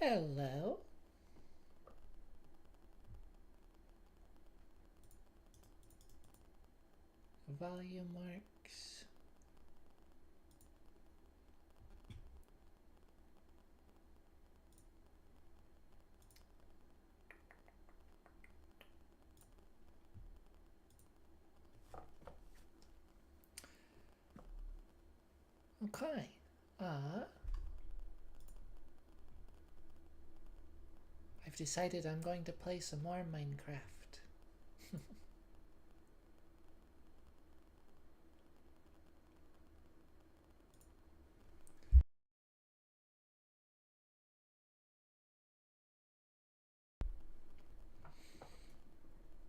Hello. Volume marks. Okay. I've decided I'm going to play some more Minecraft.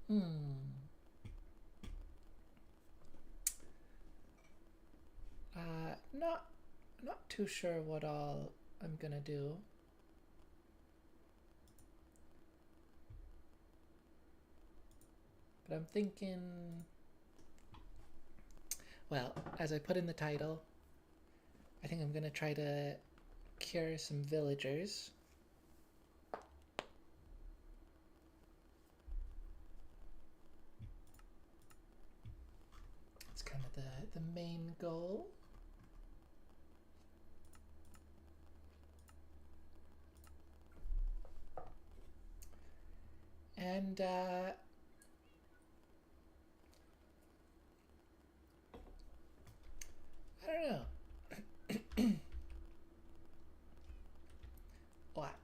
Hmm. Not too sure what all I'm gonna do. But I'm thinking, well, as I put in the title, I think I'm gonna try to cure some villagers. It's kind of the main goal. And I don't know. What?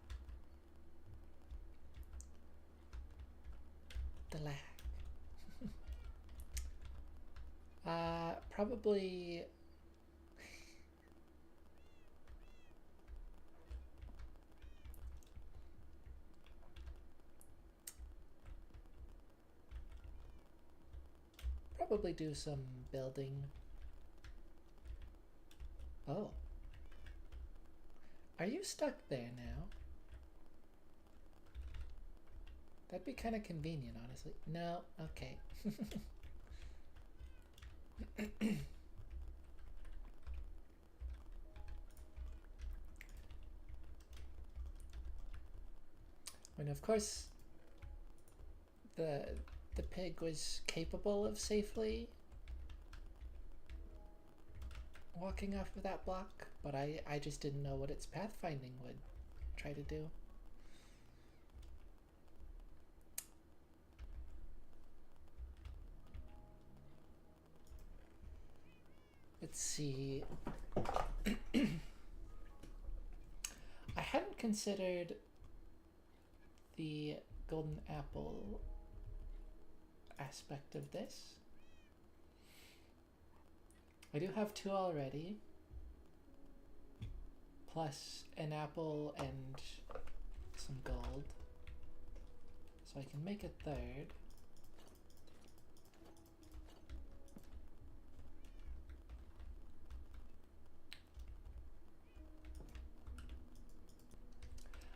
The lag. Probably do some building. Oh. Are you stuck there now? That'd be kind of convenient, honestly. No? Okay. When, of course, the pig was capable of safely walking off of that block, but I just didn't know what its pathfinding would try to do. Let's see. I hadn't considered the golden apple aspect of this. I do have 2 already, plus an apple and some gold, so I can make a 3rd.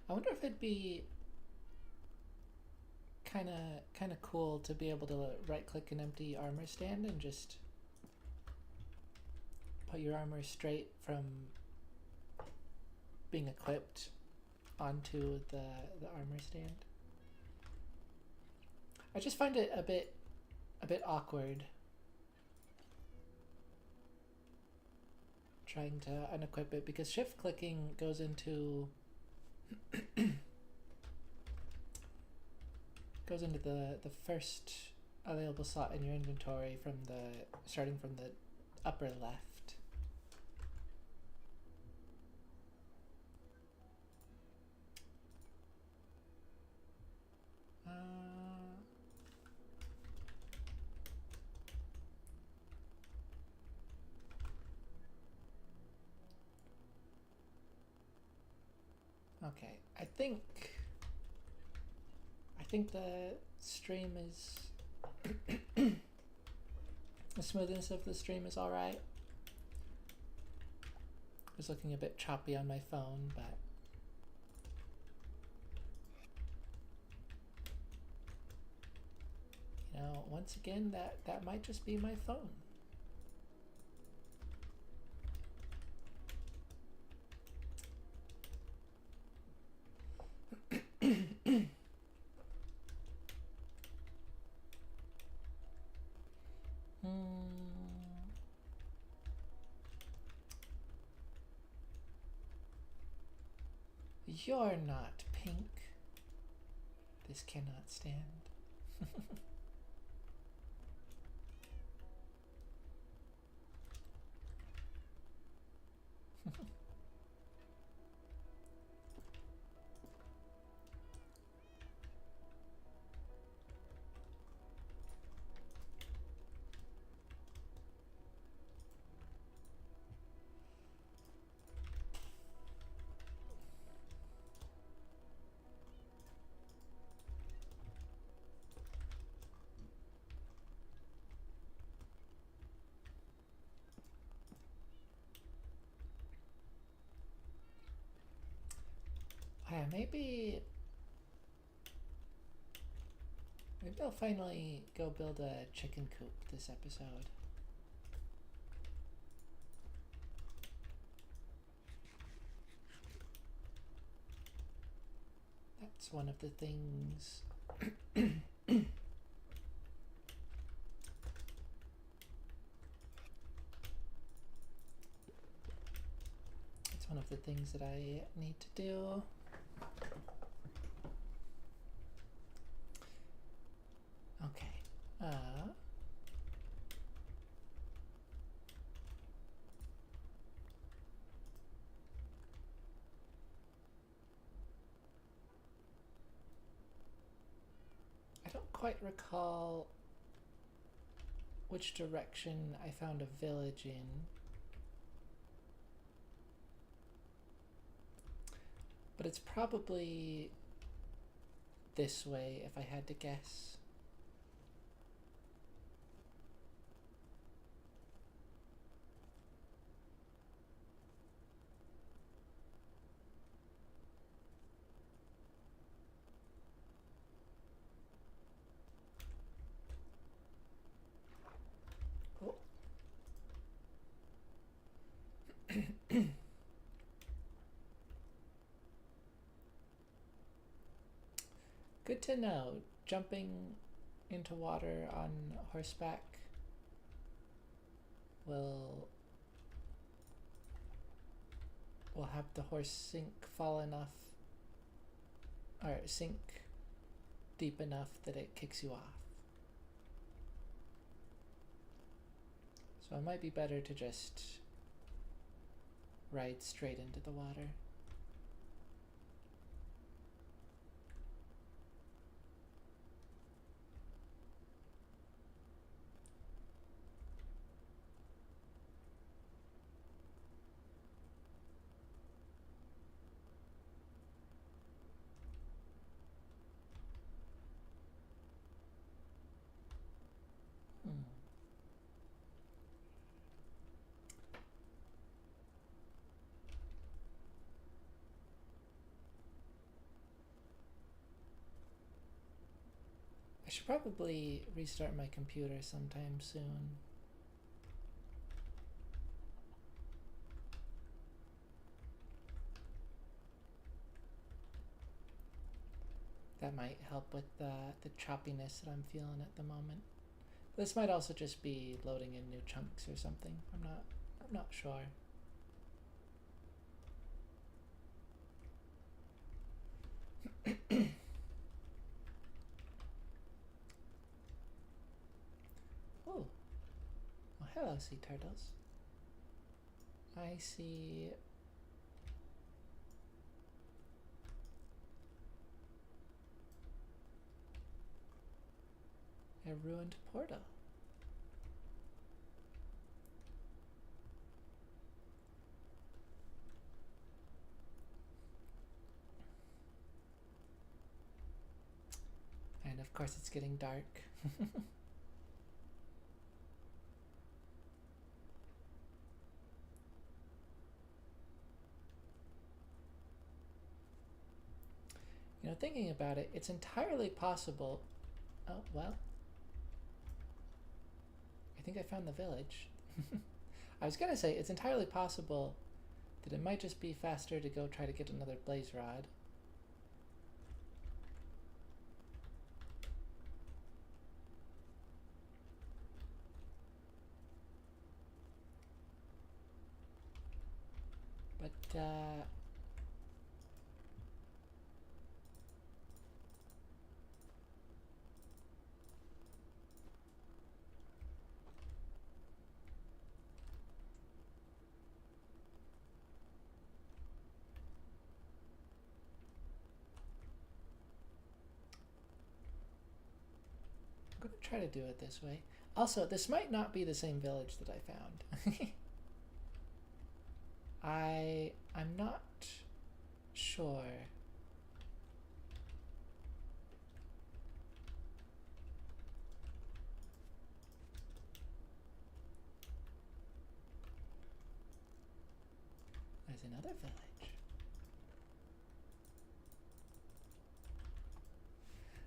I wonder if it'd be kind of cool to be able to right-click an empty armor stand and just put your armor straight from being equipped onto the armor stand. I just find it a bit awkward trying to unequip it, because shift clicking goes into the first available slot in your inventory from starting from the upper left. Okay, I think the stream is the smoothness of the stream is alright. It was looking a bit choppy on my phone, but you know, once again, that might just be my phone. You're not pink. This cannot stand. Yeah, maybe I'll finally go build a chicken coop this episode. That's one of the things. It's one of the things that I need to do. Okay. I don't quite recall which direction I found a village in. But it's probably this way if I had to guess. Oh. Good to know. Jumping into water on horseback will have the horse sink deep enough that it kicks you off. So it might be better to just ride straight into the water. I should probably restart my computer sometime soon. That might help with the choppiness that I'm feeling at the moment. This might also just be loading in new chunks or something. I'm not sure. Oh. Well, hello, sea turtles. I see a ruined portal. And of course it's getting dark. You know, thinking about it, it's entirely possible. Oh, well. I think I found the village. I was gonna say, it's entirely possible that it might just be faster to go try to get another blaze rod. But, try to do it this way. Also, this might not be the same village that I found. I'm not sure. There's another village.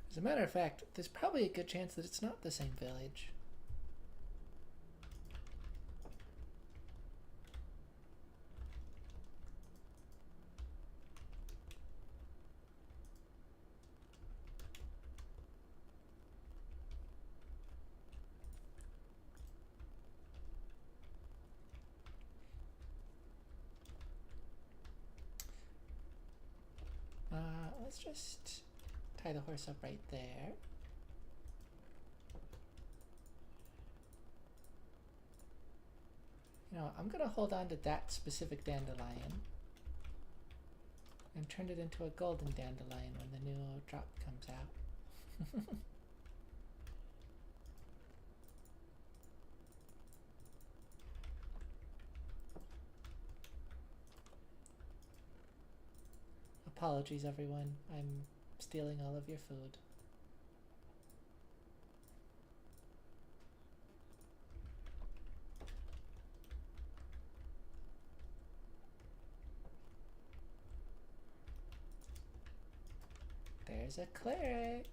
As a matter of fact, there's probably a good chance that it's not the same village. Let's just tie the horse up right there. You know, I'm gonna hold on to that specific dandelion and turn it into a golden dandelion when the new drop comes out. Apologies, everyone. I'm stealing all of your food. There's a cleric.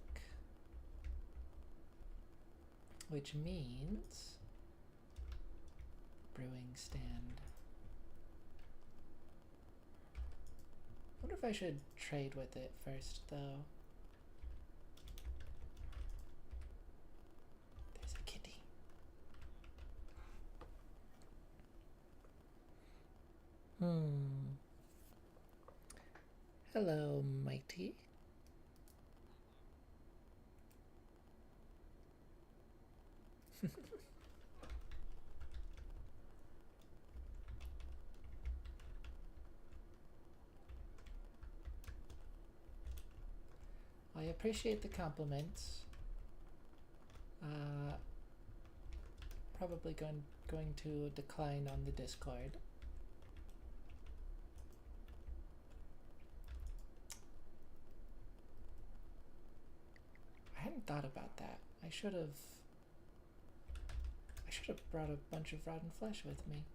Which means brewing stand. I wonder if I should trade with it first, though. There's a kitty. Hello, Mighty. I appreciate the compliments. Probably going to decline on the Discord. I hadn't thought about that. I should have brought a bunch of rotten flesh with me.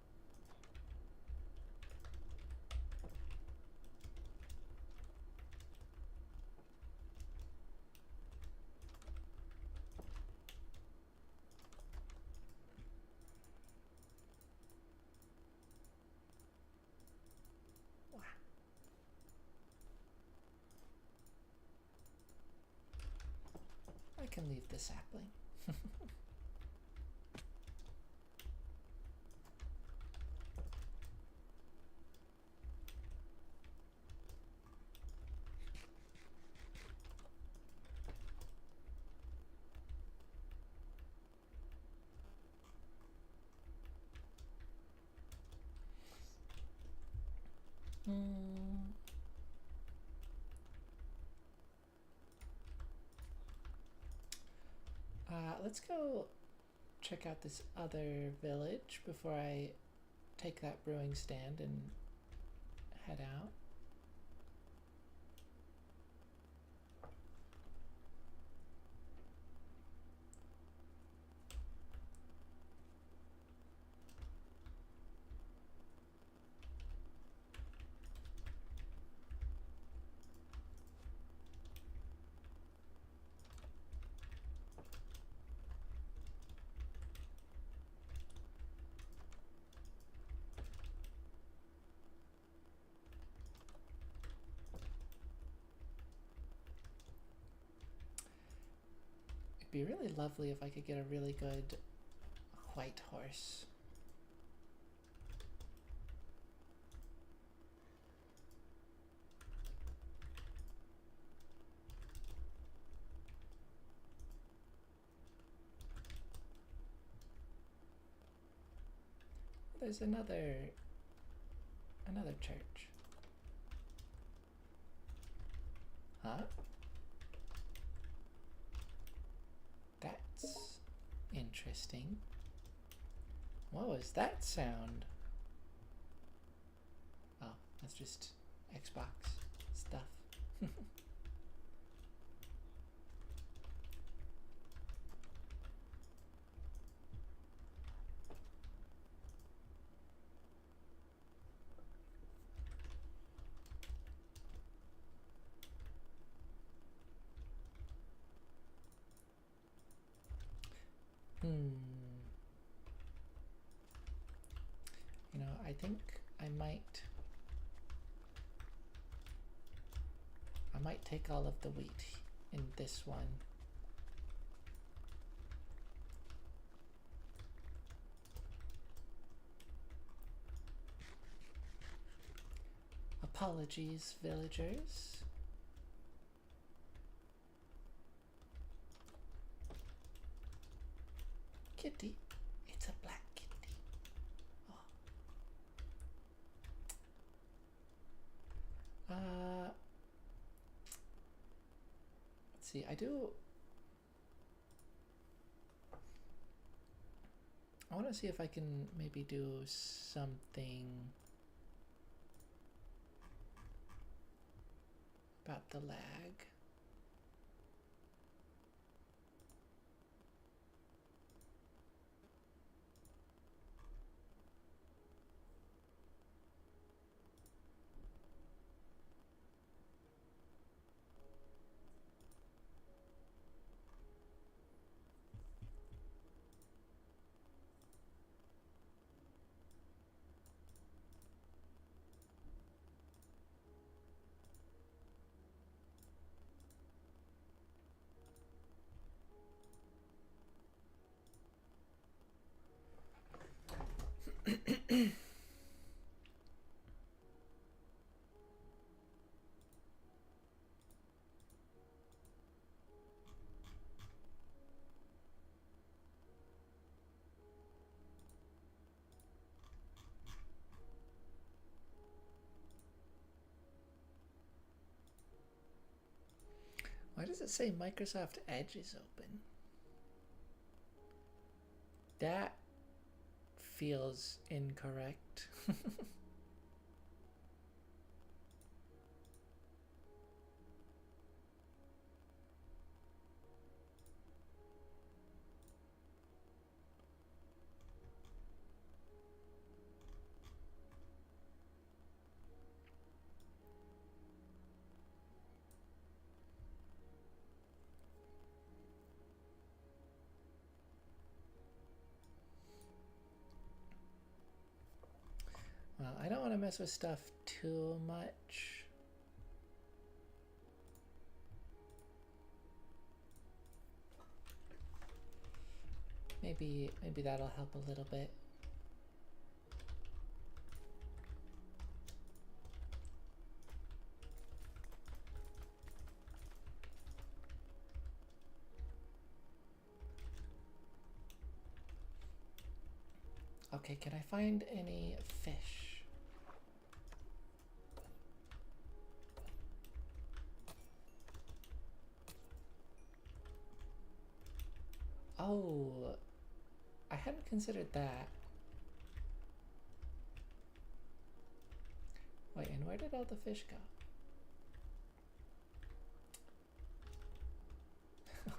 I can leave the sapling. Let's go check out this other village before I take that brewing stand and head out. Be really lovely if I could get a really good white horse. There's another church. Huh? That's interesting. What was that sound? Oh, that's just Xbox stuff. You know, I think I might take all of the wheat in this one. Apologies, villagers. Kitty. It's a black kitty. Oh. Let's see. I want to see if I can maybe do something about the lag. Why does it say Microsoft Edge is open? That feels incorrect. Well, I don't want to mess with stuff too much. Maybe that'll help a little bit. Okay, can I find any fish? Oh, I hadn't considered that. Wait, and where did all the fish go?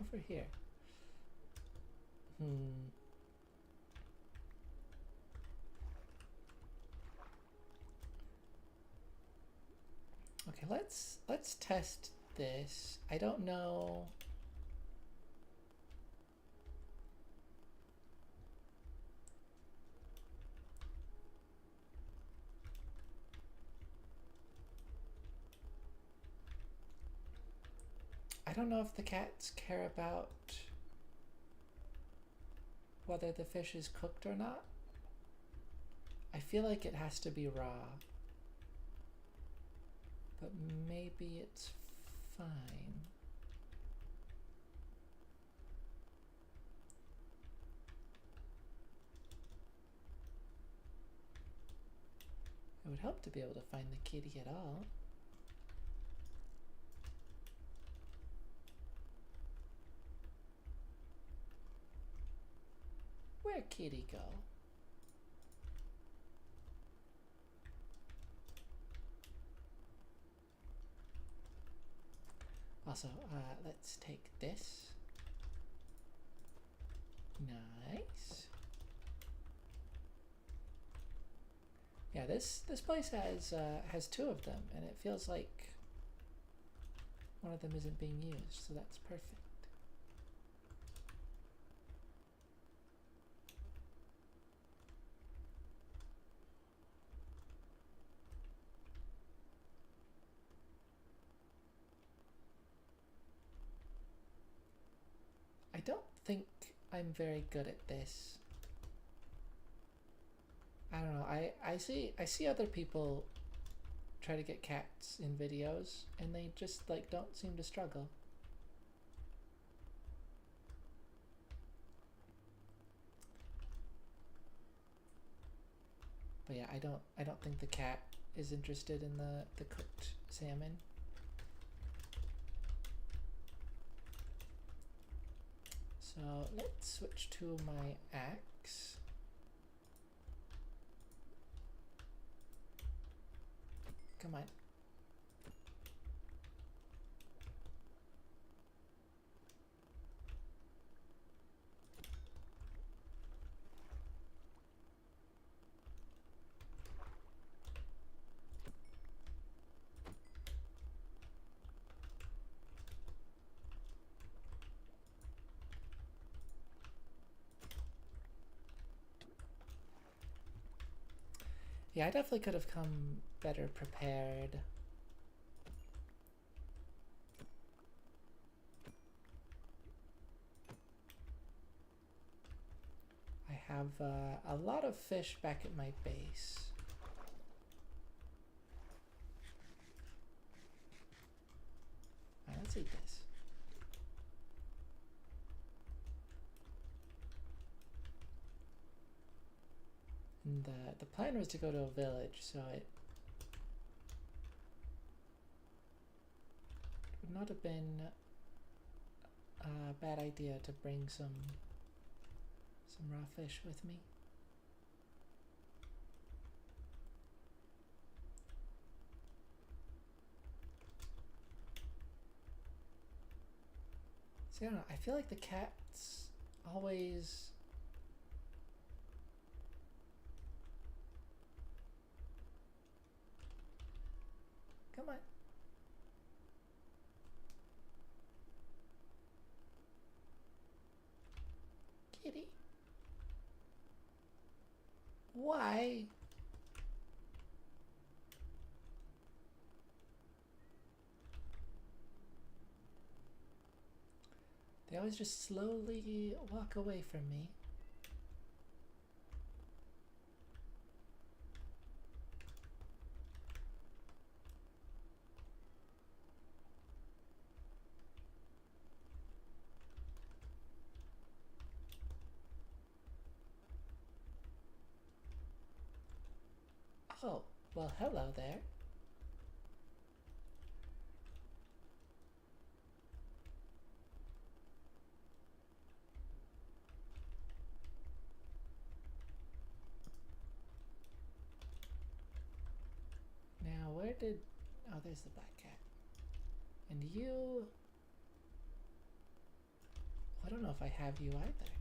Over here. Okay, let's test this. I don't know. I don't know if the cats care about whether the fish is cooked or not. I feel like it has to be raw. But maybe it's fine. It would help to be able to find the kitty at all. Where'd Kitty go? Also, let's take this. Nice. Yeah, this place has two of them, and it feels like one of them isn't being used, so that's perfect. I don't think I'm very good at this. I don't know. I see other people try to get cats in videos, and they just like don't seem to struggle. But yeah, I don't think the cat is interested in the cooked salmon. So let's switch to my axe. Come on. Yeah, I definitely could have come better prepared. I have a lot of fish back at my base. Alright, let's eat this. And the plan was to go to a village, so it would not have been a bad idea to bring some raw fish with me. See, I don't know, I feel like the cat's always... Come on. Kitty. Why? They always just slowly walk away from me. Oh, well, hello there. Now, where did... Oh, there's the black cat. And you... I don't know if I have you either.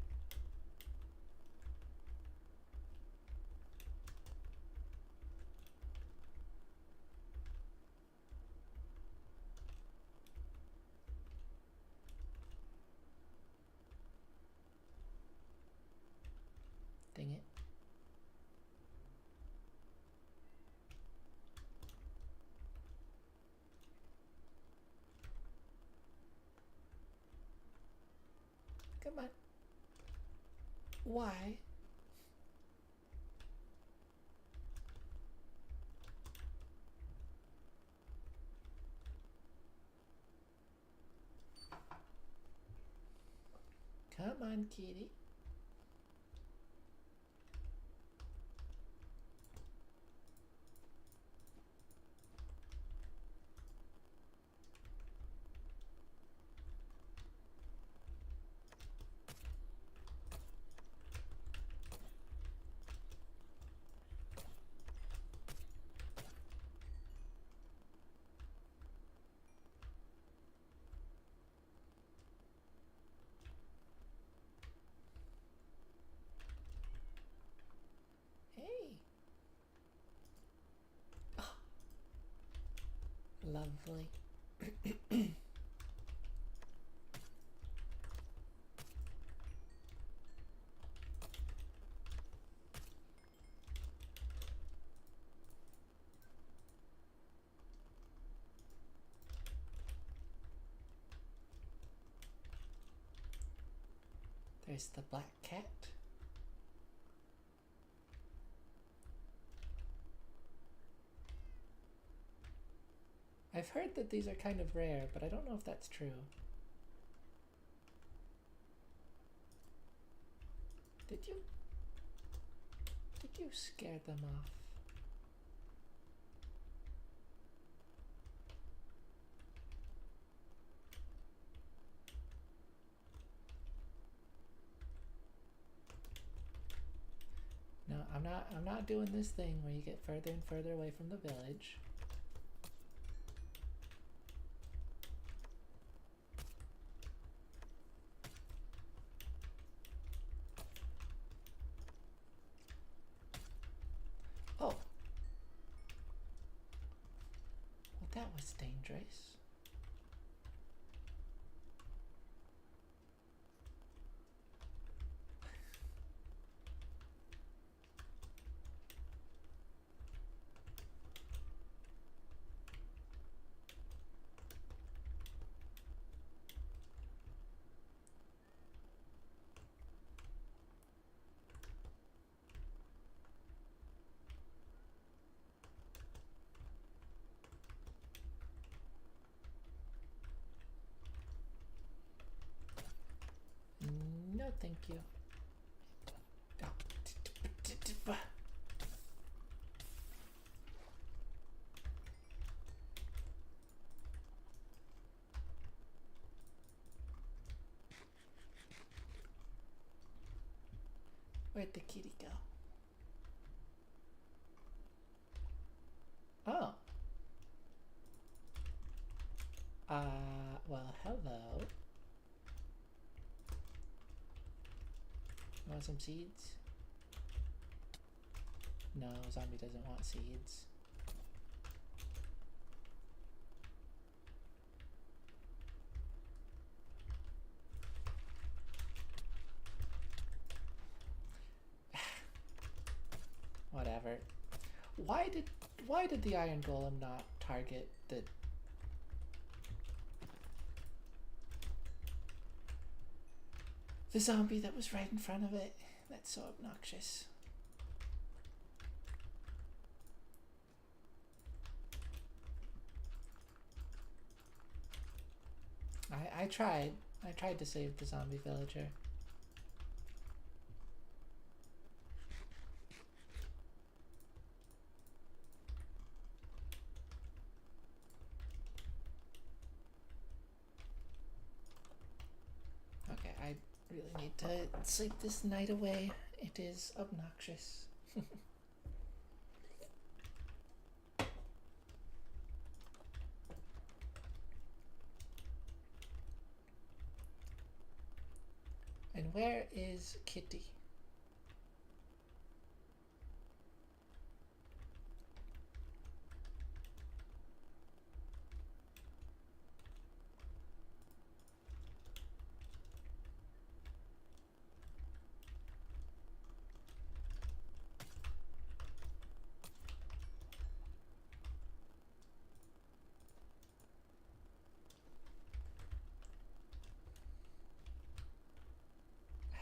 Dang it. Come on. Why? Come on, kitty. Lovely. There's the black cat. I've heard that these are kind of rare, but I don't know if that's true. Did you scare them off? No, I'm not doing this thing where you get further and further away from the village. Oh. Well, that was dangerous. No, thank you. Where'd the kitty go? Oh. Well, hello. Want some seeds? No, zombie doesn't want seeds. Whatever. Why did the iron golem not target the zombie that was right in front of it? That's so obnoxious. I tried. I tried to save the zombie villager. Okay, I really need to sleep this night away. It is obnoxious. And where is Kitty?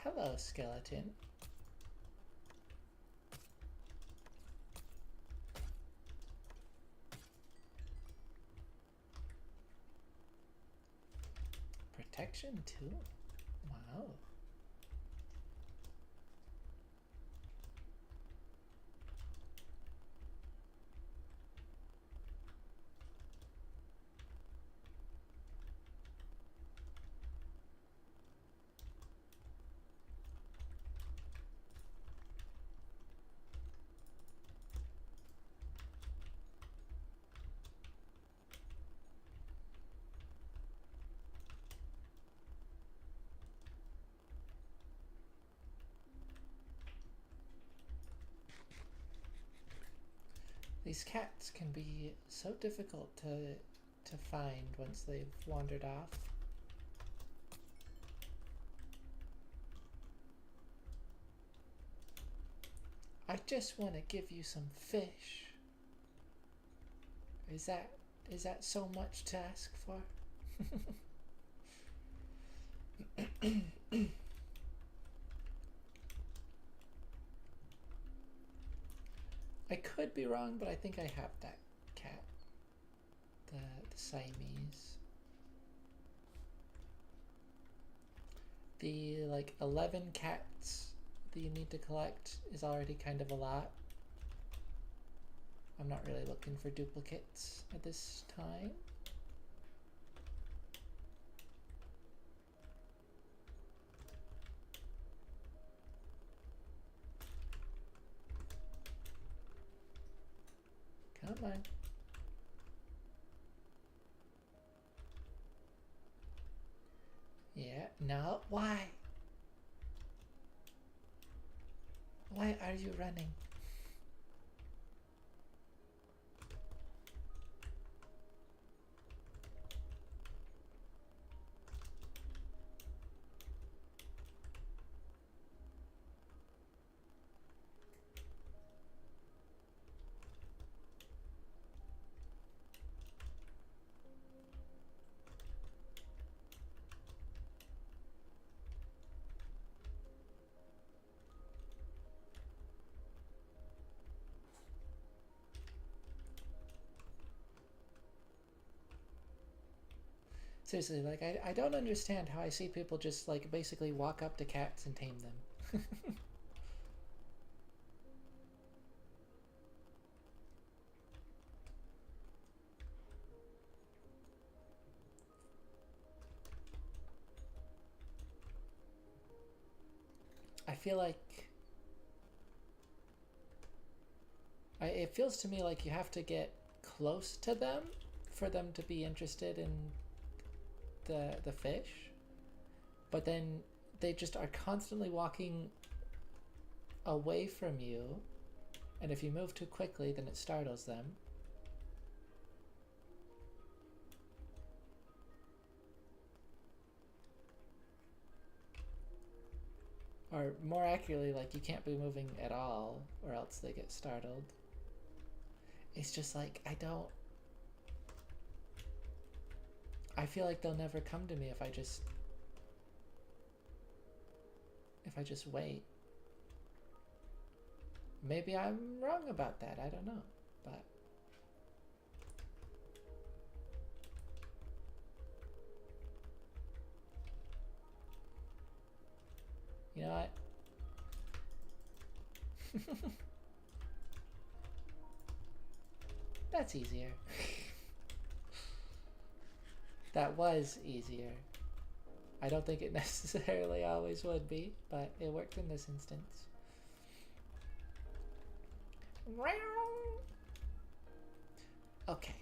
Hello, skeleton. Protection too? Wow. These cats can be so difficult to to find once they've wandered off. I just want to give you some fish. Is that so much to ask for? I could be wrong, but I think I have that cat. The Siamese. The like 11 cats that you need to collect is already kind of a lot. I'm not really looking for duplicates at this time. Come on. Yeah, no, why? Why are you running? Seriously, like, I don't understand how I see people just, like, basically walk up to cats and tame them. I feel like... it feels to me like you have to get close to them for them to be interested in the fish, but then they just are constantly walking away from you, and if you move too quickly then it startles them. Or more accurately, like, you can't be moving at all or else they get startled. It's just like, I feel like they'll never come to me if I just wait. Maybe I'm wrong about that, I don't know, but you know what? That's easier. That was easier. I don't think it necessarily always would be, but it worked in this instance. Okay.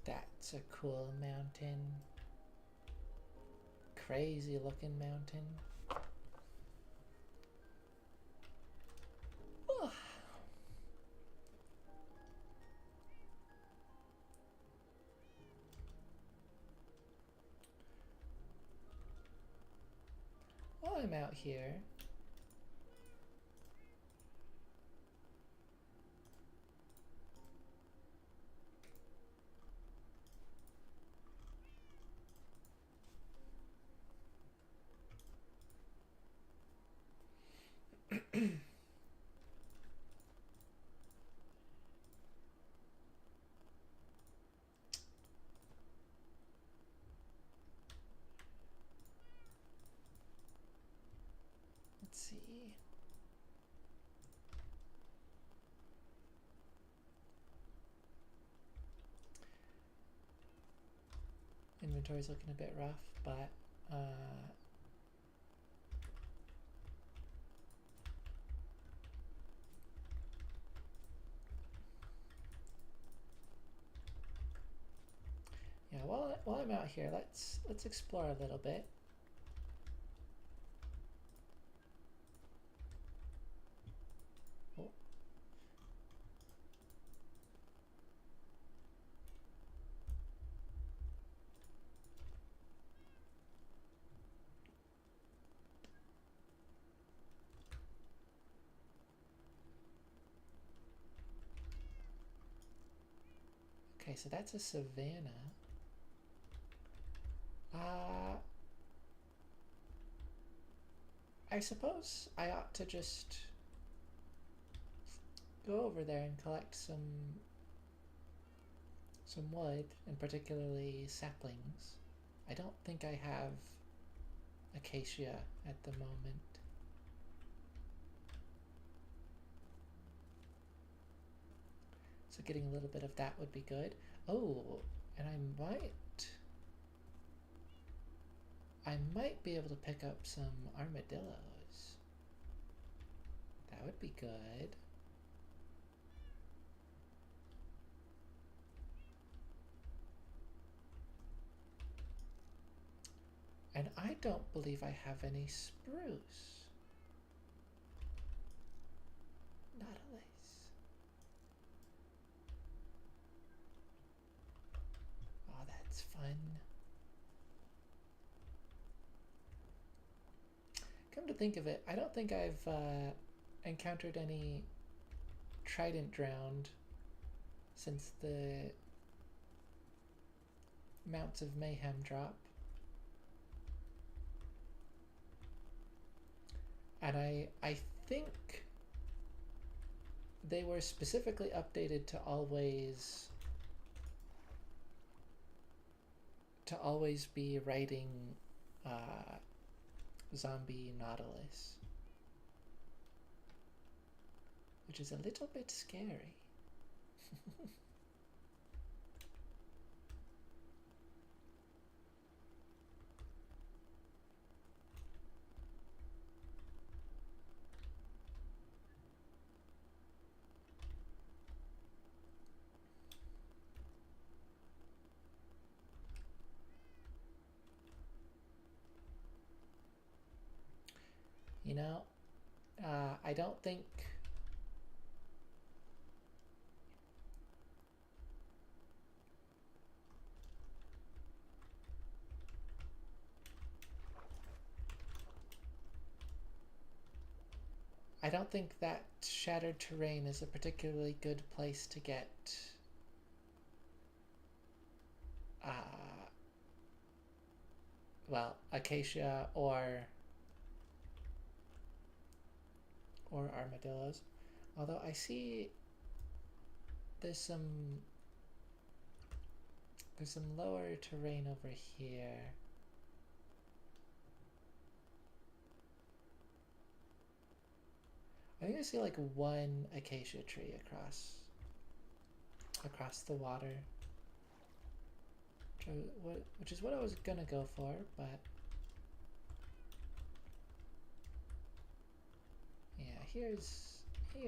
That's a cool mountain. Crazy looking mountain. While I'm out here, let's see. inventory's looking a bit rough, but yeah, while I'm out here, let's explore a little bit. Oh. Okay, so that's a savanna. I suppose I ought to just go over there and collect some wood, and particularly saplings. I don't think I have acacia at the moment. So getting a little bit of that would be good. Oh, and I might be able to pick up some armadillos. That would be good. And I don't believe I have any spruce. Nautilus. Oh, that's fun. Come to think of it, I don't think I've encountered any trident drowned since the Mounts of Mayhem drop. And I think they were specifically updated to always be writing zombie Nautilus, which is a little bit scary. You know, I don't think that shattered terrain is a particularly good place to get well, acacia or armadillos. Although I see there's some lower terrain over here. I think I see like one acacia tree across the water, which is what I was gonna go for, but yeah, here's one.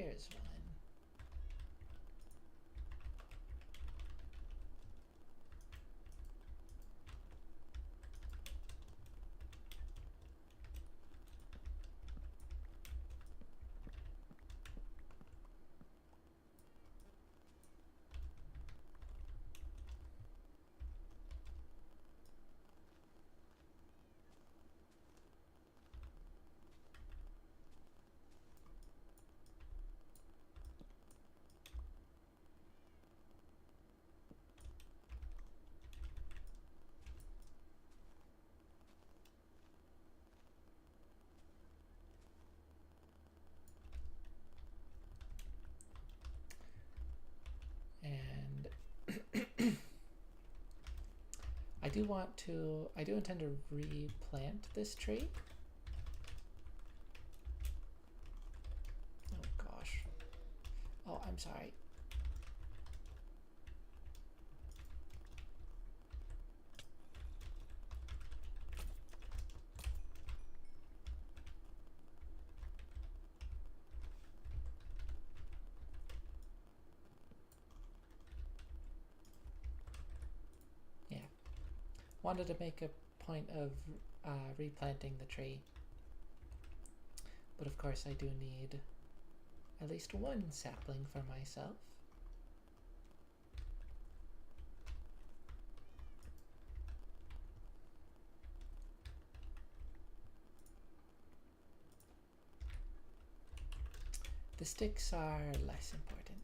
And I do intend to replant this tree. Oh gosh. Oh, I'm sorry. wanted to make a point of replanting the tree. But of course I do need at least one sapling for myself. The sticks are less important.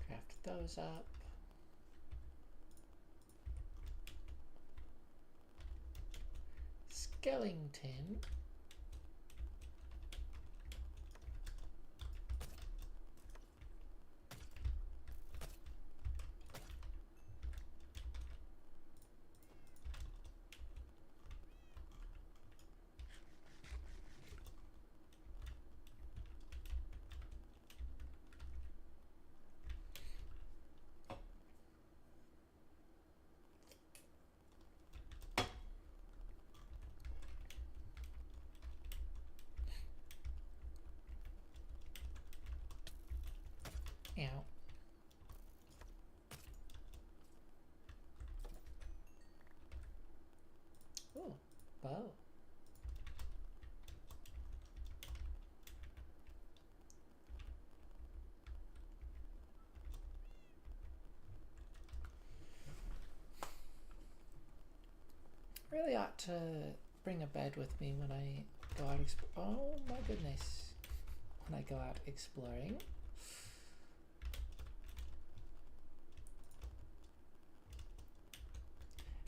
Craft those up. Skellington. Ow. Ooh, bow. Really ought to bring a bed with me when I go out oh my goodness. When I go out exploring.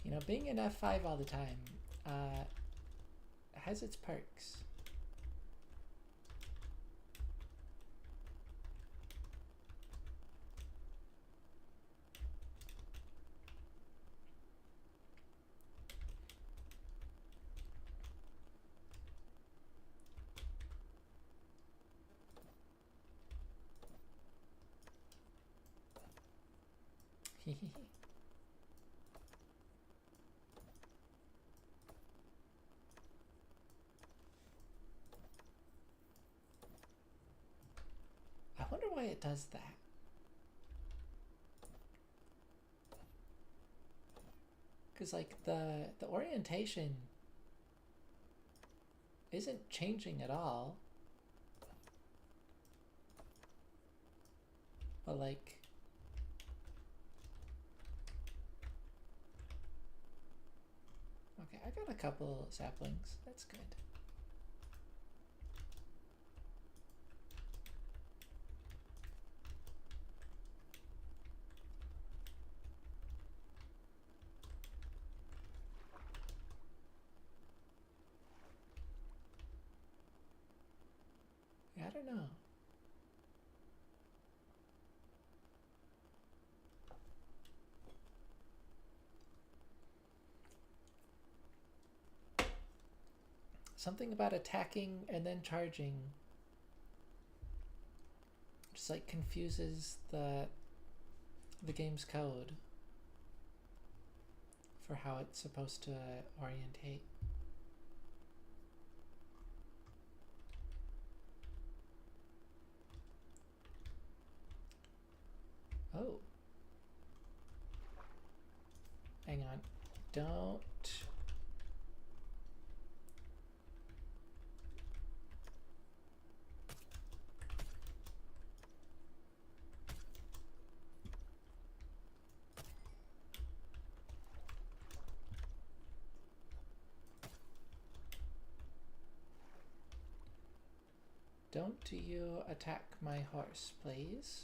You know, being in F5 all the time has its perks. I wonder why it does that. Because like the orientation isn't changing at all. But like okay, I got a couple saplings. That's good. I don't know. Something about attacking and then charging just like confuses the game's code for how it's supposed to orientate. Oh. Hang on. Don't. Don't you attack my horse, please?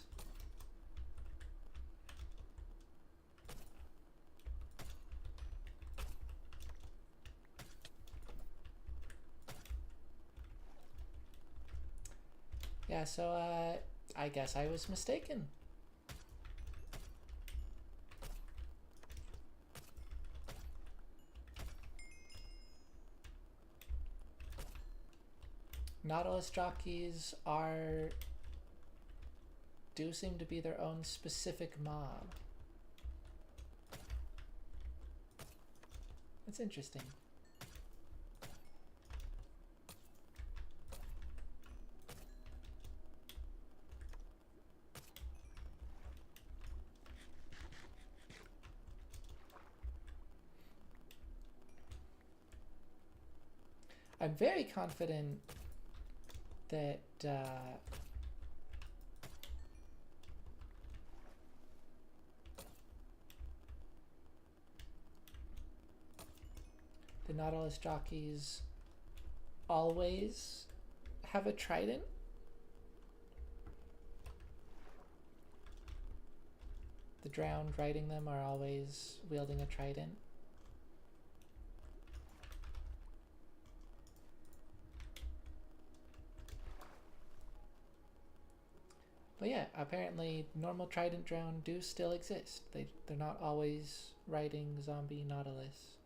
Yeah, so I guess I was mistaken. Nautilus jockeys do seem to be their own specific mob. That's interesting. I'm very confident that the Nautilus jockeys always have a trident. The drowned riding them are always wielding a trident. But yeah, apparently normal trident drown do still exist. They're not always riding zombie Nautilus.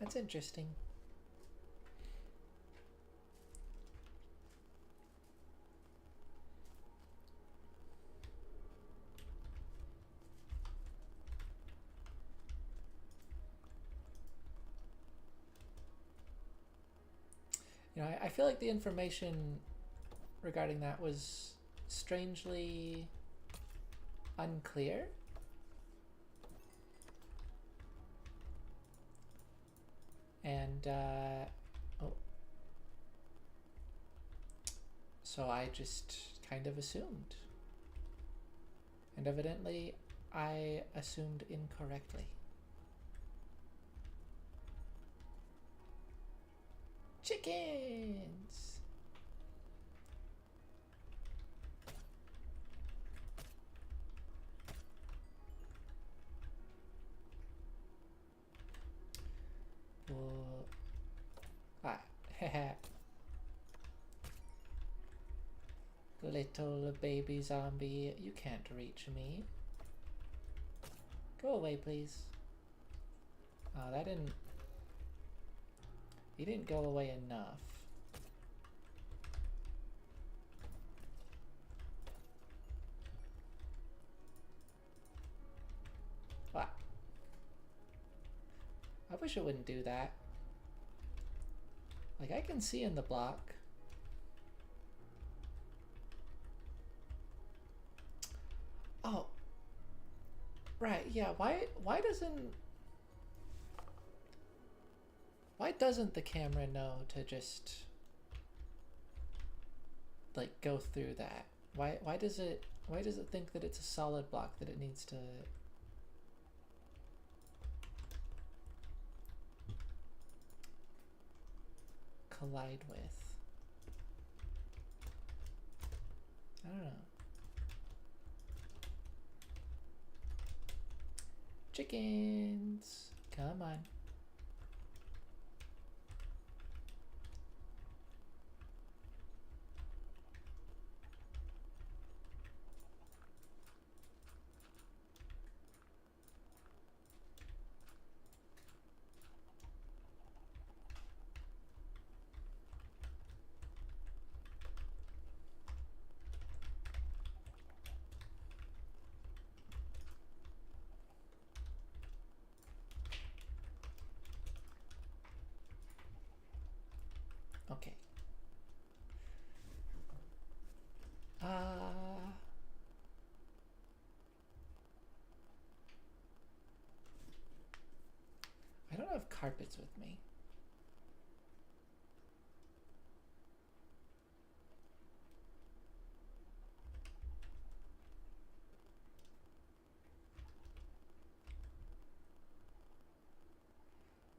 That's interesting. You know, I feel like the information regarding that was strangely unclear. And, oh. So I just kind of assumed. And evidently, I assumed incorrectly. Chickens! Well, haha. Little baby zombie, you can't reach me. Go away, please. Oh, that didn't... He didn't go away enough. What? I wish it wouldn't do that. Like, I can see in the block. Oh. Right, yeah, why doesn't the camera know to just like go through that? Why does it think that it's a solid block that it needs to collide with? I don't know. Chickens, come on. Okay. I don't have carpets with me.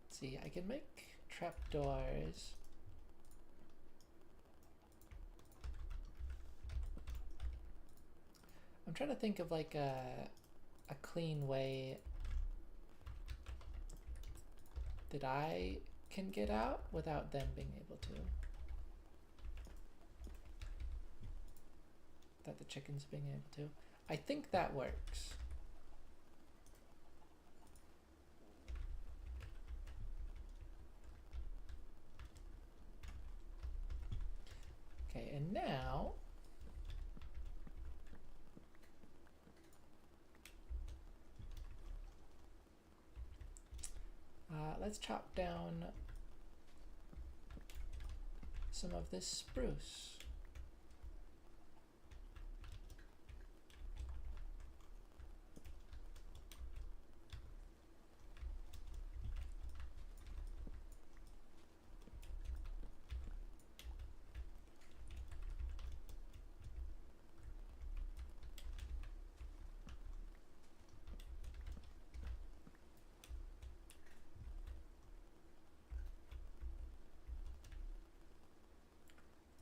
Let's see, I can make trapdoors. I'm trying to think of like a clean way that I can get out without them being able to. Without the chickens being able to. I think that works. Okay, and now let's chop down some of this spruce.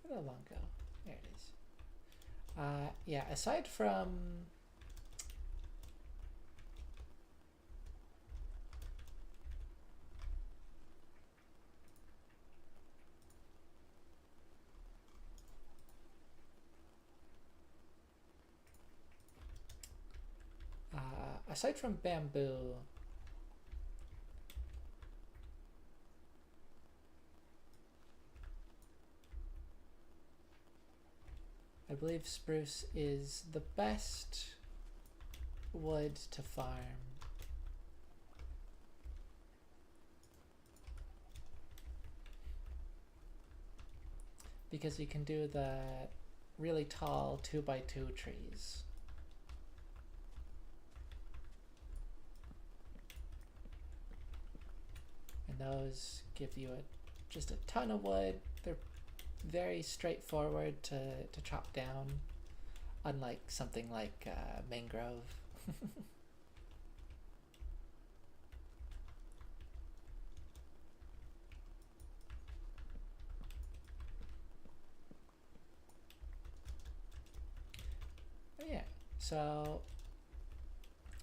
Where did the long go? There it is. Yeah, aside from bamboo, I believe spruce is the best wood to farm. Because you can do the really tall 2x2 trees. And those give you just a ton of wood. They're very straightforward to chop down, unlike something like mangrove. Yeah, so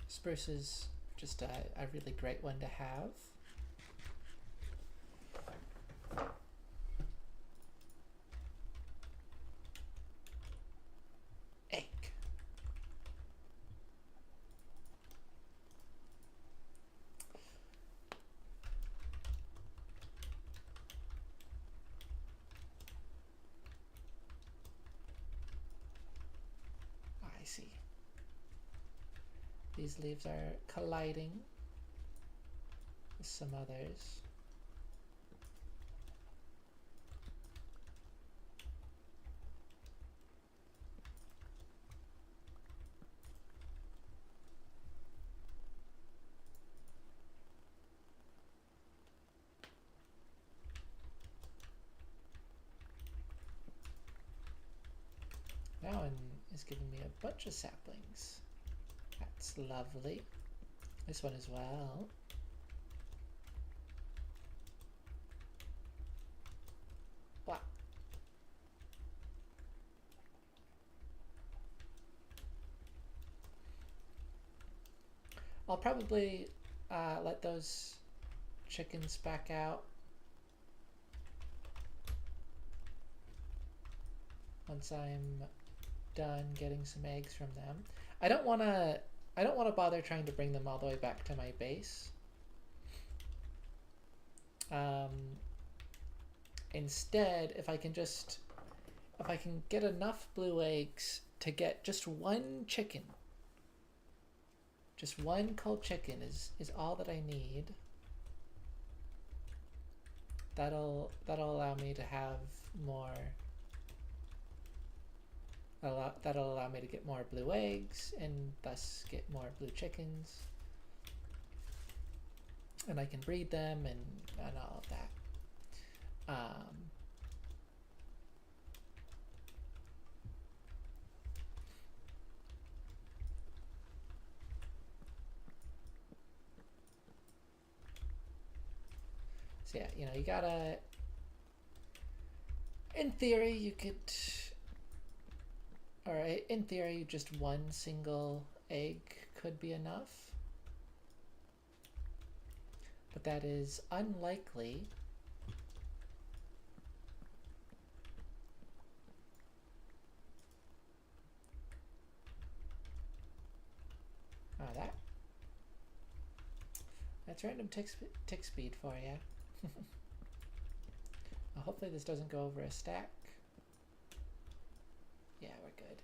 spruce is just a really great one to have. Egg. I see. These leaves are colliding with some others. That one is giving me a bunch of saplings. That's lovely. This one as well. Wow. I'll probably let those chickens back out once I'm done getting some eggs from them. I don't want to bother trying to bring them all the way back to my base. Instead, if I can get enough blue eggs to get just one chicken, just one cold chicken is all that I need. That'll allow me to have more. That'll allow me to get more blue eggs and thus get more blue chickens. And I can breed them and all of that. So yeah, you gotta, in theory, you could Or in theory, just one single egg could be enough. But that is unlikely. Oh, that's random tick speed for you. Well, hopefully this doesn't go over a stack. Yeah, we're good.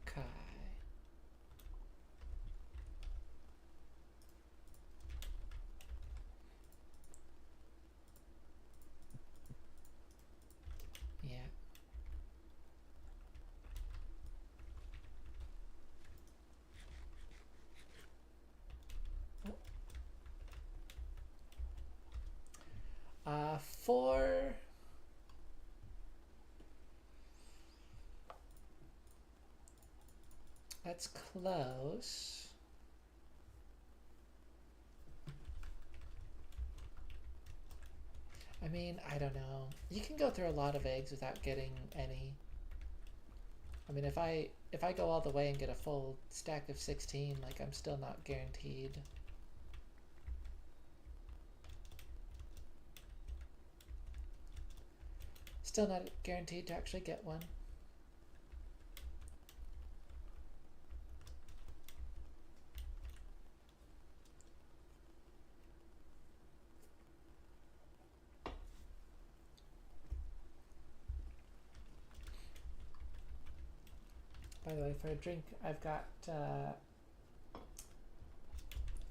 Okay. Yeah. For that's close. I mean, I don't know. You can go through a lot of eggs without getting any. I mean, if I go all the way and get a full stack of 16, like I'm still not guaranteed. Still not guaranteed to actually get one. By the way, for a drink, I've got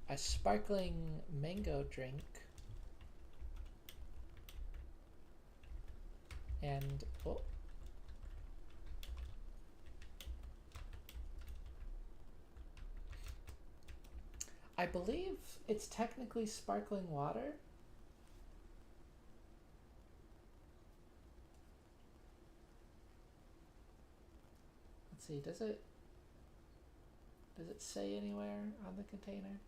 a sparkling mango drink. And, oh. I believe it's technically sparkling water. Let's see, does it say anywhere on the container?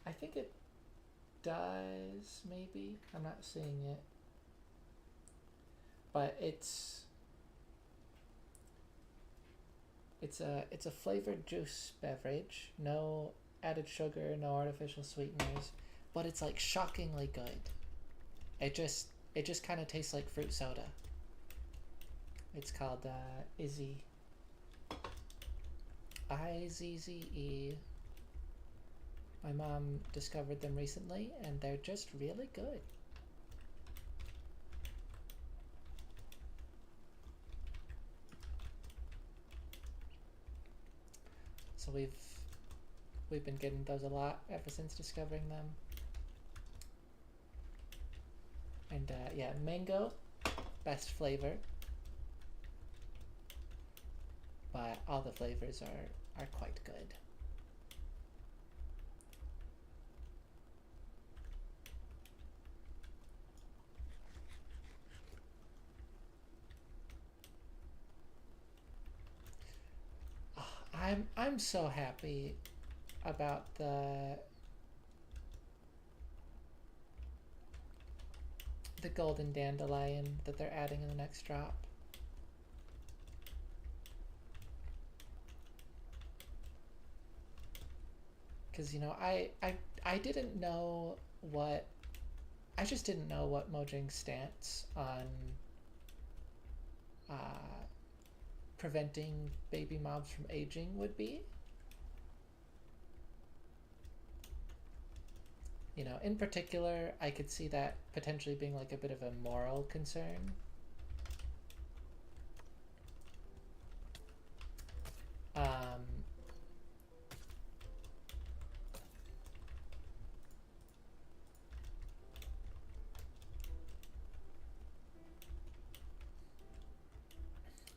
I think it does, maybe. I'm not seeing it. But it's a flavored juice beverage. No added sugar, no artificial sweeteners, but it's like shockingly good. It just kind of tastes like fruit soda. It's called Izzy. IZZE. My mom discovered them recently, and they're just really good. So we've been getting those a lot ever since discovering them. And yeah, mango, best flavor. But all the flavors are quite good. I'm so happy about the golden dandelion that they're adding in the next drop. Because you know, I didn't know what I just didn't know what Mojang's stance on preventing baby mobs from aging would be. You know, in particular, I could see that potentially being like a bit of a moral concern.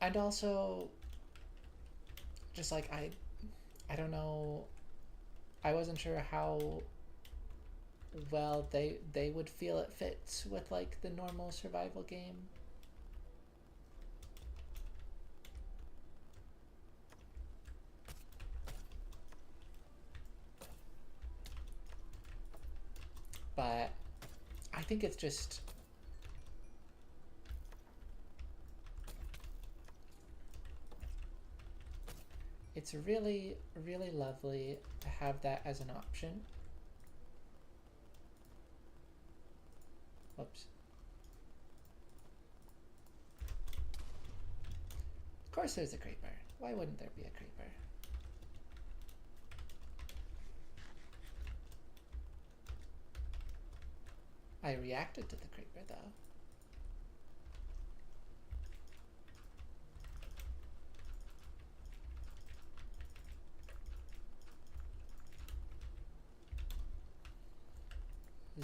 And also, just like I don't know, I wasn't sure how well they would feel it fits with like the normal survival game. But I think it's just it's really really lovely to have that as an option. Whoops. Of course there's a creeper. Why wouldn't there be a creeper? I reacted to the creeper though.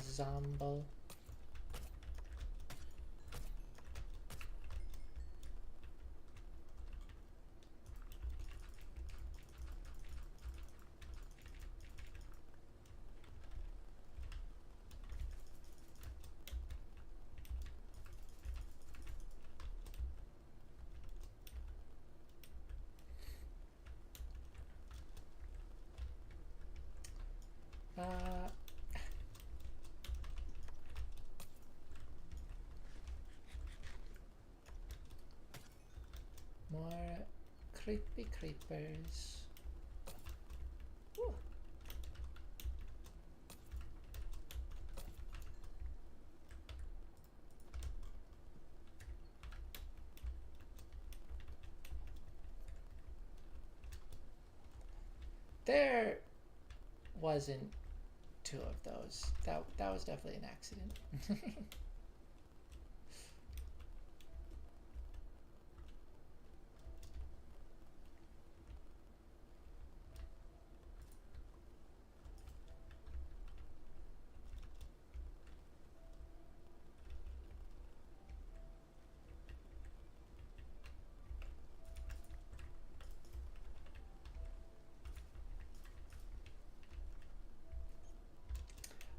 Zombo. Uh, more creepy creepers. Ooh. There wasn't two of those. That was definitely an accident.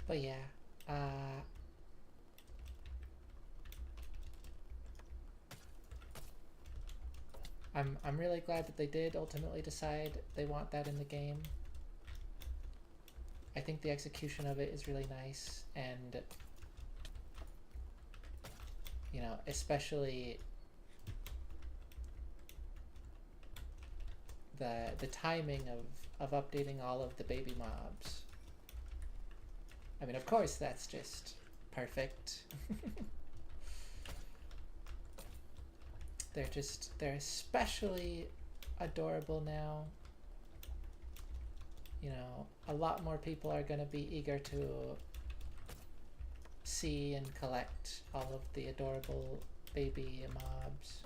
But yeah, I'm really glad that they did ultimately decide they want that in the game. I think the execution of it is really nice, and you know, especially the timing of updating all of the baby mobs. I mean, of course, that's just perfect. They're especially adorable now. You know, a lot more people are going to be eager to see and collect all of the adorable baby mobs.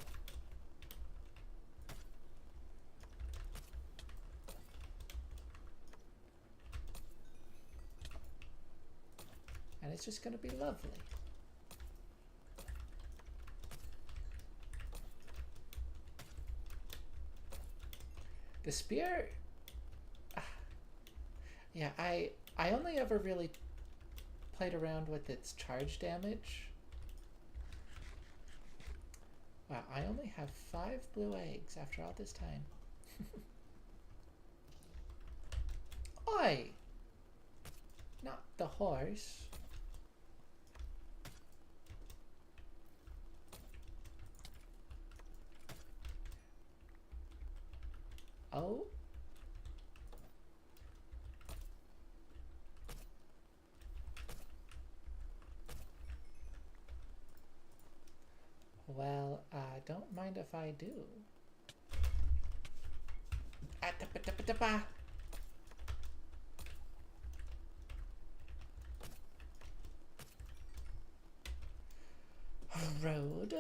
And it's just going to be lovely. The spear, yeah, I only ever really played around with its charge damage. Wow, I only have 5 blue eggs after all this time. Oi! Not the horse. Oh? Well, don't mind if I do. Road.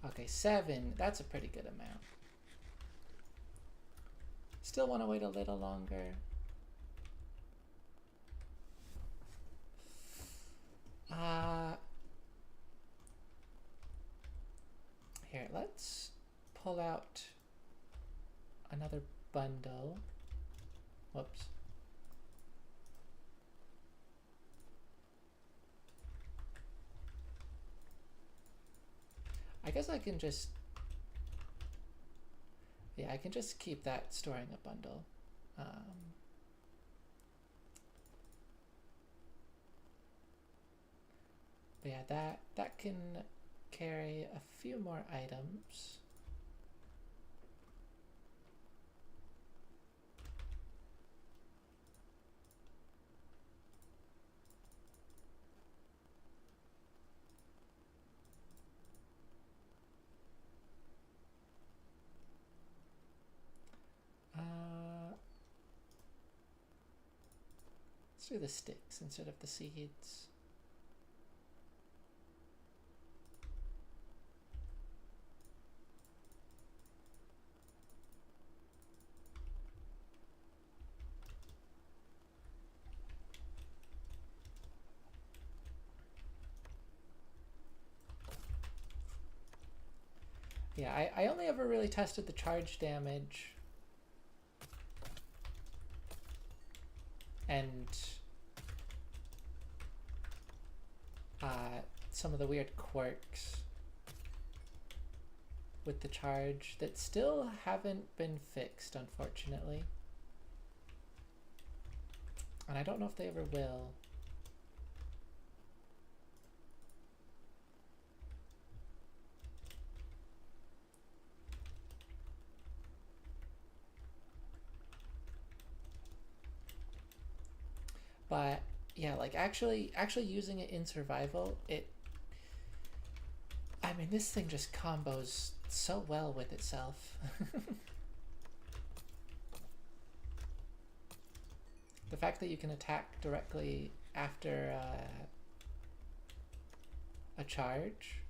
Okay, 7. That's a pretty good amount. Still want to wait a little longer. Uh, Here, let's pull out another bundle. Whoops. I guess I can just... Yeah, I can just keep that storing a bundle. But yeah, that can carry a few more items. Let's do the sticks instead of the seeds. Yeah, I only ever really tested the charge damage and some of the weird quirks with the charge that still haven't been fixed, unfortunately. And I don't know if they ever will. But yeah, like actually using it in survival, I mean, this thing just combos so well with itself. The fact that you can attack directly after a charge.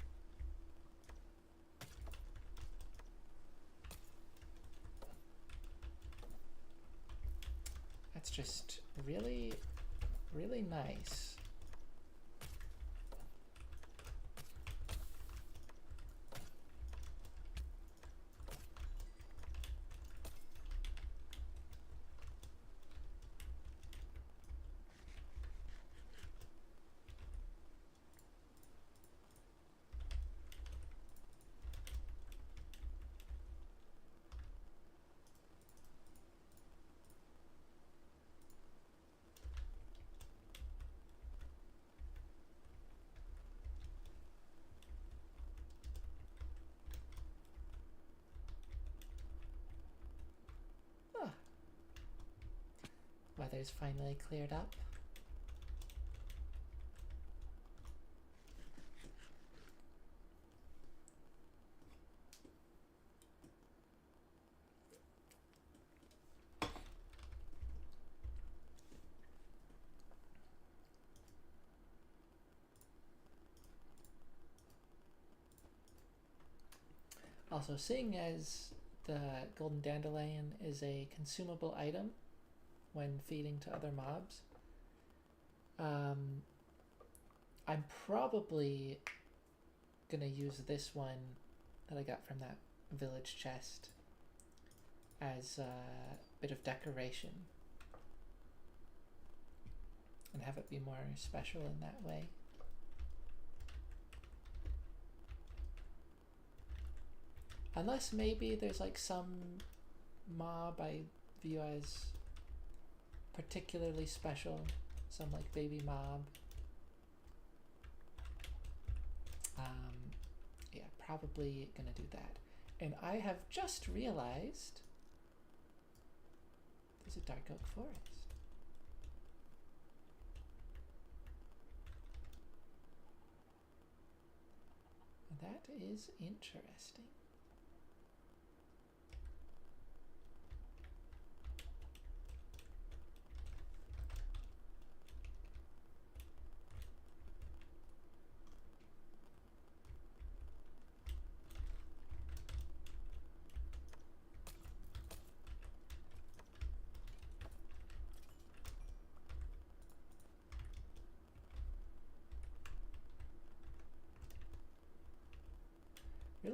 That's just really, really nice. Weather's finally cleared up. Also, seeing as the golden dandelion is a consumable item when feeding to other mobs, I'm probably gonna use this one that I got from that village chest as a bit of decoration and have it be more special in that way. Unless maybe there's like some mob I view as particularly special, some like baby mob. Yeah, probably gonna do that. And I have just realized there's a dark oak forest. That is interesting.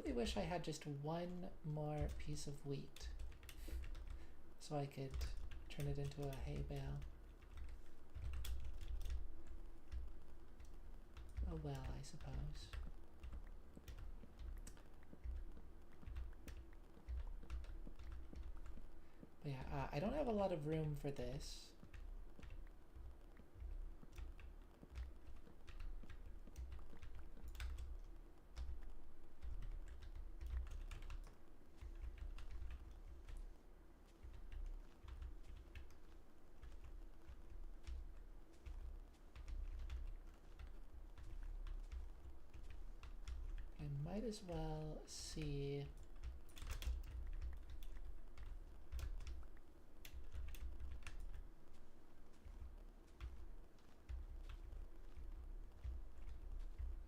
really wish I had just one more piece of wheat so I could turn it into a hay bale. Oh well, I suppose. But yeah, I don't have a lot of room for this. I might as well see.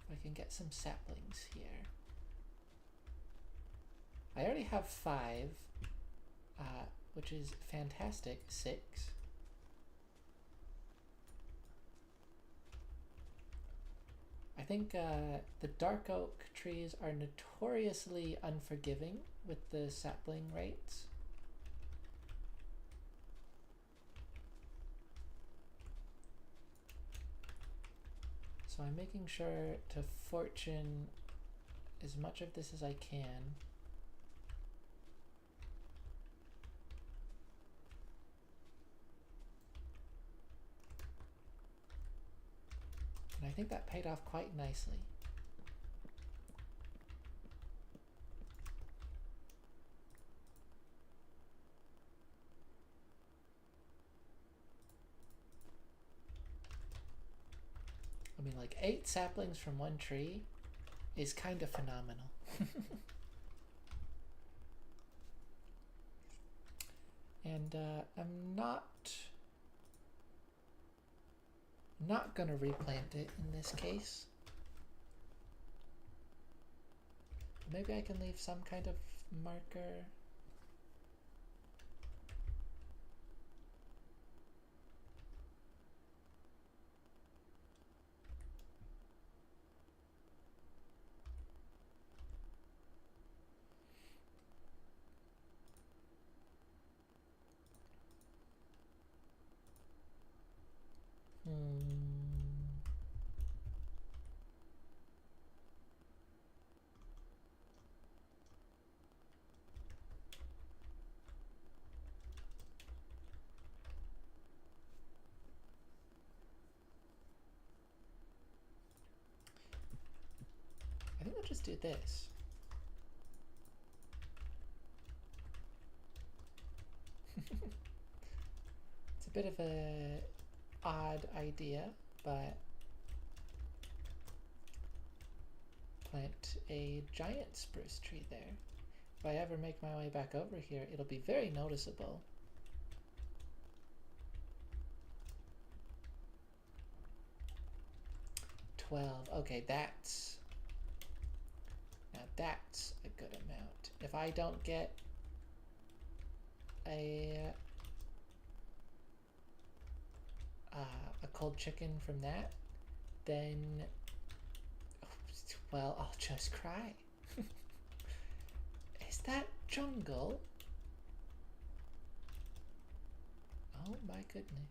If I can get some saplings here. I already have 5, which is fantastic. 6. I think the dark oak trees are notoriously unforgiving with the sapling rates. So I'm making sure to fortune as much of this as I can. And I think that paid off quite nicely. I mean, like 8 saplings from one tree is kind of phenomenal. And I'm not gonna replant it in this case. Maybe I can leave some kind of marker. I think I'll just do this. It's a bit of a odd idea, but plant a giant spruce tree there. If I ever make my way back over here, it'll be very noticeable. Okay, that's a good amount. If I don't get a cold chicken from that, then well, I'll just cry. Is that jungle? Oh my goodness.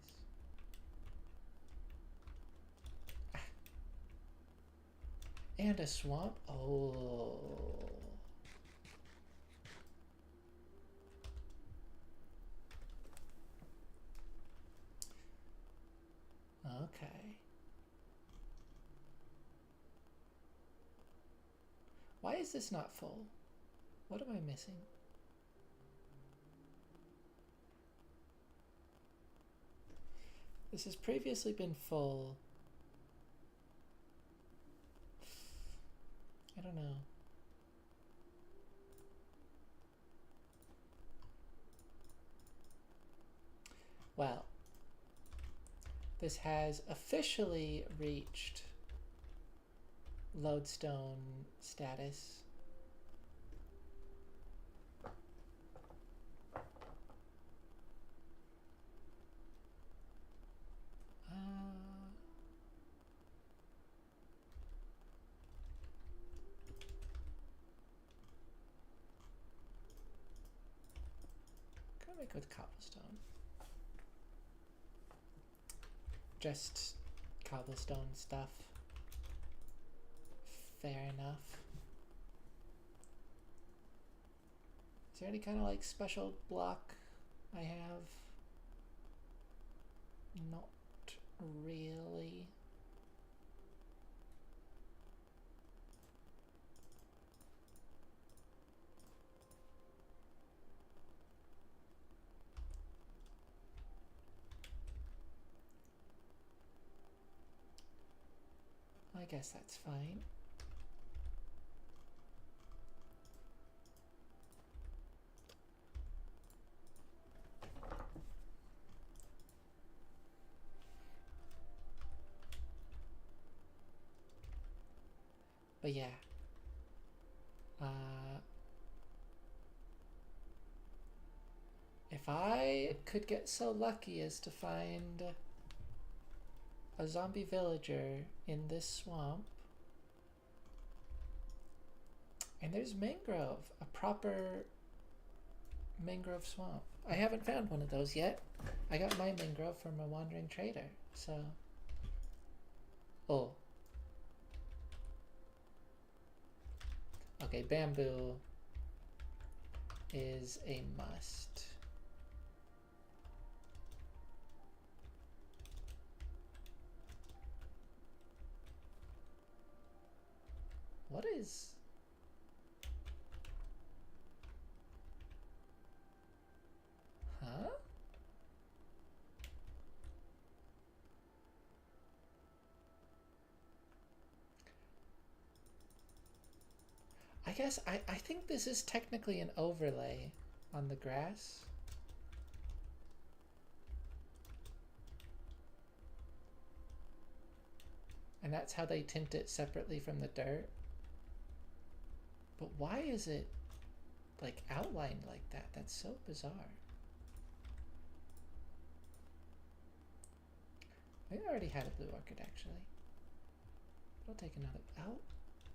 And a swamp? Oh. Okay. Why is this not full? What am I missing? This has previously been full. I don't know. Well, this has officially reached lodestone status. make with cobblestone. Just cobblestone stuff. Fair enough. Is there any kind of like special block I have? Not really. I guess that's fine. But yeah. If I could get so lucky as to find a zombie villager in this swamp, and there's mangrove, a proper mangrove swamp. I haven't found one of those yet. I got my mangrove from a wandering trader, so... Oh. Okay, bamboo is a must. What is... Huh? I guess I think this is technically an overlay on the grass. And that's how they tint it separately from the dirt. But why is it like outlined like that? That's so bizarre. I think I already had a blue orchid actually. I'll take another out.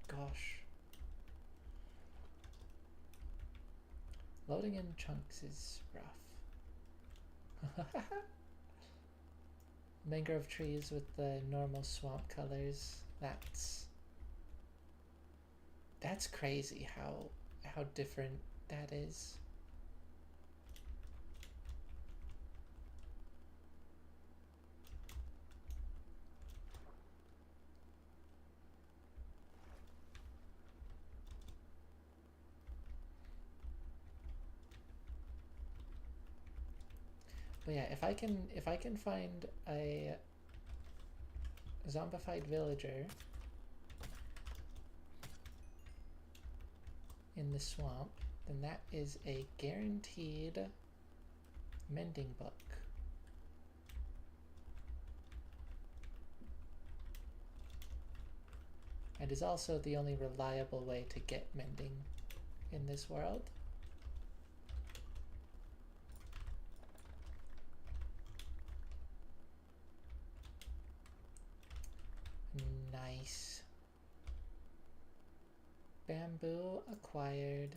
Gosh. Loading in chunks is rough. Mangrove trees with the normal swamp colors. That's crazy how different that is. But yeah, if I can find a zombified villager in the swamp, then that is a guaranteed mending book. It is also the only reliable way to get mending in this world. Nice. Bamboo acquired.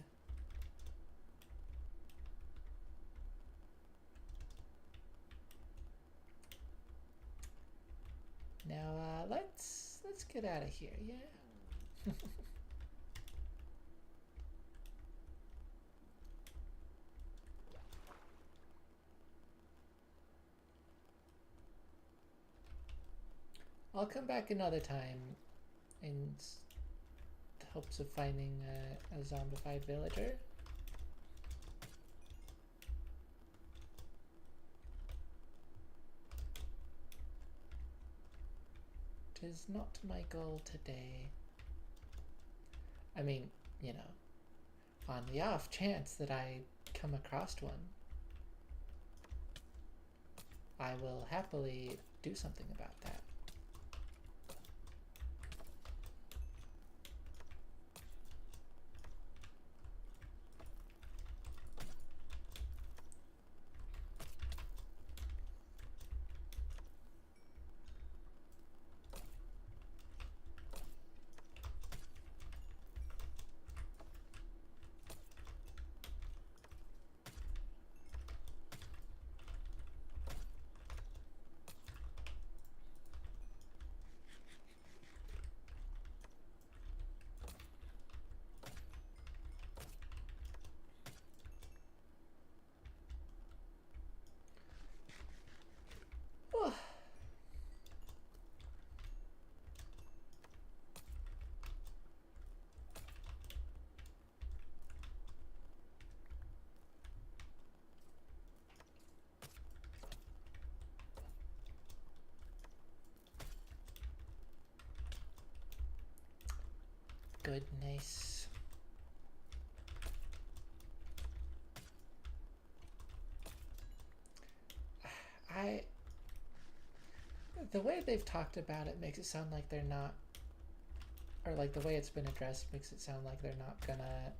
Now let's get out of here, yeah. I'll come back another time in hopes of finding a zombified villager. Tis not my goal today. I mean, you know, on the off chance that I come across one, I will happily do something about that. goodness. The way they've talked about it makes it sound like they're not, or like the way it's been addressed makes it sound like they're not gonna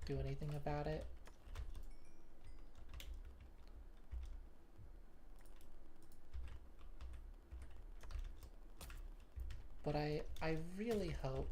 do anything about it. But I really hope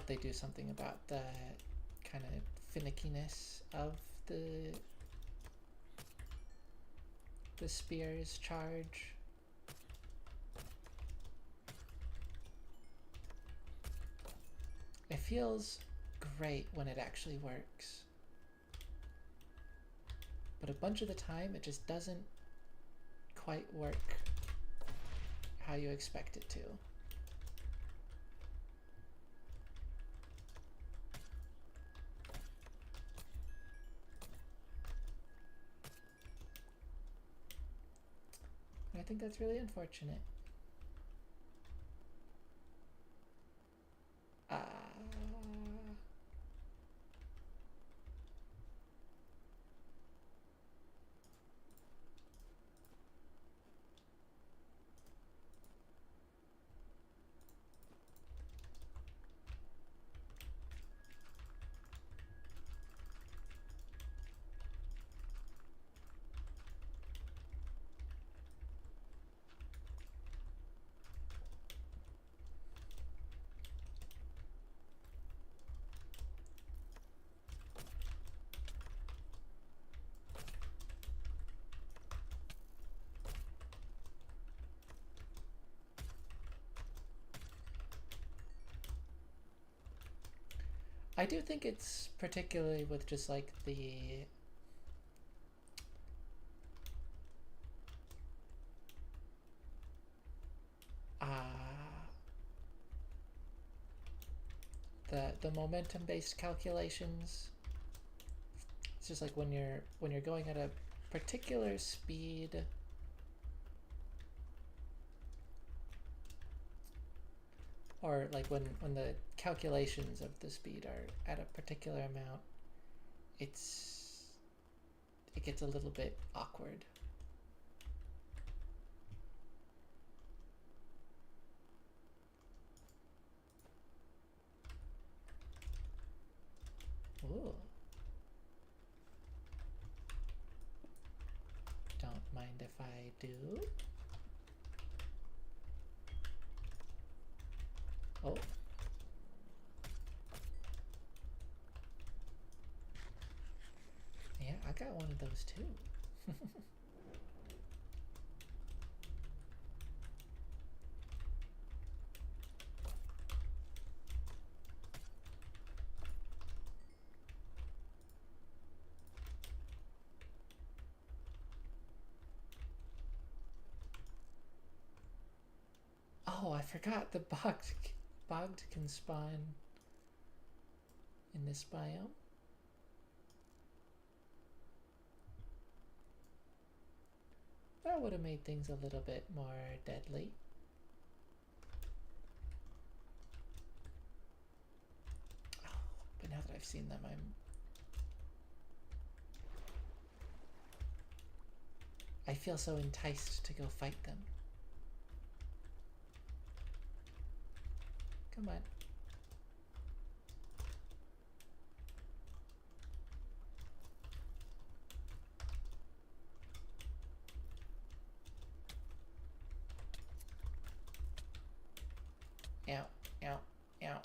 they do something about the kind of finickiness of the spear's charge. It feels great when it actually works, but a bunch of the time it just doesn't quite work how you expect it to. And I think that's really unfortunate. I do think it's particularly with just like the momentum based calculations. It's just like when you're going at a particular speed, or like when the calculations of the speed are at a particular amount, it gets a little bit awkward. Ooh. Don't mind if I do. Oh. Yeah, I got one of those too. Oh, I forgot the bogged can spawn in this biome. That would have made things a little bit more deadly. Oh, but now that I've seen them, I feel so enticed to go fight them. Come on. Ow, ow, ow.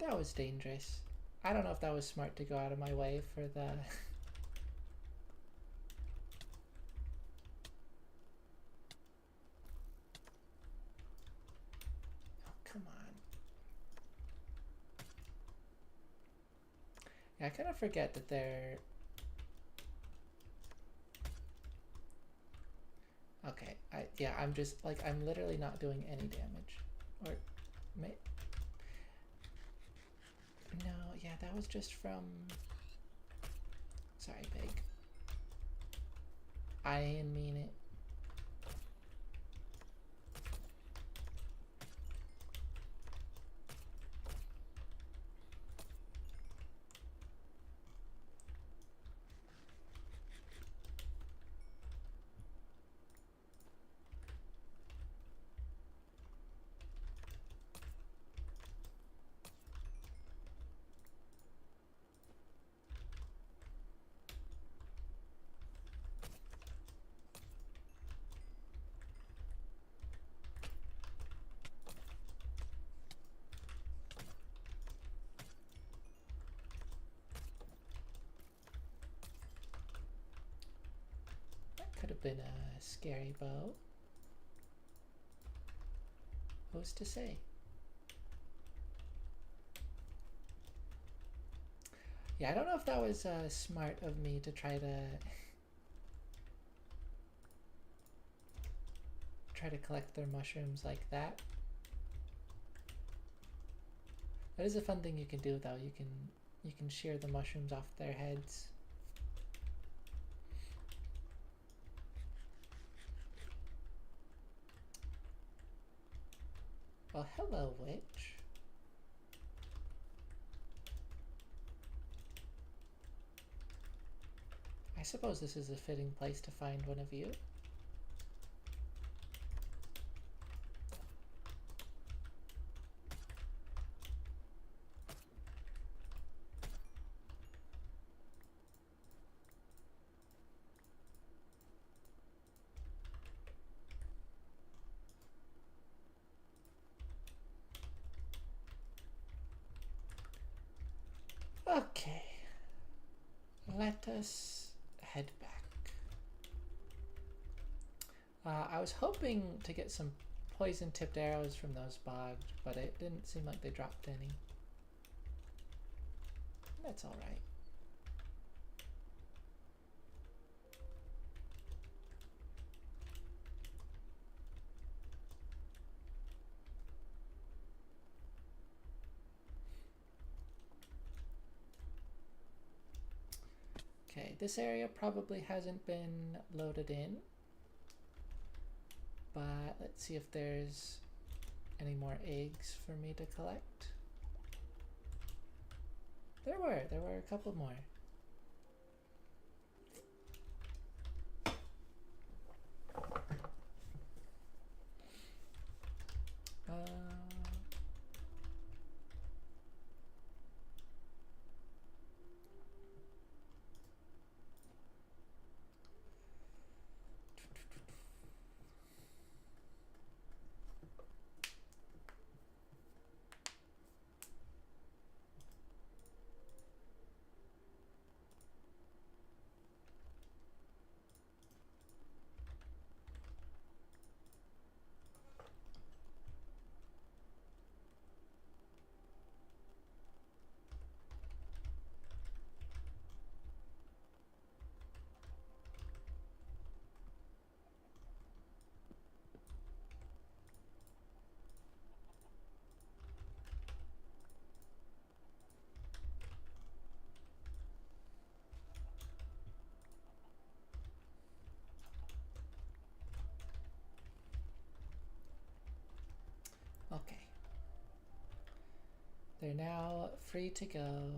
That was dangerous. I don't know if that was smart to go out of my way for the... Oh, come on. Yeah, I kind of forget that they're... Okay, I'm just, like, I'm literally not doing any damage. Or, may... No, yeah, that was just from... Sorry, pig. I didn't mean it. Could have been a scary bow. Who's to say? Yeah, I don't know if that was smart of me to try to collect their mushrooms like that. That is a fun thing you can do though. You can shear the mushrooms off their heads. Well, hello, witch. I suppose this is a fitting place to find one of you. Okay, let us head back. I was hoping to get some poison-tipped arrows from those bogged, but it didn't seem like they dropped any. That's all right. Okay, this area probably hasn't been loaded in, but let's see if there's any more eggs for me to collect. There were a couple more. Okay. They're now free to go.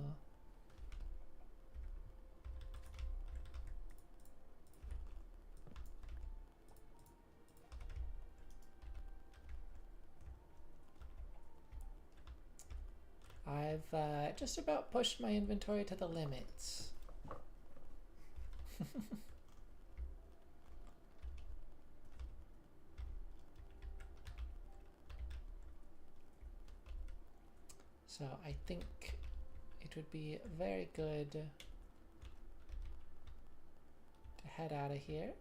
I've just about pushed my inventory to the limits. So I think it would be very good to head out of here.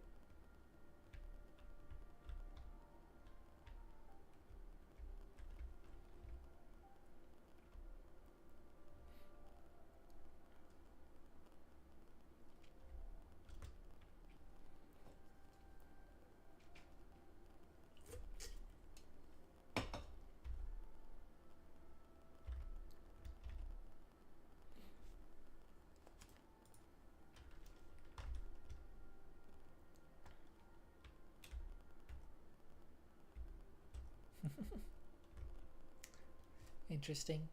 Interesting.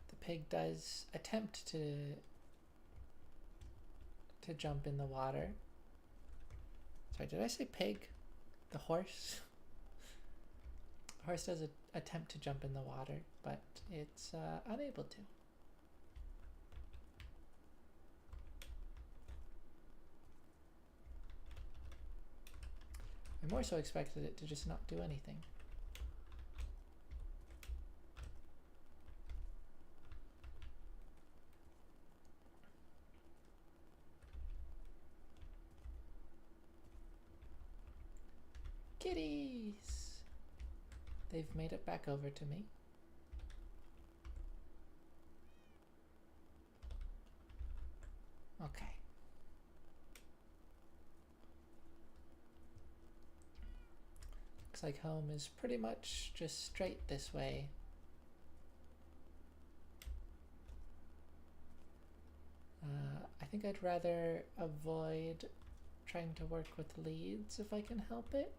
The pig does attempt to jump in the water. Sorry, did I say pig? The horse? The horse does attempt to jump in the water, but it's unable to. I more so expected it to just not do anything. Kitties! They've made it back over to me. Okay. Looks like home is pretty much just straight this way. I think I'd rather avoid trying to work with leads if I can help it.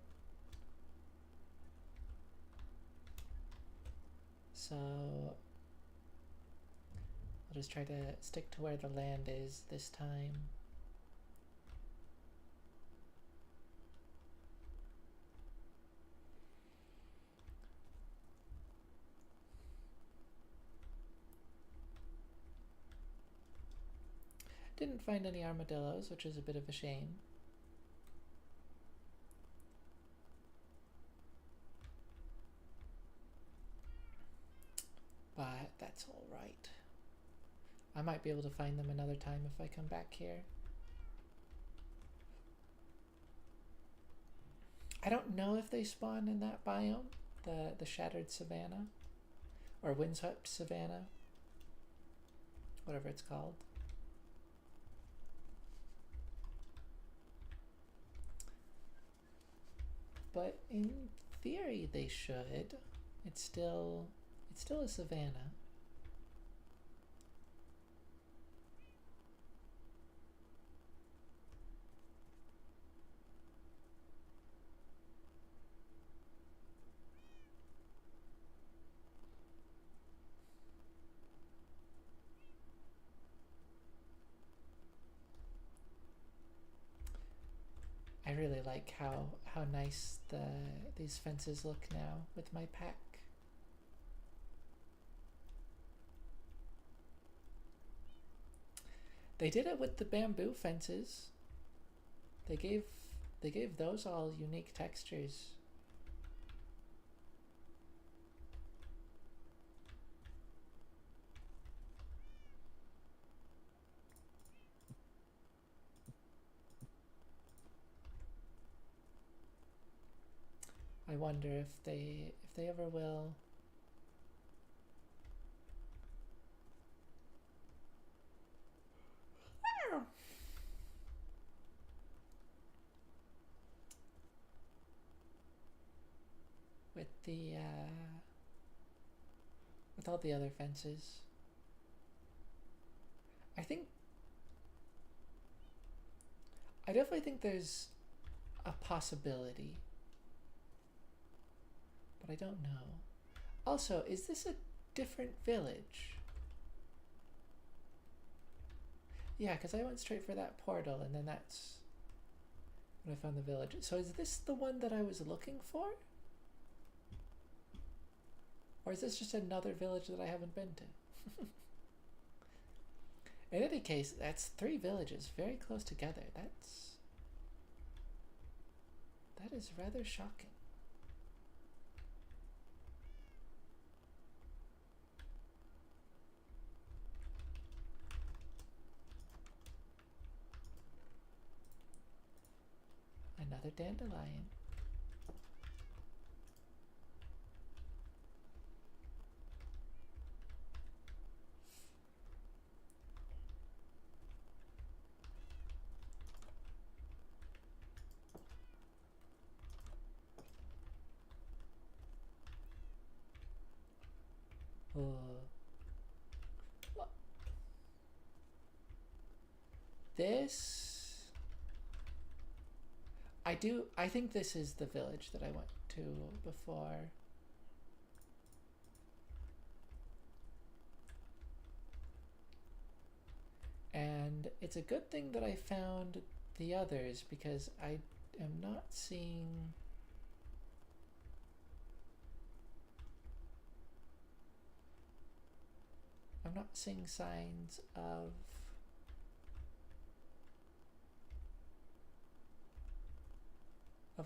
So I'll just try to stick to where the land is this time. Didn't find any armadillos, which is a bit of a shame. But that's all right. I might be able to find them another time if I come back here. I don't know if they spawn in that biome, the shattered savanna, or windswept savanna, whatever it's called. But in theory they should. It's still a savanna. I really like how nice these fences look now with my pack. They did it with the bamboo fences. They gave those all unique textures. I wonder if they ever will. With all the other fences. I definitely think there's a possibility, but I don't know. Also, is this a different village? Yeah, because I went straight for that portal and then that's when I found the village. So is this the one that I was looking for? Or is this just another village that I haven't been to? In any case, that's 3 villages very close together. That is rather shocking. another dandelion. This, I think this is the village that I went to before. And it's a good thing that I found the others, because I am not seeing... I'm not seeing signs of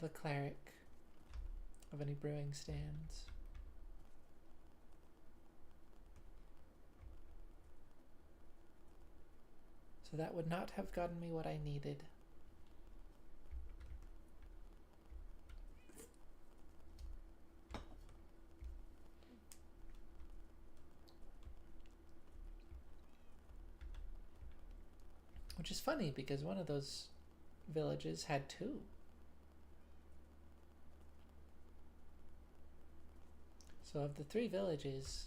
a cleric, of any brewing stands. So that would not have gotten me what I needed. Which is funny, because one of those villages had 2. So of the 3 villages,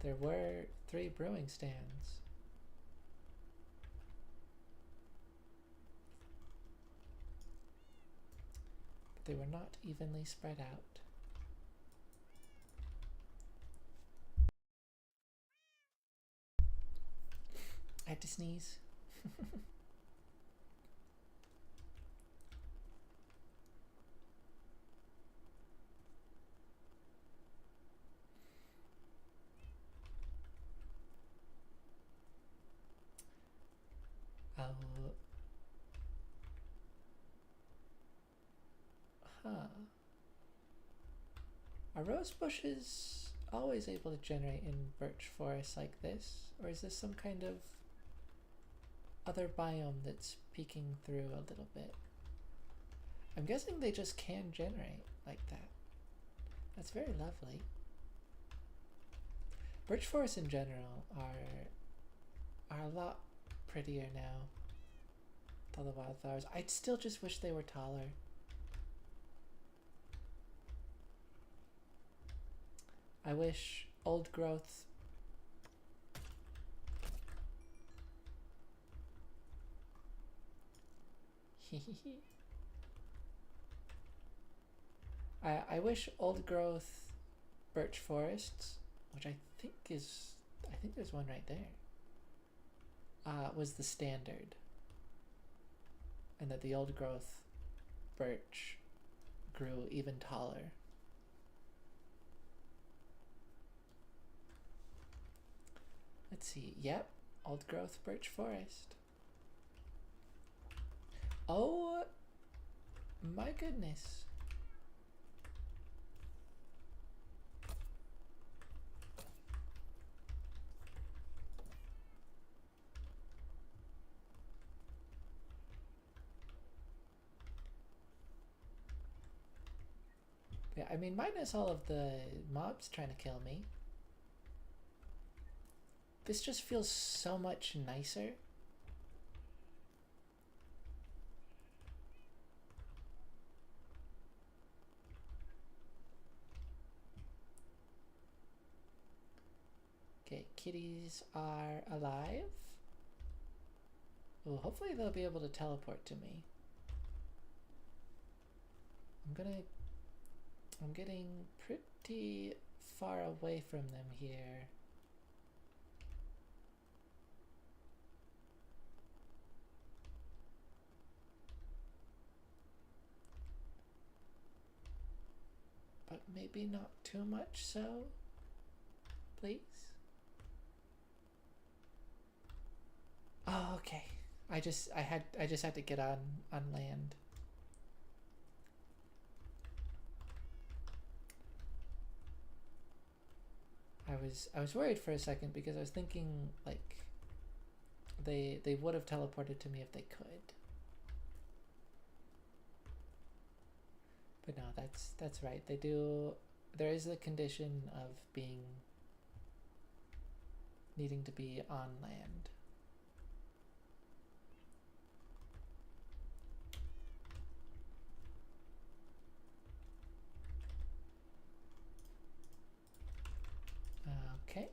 there were 3 brewing stands. But they were not evenly spread out. I had to sneeze. Are rose bushes always able to generate in birch forests like this? Or is this some kind of other biome that's peeking through a little bit? I'm guessing they just can generate like that. That's very lovely. Birch forests in general are a lot prettier now with all the wildflowers. I'd still just wish they were taller. I wish old growth I wish old growth birch forests, which I think there's one right there, was the standard, and that the old growth birch grew even taller. Let's see. Yep, old growth birch forest. Oh my goodness. Yeah, I mean, minus all of the mobs trying to kill me, this just feels so much nicer. Okay, kitties are alive. Well, hopefully they'll be able to teleport to me. I'm getting pretty far away from them here. But maybe not too much so, please. Oh, okay. I just had to get on land. I was worried for a second, because I was thinking like they would have teleported to me if they could. But no, that's right. They do. There is the condition of being needing to be on land. Okay.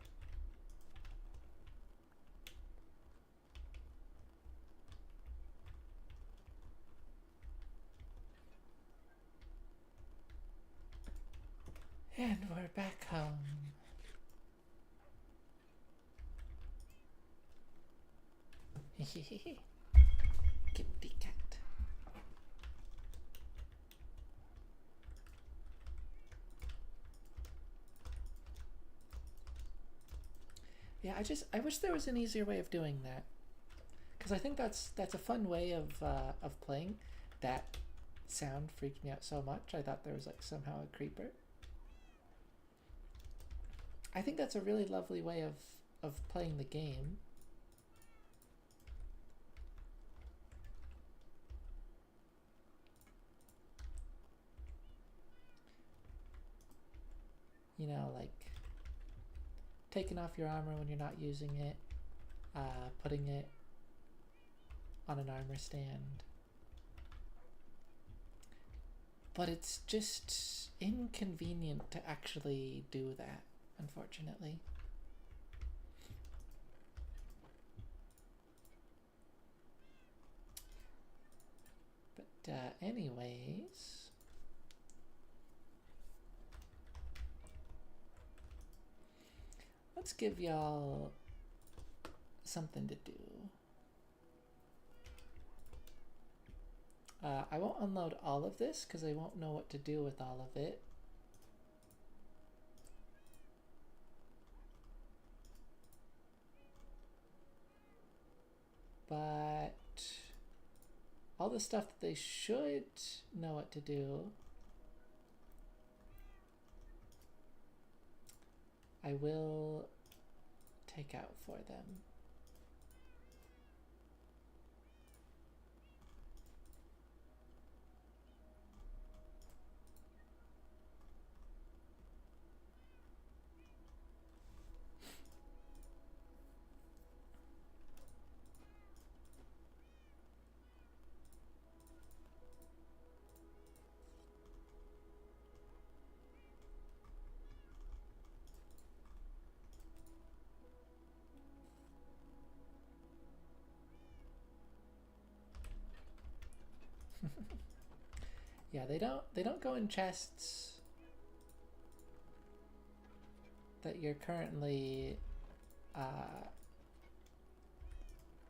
And we're back home. Kitty cat. Yeah, I wish there was an easier way of doing that, because I think that's a fun way of playing. That sound freaked me out so much. I thought there was like somehow a creeper. I think that's a really lovely way of playing the game. You know, like taking off your armor when you're not using it, putting it on an armor stand. But it's just inconvenient to actually do that, unfortunately. But anyways, let's give y'all something to do. I won't unload all of this because I won't know what to do with all of it. But all the stuff that they should know what to do, I will take out for them. Yeah, they don't go in chests that you're currently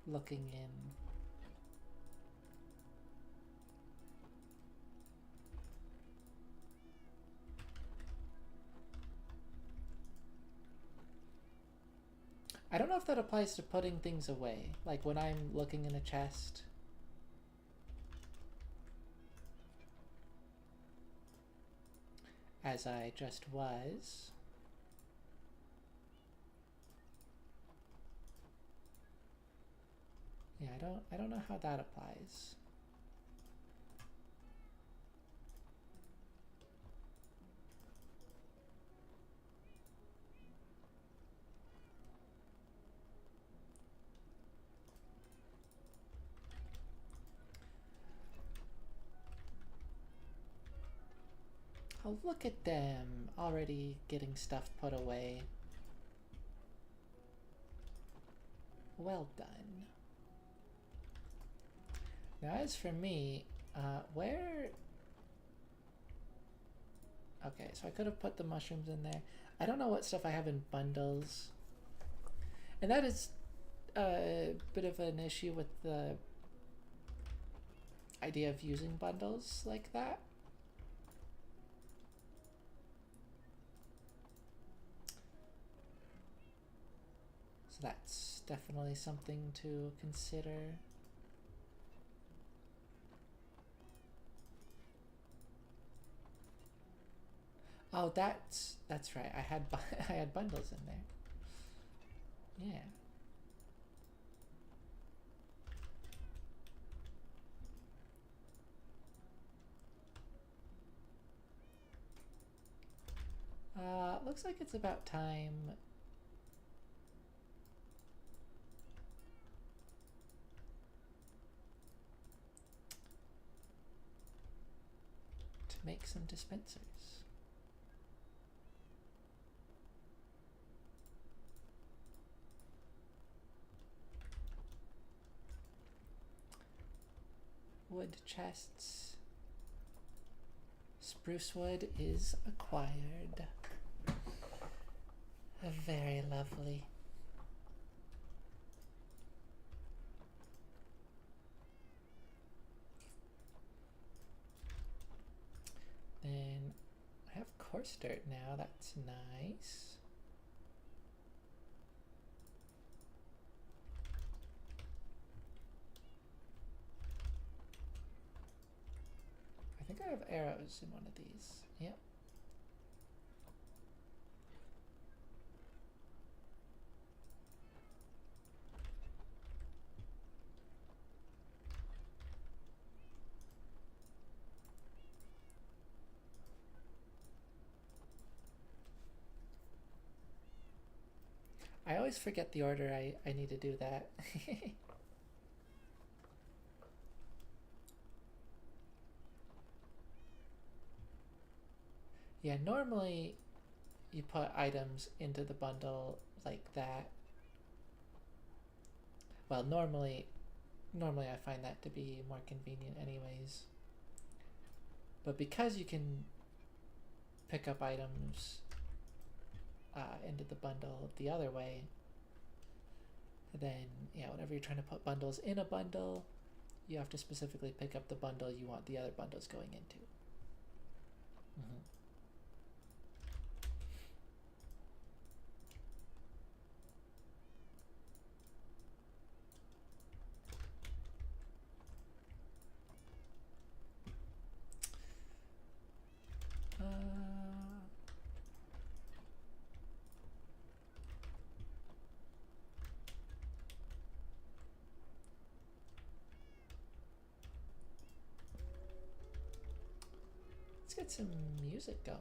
looking in. I don't know if that applies to putting things away, like when I'm looking in a chest. As I just was. Yeah, I don't know how that applies. Oh, look at them already getting stuff put away. Well done. Now, as for me, where... Okay, so I could have put the mushrooms in there. I don't know what stuff I have in bundles. And that is a bit of an issue with the idea of using bundles like that. So that's definitely something to consider. Oh, that's right. I had I had bundles in there. Yeah. Looks like it's about time to make some dispensers. Wood chests. Spruce wood is acquired. Very lovely. Then I have coarse dirt now, that's nice. I think I have arrows in one of these. Yep. I always forget the order I need to do that. Yeah, normally you put items into the bundle like that. Well, normally I find that to be more convenient anyways. But because you can pick up items into the bundle the other way, then yeah, whenever you're trying to put bundles in a bundle, you have to specifically pick up the bundle you want the other bundles going into. Mm-hmm. Let's get some music going.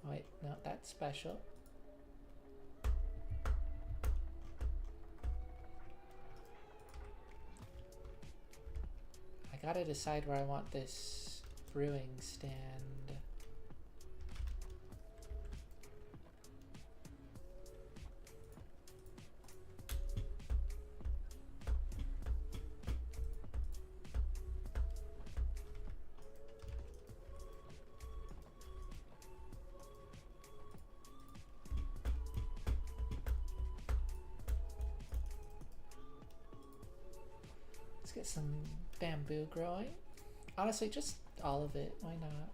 Oh, wait, no, that's special. I gotta decide where I want this brewing stand. Get some bamboo growing. Honestly, just all of it. Why not?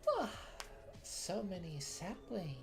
Oh, so many saplings.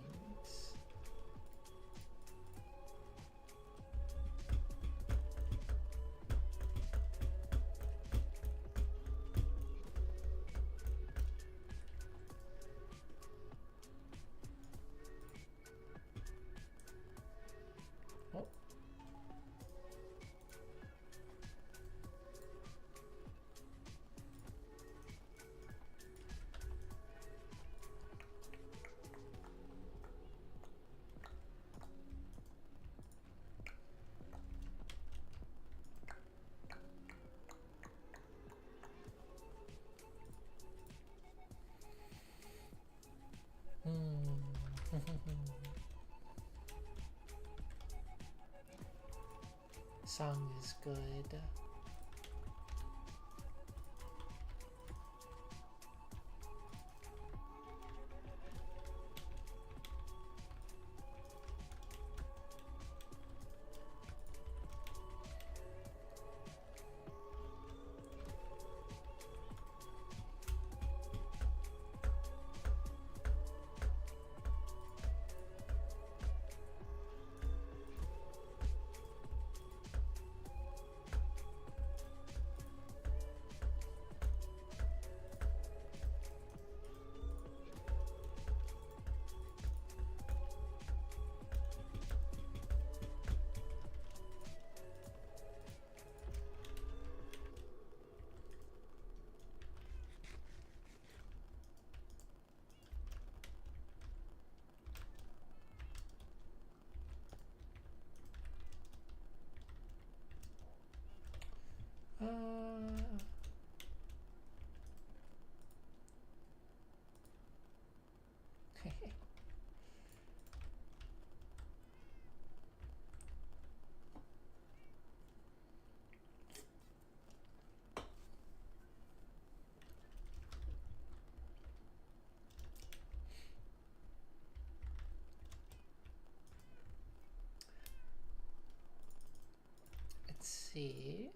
Song is good. see.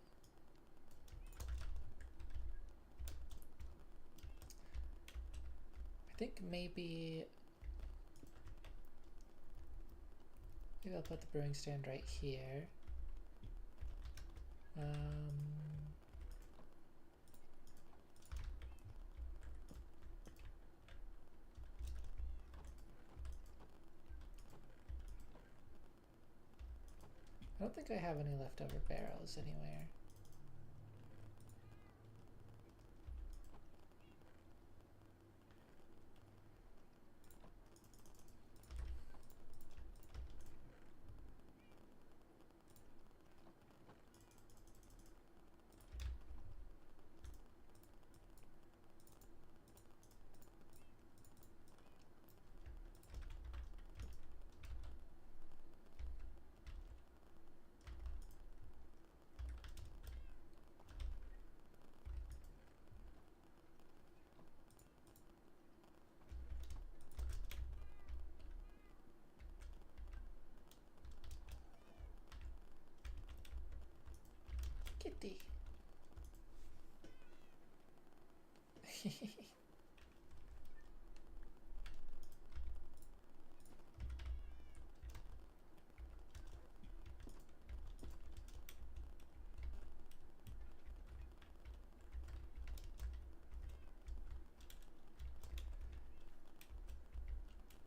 I think maybe I'll put the brewing stand right here. I don't think I have any leftover barrels anywhere. Kitty.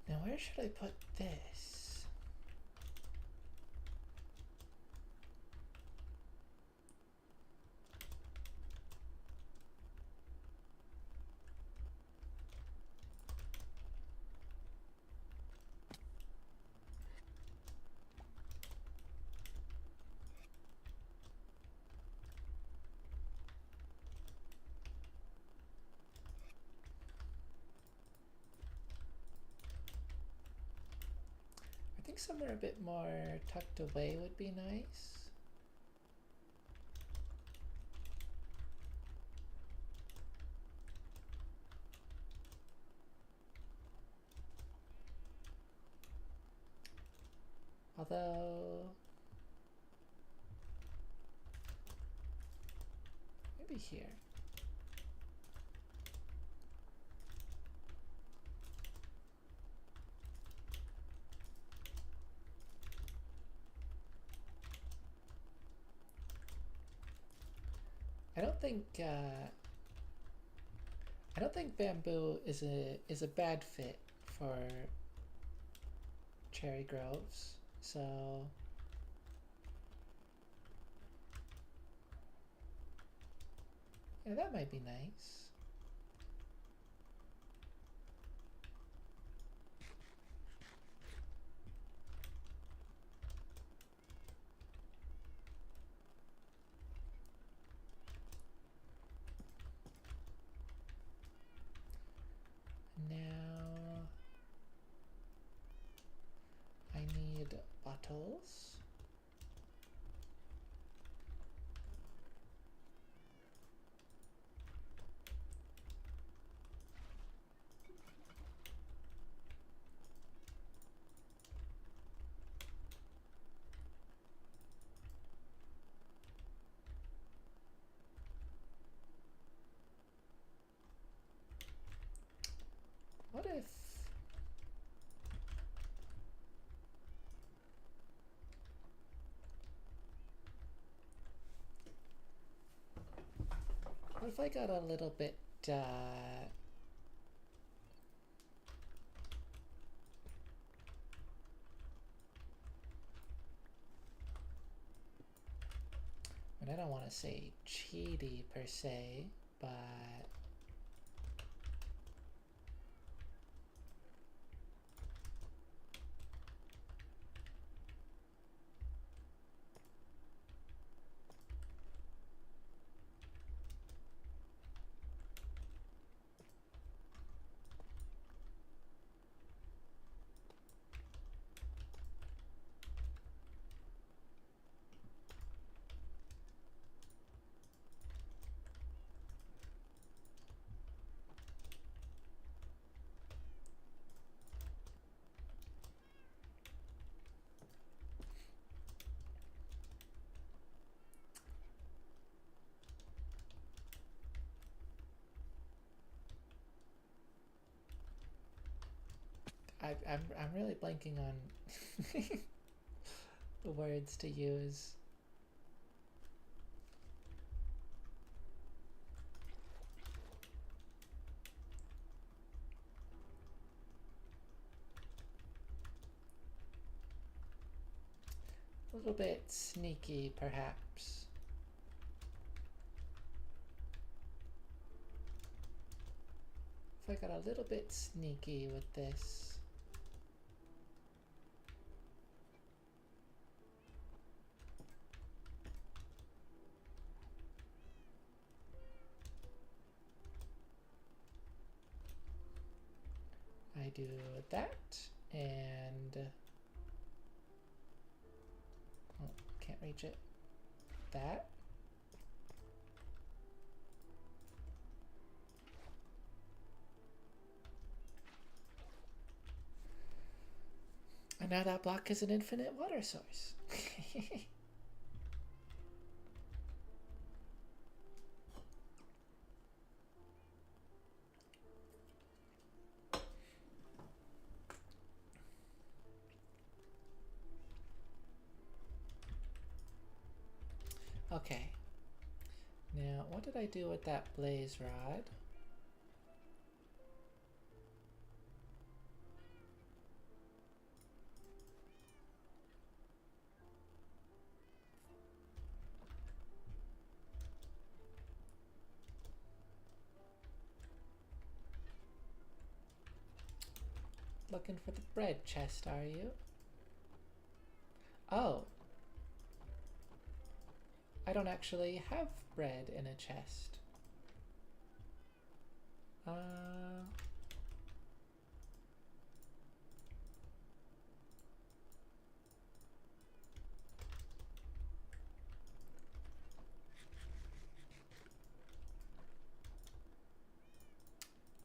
Now where should I put this? I think somewhere a bit more tucked away would be nice. Although, maybe here. I don't think bamboo is a bad fit for cherry groves. So yeah, that might be nice. Now I need bottles. What if I got a little bit and I don't want to say cheaty per se, but I'm really blanking on the words to use. A little bit sneaky, perhaps. If I got a little bit sneaky with this. I do that, and oh, can't reach it. That. And now that block is an infinite water source. Okay. Now, what did I do with that blaze rod? Looking for the bread chest, are you? Oh. I don't actually have bread in a chest.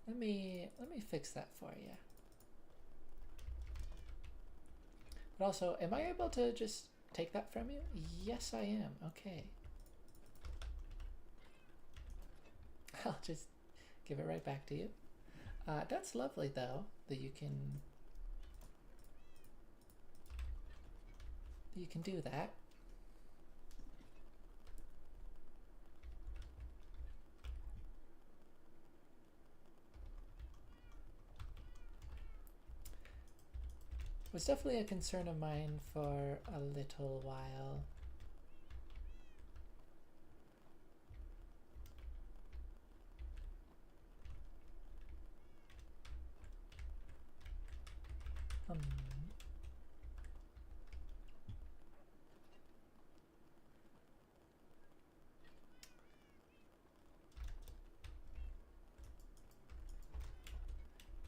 Let me fix that for you. But also, am I able to just take that from you? Yes, I am. Okay. I'll just give it right back to you. That's lovely, though, that you can do that. It was definitely a concern of mine for a little while.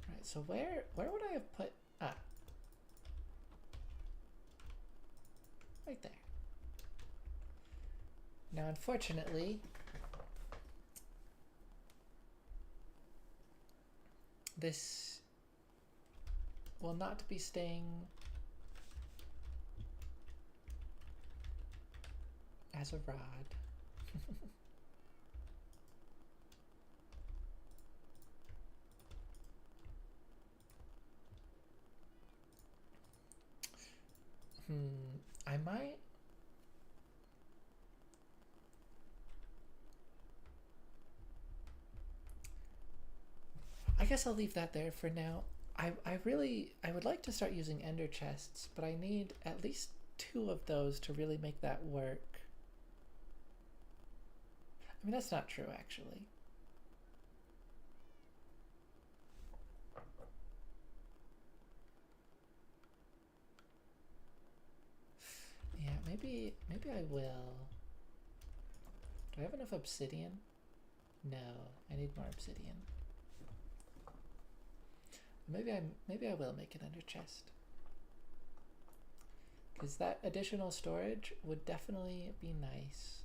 Right, so where would I have put... Ah. Right there. Now, unfortunately, this will not be staying as a rod. I might... I guess I'll leave that there for now. I would like to start using ender chests, but I need at least 2 of those to really make that work. I mean, that's not true, actually. Yeah, maybe I will. Do I have enough obsidian? No, I need more obsidian. Maybe I will make an ender chest. Because that additional storage would definitely be nice.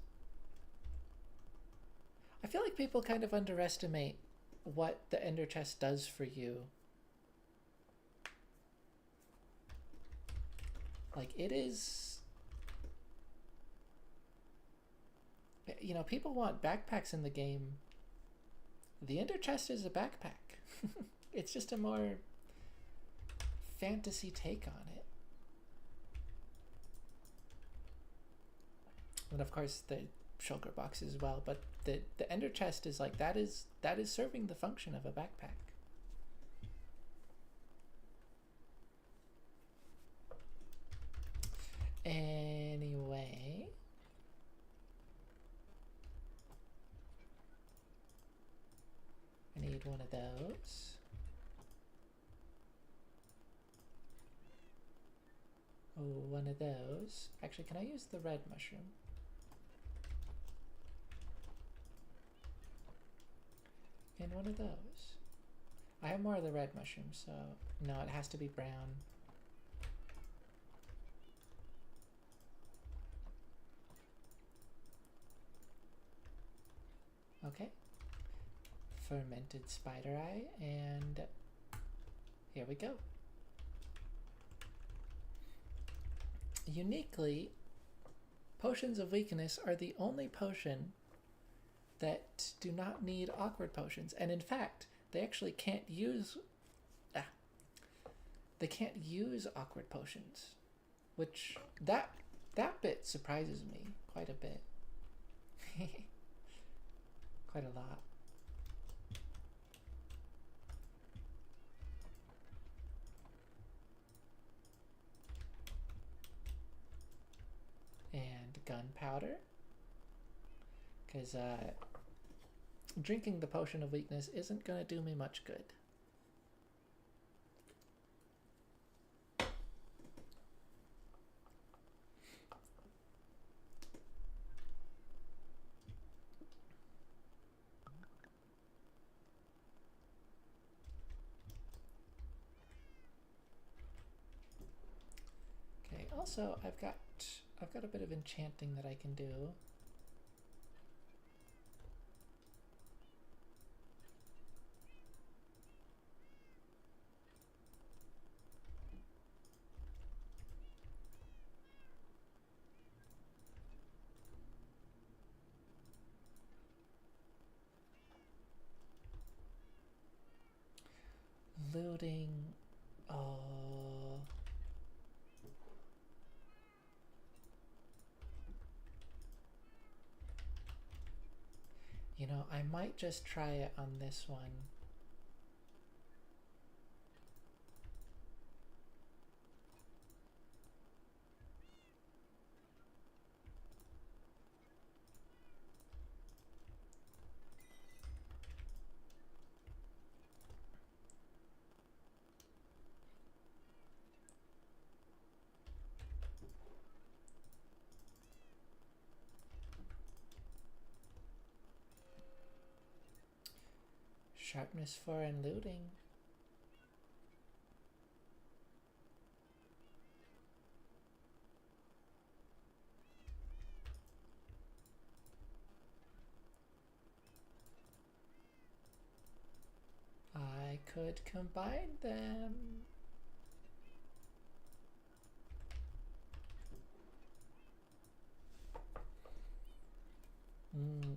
I feel like people kind of underestimate what the ender chest does for you. Like, it is... You know, people want backpacks in the game. The ender chest is a backpack. It's just a more fantasy take on it. And of course the shulker box as well, but the ender chest is like that is serving the function of a backpack. Anyway, I need one of those. Oh, one of those. Actually, can I use the red mushroom? And one of those. I have more of the red mushroom, so no, it has to be brown. Okay. Fermented spider eye, and here we go. Uniquely, potions of weakness are the only potion that do not need awkward potions, and in fact, they actually can't use awkward potions, which that bit surprises me quite a bit. Quite a lot. And gunpowder, because drinking the potion of weakness isn't going to do me much good. Okay, also I've got a bit of enchanting that I can do. Looting. Oh. You know, I might just try it on this one. Sharpness 4 and looting. I could combine them.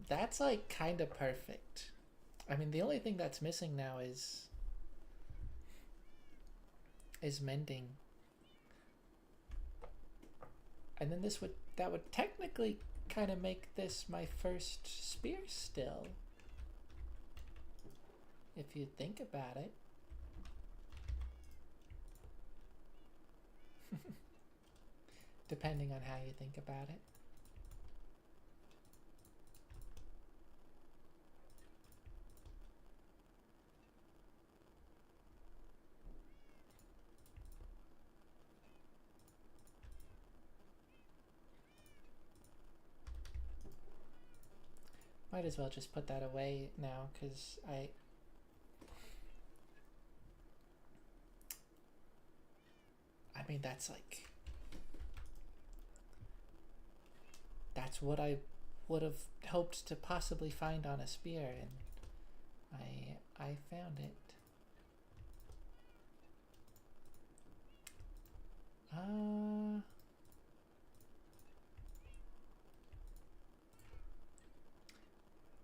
That's like kind of perfect. I mean, the only thing that's missing now is mending. And then that would technically kind of make this my first spear still. If you think about it. Depending on how you think about it. Might as well just put that away now, because I mean, that's what I would have hoped to possibly find on a spear, and I found it.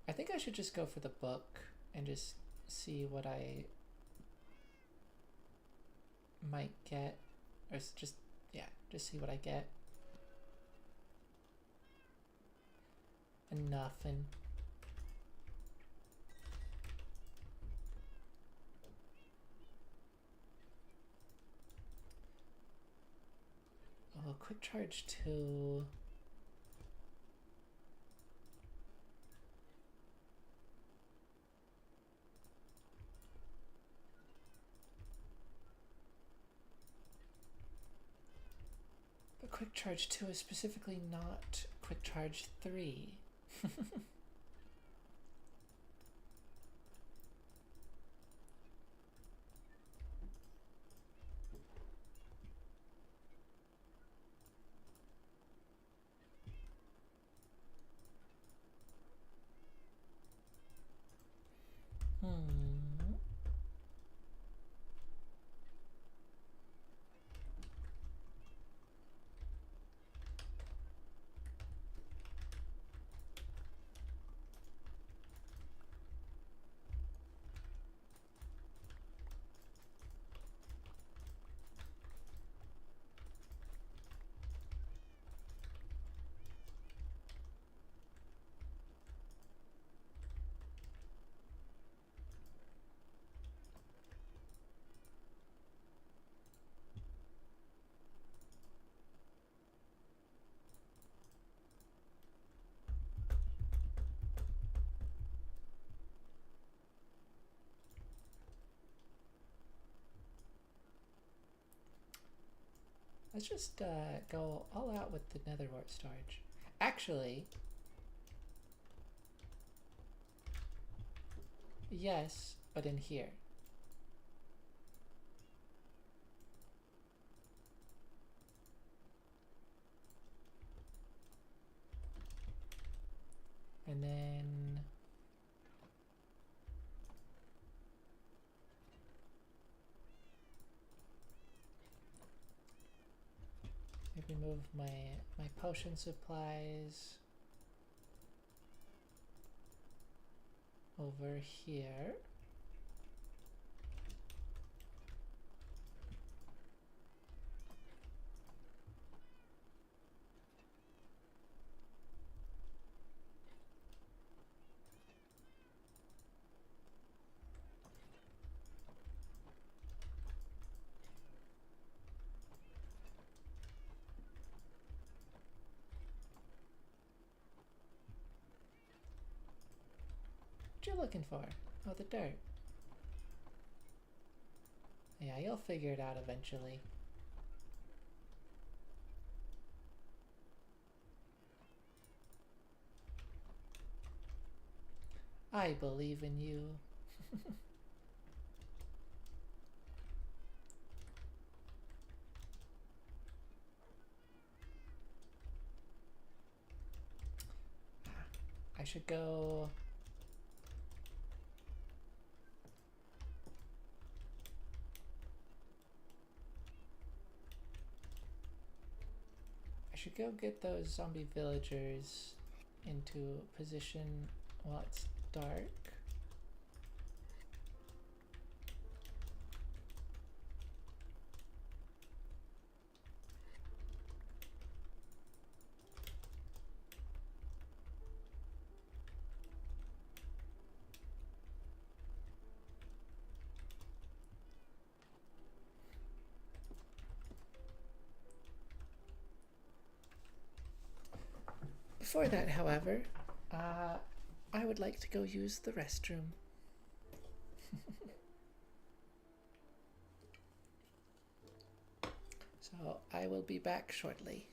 I think I should just go for the book and just see what I might get, or just, yeah, just see what I get. And nothing. Oh, quick charge 2. But quick charge 2 is specifically not quick charge 3. Let's just go all out with the nether wart storage. Actually, yes, but in here. And then maybe move my potion supplies over here. What you looking for? Oh, the dirt. Yeah, you'll figure it out eventually. I believe in you. I should go... I should go get those zombie villagers into position while it's dark. Before that, however, I would like to go use the restroom. So I will be back shortly.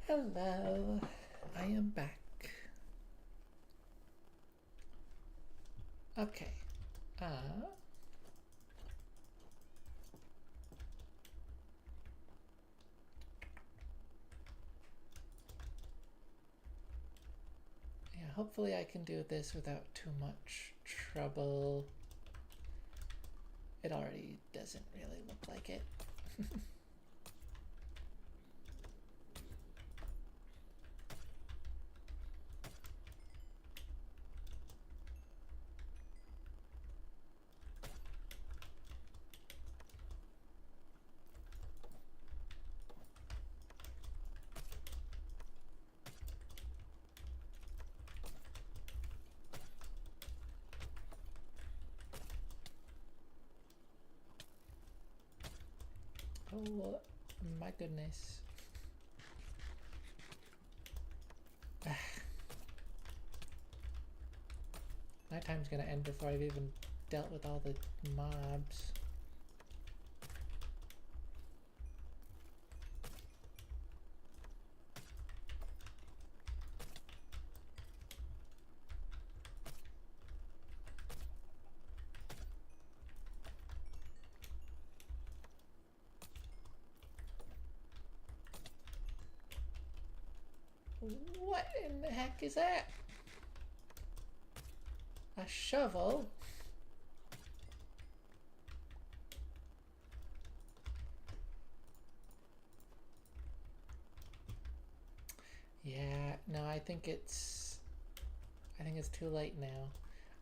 Hello, I am back. Okay. Yeah, hopefully I can do this without too much trouble. It already doesn't really look like it. Oh my goodness. Nighttime's gonna end before I've even dealt with all the mobs. What in the heck is that? A shovel? Yeah, no, I think it's too late now.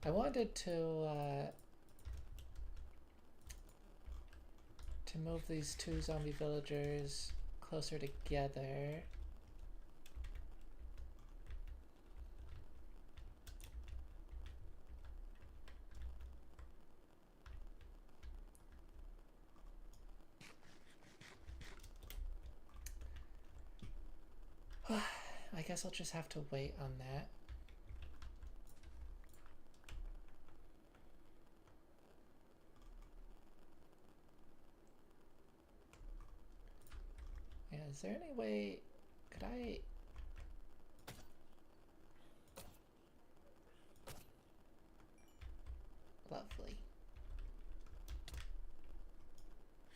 I wanted to move these two zombie villagers closer together. I guess I'll just have to wait on that. Yeah, is there any way... Could I... Lovely.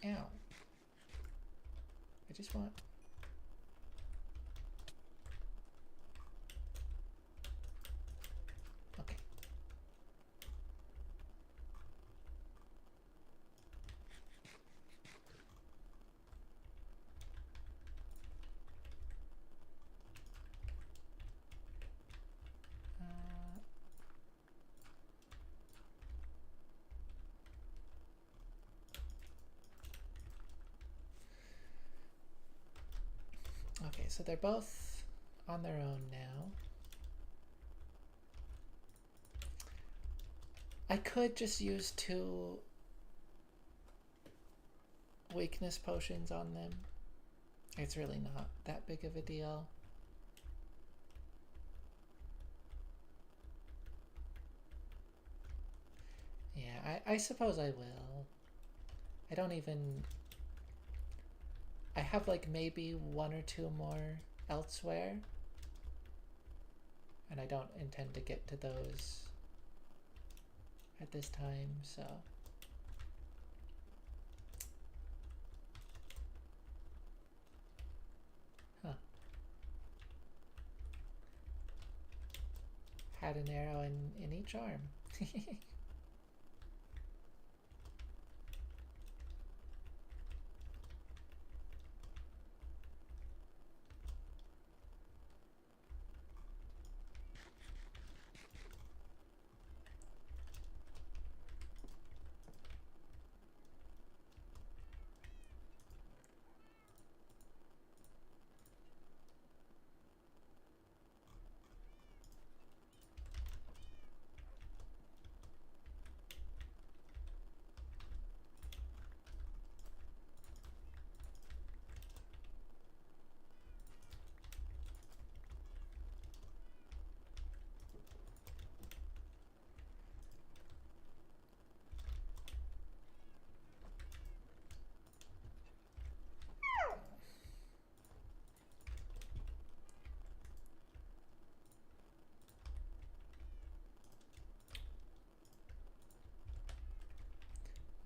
Ow. I just want... Okay. Okay, so they're both on their own now. I could just use 2 weakness potions on them. It's really not that big of a deal. Yeah, I suppose I will. I don't even... I have like maybe 1 or 2 more elsewhere. And I don't intend to get to those at this time, so... Huh. Had an arrow in each arm.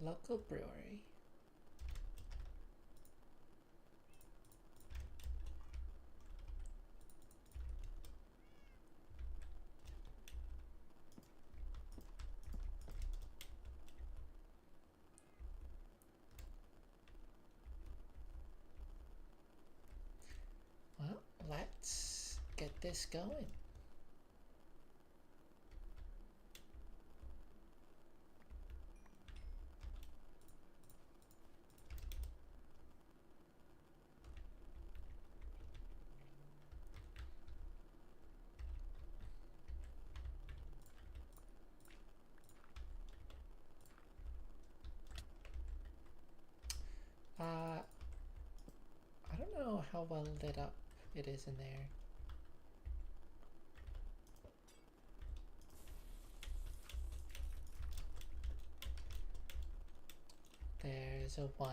Local brewery. Well, let's get this going. I don't know how well lit up it is in there. There's a 1.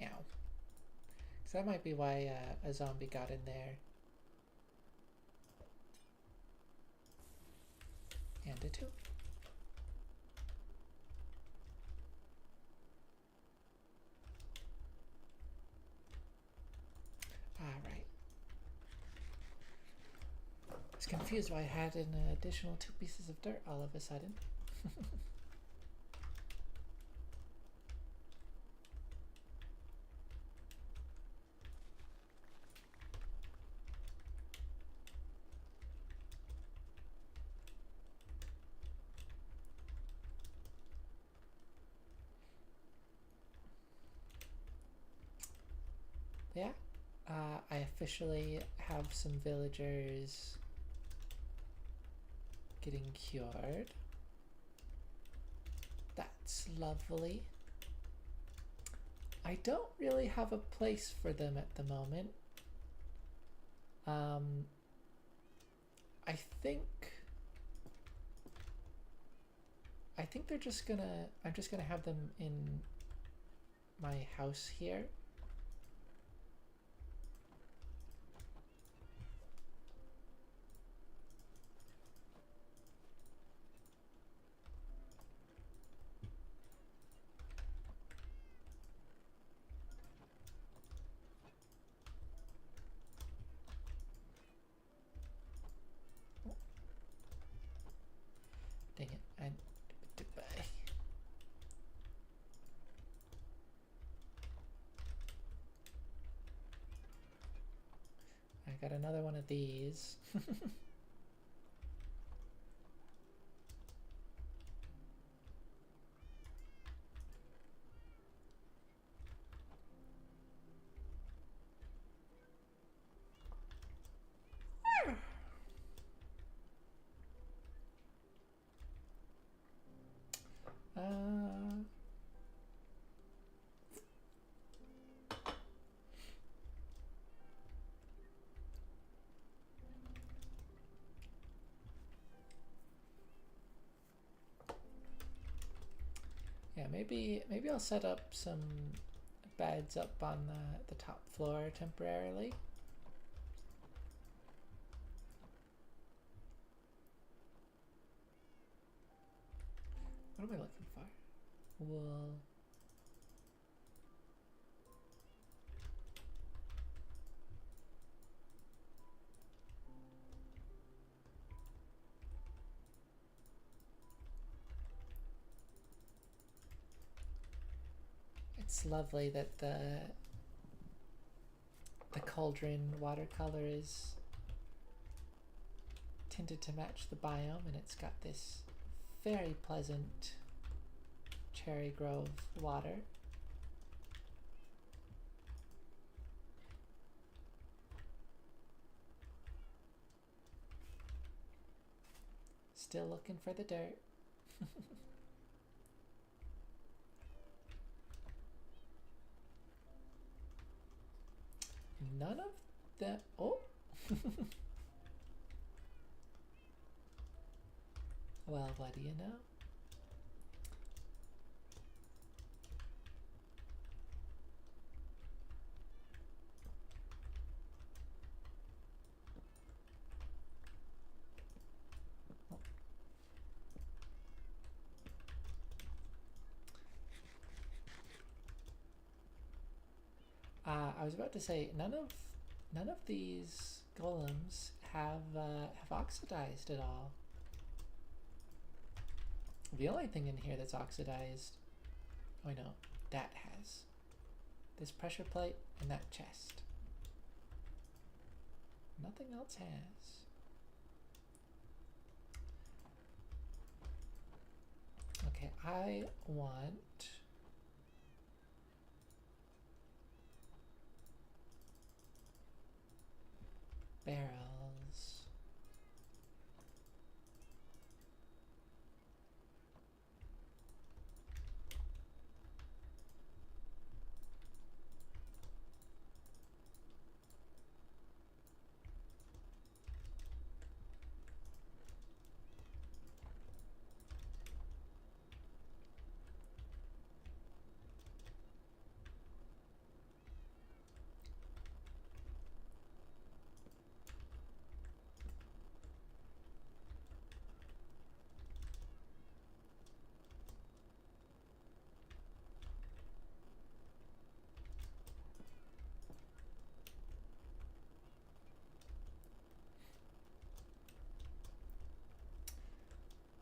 Ow. So that might be why a zombie got in there. And a 2. Alright. I was confused why I had an additional 2 pieces of dirt all of a sudden. Yeah, I officially have some villagers getting cured. That's lovely. I don't really have a place for them at the moment. I think they're just gonna, I'm just gonna have them in my house here. Dang it, I got another one of these. Yeah, maybe I'll set up some beds up on the top floor temporarily. What am I looking for? Wool. It's lovely that the cauldron watercolor is tinted to match the biome, and it's got this very pleasant cherry grove water. Still looking for the dirt. None of them. Oh. Well, what do you know? was about to say none of these golems have oxidized at all. The only thing in here that's oxidized, oh no, that has. This pressure plate and that chest. Nothing else has. Okay, I want barrels.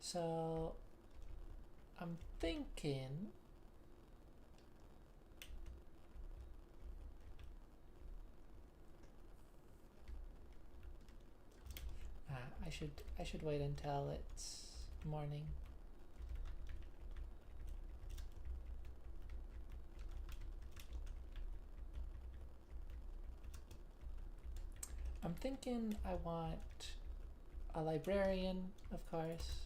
So I'm thinking I should wait until it's morning. I'm thinking I want a librarian, of course.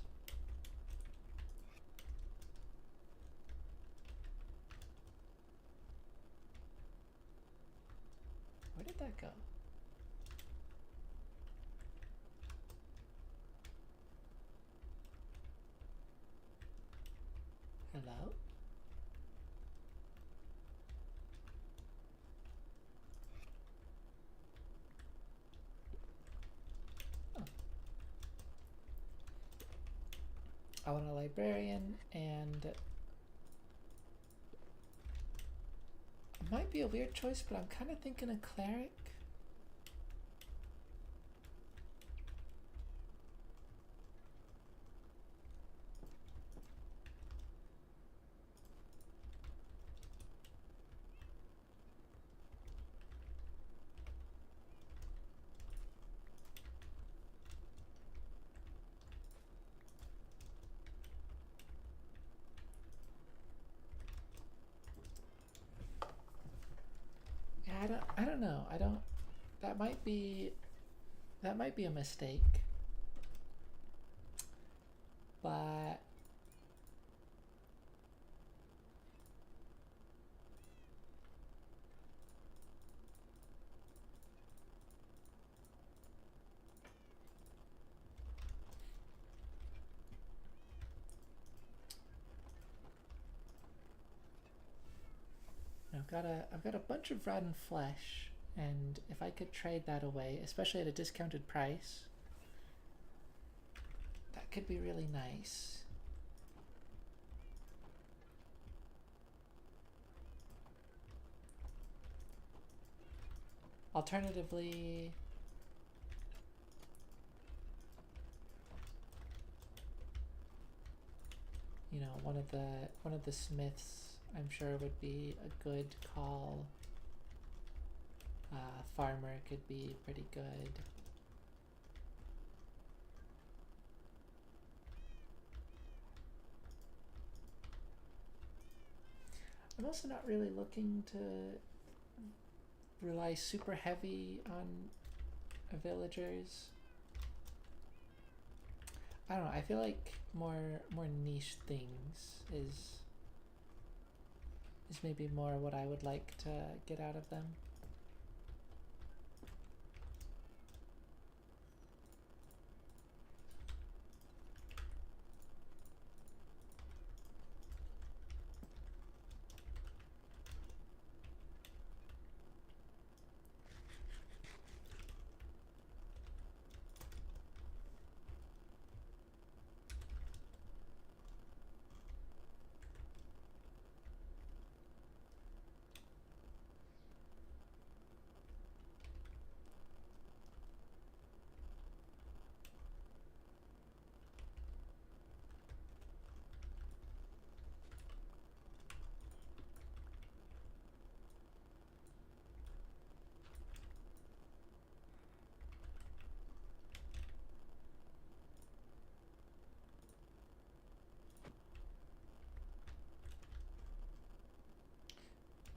Where did that go? Hello? Oh. I want a librarian, and it might be a weird choice, but I'm kind of thinking a cleric. I don't know. That might be a mistake. But I've got a bunch of rotten flesh, and if I could trade that away, especially at a discounted price, that could be really nice. Alternatively, you know, one of the smiths I'm sure would be a good call. Farmer could be pretty good. I'm also not really looking to rely super heavy on villagers. I don't know, I feel like more niche things is maybe more what I would like to get out of them.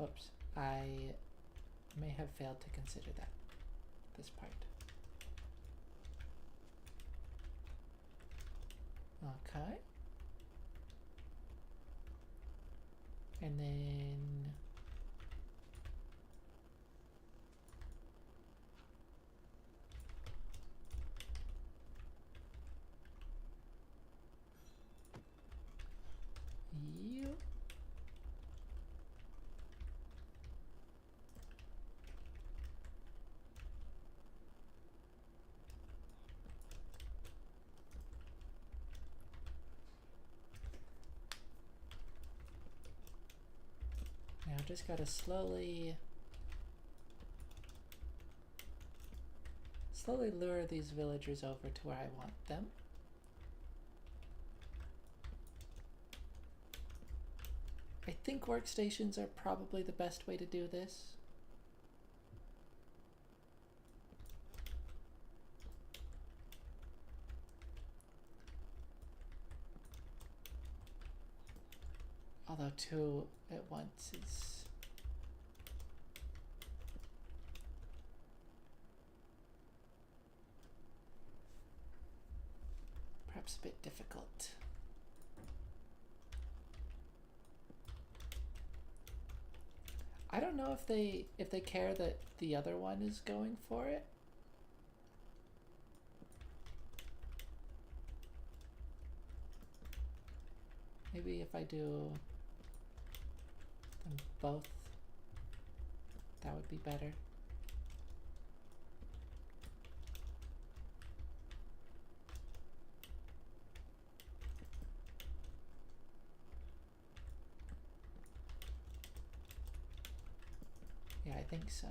Oops, I may have failed to consider this part. Okay. And then you. Now just gotta slowly lure these villagers over to where I want them. I think workstations are probably the best way to do this. Although 2 at once is perhaps a bit difficult. I don't know if they care that the other one is going for it. Maybe if I do them both, that would be better. Yeah, I think so.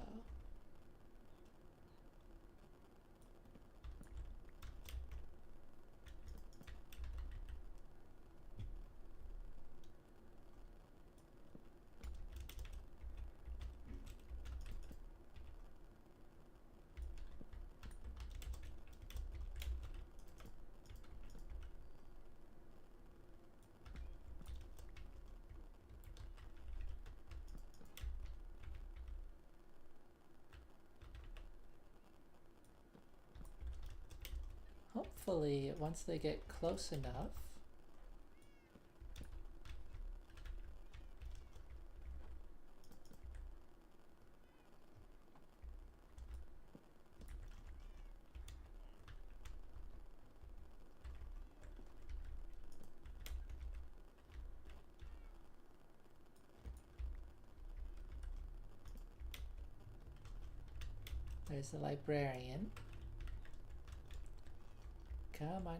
Hopefully, once they get close enough, there's the librarian. Come on.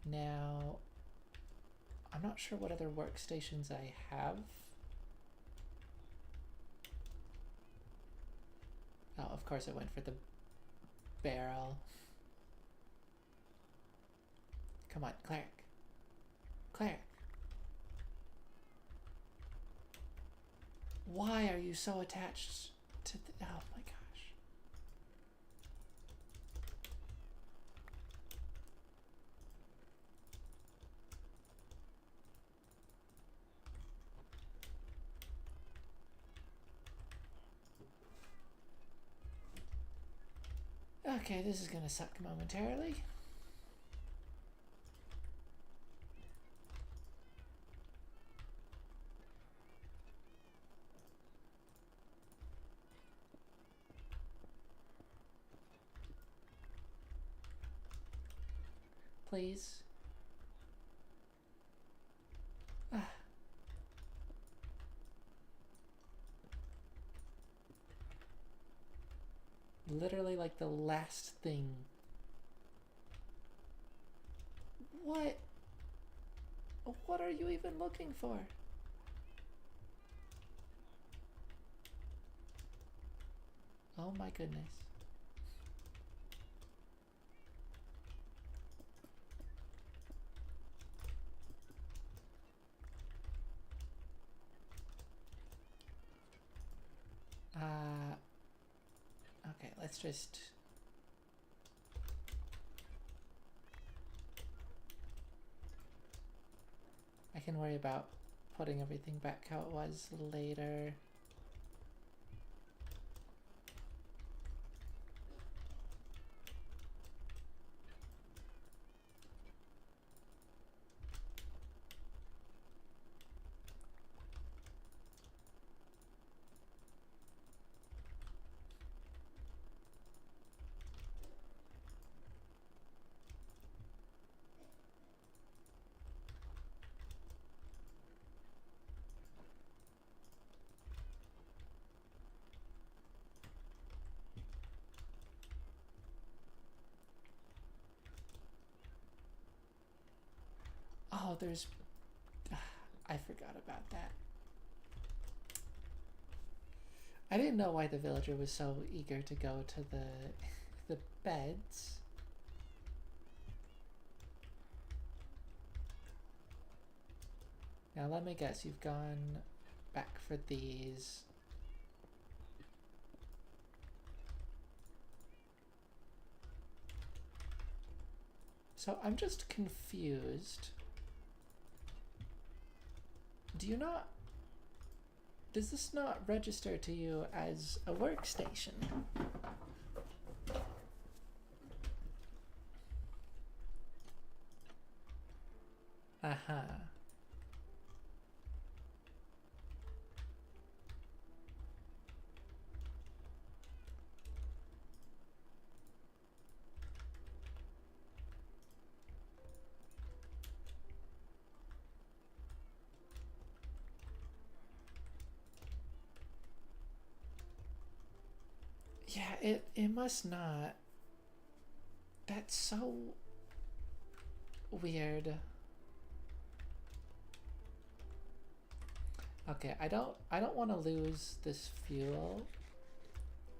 Now, I'm not sure what other workstations I have. Oh, of course I went for the barrel. Come on, cleric. Cleric. Why are you so attached to the... Oh my gosh. Okay, this is gonna suck momentarily. Please. Literally like the last thing. What? What are you even looking for? Oh my goodness. Okay, let's just... I can worry about putting everything back how it was later. Oh, there's... I forgot about that. I didn't know why the villager was so eager to go to the beds. Now let me guess, you've gone back for these. So I'm just confused. Do you not... Does this not register to you as a workstation? Aha. Yeah, it must not. That's so weird. Okay, I don't want to lose this fuel.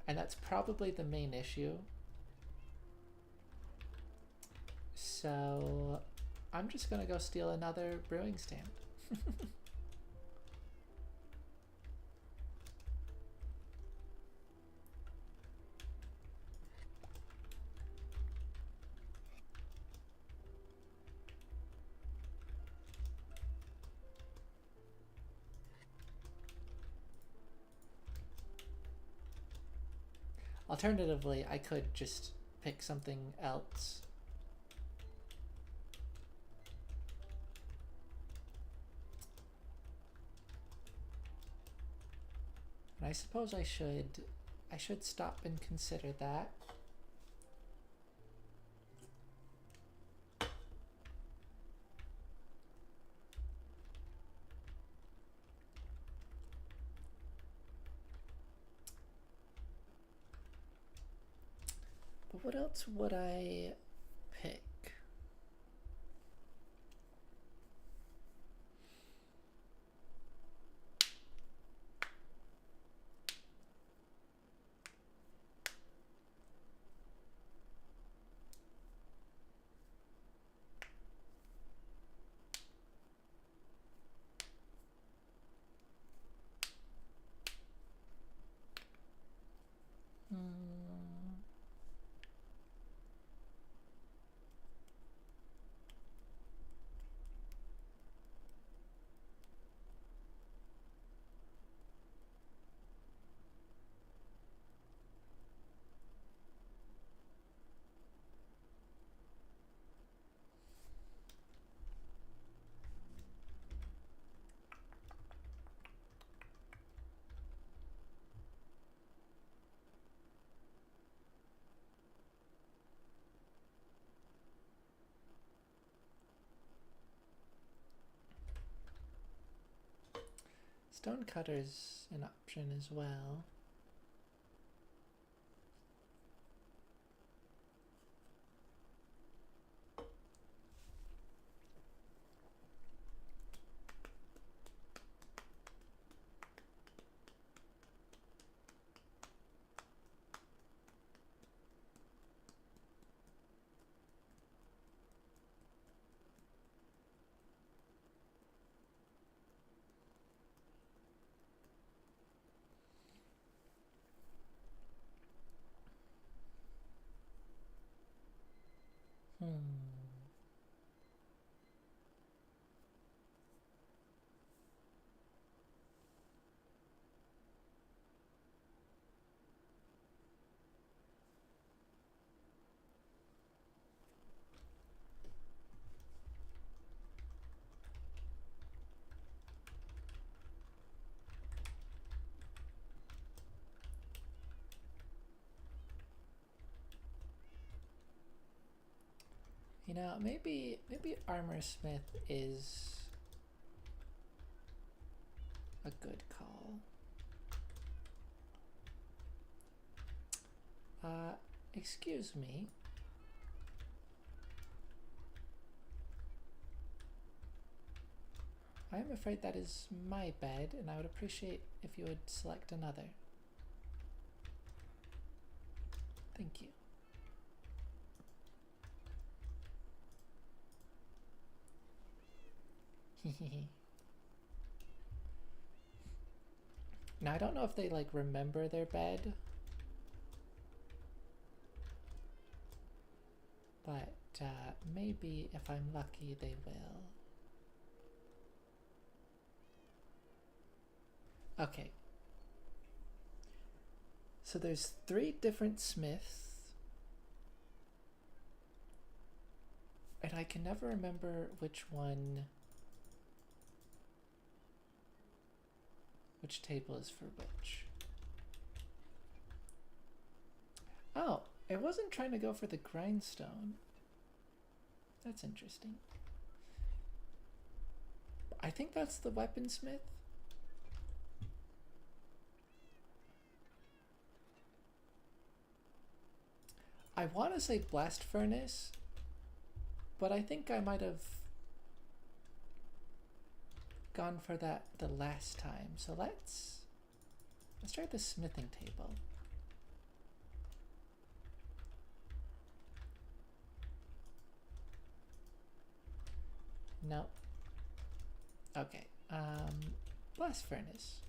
And that's probably the main issue. So I'm just gonna go steal another brewing stand. Alternatively, I could just pick something else. And I suppose I should stop and consider that. But what else would I pick? Stonecutter's an option as well. You know, maybe Armor Smith is a good call. Excuse me. I am afraid that is my bed, and I would appreciate if you would select another. Thank you. Now, I don't know if they, like, remember their bed. But, maybe if I'm lucky, they will. Okay. So there's 3 different smiths. And I can never remember which table is for which. Oh, I wasn't trying to go for the grindstone. That's interesting. I think that's the weaponsmith. I want to say blast furnace, but I think I might have gone for that the last time. So let's try the smithing table. No. Okay. Blast furnace.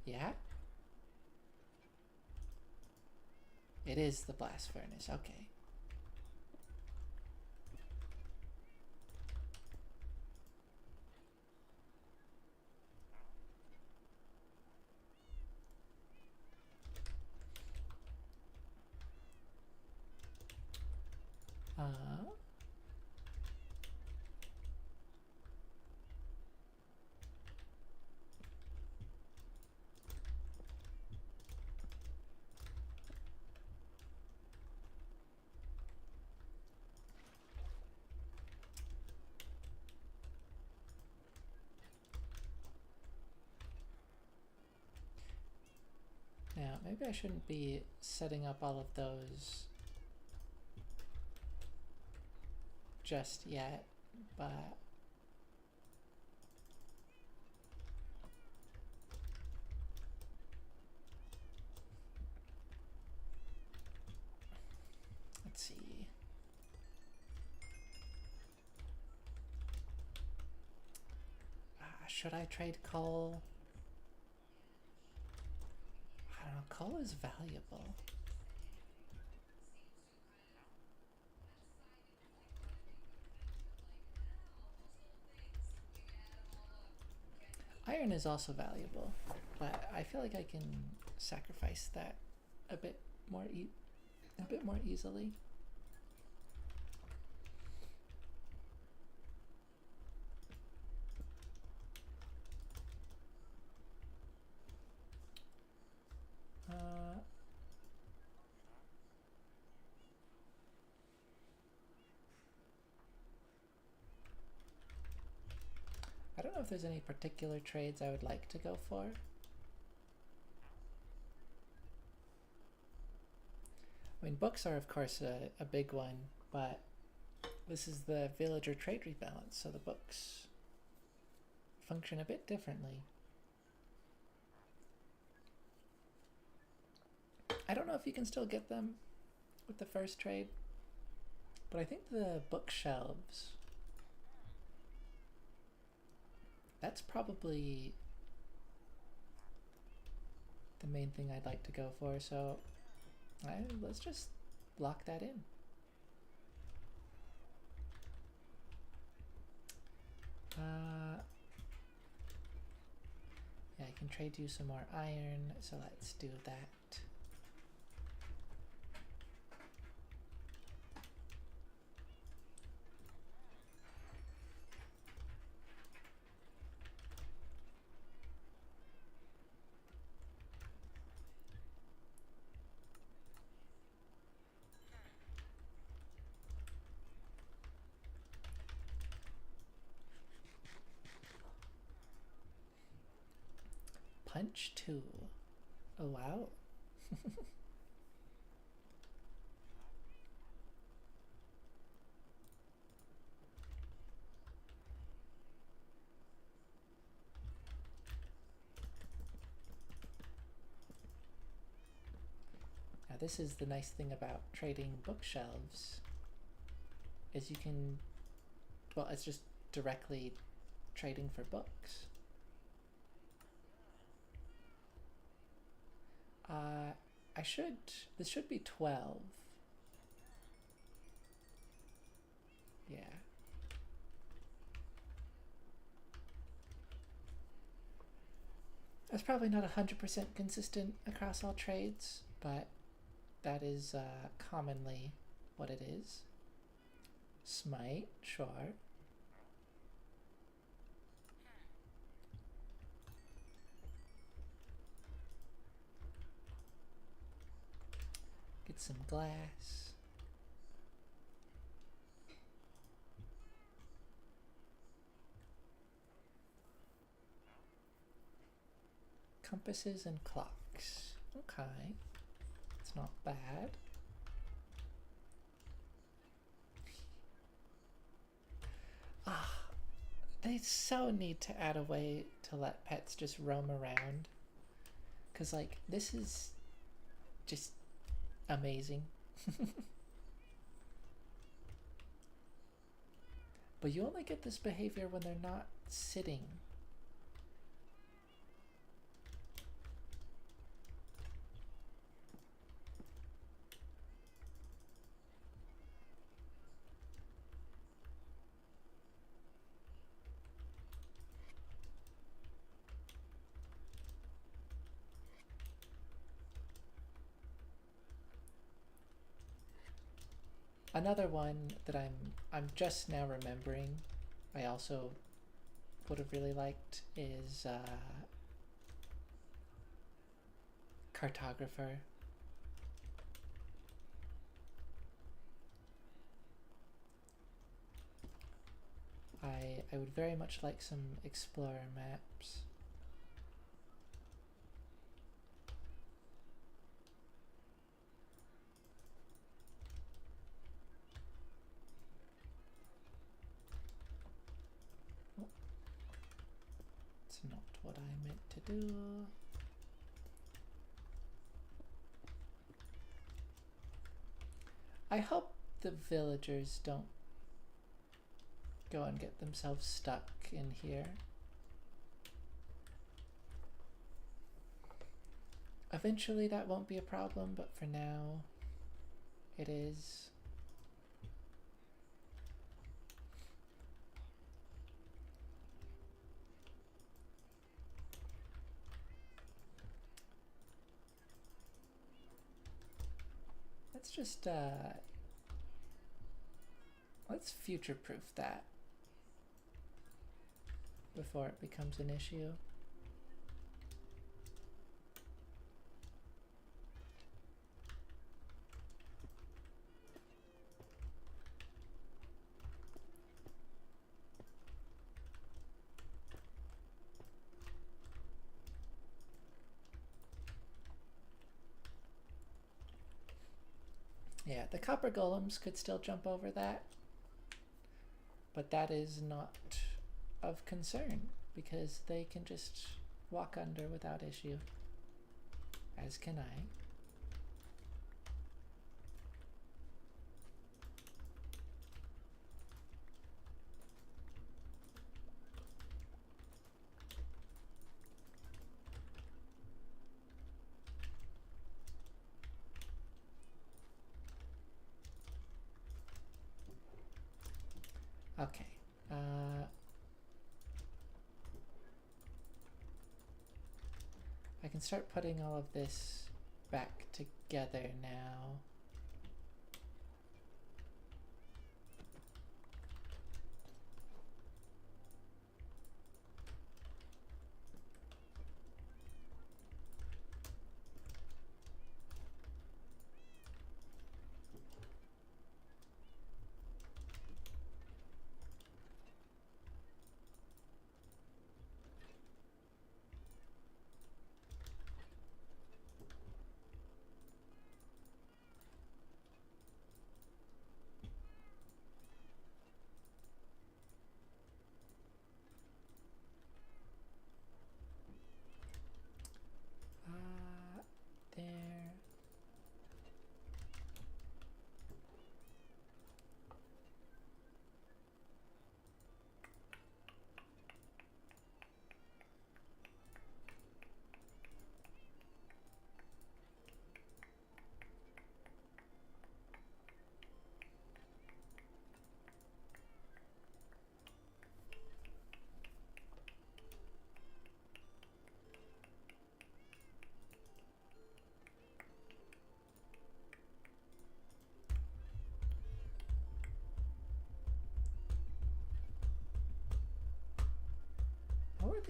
Yeah? It is the blast furnace. Okay. Now, maybe I shouldn't be setting up all of those just yet, but let's see. Should I trade coal? I don't know, coal is valuable. Iron is also valuable, but I feel like I can sacrifice that a bit more easily. I don't know if there's any particular trades I would like to go for. I mean, books are of course a big one, but this is the villager trade rebalance, so the books function a bit differently. I don't know if you can still get them with the first trade, but I think the bookshelves, that's probably the main thing I'd like to go for, so let's just lock that in. Yeah, I can trade you some more iron, so let's do that. punch tool. Oh wow. Now this is the nice thing about trading bookshelves, is you can, well, it's just directly trading for books. This should be 12. Yeah. That's probably not 100% consistent across all trades, but that is commonly what it is. Smite, sure. Get some glass. Compasses and clocks. Okay. It's not bad. They so need to add a way to let pets just roam around. Because, like, this is just amazing. But you only get this behavior when they're not sitting. Another one that I'm just now remembering, I also would have really liked, is cartographer. I would very much like some explorer maps. Oh, it's not what I meant to do. I hope the villagers don't go and get themselves stuck in here. Eventually that won't be a problem, but for now it is. Let's just let's future-proof that before it becomes an issue. Yeah, the copper golems could still jump over that, but that is not of concern because they can just walk under without issue, as can I. Okay. I can start putting all of this back together now.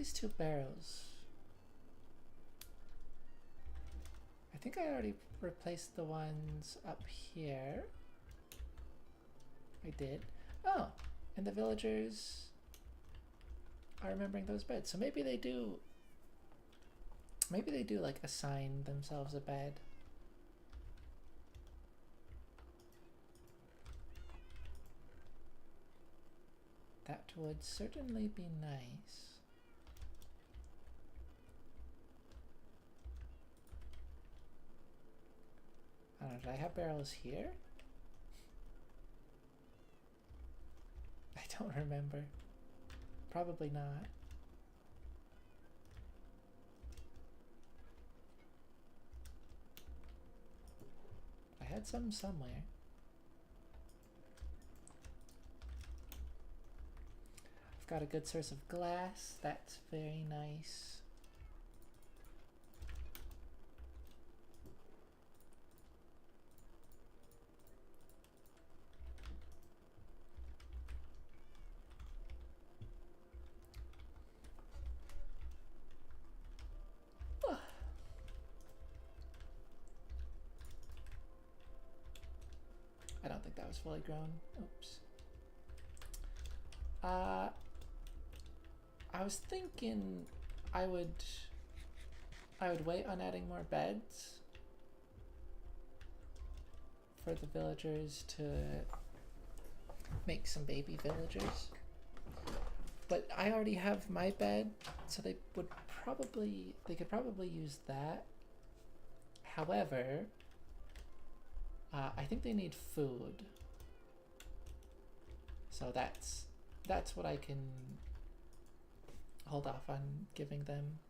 these two barrels? I think I already replaced the ones up here. I did. Oh, and the villagers are remembering those beds. So maybe they do like assign themselves a bed. That would certainly be nice. I don't know, did I have barrels here? I don't remember. Probably not. I had some somewhere. I've got a good source of glass. That's very nice. I don't think that was fully grown. Oops. I was thinking I would wait on adding more beds for the villagers to make some baby villagers. But I already have my bed, so they could probably use that. However, I think they need food. So that's what I can hold off on giving them.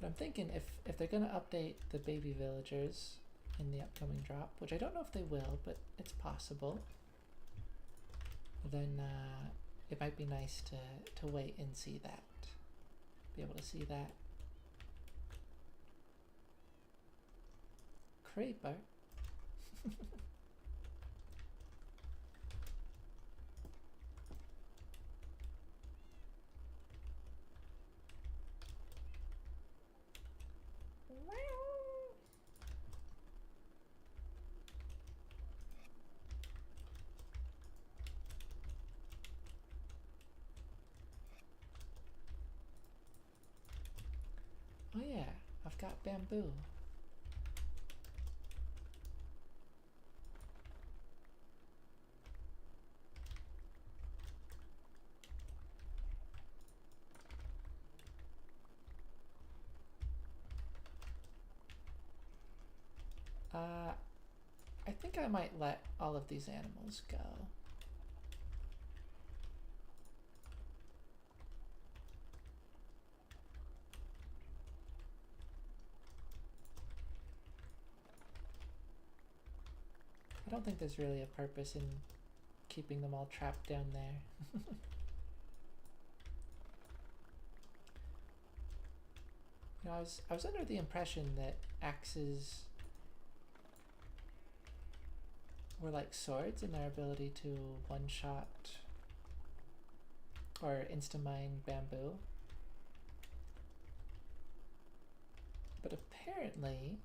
But I'm thinking if they're gonna update the baby villagers in the upcoming drop, which I don't know if they will, but it's possible, then it might be nice to wait and see that. Be able to see that. Creeper. Oh yeah, I've got bamboo. I think I might let all of these animals go. I don't think there's really a purpose in keeping them all trapped down there. You know, I was under the impression that axes were like swords in their ability to one-shot or insta-mine bamboo. But apparently,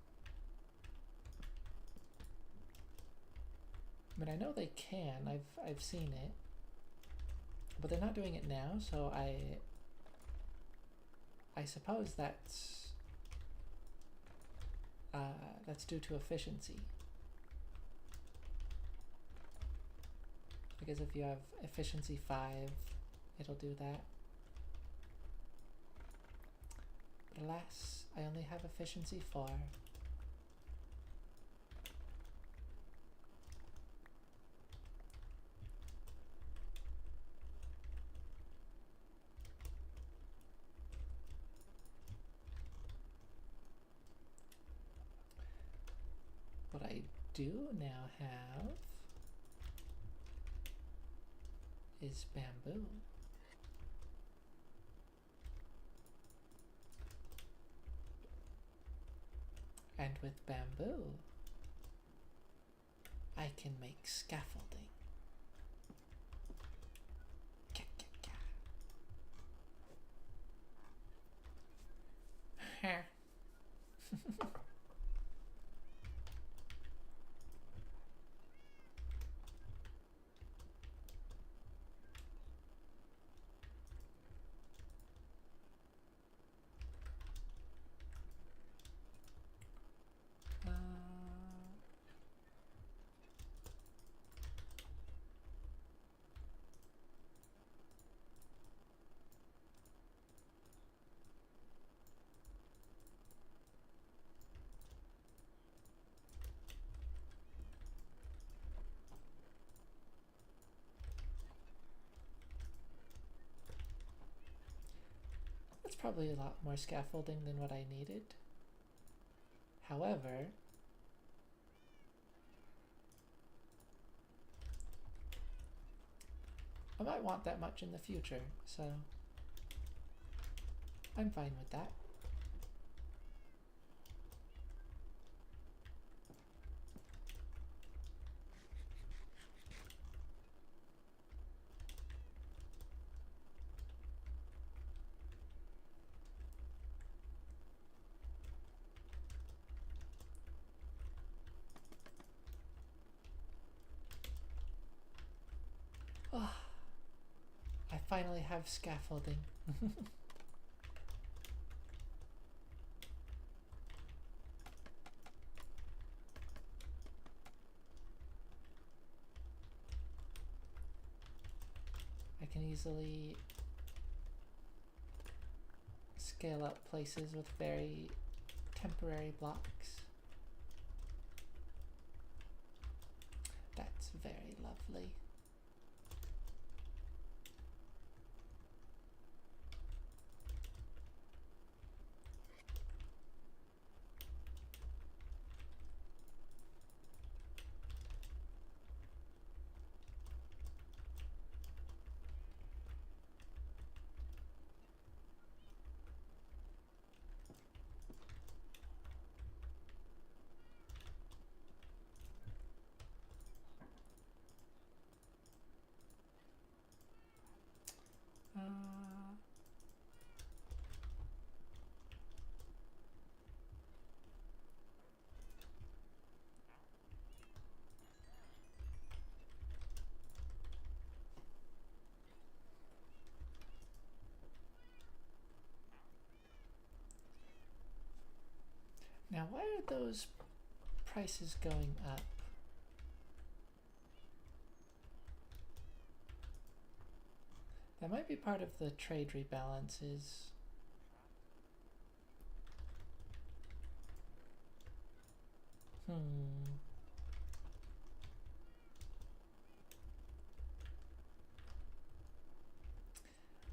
I mean, I know they can. I've seen it, but they're not doing it now. So I suppose that's due to efficiency. Because if you have efficiency 5, it'll do that. But alas, I only have efficiency 4. What I do now have is bamboo. And with bamboo, I can make scaffolding. Ka, ka, ka. That's probably a lot more scaffolding than what I needed. However, I might want that much in the future, so I'm fine with that. Oh, I finally have scaffolding. I can easily scale up places with very temporary blocks. That's very lovely. Now, why are those prices going up? That might be part of the trade rebalances. I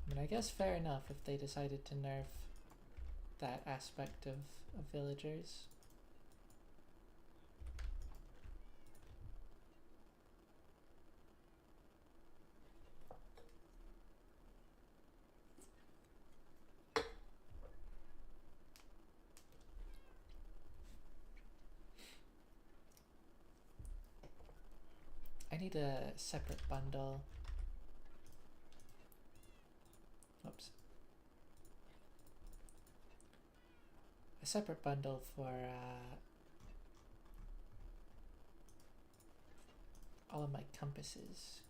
mean, I guess fair enough if they decided to nerf that aspect of villagers. I need a separate bundle. Oops. A separate bundle for all of my compasses.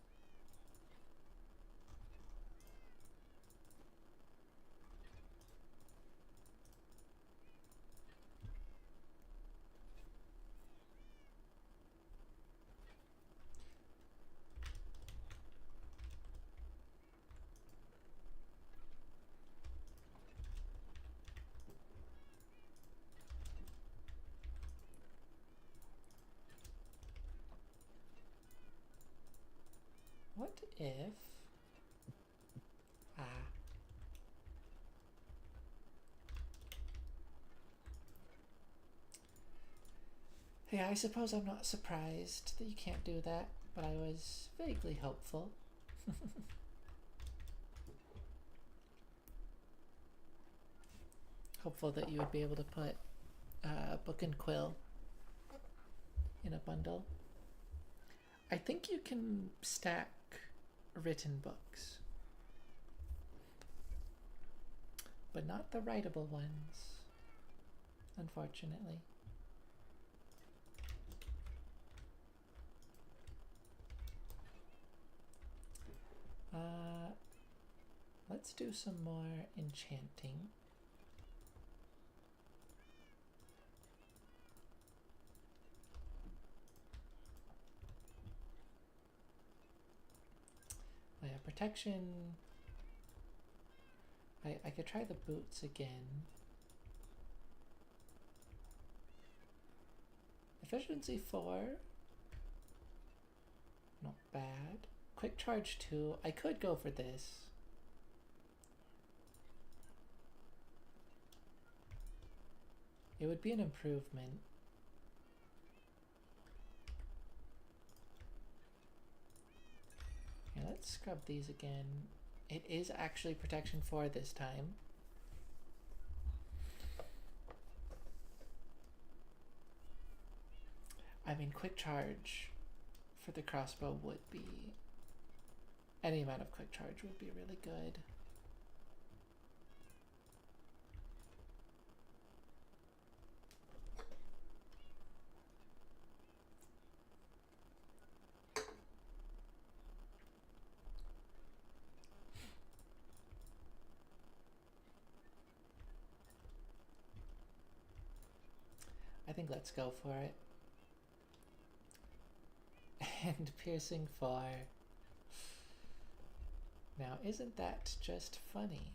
What if... Yeah, I suppose I'm not surprised that you can't do that, but I was vaguely hopeful. Hopeful that you would be able to put Book and Quill in a bundle. I think you can stack written books, but not the writable ones, unfortunately. Let's do some more enchanting. Oh yeah, protection. I could try the boots again. Efficiency 4. Not bad. Quick charge 2. I could go for this. It would be an improvement. Yeah, let's scrub these again. It is actually protection 4 this time. I mean, quick charge for the crossbow would be... Any amount of quick charge would be really good. I think let's go for it. And piercing 4. Now, isn't that just funny?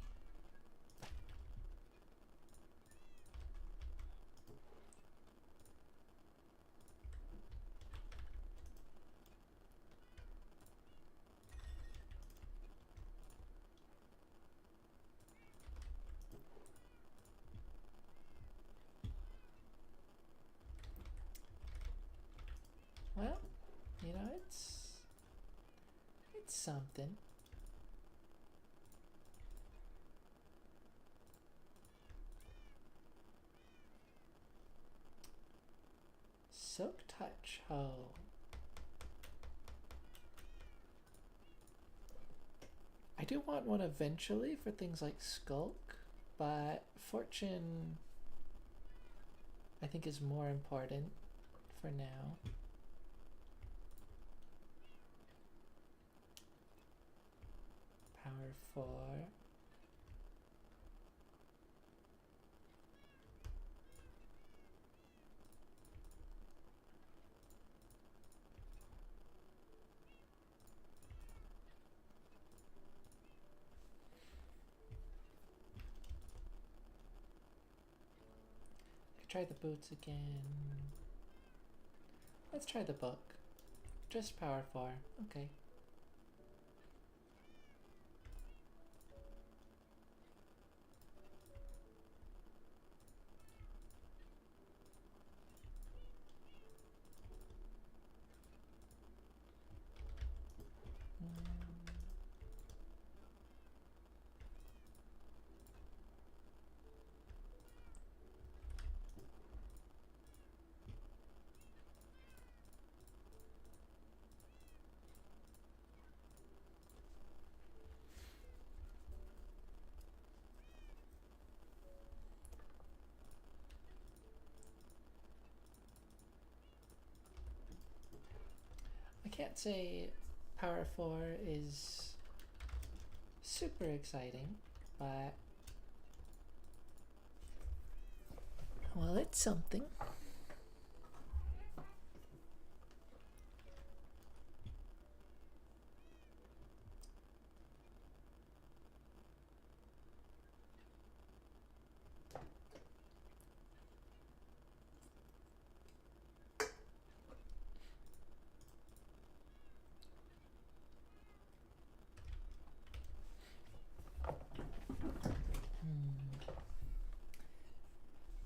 Well, you know, it's something. Silk Touch. Oh. I do want one eventually for things like Skulk, but Fortune I think is more important for now. Power 4. Try the boots again. Let's try the book. Just power 4. Okay. I can't say Power 4 is super exciting, but well, it's something.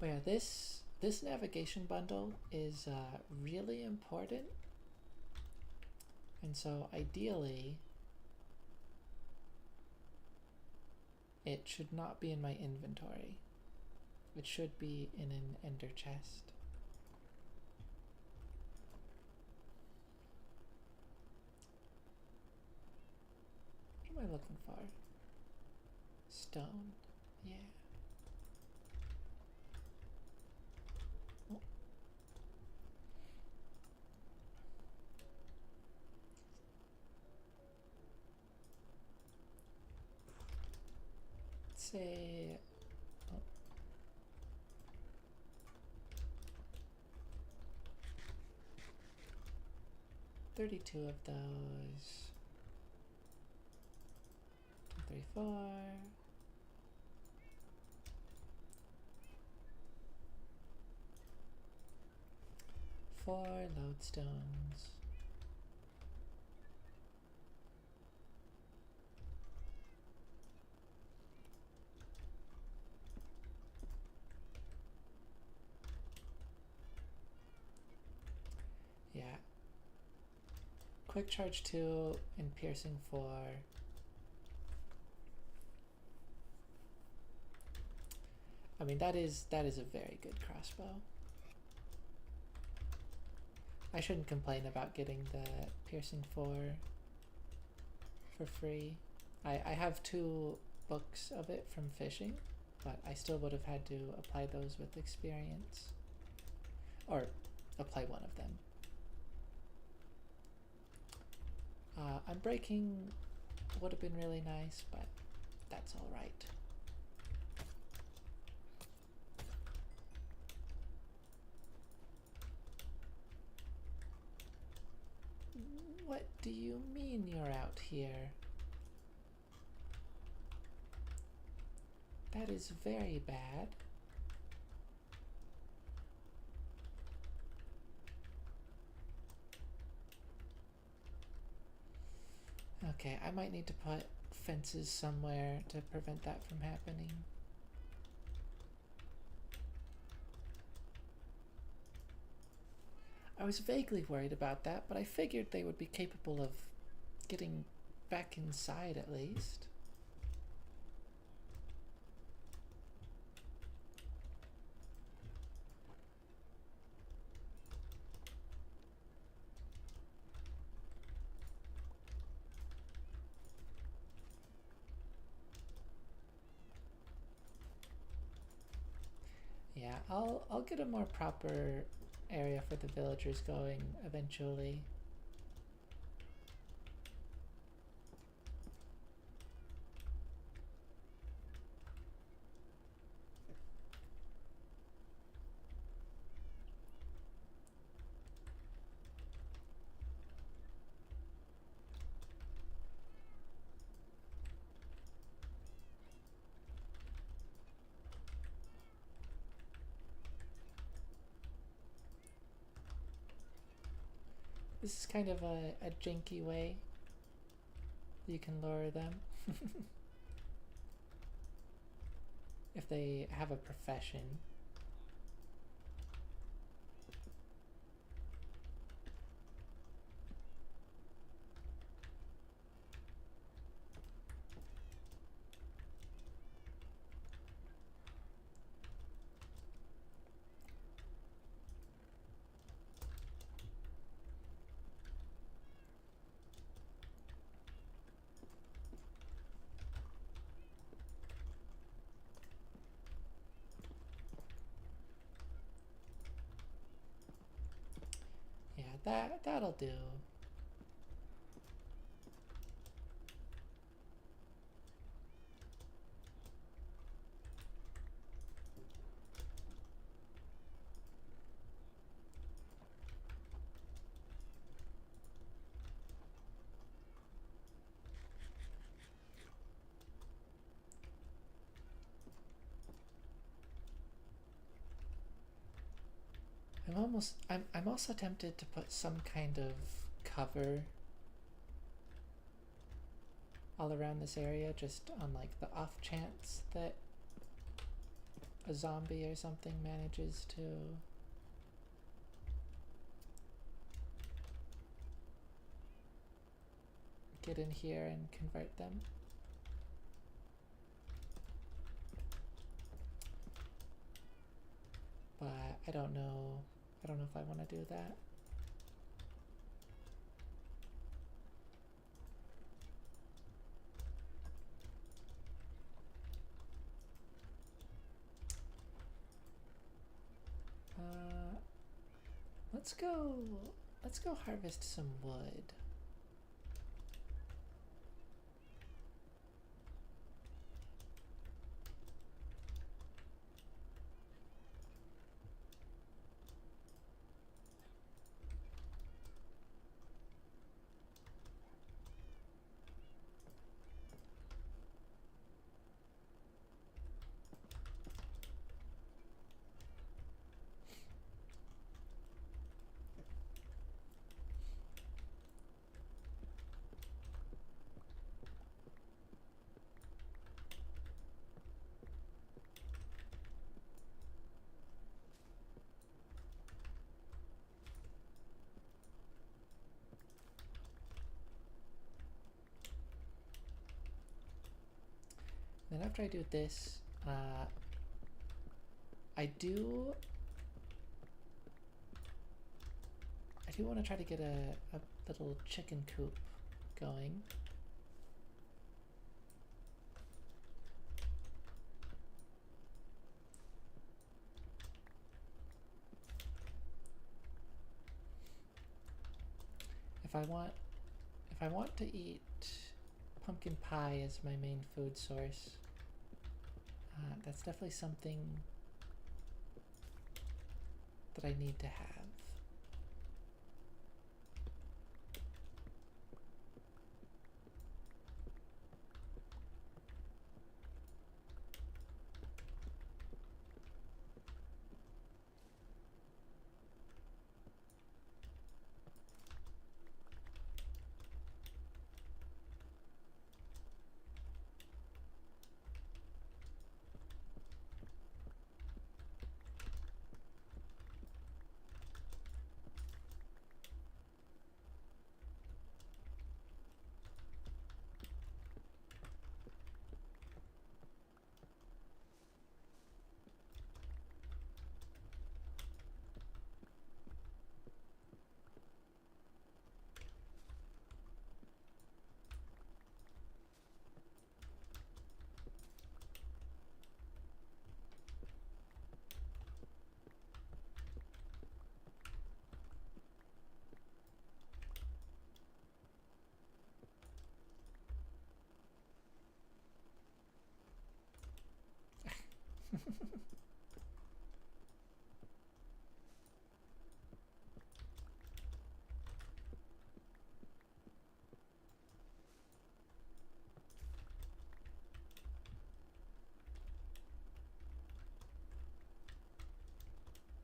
But yeah, this navigation bundle is really important, and so ideally it should not be in my inventory. It should be in an ender chest. looking for? Stone. Yeah. Oh. Let's say... Oh. 32 of those. 34. 4 lodestones. Yeah. Quick charge 2 and piercing 4. I mean, that is a very good crossbow. I shouldn't complain about getting the piercing 4 for free. I have 2 books of it from fishing, but I still would have had to apply those with experience. Or apply one of them. Unbreaking would have been really nice, but that's alright. What do you mean you're out here? That is very bad. Okay, I might need to put fences somewhere to prevent that from happening. I was vaguely worried about that, but I figured they would be capable of getting back inside at least. Yeah, I'll get a more proper area for the villagers going eventually. This is kind of a janky way you can lure them. If they have a profession. Yeah, that'll do. I'm also tempted to put some kind of cover all around this area, just on like the off chance that a zombie or something manages to get in here and convert them. But I don't know if I want to do that. Let's go. Let's go harvest some wood. Then after I do this, I do want to try to get a little chicken coop going. If I want to eat pumpkin pie as my main food source, that's definitely something that I need to have.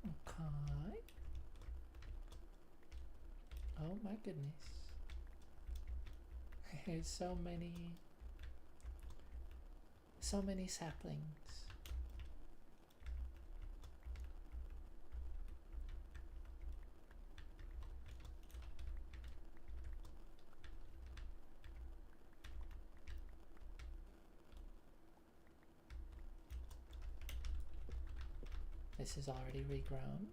Okay. Oh my goodness. There's so many saplings. This is already regrown.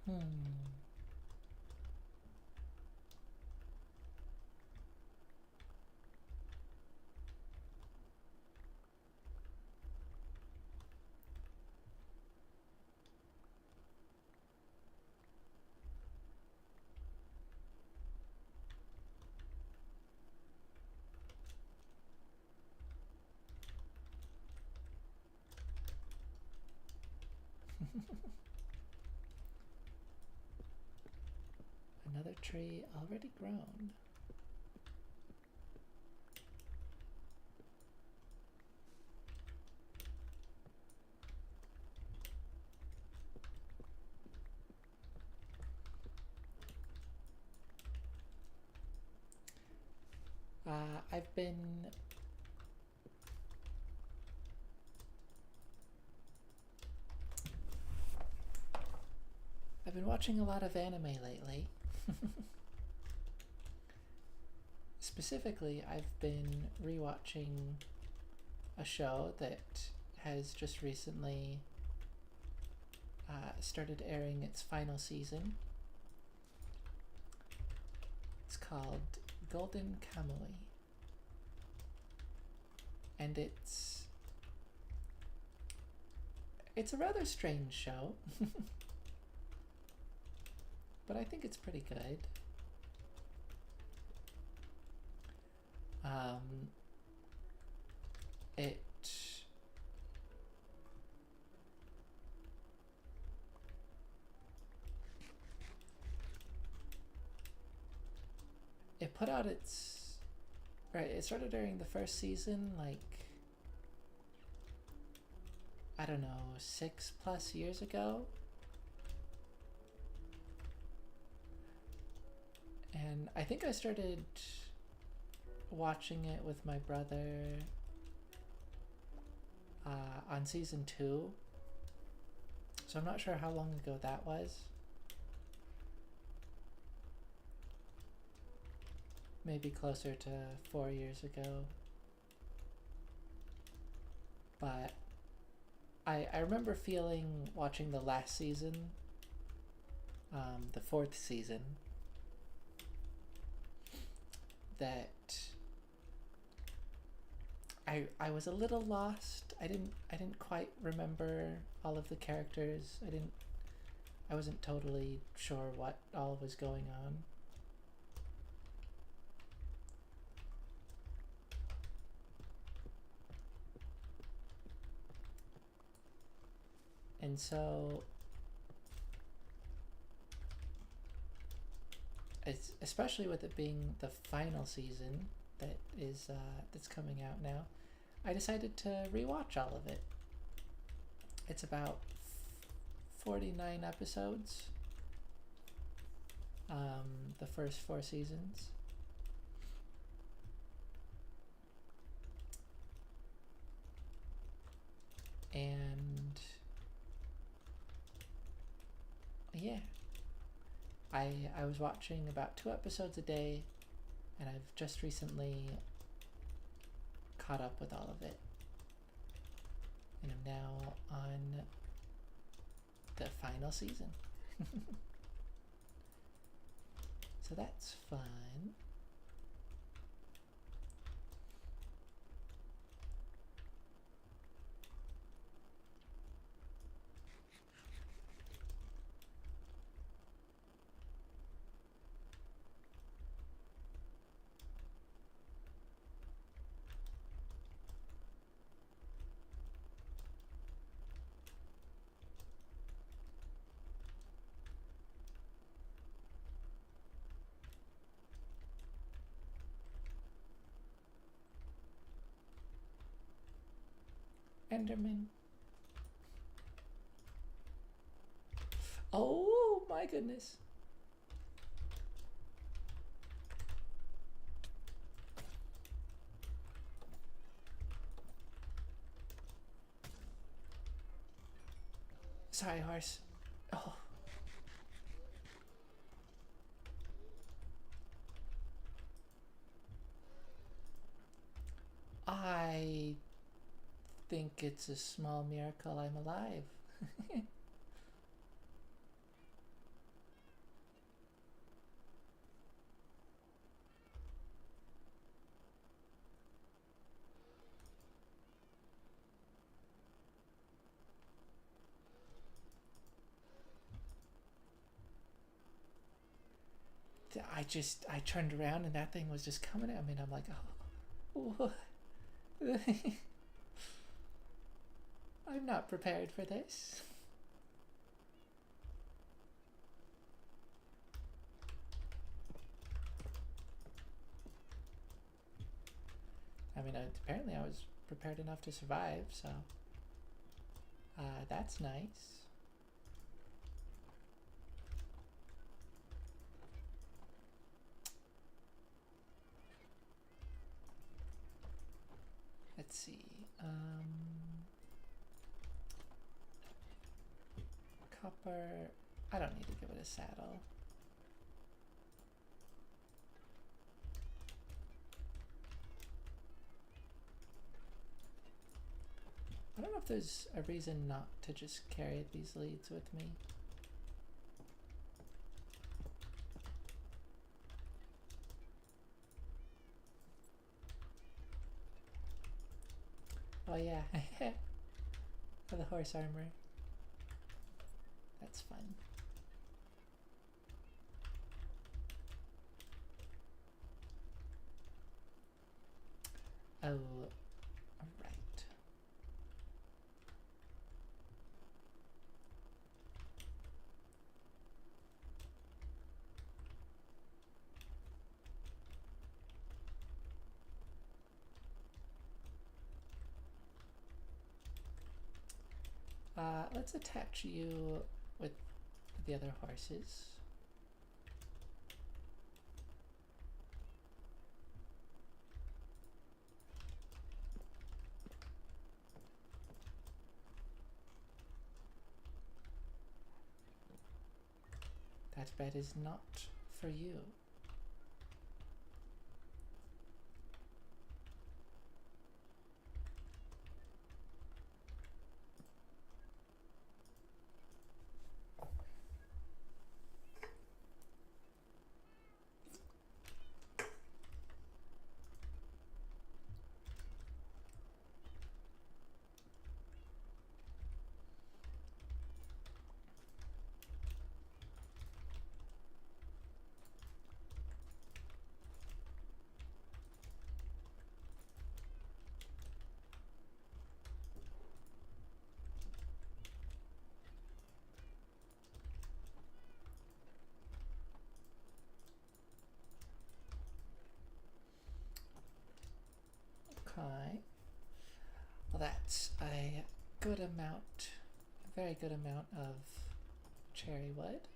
Hmm. Another tree already grown. I've been watching a lot of anime lately. Specifically, I've been rewatching a show that has just recently started airing its final season. It's called Golden Kamuy. And it's a rather strange show. But I think it's pretty good. It put out its it started during the first season, like, I don't know, 6+ years ago. And I think I started watching it with my brother on season 2. So I'm not sure how long ago that was. Maybe closer to 4 years ago. But I remember feeling, watching the last season, the 4th season, that I was a little lost. I didn't quite remember all of the characters. I wasn't totally sure what all was going on. And so, especially with it being the final season that is that's coming out now, I decided to rewatch all of it. It's about 49 episodes. The first 4 seasons. And yeah, I was watching about 2 episodes a day, and I've just recently caught up with all of it. And I'm now on the final season. So that's fun. Enderman. Oh my goodness. Sorry, horse. Oh. I think it's a small miracle I'm alive. I turned around and that thing was just coming at me, and I'm like, oh. I'm not prepared for this. mean, apparently I was prepared enough to survive, so that's nice. Let's see. Copper. I don't need to give it a saddle. I don't know if there's a reason not to just carry these leads with me. Oh yeah, for the horse armor. That's fun. Oh, alright. Let's attach you with the other horses. That bed is not for you. Okay. Well, that's a good amount, a very good amount of cherry wood.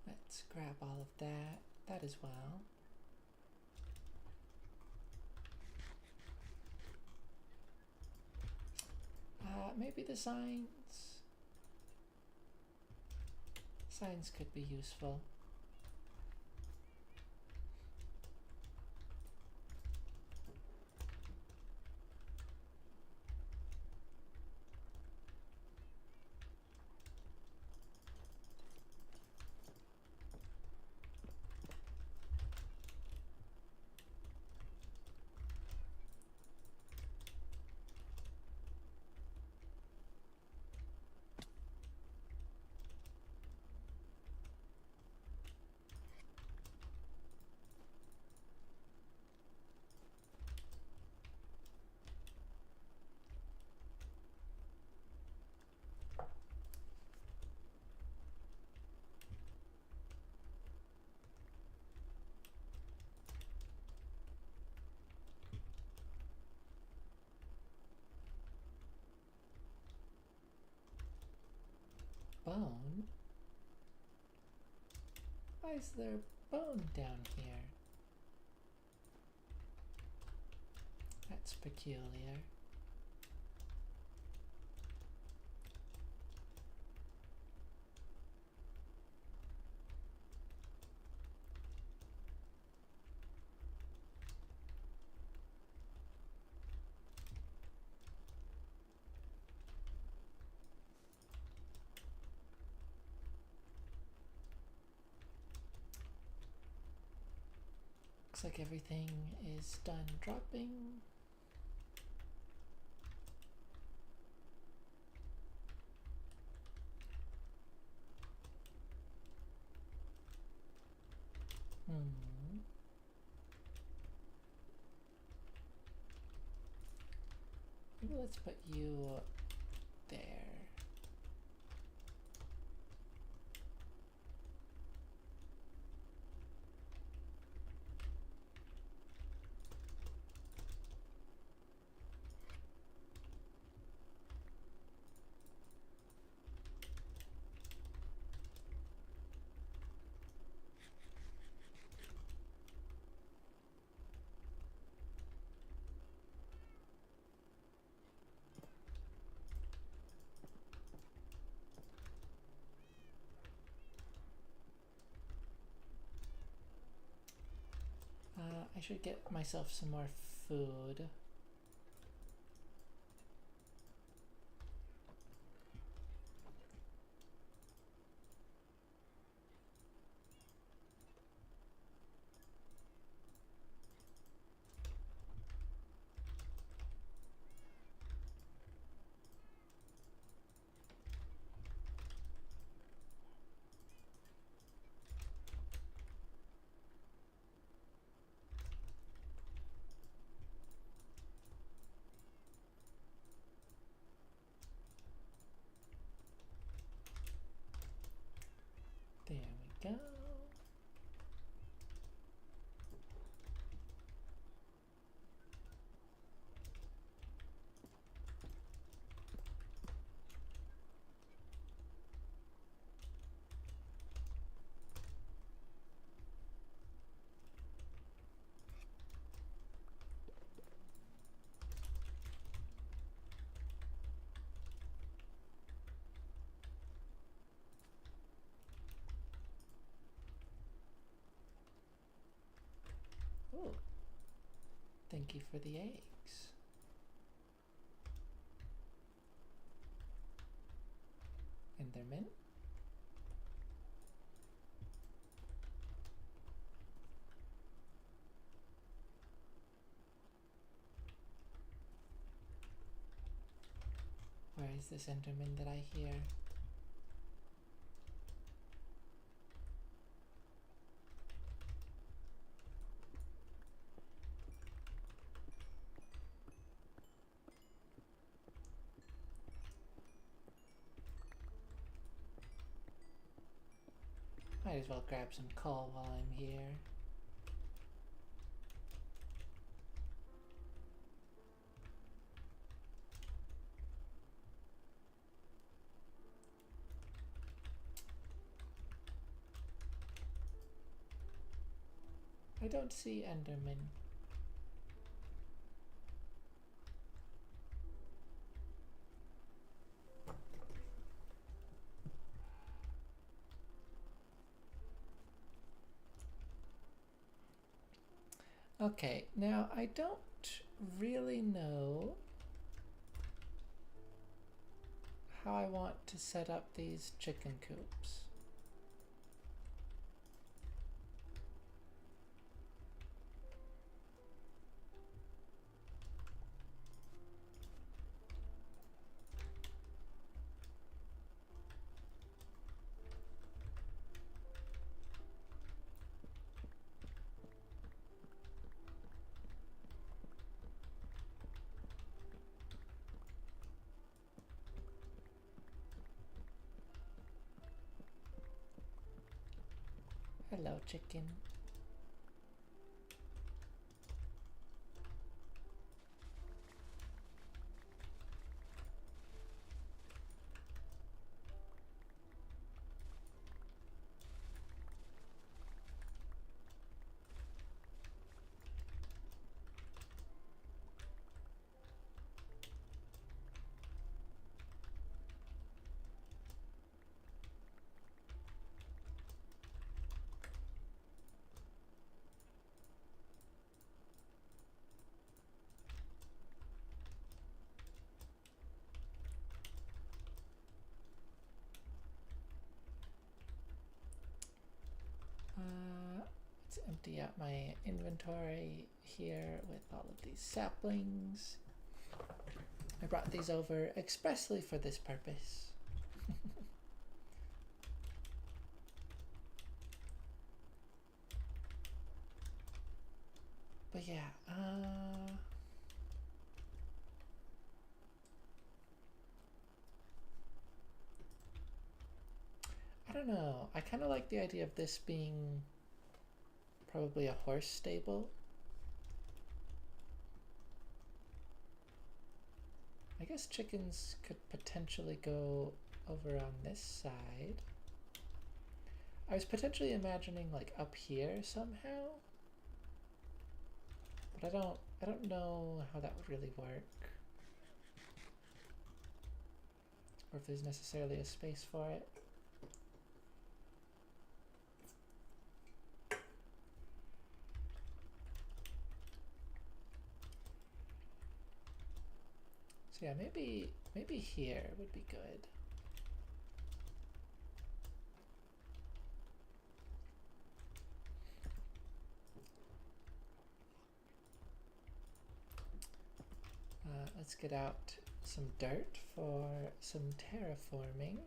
Let's grab all of that as well. Maybe the signs could be useful. Bone? Why is there bone down here? That's peculiar. Looks like everything is done dropping. Maybe let's put you there. I should get myself some more food. There we go. Oh, thank you for the eggs. Enderman. Where is this Enderman that I hear? Might as well grab some coal while I'm here. I don't see Enderman. Okay, now I don't really know how I want to set up these chicken coops. Hello, chicken. empty out my inventory here with all of these saplings. I brought these over expressly for this purpose. But yeah, I don't know. I kind of like the idea of this being probably a horse stable. I guess chickens could potentially go over on this side. I was potentially imagining like up here somehow, but I don't know how that would really work, or if there's necessarily a space for it. So yeah, maybe here would be good. Let's get out some dirt for some terraforming.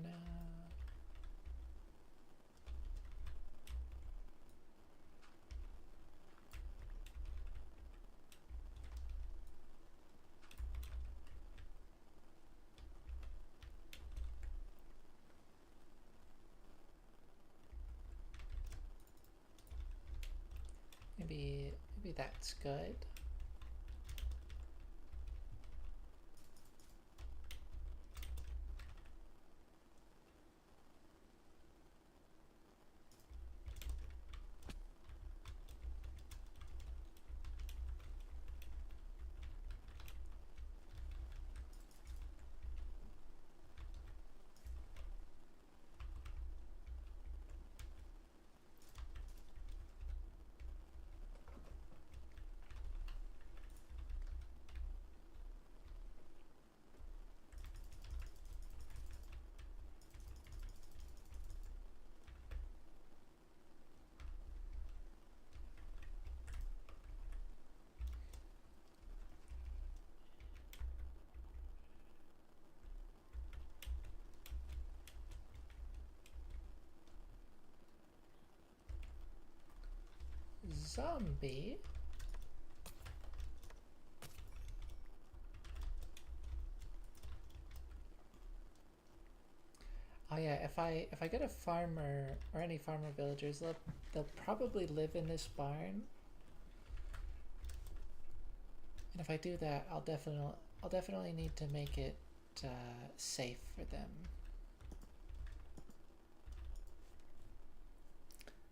No. Maybe that's good. Zombie? Oh yeah, if I get a farmer or any farmer villagers, they'll probably live in this barn. And if I do that, I'll definitely need to make it safe for them.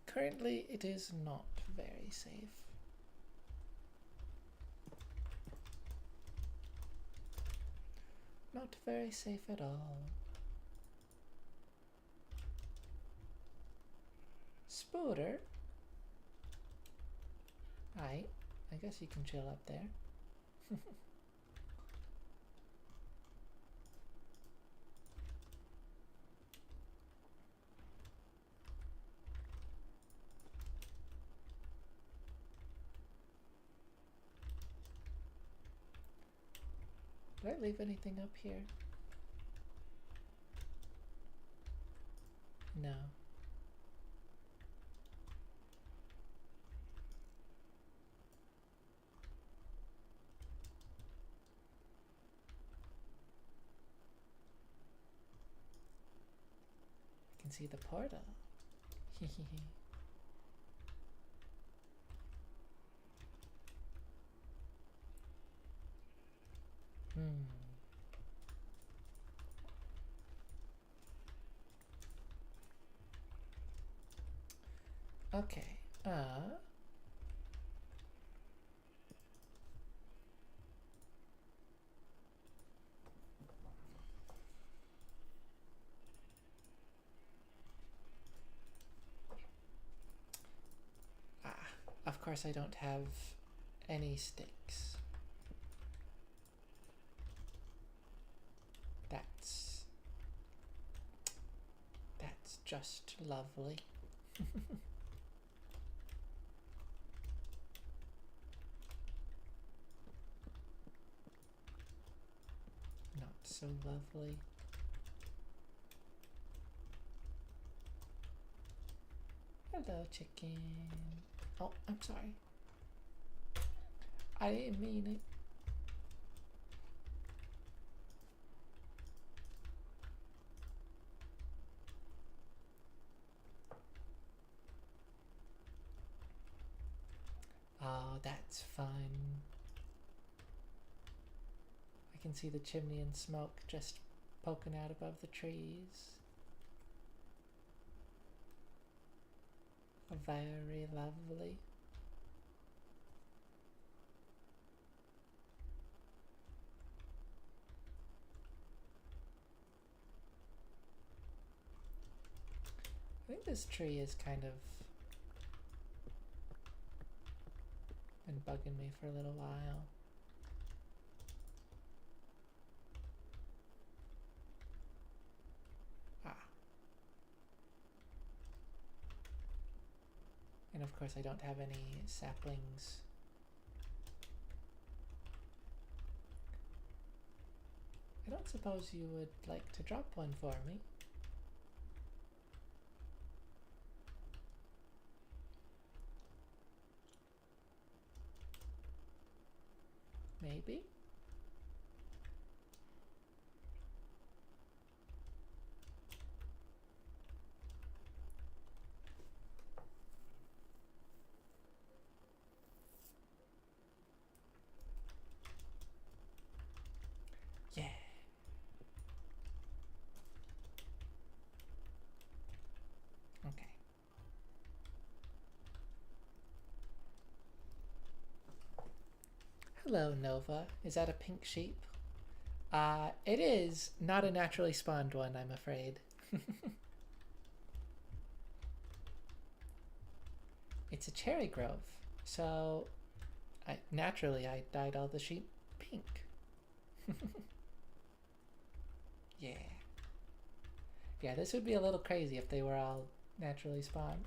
Currently, it is not very safe. Not very safe at all. Spooter? Aye, I guess you can chill up there. Did I leave anything up here? No. I can see the portal. Hmm. Okay. Of course I don't have any sticks. That's just lovely. Not so lovely. Hello, chicken. Oh, I'm sorry. I didn't mean it. Oh, that's fun. I can see the chimney and smoke just poking out above the trees. Very lovely. I think this tree is kind of been bugging me for a little while. And of course I don't have any saplings. I don't suppose you would like to drop one for me? Maybe? Yeah. Okay. Hello, Nova. Is that a pink sheep? It is not a naturally spawned one, I'm afraid. It's a cherry grove, so naturally I dyed all the sheep pink. Yeah. Yeah, this would be a little crazy if they were all naturally spawned.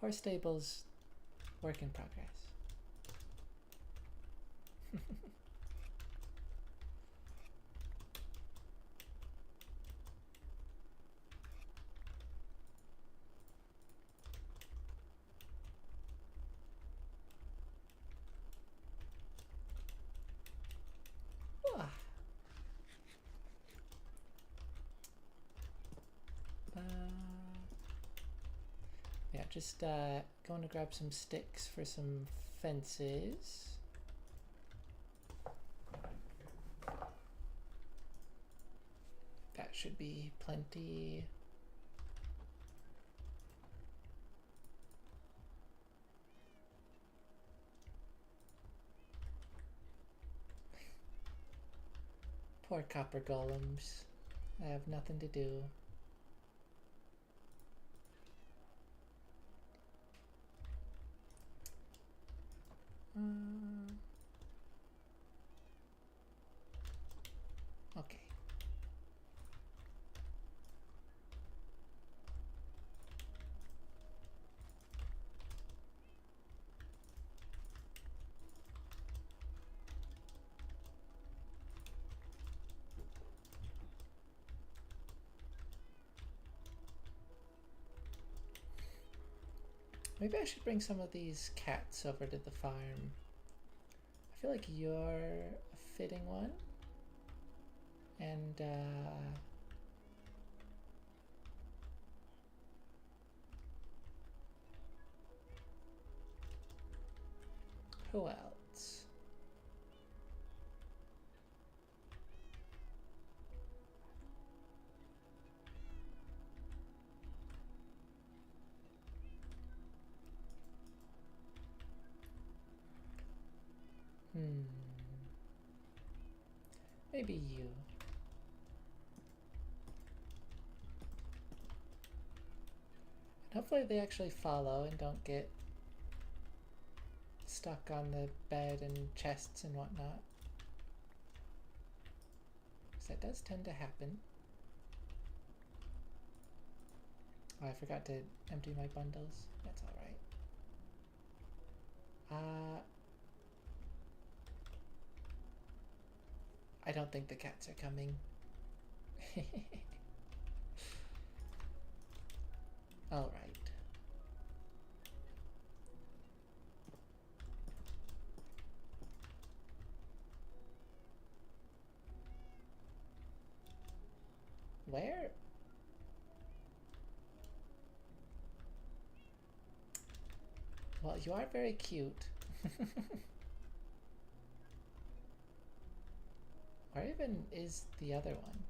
Horse stables, work in progress. Yeah, just going to grab some sticks for some fences. That should be plenty. Poor copper golems. I have nothing to do. Okay. Maybe I should bring some of these cats over to the farm. I feel like you're a fitting one. And who else? Maybe you. And hopefully they actually follow and don't get stuck on the bed and chests and whatnot. Because that does tend to happen. Oh, I forgot to empty my bundles. That's alright. I don't think the cats are coming. Alright. Where? Well, you are very cute. Where even is the other one?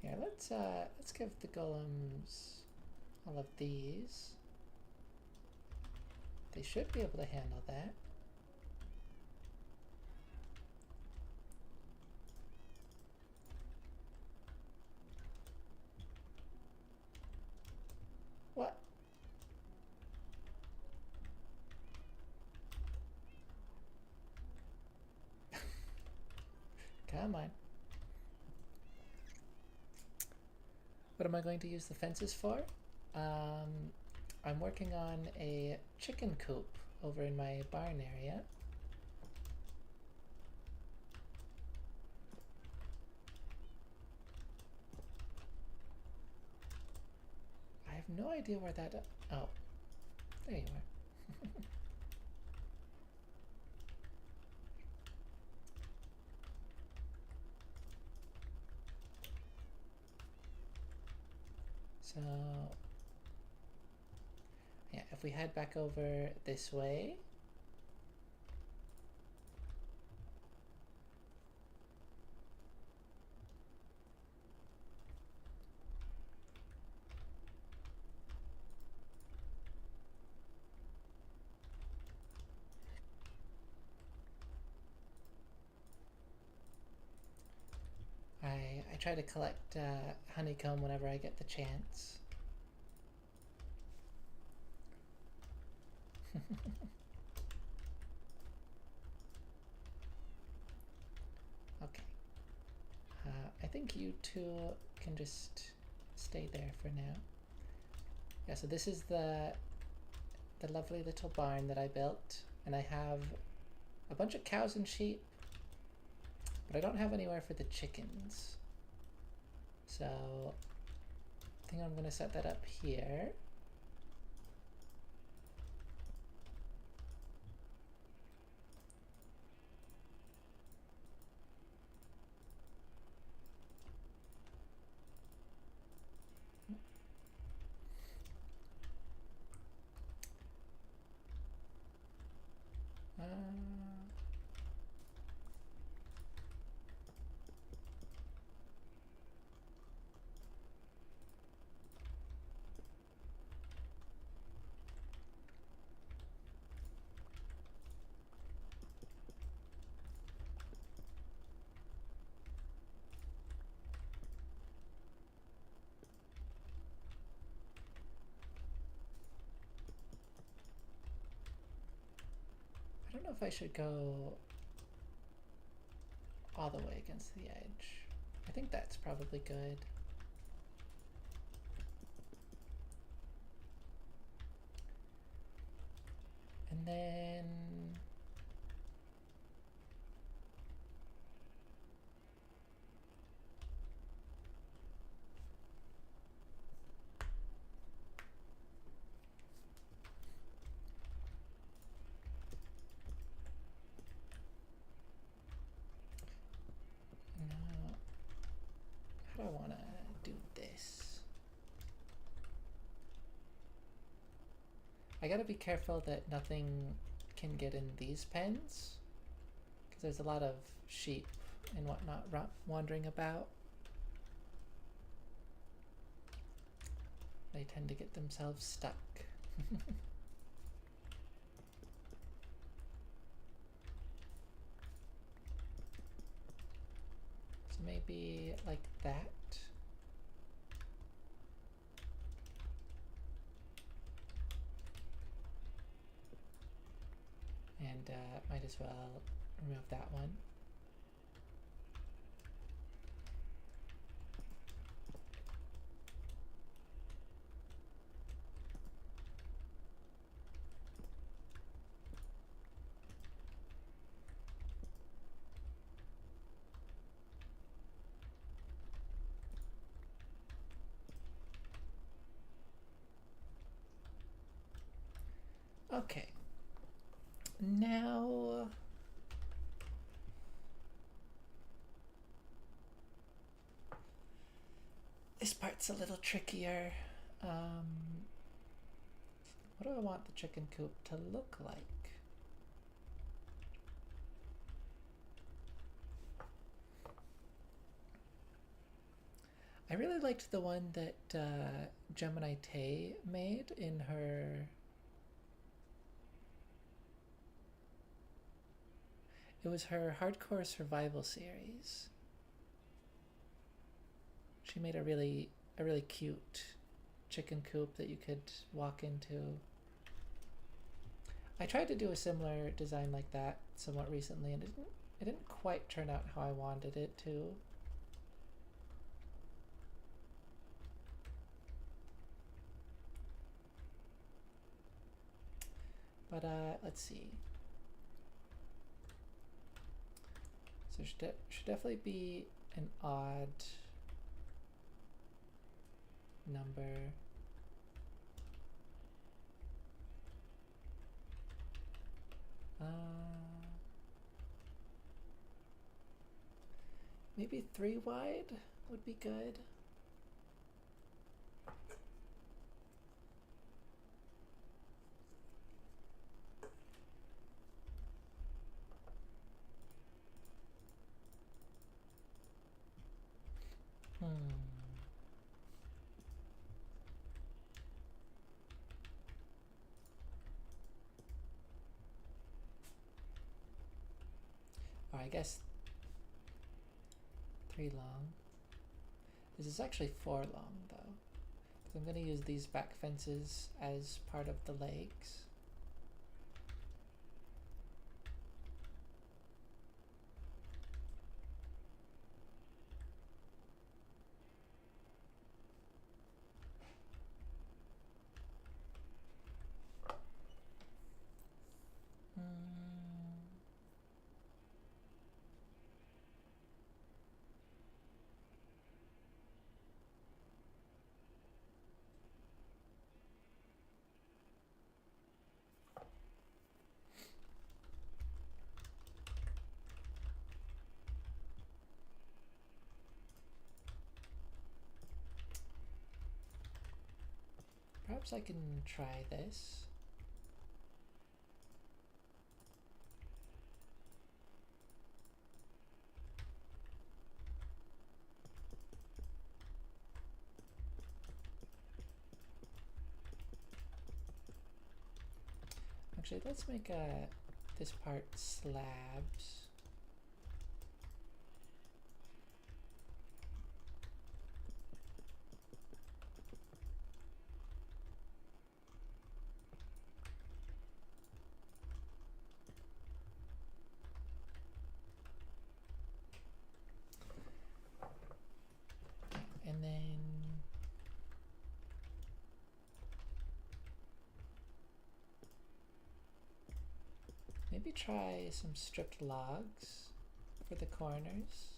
Yeah, let's give the golems all of these. They should be able to handle that. What? Come on. What am I going to use the fences for? I'm working on a chicken coop over in my barn area. I have no idea where that... Oh, there you are. So, yeah, if we head back over this way, I try to collect honeycomb whenever I get the chance. Okay. I think you two can just stay there for now. Yeah, so this is the lovely little barn that I built, and I have a bunch of cows and sheep, but I don't have anywhere for the chickens. So I think I'm gonna set that up here. know if I should go all the way against the edge. I think that's probably good. And then how do I want to do this? I gotta be careful that nothing can get in these pens, because there's a lot of sheep and whatnot wandering about. They tend to get themselves stuck. So maybe like that. And might as well remove that one. Okay. Now this part's a little trickier. What do I want the chicken coop to look like? I really liked the one that Gemini Tay made in her... It was her Hardcore Survival series. She made a really cute chicken coop that you could walk into. I tried to do a similar design like that somewhat recently, and it didn't quite turn out how I wanted it to. But let's see. So should definitely be an odd number. Maybe 3 wide would be good. Or I guess 3 long. This is actually 4 long though, because I'm going to use these back fences as part of the legs. Perhaps I can try this. Actually, let's make this part slabs. Maybe try some stripped logs for the corners.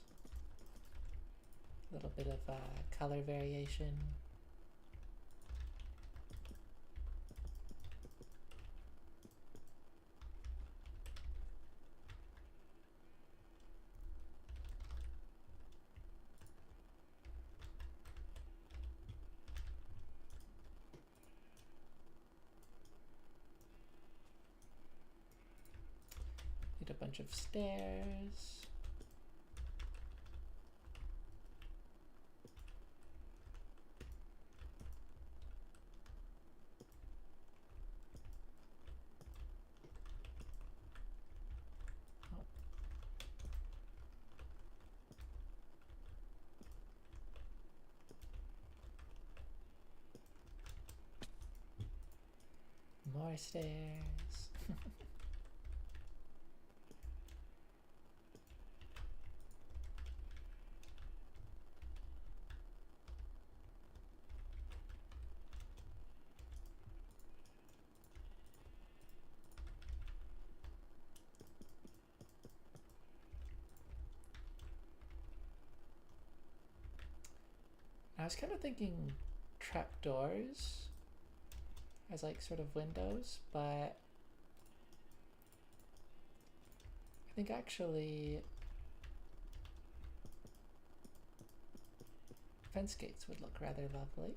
A little bit of color variation. Need a bunch of stairs. More stairs. I was kind of thinking trapdoors as like sort of windows, but I think actually fence gates would look rather lovely.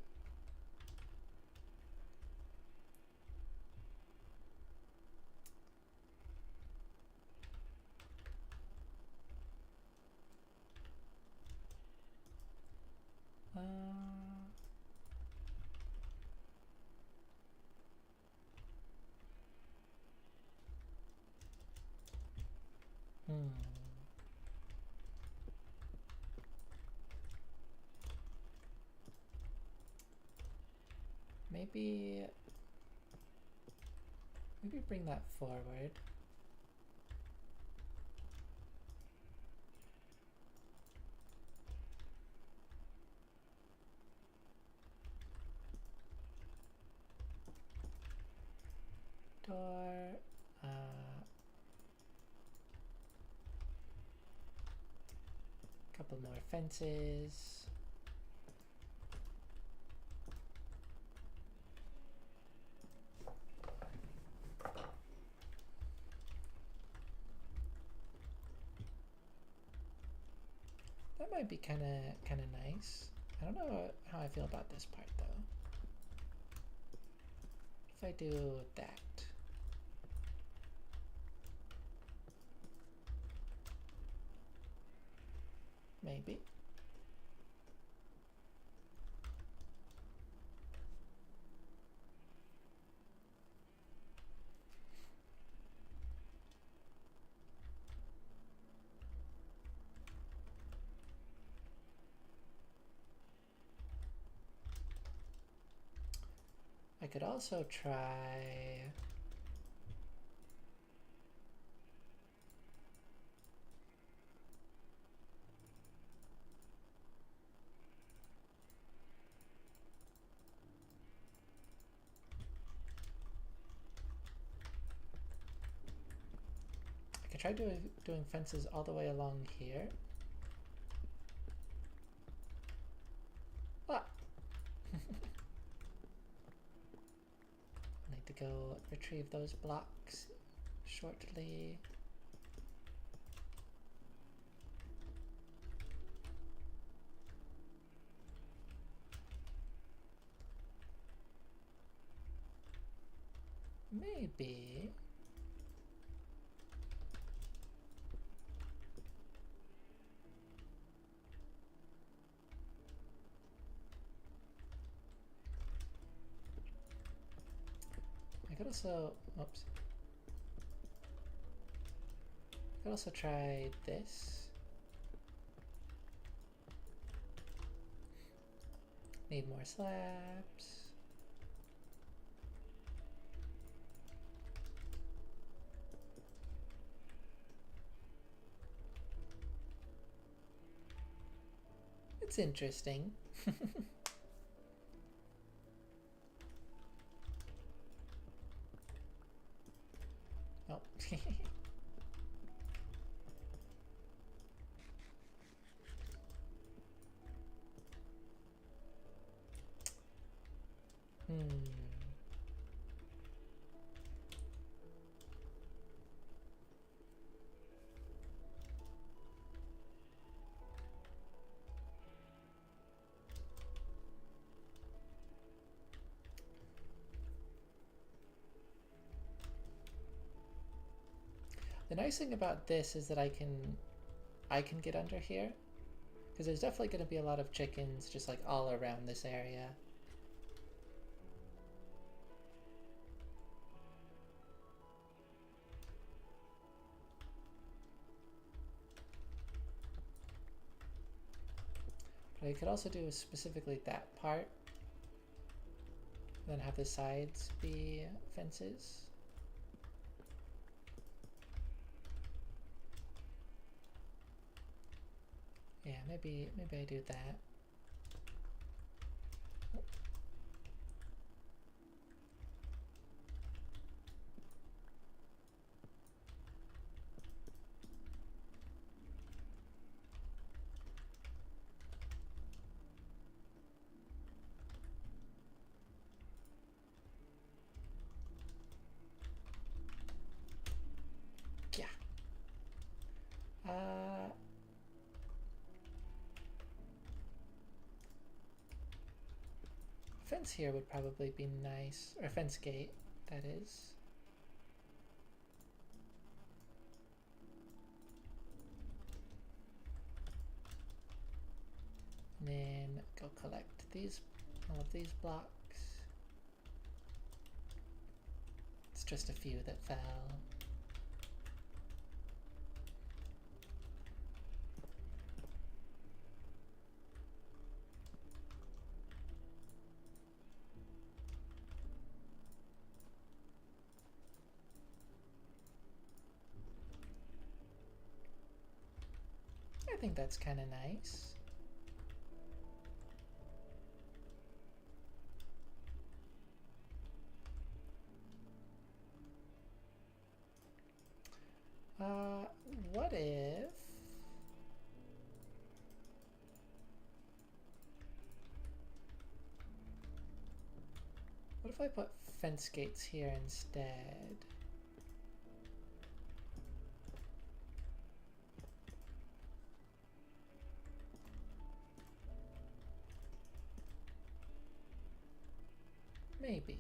Maybe bring that forward. Door, couple more fences. That might be kind of nice. I don't know how I feel about this part though. If I do that. Maybe. I could also try doing fences all the way along here. Ah. I need to go retrieve those blocks shortly. Maybe I could also, oops. I could also try this. Need more slabs. It's interesting. Oh. The nice thing about this is that I can get under here, because there's definitely going to be a lot of chickens just like all around this area. But I could also do specifically that part, then have the sides be fences. Yeah, maybe I do that. Yeah. Fence here would probably be nice, or fence gate, that is. And then go collect all of these blocks. It's just a few that fell. I think that's kind of nice. What if... What if I put fence gates here instead? Maybe.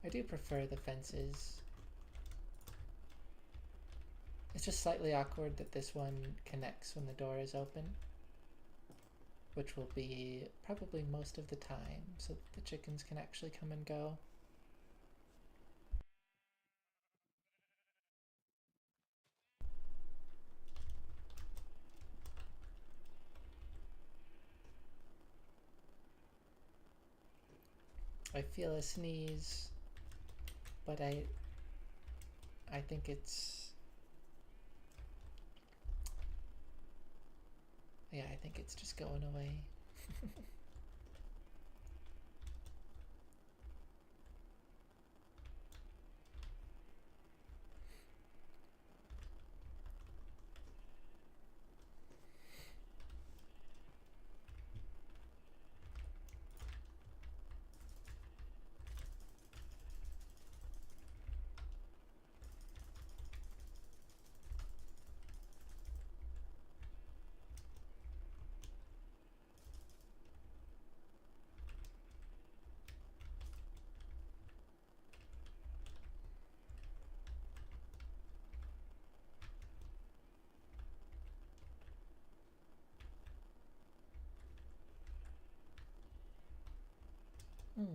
I do prefer the fences. It's just slightly awkward that this one connects when the door is open, which will be probably most of the time, so that the chickens can actually come and go. I feel a sneeze, but I think it's... Yeah, I think it's just going away. Hmm.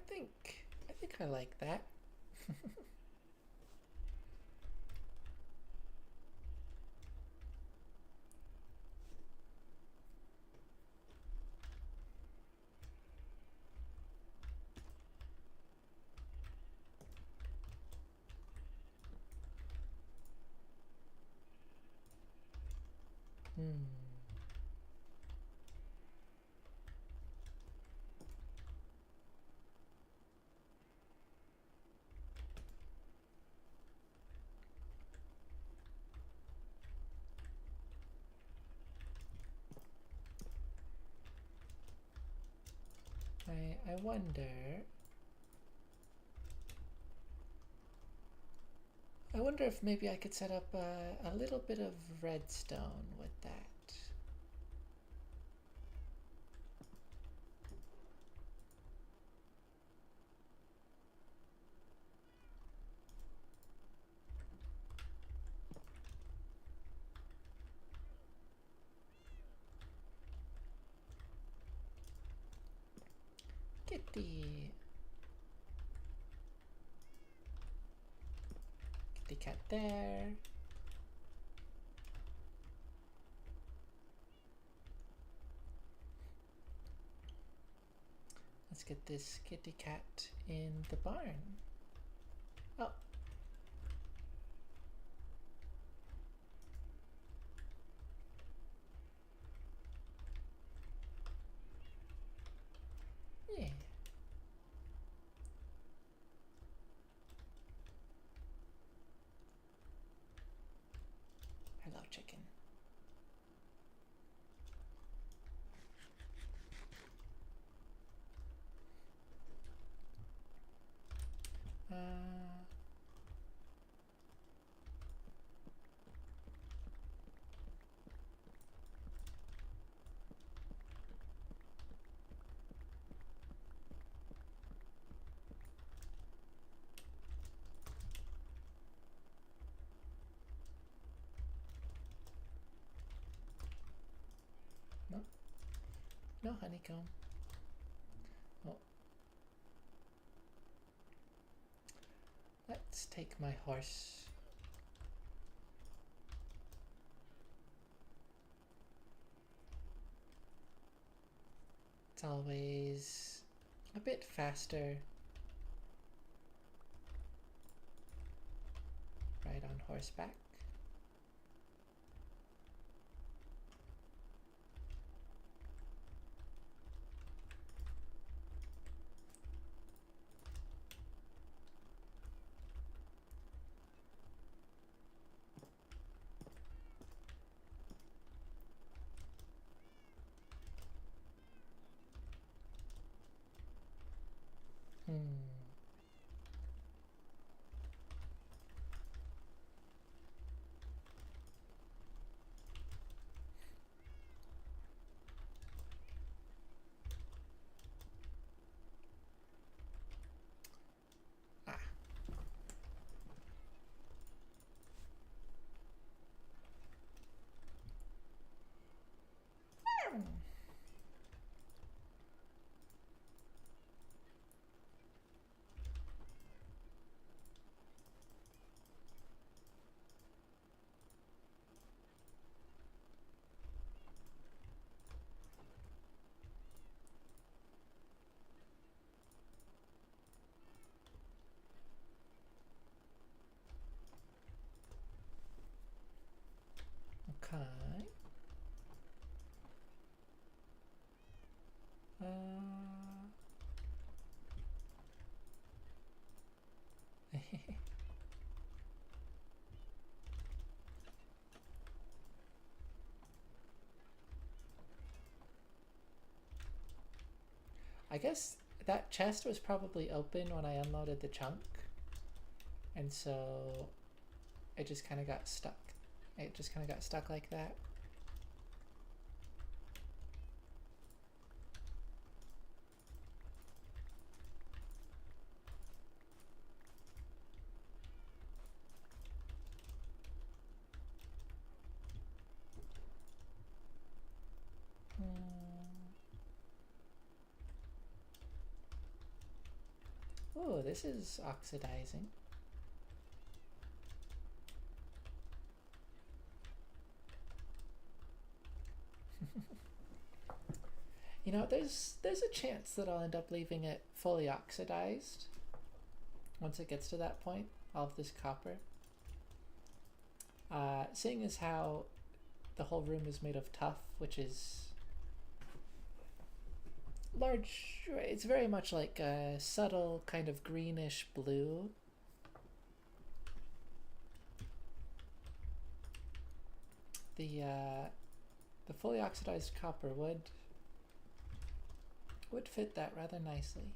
I think I like that. Hmm. I wonder. I wonder if maybe I could set up a little bit of redstone with that. Get the cat there. Let's get this kitty cat in the barn. Oh. Yeah. Hello, chicken. No. No honeycomb. Oh. Let's take my horse. It's always a bit faster. Ride on horseback. Hmm. Ah. Okay. I guess that chest was probably open when I unloaded the chunk, and so it just kind of got stuck. It just kind of got stuck like that. Oh, this is oxidizing. You know, there's a chance that I'll end up leaving it fully oxidized once it gets to that point, all of this copper. Seeing as how the whole room is made of tuff, which is large, it's very much like a subtle kind of greenish blue. The fully oxidized copper would fit that rather nicely.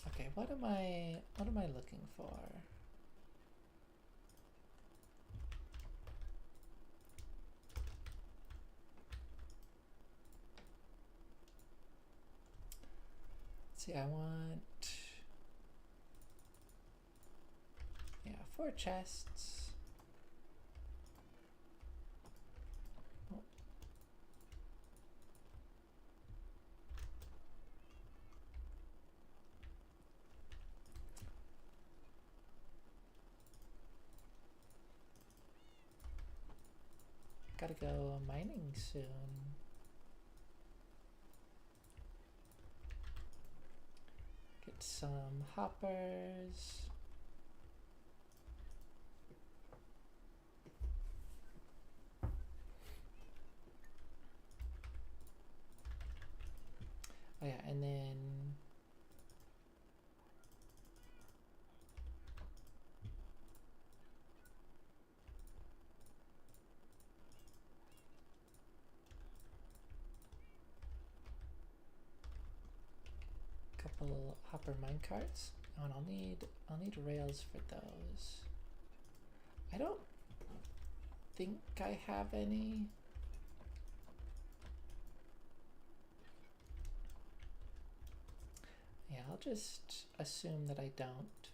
Okay, what am I looking for? Let's see, I want 4 chests. Oh. Gotta go mining soon. Get some hoppers. Oh yeah, and then a couple hopper minecarts. Oh, and I'll need rails for those. I don't think I have any. Yeah, I'll just assume that I don't.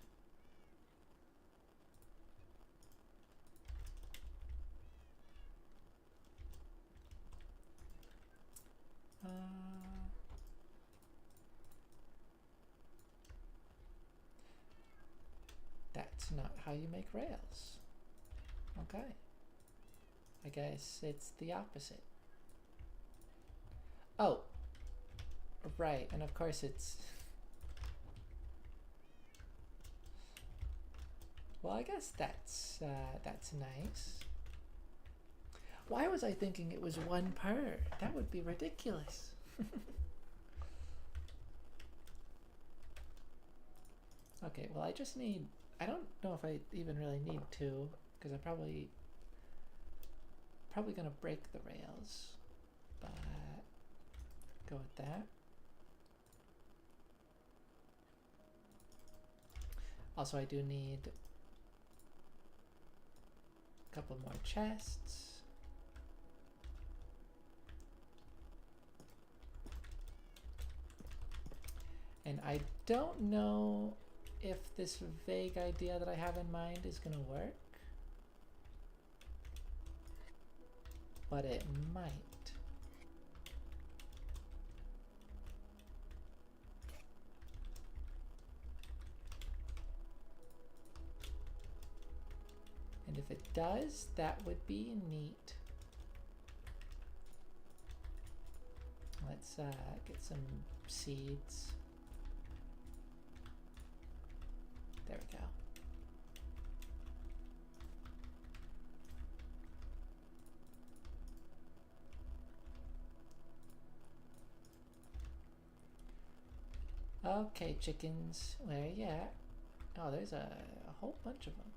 That's not how you make rails. Okay. I guess it's the opposite. Oh, right, and of course it's... Well, I guess that's nice. Why was I thinking it was 1 per? That would be ridiculous. Okay, well I just need... I don't know if I even really need 2, because I'm probably gonna break the rails, but go with that. Also, I do need a couple more chests. And I don't know if this vague idea that I have in mind is gonna work, but it might. And if it does, that would be neat. Let's get some seeds. There we go. Okay, chickens, where you at? Oh, there's a whole bunch of them.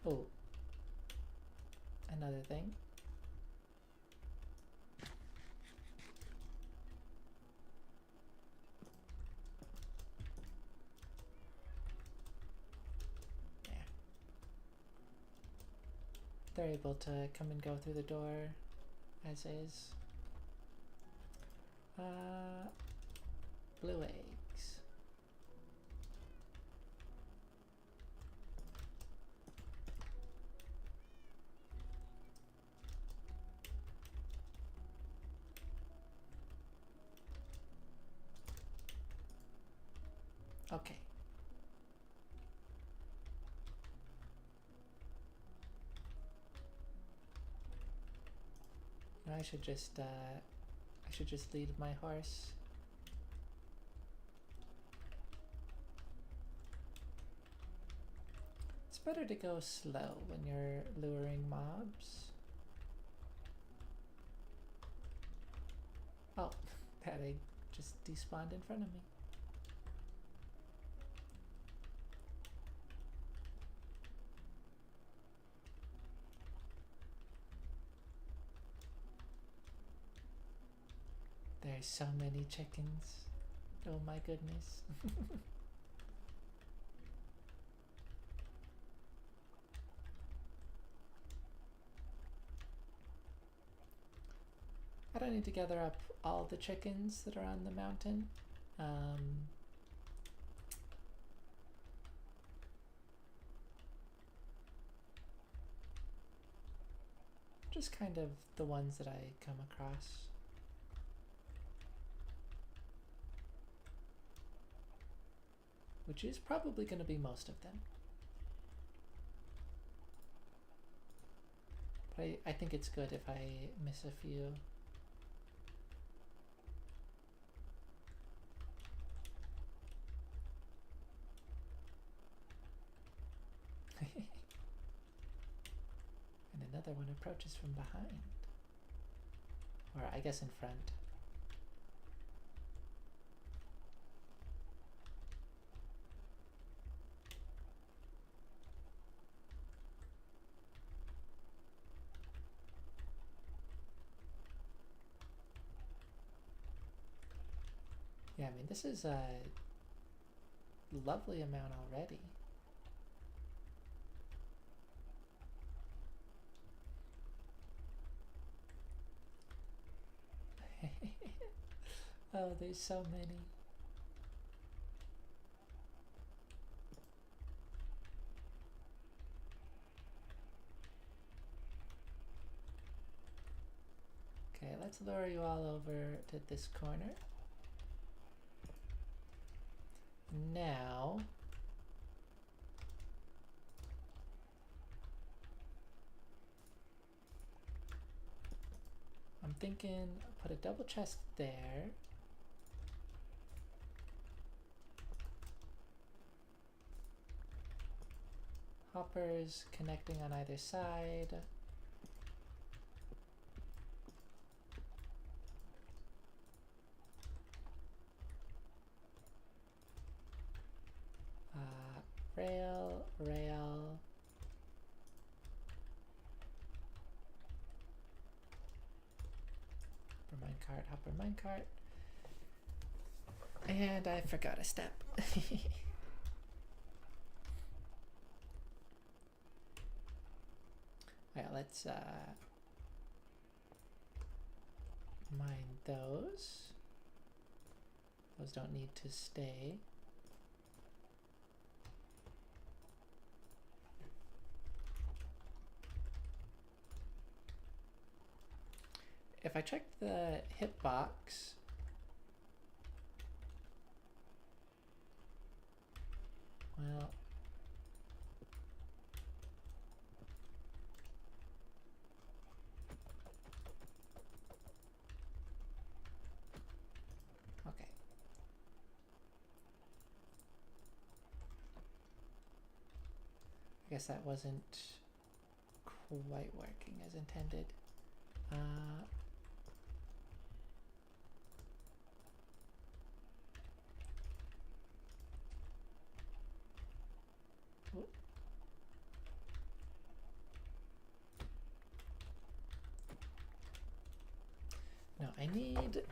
Oh, another thing. Yeah. They're able to come and go through the door as is. Blue eggs. Okay. I should just lead my horse. It's better to go slow when you're luring mobs. Oh, that egg just despawned in front of me. There's so many chickens. Oh my goodness. I don't need to gather up all the chickens that are on the mountain. Just kind of the ones that I come across. Which is probably going to be most of them. But I think it's good if I miss a few. And another one approaches from behind. Or I guess in front. Yeah, I mean, this is a lovely amount already. Oh, there's so many. Okay, let's lure you all over to this corner. Now, I'm thinking put a double chest there. Hoppers connecting on either side. Rail, rail. Hopper minecart, hopper minecart. And I forgot a step. Alright, let's mine those. Those don't need to stay. If I check the hitbox, well, okay. I guess that wasn't quite working as intended. No, I need...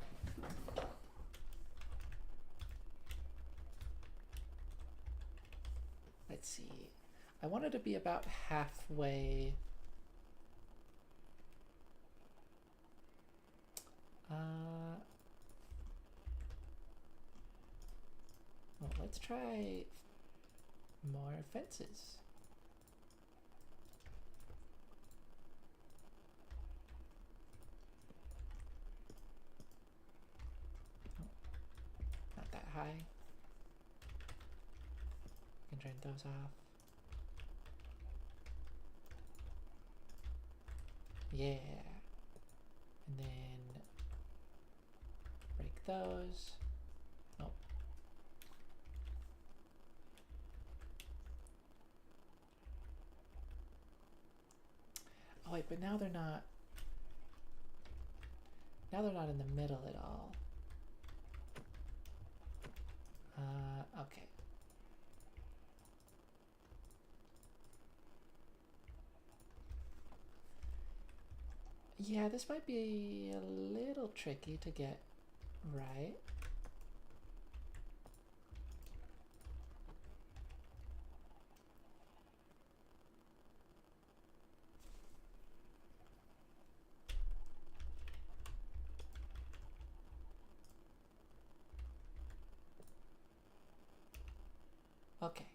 Let's see. I wanted to be about halfway. Well, let's try more fences. Oh, not that high. those off. Yeah. And then break those. Nope. Oh wait, but now they're not. Now they're not in the middle at all. Okay. Yeah, this might be a little tricky to get right. Okay.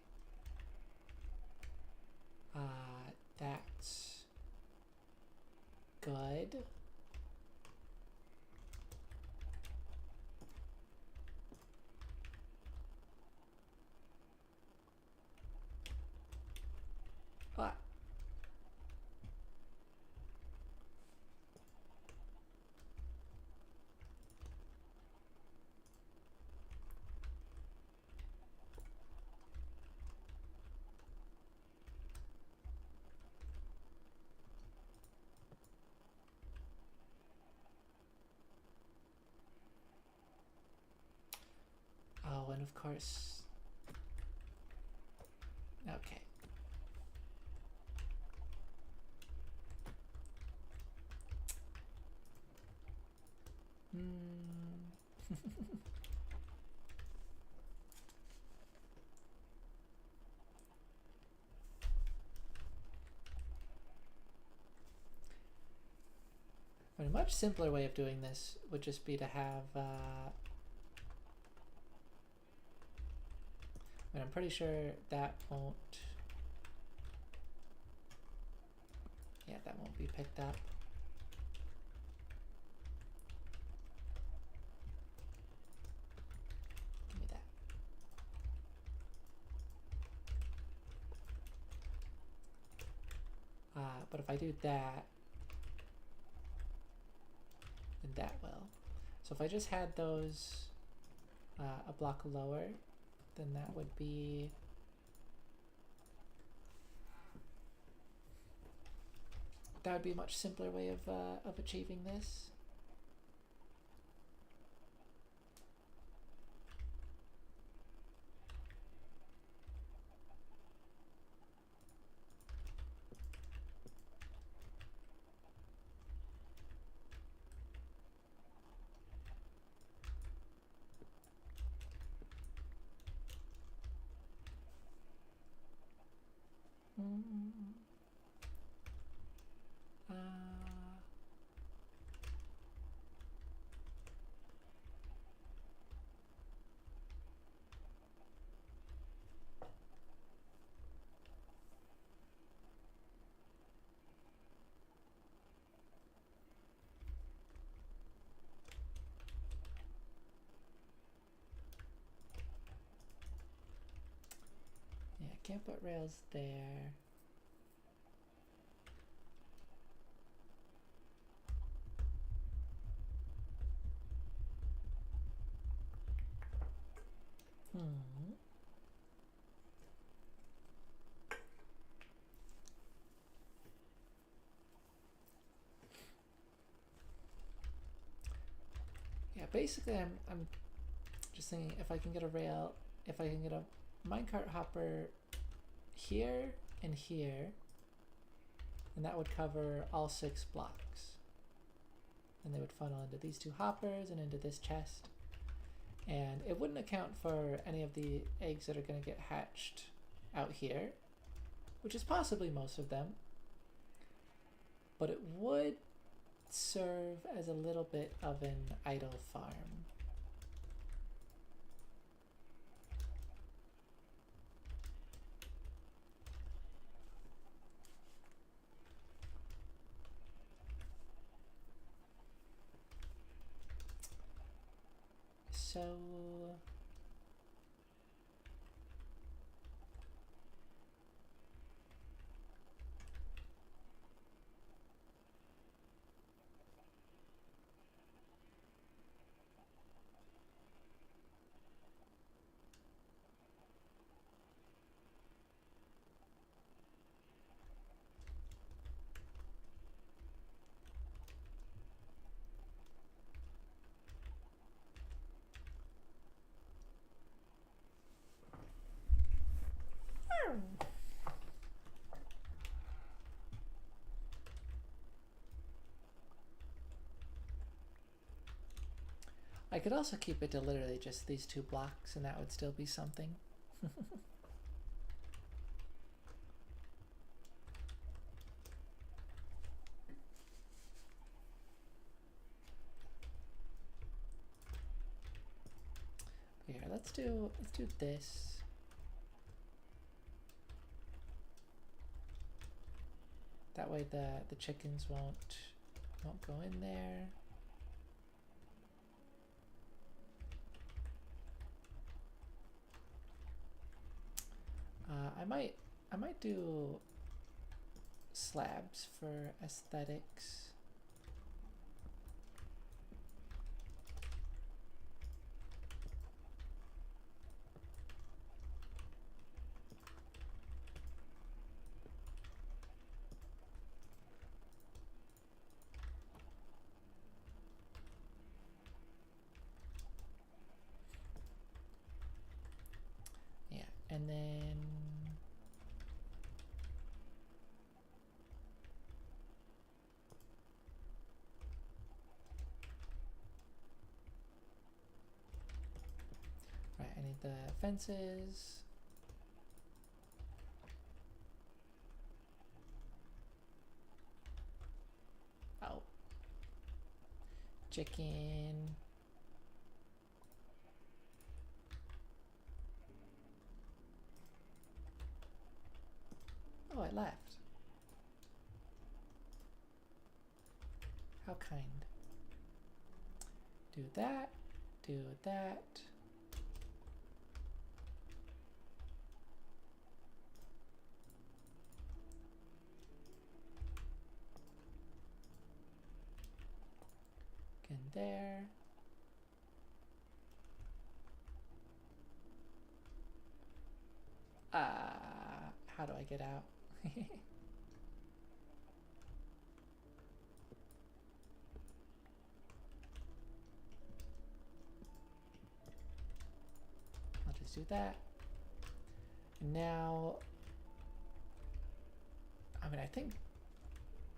That's good. Ah. Oh, and of course. Okay. But a much simpler way of doing this would just be to have, but I'm pretty sure that won't, yeah, that won't be picked up. Give me that. But if I do that, then that will. So if I just had those a block lower, then that would be a much simpler way of achieving this. Yeah, can't put rails there. Yeah, basically I'm just thinking if I can get a rail, if I can get a minecart hopper here and here, and that would cover all 6 blocks. And they would funnel into these 2 hoppers and into this chest. And it wouldn't account for any of the eggs that are going to get hatched out here, which is possibly most of them. But it would serve as a little bit of an idle farm. So I could also keep it to literally just these 2 blocks and that would still be something. Here, let's do this. That way the chickens won't go in there. I might do slabs for aesthetics. Yeah, and then right, I need the fences. Oh. Chicken. Oh, it left. How kind. Do that. Do that. In there. How do I get out? I'll just do that. Now, I mean, I think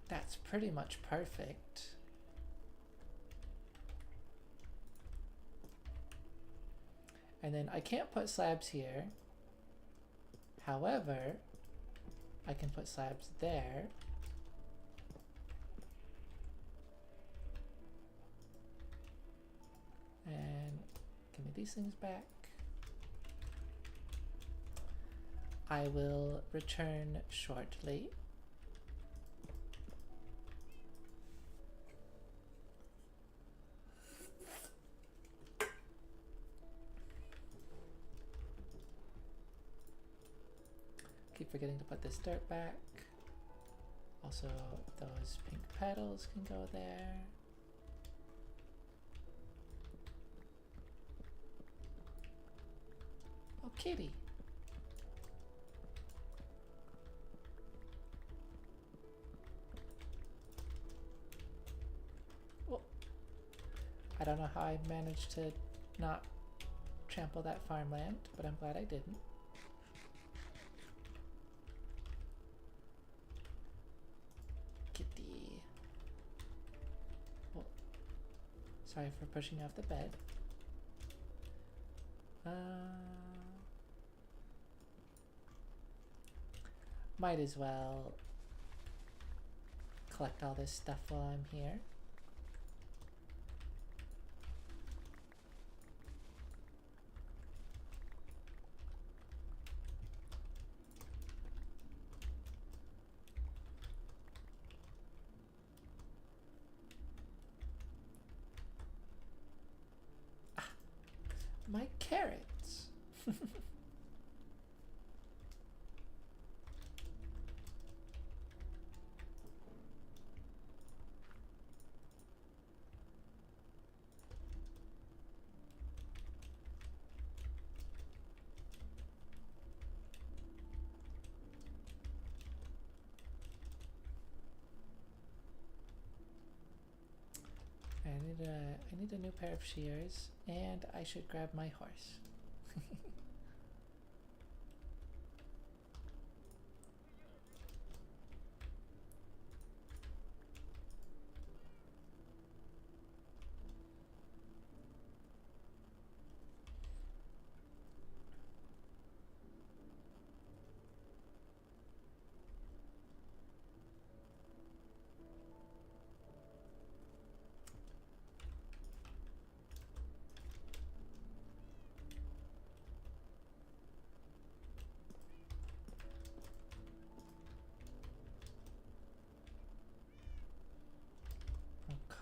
that's pretty much perfect. And then I can't put slabs here. However, I can put slabs there. And give me these things back. I will return shortly. Keep forgetting to put this dirt back. Also, those pink petals can go there. Oh, kitty. Well, I don't know how I managed to not trample that farmland, but I'm glad I didn't. Kitty. Well, sorry for pushing off the bed. Might as well collect all this stuff while I'm here. Ah, my carrots. I need a new pair of shears, and I should grab my horse.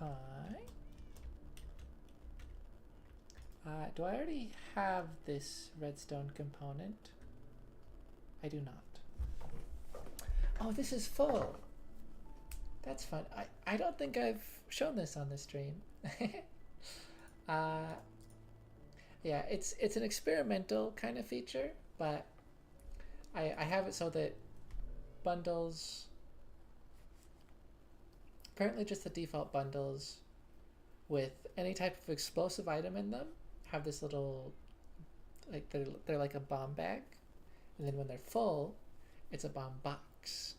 Okay. Do I already have this redstone component? I do not. Oh, this is full. That's fun. I don't think I've shown this on the stream. uh, yeah, it's an experimental kind of feature, but I have it so that bundles, apparently just the default bundles with any type of explosive item in them have this little, like they're like a bomb bag, and then when they're full, it's a bomb box.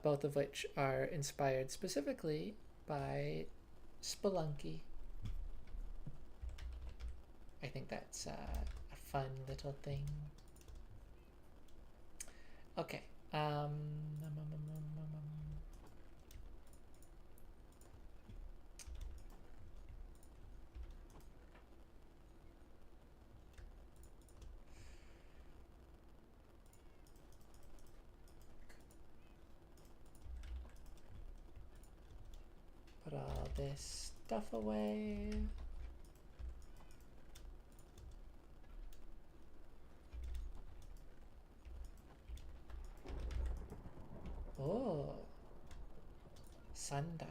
Both of which are inspired specifically by Spelunky. I think that's a fun little thing. Okay. Put all this stuff away. Oh, Sundar.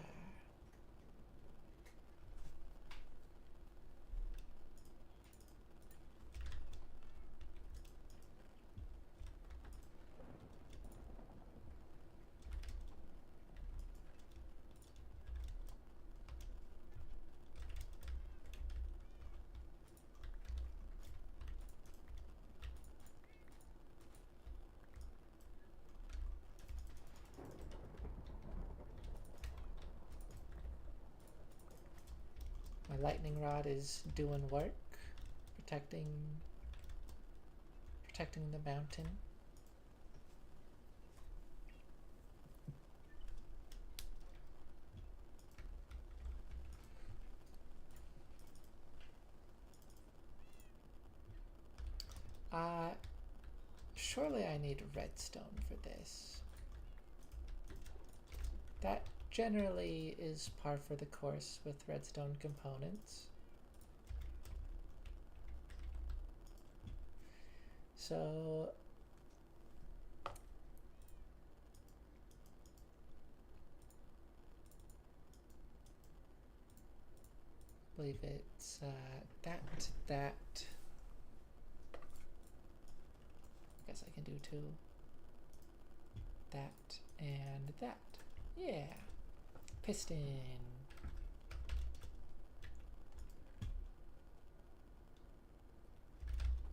My lightning rod is doing work, protecting the mountain. Surely I need redstone for this. That generally is par for the course with redstone components. So I believe it's that. I guess I can do two. That and that. Yeah. Piston.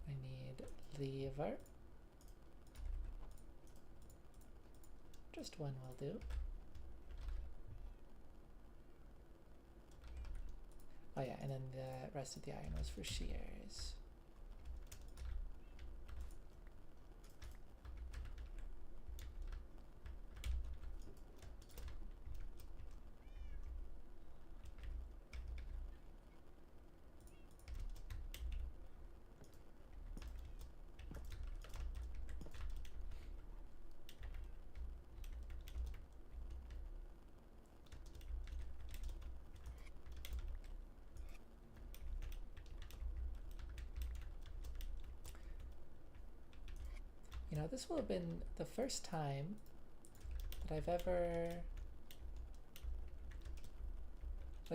I need lever. Just one will do. Oh yeah, and then the rest of the iron was for shears. You know, this will have been the first time that I've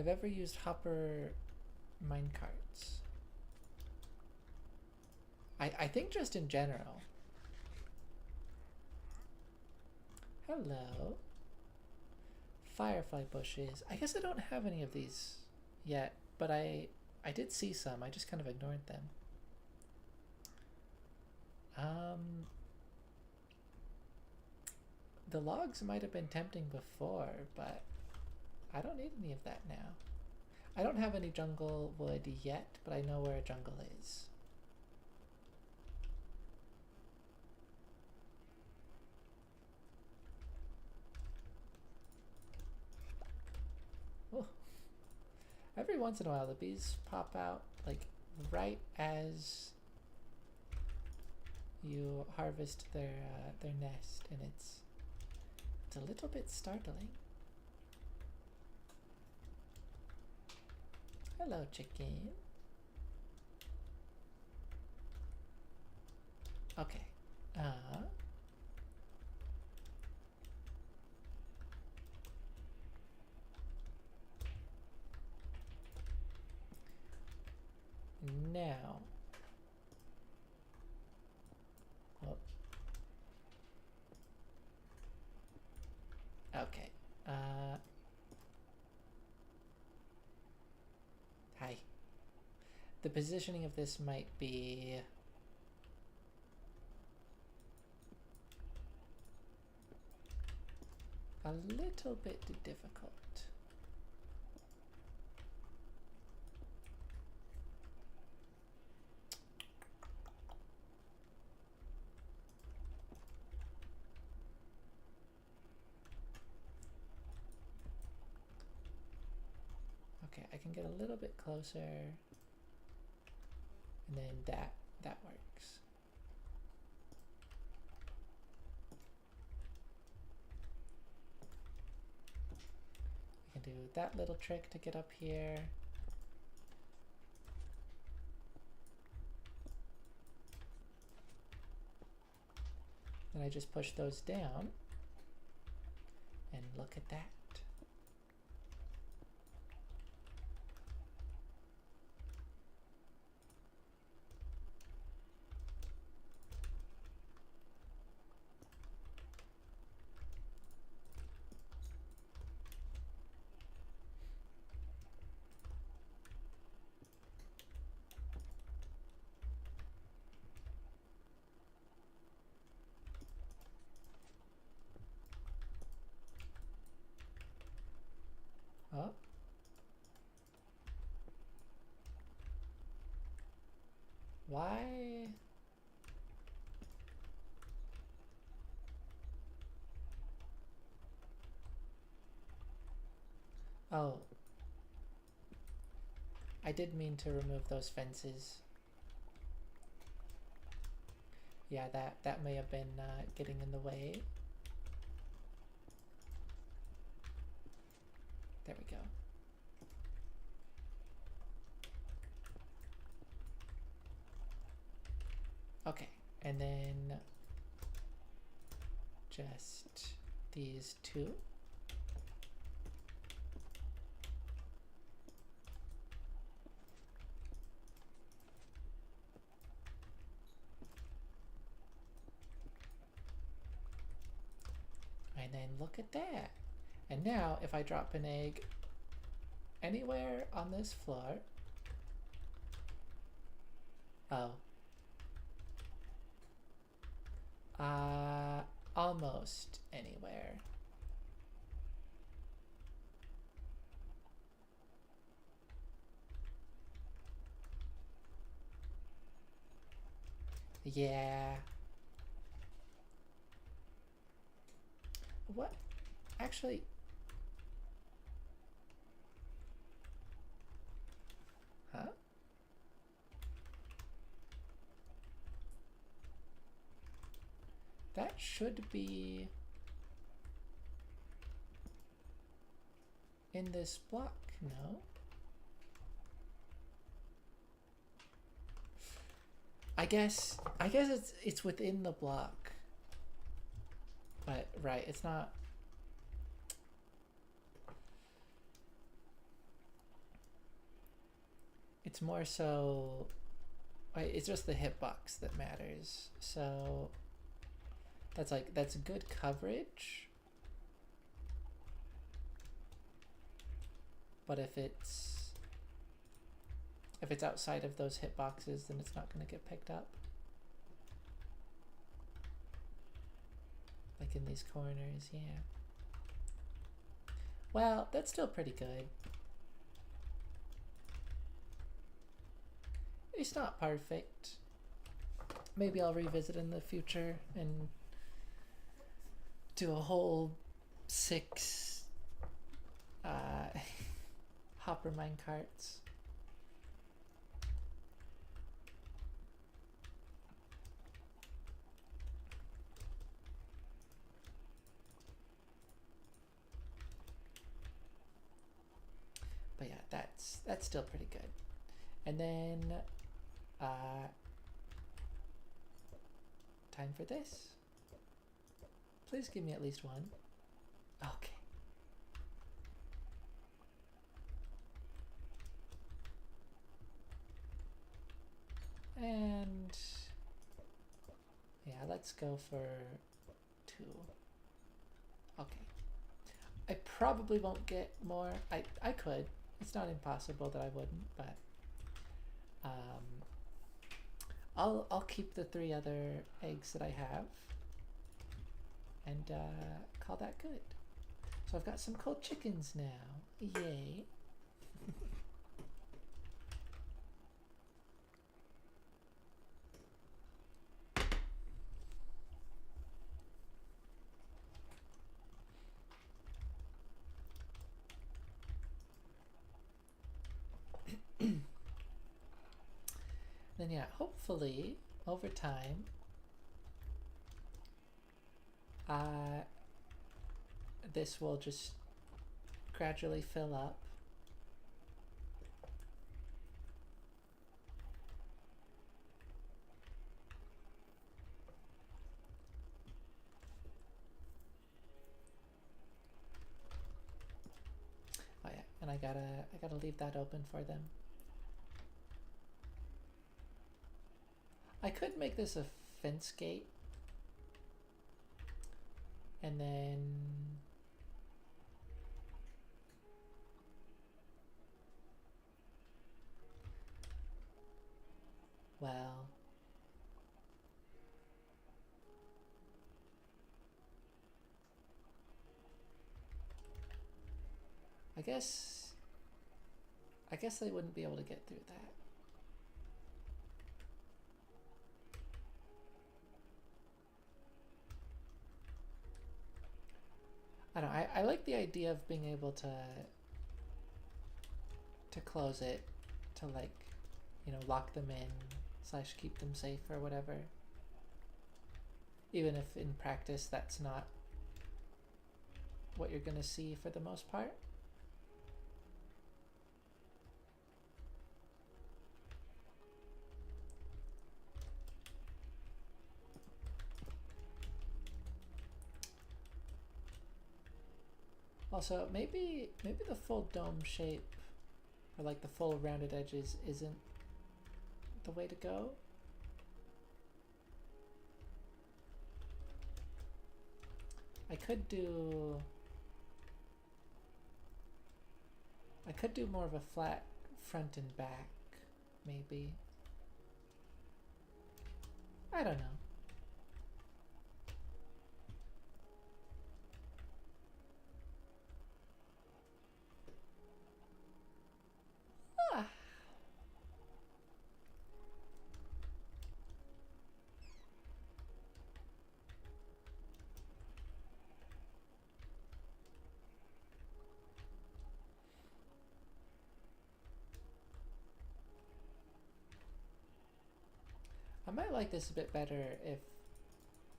ever used hopper minecarts. I think just in general. Hello. Firefly bushes. I guess I don't have any of these yet, but I did see some. I just kind of ignored them. The logs might have been tempting before, but I don't need any of that now. I don't have any jungle wood yet, but I know where a jungle is. Oh. Every once in a while the bees pop out, like right as you harvest their nest, and it's a little bit startling. Hello, chicken. Okay. Now. Oh. Okay. Hi. The positioning of this might be a little bit difficult. Okay, I can get a little bit closer, and then that works. I can do that little trick to get up here. Then I just push those down, and look at that. Oh. Why? Oh. I did mean to remove those fences. Yeah, that may have been getting in the way. There we go. Okay, and then just these two. And then look at that. And now if I drop an egg anywhere on this floor, oh, almost anywhere. Yeah. What? Actually, huh? That should be in this block, no? I guess it's within the block. But right, it's not. It's more so it's just the hitbox that matters. So that's good coverage. But if it's outside of those hitboxes, then it's not going to get picked up. Like in these corners, yeah. Well, that's still pretty good. It's not perfect. Maybe I'll revisit in the future and do a whole 6 hopper mine carts. But yeah, that's still pretty good. And then time for this. Please give me at least one. Okay. And yeah, let's go for 2. Okay. I probably won't get more. I could. It's not impossible that I wouldn't, but I'll keep the 3 other eggs that I have and call that good. So I've got some cold chickens now. Yay. Then yeah, hopefully over time this will just gradually fill up. Oh yeah, and I gotta leave that open for them. I could make this a fence gate and then well, I guess they wouldn't be able to get through that. I don't know, I like the idea of being able to close it, to like, you know, lock them in / keep them safe or whatever. Even if in practice that's not what you're gonna see for the most part. Also, maybe the full dome shape or like the full rounded edges isn't the way to go. I could do more of a flat front and back, maybe. I don't know. Ah. I might like this a bit better if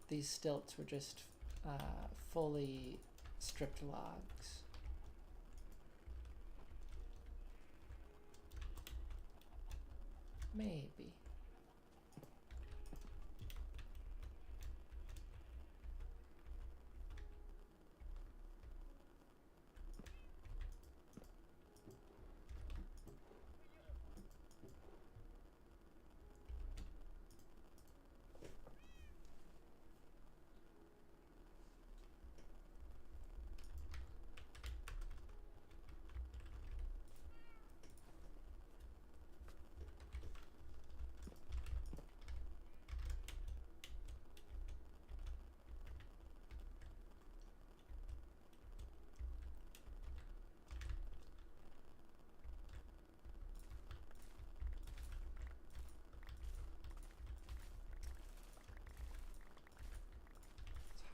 these stilts were just fully stripped logs. Maybe.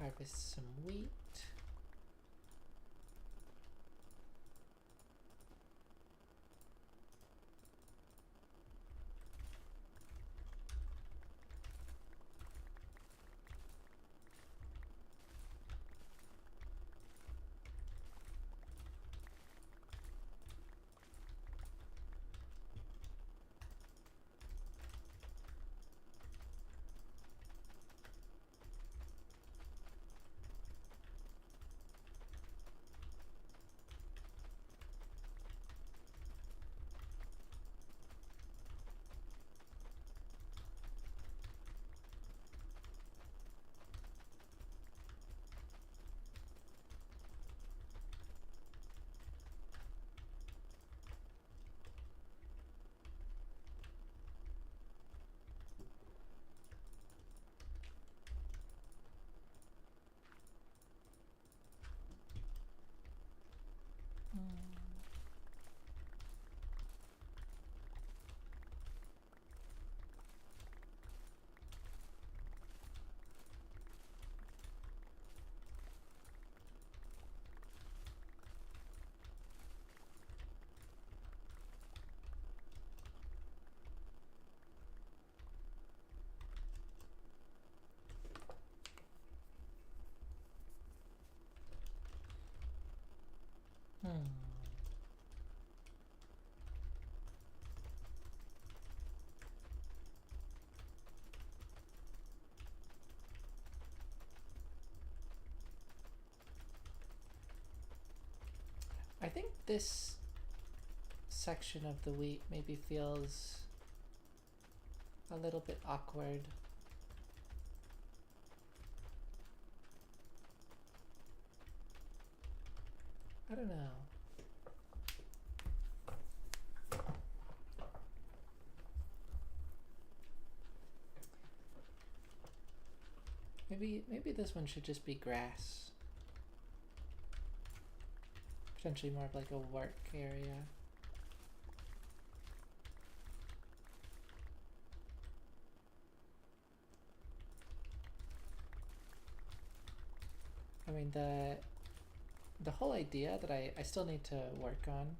Harvest some wheat. I think this section of the wheat maybe feels a little bit awkward. I don't know. Maybe this one should just be grass. Potentially more of like a work area. I mean, the whole idea that I still need to work on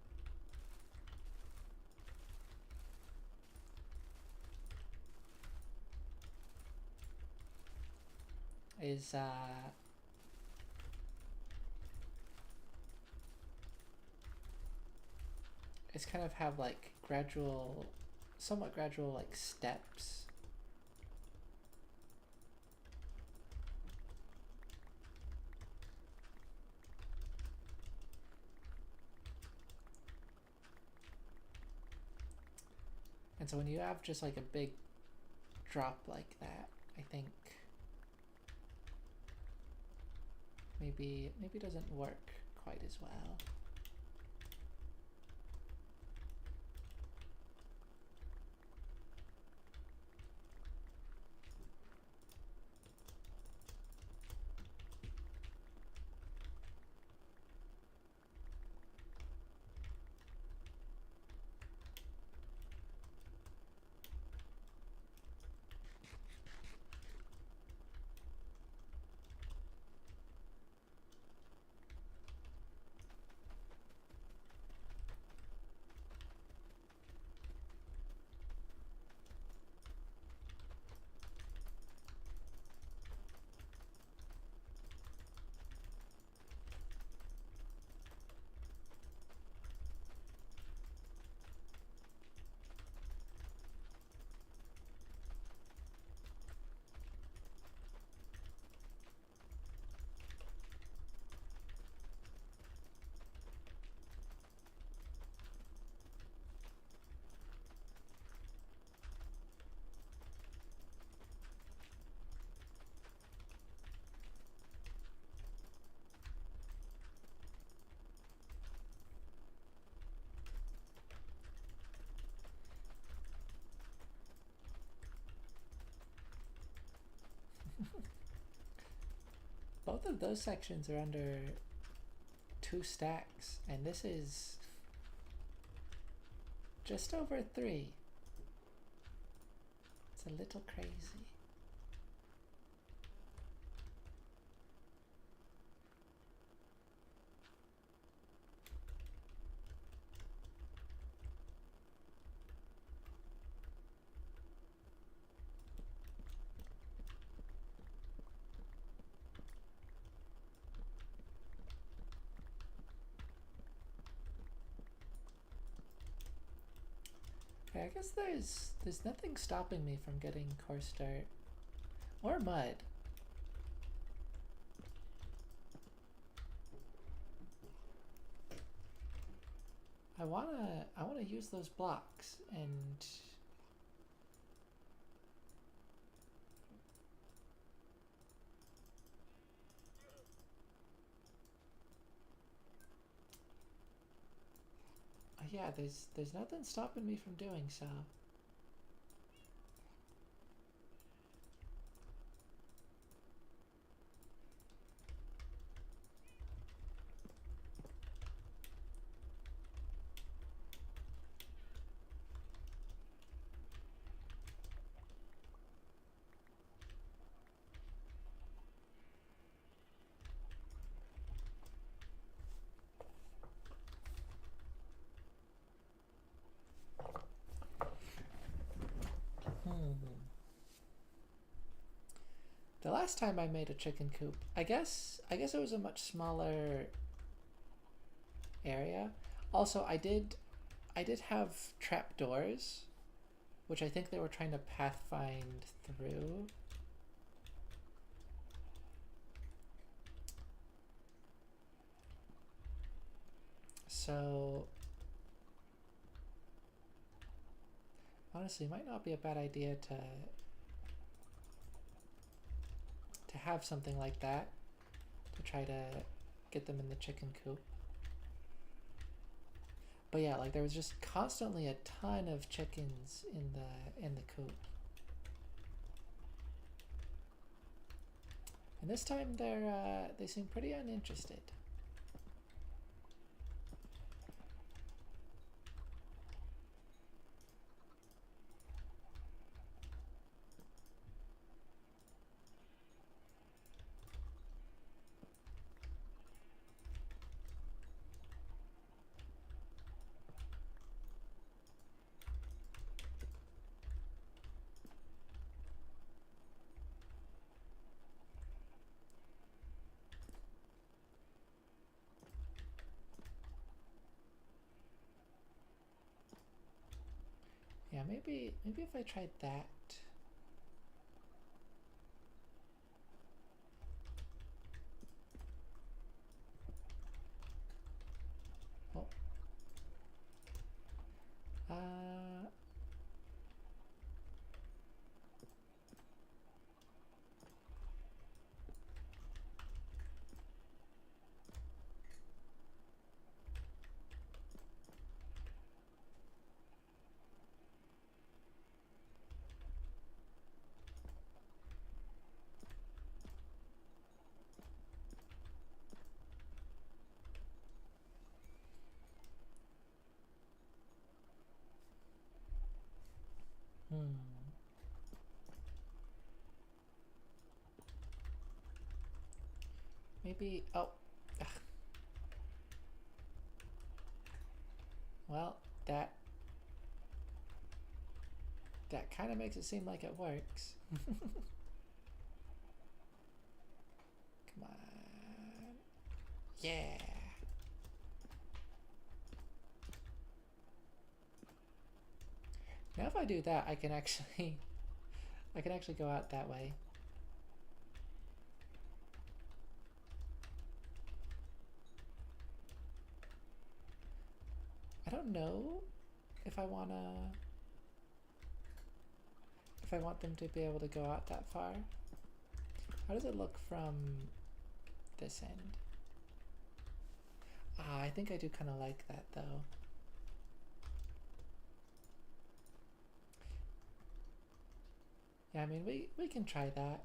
is it's kind of have like gradual, somewhat gradual like steps. And so when you have just like a big drop like that, I think maybe it doesn't work quite as well. Both of those sections are under 2 stacks, and this is just over 3. It's a little crazy. Okay, I guess there's nothing stopping me from getting coarse dirt or mud. I wanna use those blocks, and yeah, there's nothing stopping me from doing so. The last time I made a chicken coop, I guess it was a much smaller area. Also, I did have trapdoors, which I think they were trying to pathfind through. So honestly, it might not be a bad idea to have something like that to try to get them in the chicken coop. But yeah, like there was just constantly a ton of chickens in the coop. And this time they seem pretty uninterested. Yeah, maybe if I tried that. Oh. Maybe, oh, ugh. Well, that kind of makes it seem like it works. Come on. Yeah. Now if I do that, I can actually go out that way. I don't know if I want them to be able to go out that far. How does it look from this end? Ah, I think I do kind of like that though. Yeah, I mean, we can try that.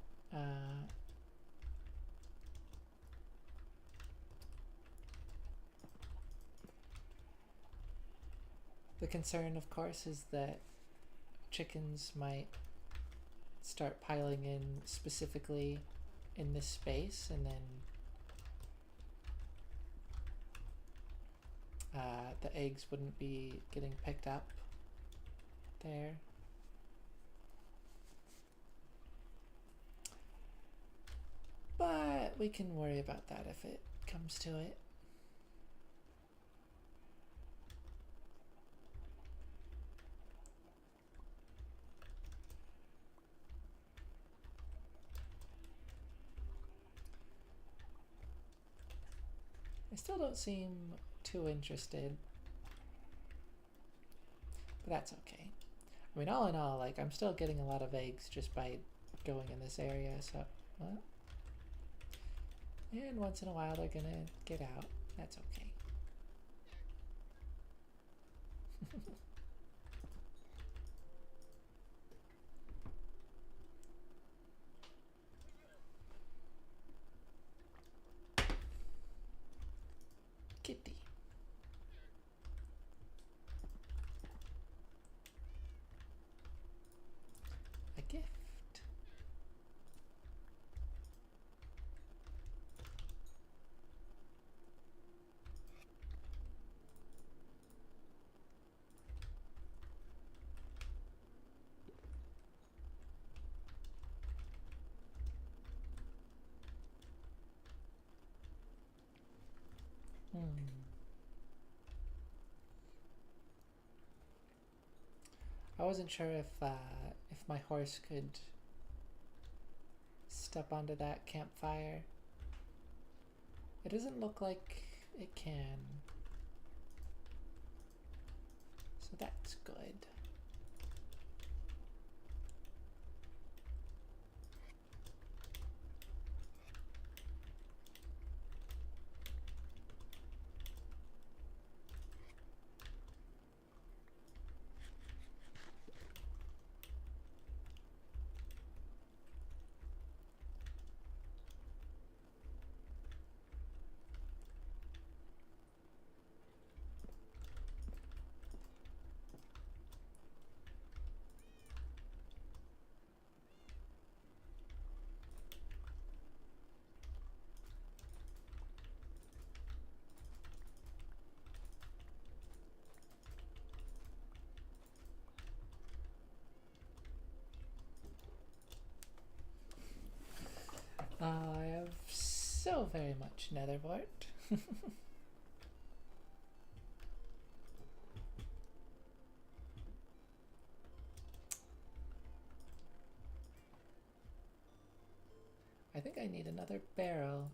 The concern, of course, is that chickens might start piling in specifically in this space, and then the eggs wouldn't be getting picked up there. But we can worry about that if it comes to it. I still don't seem too interested, but that's okay. I mean, all in all, like, I'm still getting a lot of eggs just by going in this area, so, well. And once in a while they're gonna get out. That's okay. Kitty. A gift. I wasn't sure if my horse could step onto that campfire. It doesn't look like it can. So that's good. I have so very much netherwort. I think I need another barrel.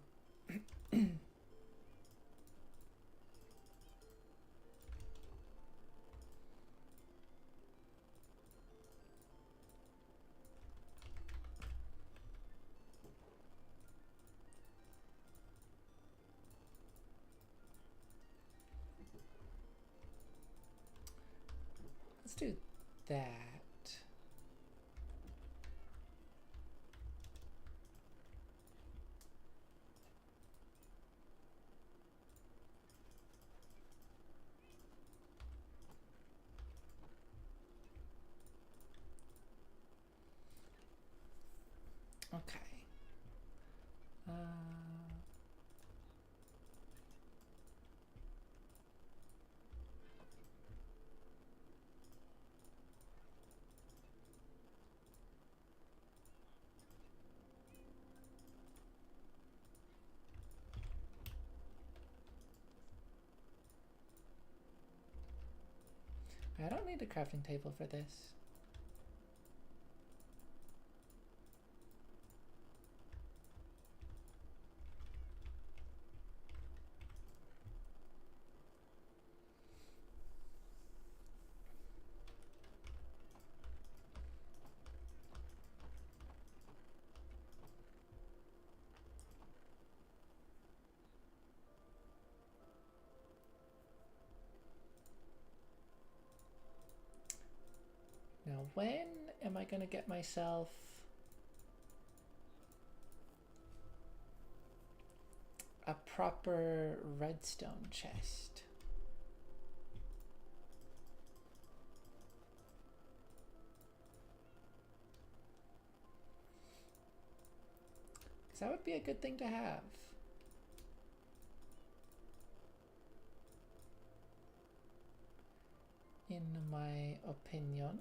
Let's do that. Okay. I don't need a crafting table for this. Now, when am I going to get myself a proper redstone chest? Because that would be a good thing to have. In my opinion.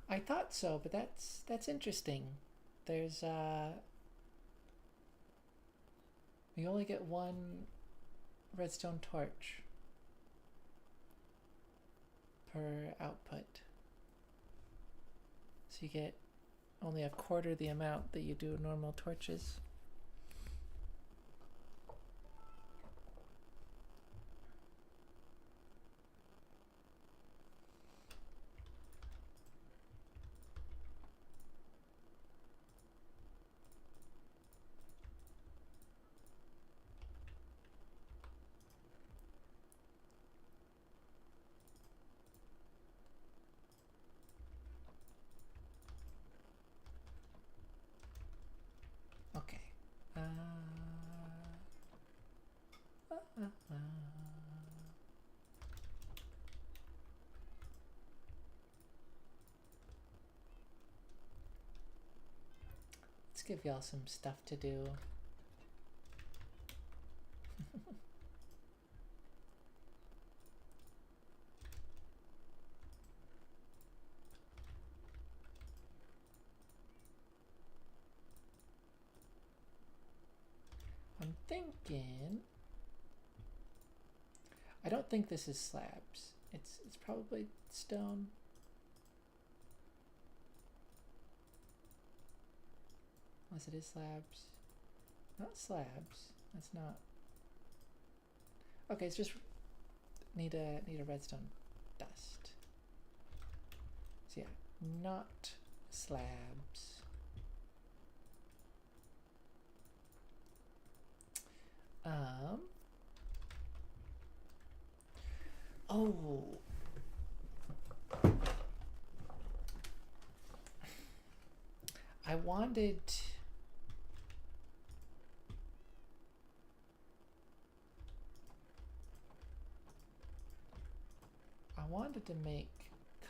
I thought so, but that's interesting. There's we only get one redstone torch per output. So you get only a quarter the amount that you do normal torches. Okay. Let's give y'all some stuff to do. I'm thinking... I don't think this is slabs. It's probably stone. Unless it is slabs. Not slabs. That's not... Okay, it's just need a redstone dust. So yeah, not slabs. Oh. I wanted to make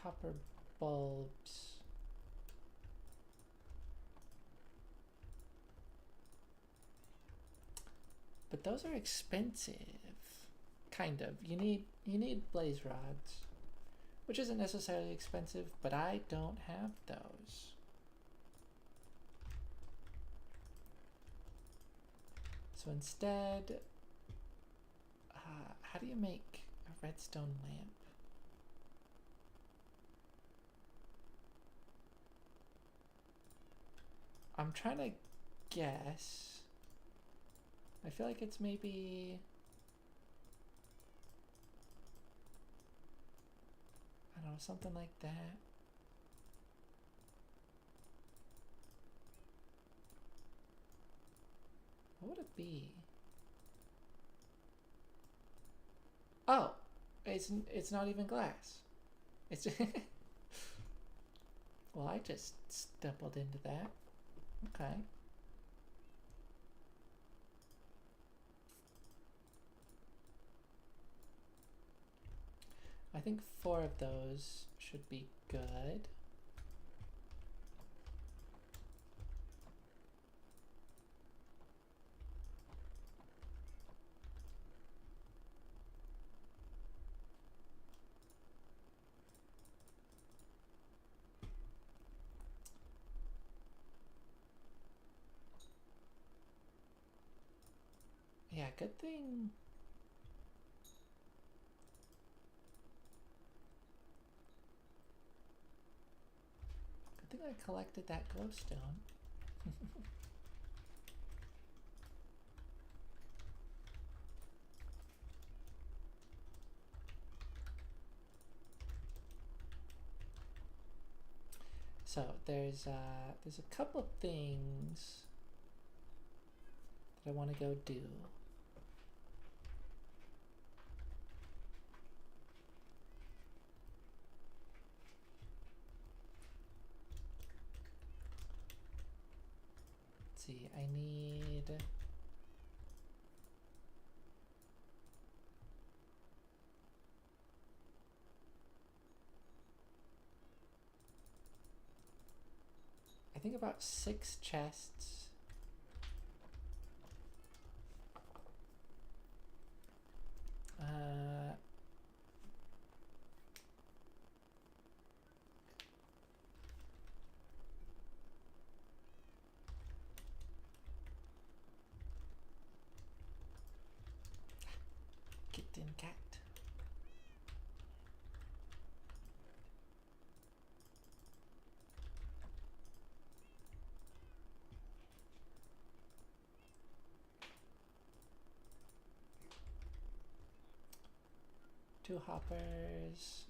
copper bulbs. But those are expensive. Kind of. You need blaze rods, which isn't necessarily expensive, but I don't have those. So instead, how do you make a redstone lamp? I'm trying to guess. I feel like it's maybe... I don't know, something like that. What would it be? Oh, it's not even glass. It's well, I just stumbled into that. Okay. I think 4 of those should be good. Yeah, good thing. Good thing I collected that glowstone. So there's a couple of things that I want to go do. Let's see, I need... I think about 6 chests. Get in, cat. Two hoppers.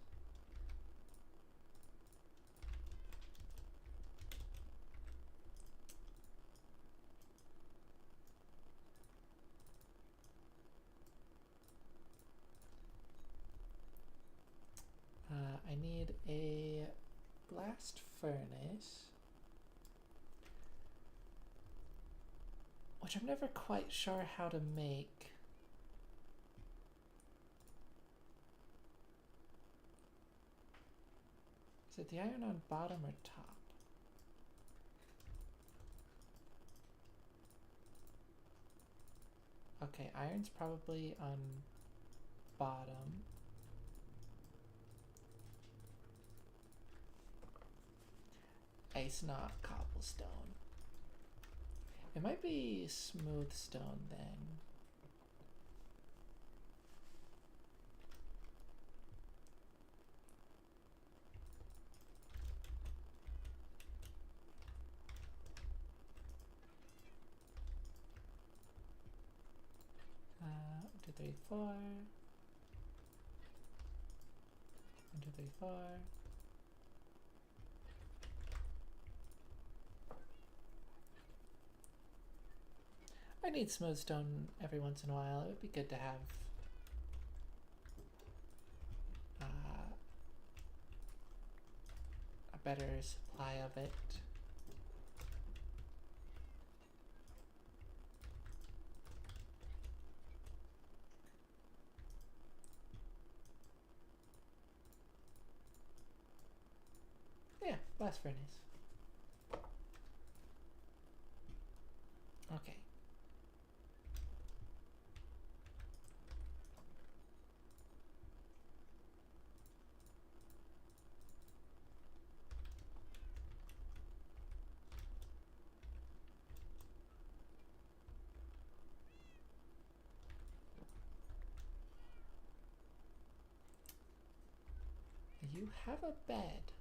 I need a blast furnace, which I'm never quite sure how to make. Is it the iron on bottom or top? Okay, iron's probably on bottom. Ice not cobblestone. It might be smooth stone then. One, two, three, four. 1, 2, 3, 4. I need smooth stone every once in a while. It would be good to have a better supply of it. Yeah, blast furnace. Okay. You have a bed.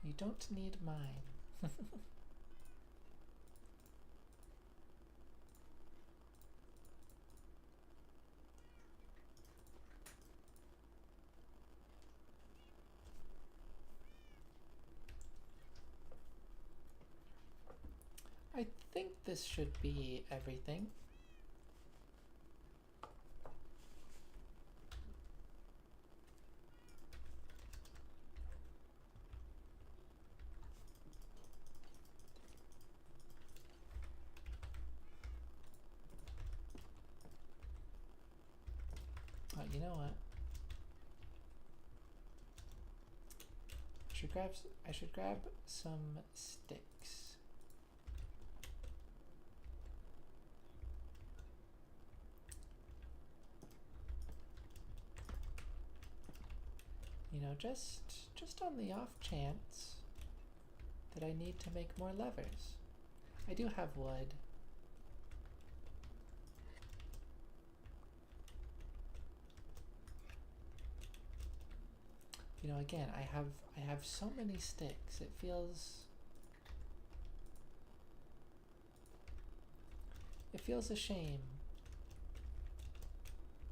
You don't need mine. I think this should be everything. Oh, you know what? I should grab some sticks. You know, just on the off chance that I need to make more levers. I do have wood. You know, again, I have so many sticks. It feels a shame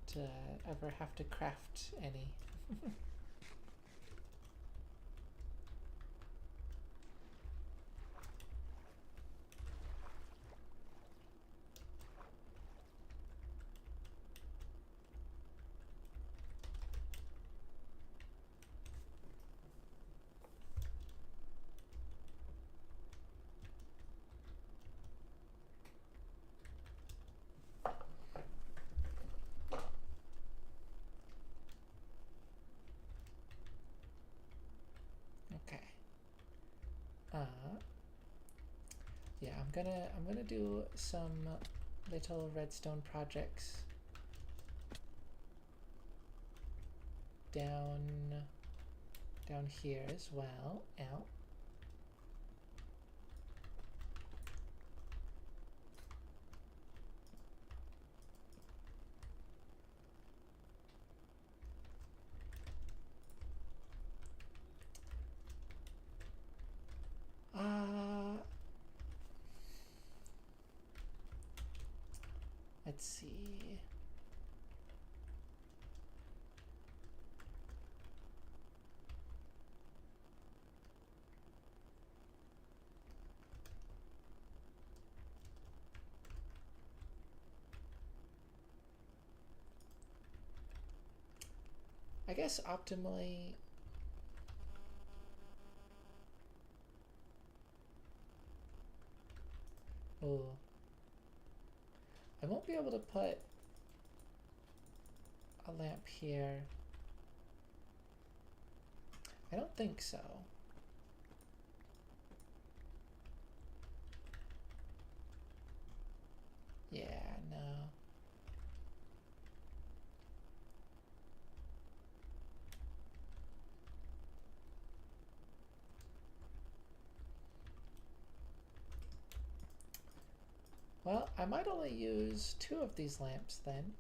to ever have to craft any. Okay. Yeah, I'm gonna do some little redstone projects down here as well. Ow. Let's see. I guess optimally, oh, I won't be able to put a lamp here. I don't think so. Well, I might only use 2 of these lamps then.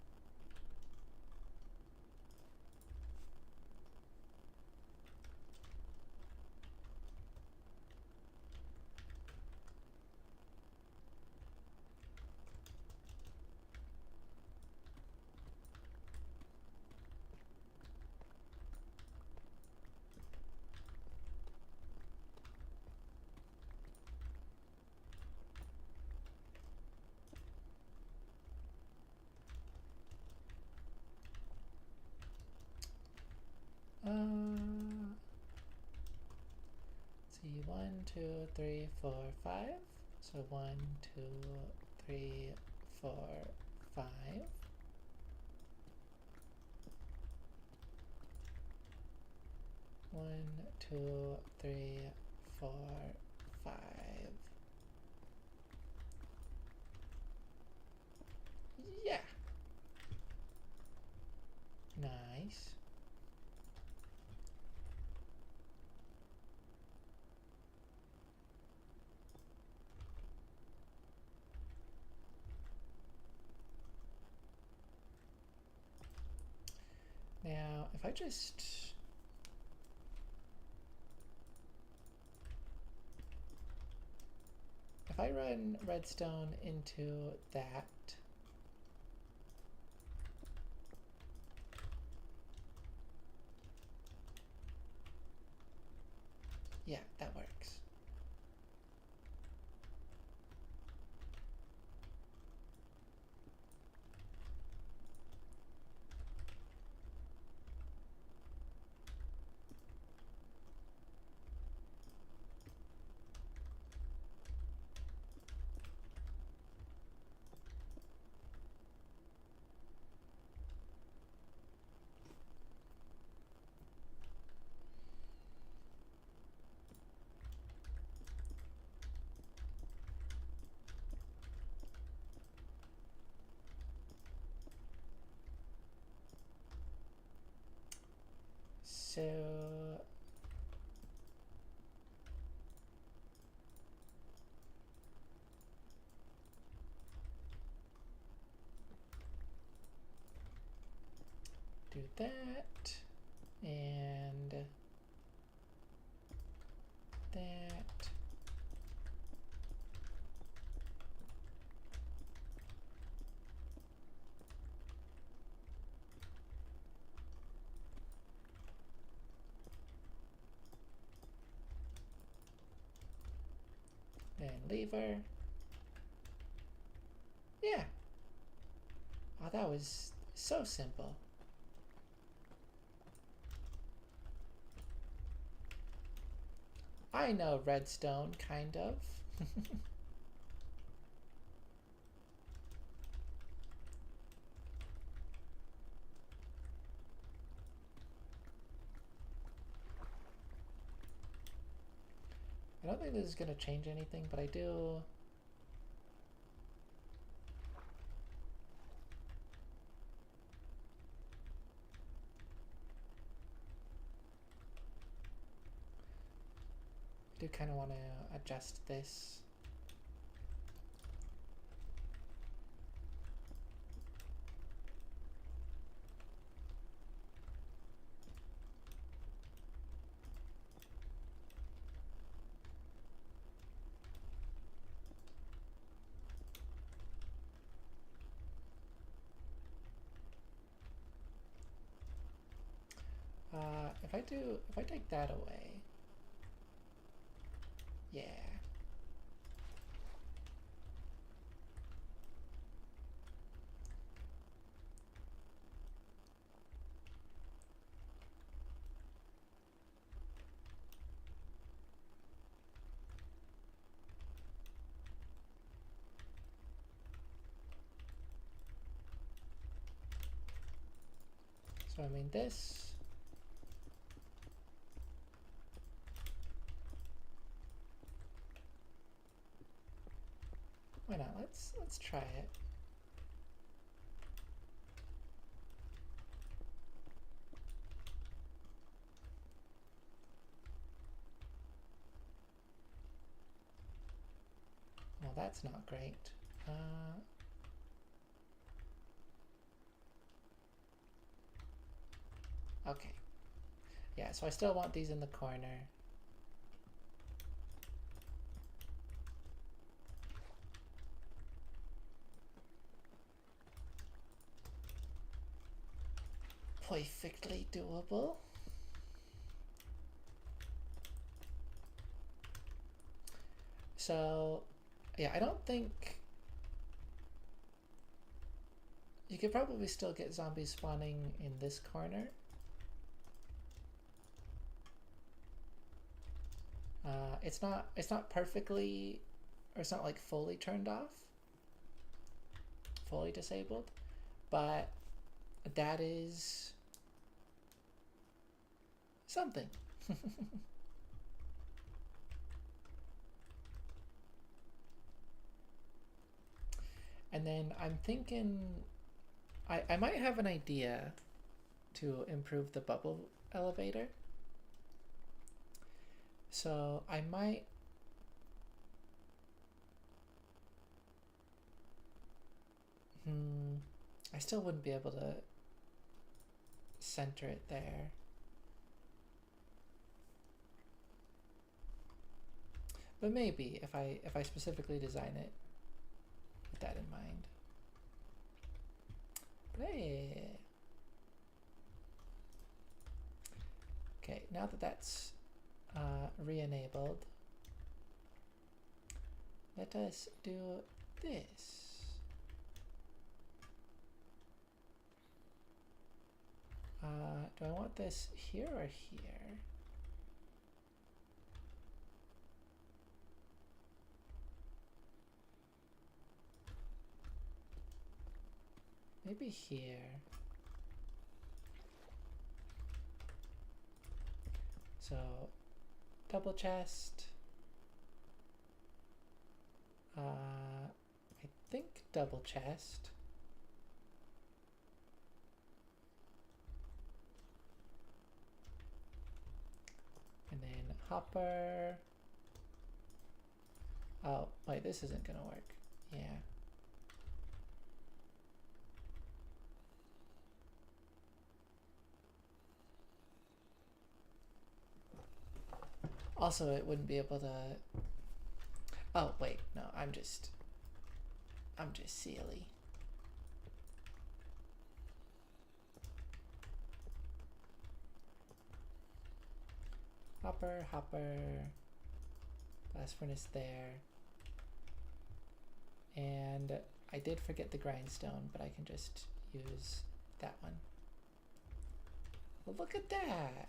Let's see, 1, 2, 3, 4, 5. So 1, 2, 3, 4, 5. 1, 2, 3, 4, 5. Yeah. Nice. Now, if I just... If I run redstone into that, yeah, that works. So do that and that. And lever. Yeah. Oh, that was so simple. I know redstone, kind of. I don't think this is going to change anything, but I do... I do kind of want to adjust this. If I take that away, yeah. So I mean this. Why not? Let's try it. Well, that's not great. Uh, okay. Yeah, so I still want these in the corner. Perfectly doable. So, yeah, I don't think... You could probably still get zombies spawning in this corner. It's not perfectly, or it's not like fully turned off, fully disabled, but that is something. And then I'm thinking I might have an idea to improve the bubble elevator. So I might I still wouldn't be able to center it there. But maybe if I specifically design it with that in mind. But hey. Okay, now that that's re-enabled, let us do this. Do I want this here or here? Maybe here. So, double chest. I think double chest. And then hopper. Oh, wait, this isn't gonna work. Yeah. Also, it wouldn't be able to... Oh, wait, no, I'm just silly. Hopper, blast furnace there. And I did forget the grindstone, but I can just use that one. Well, look at that.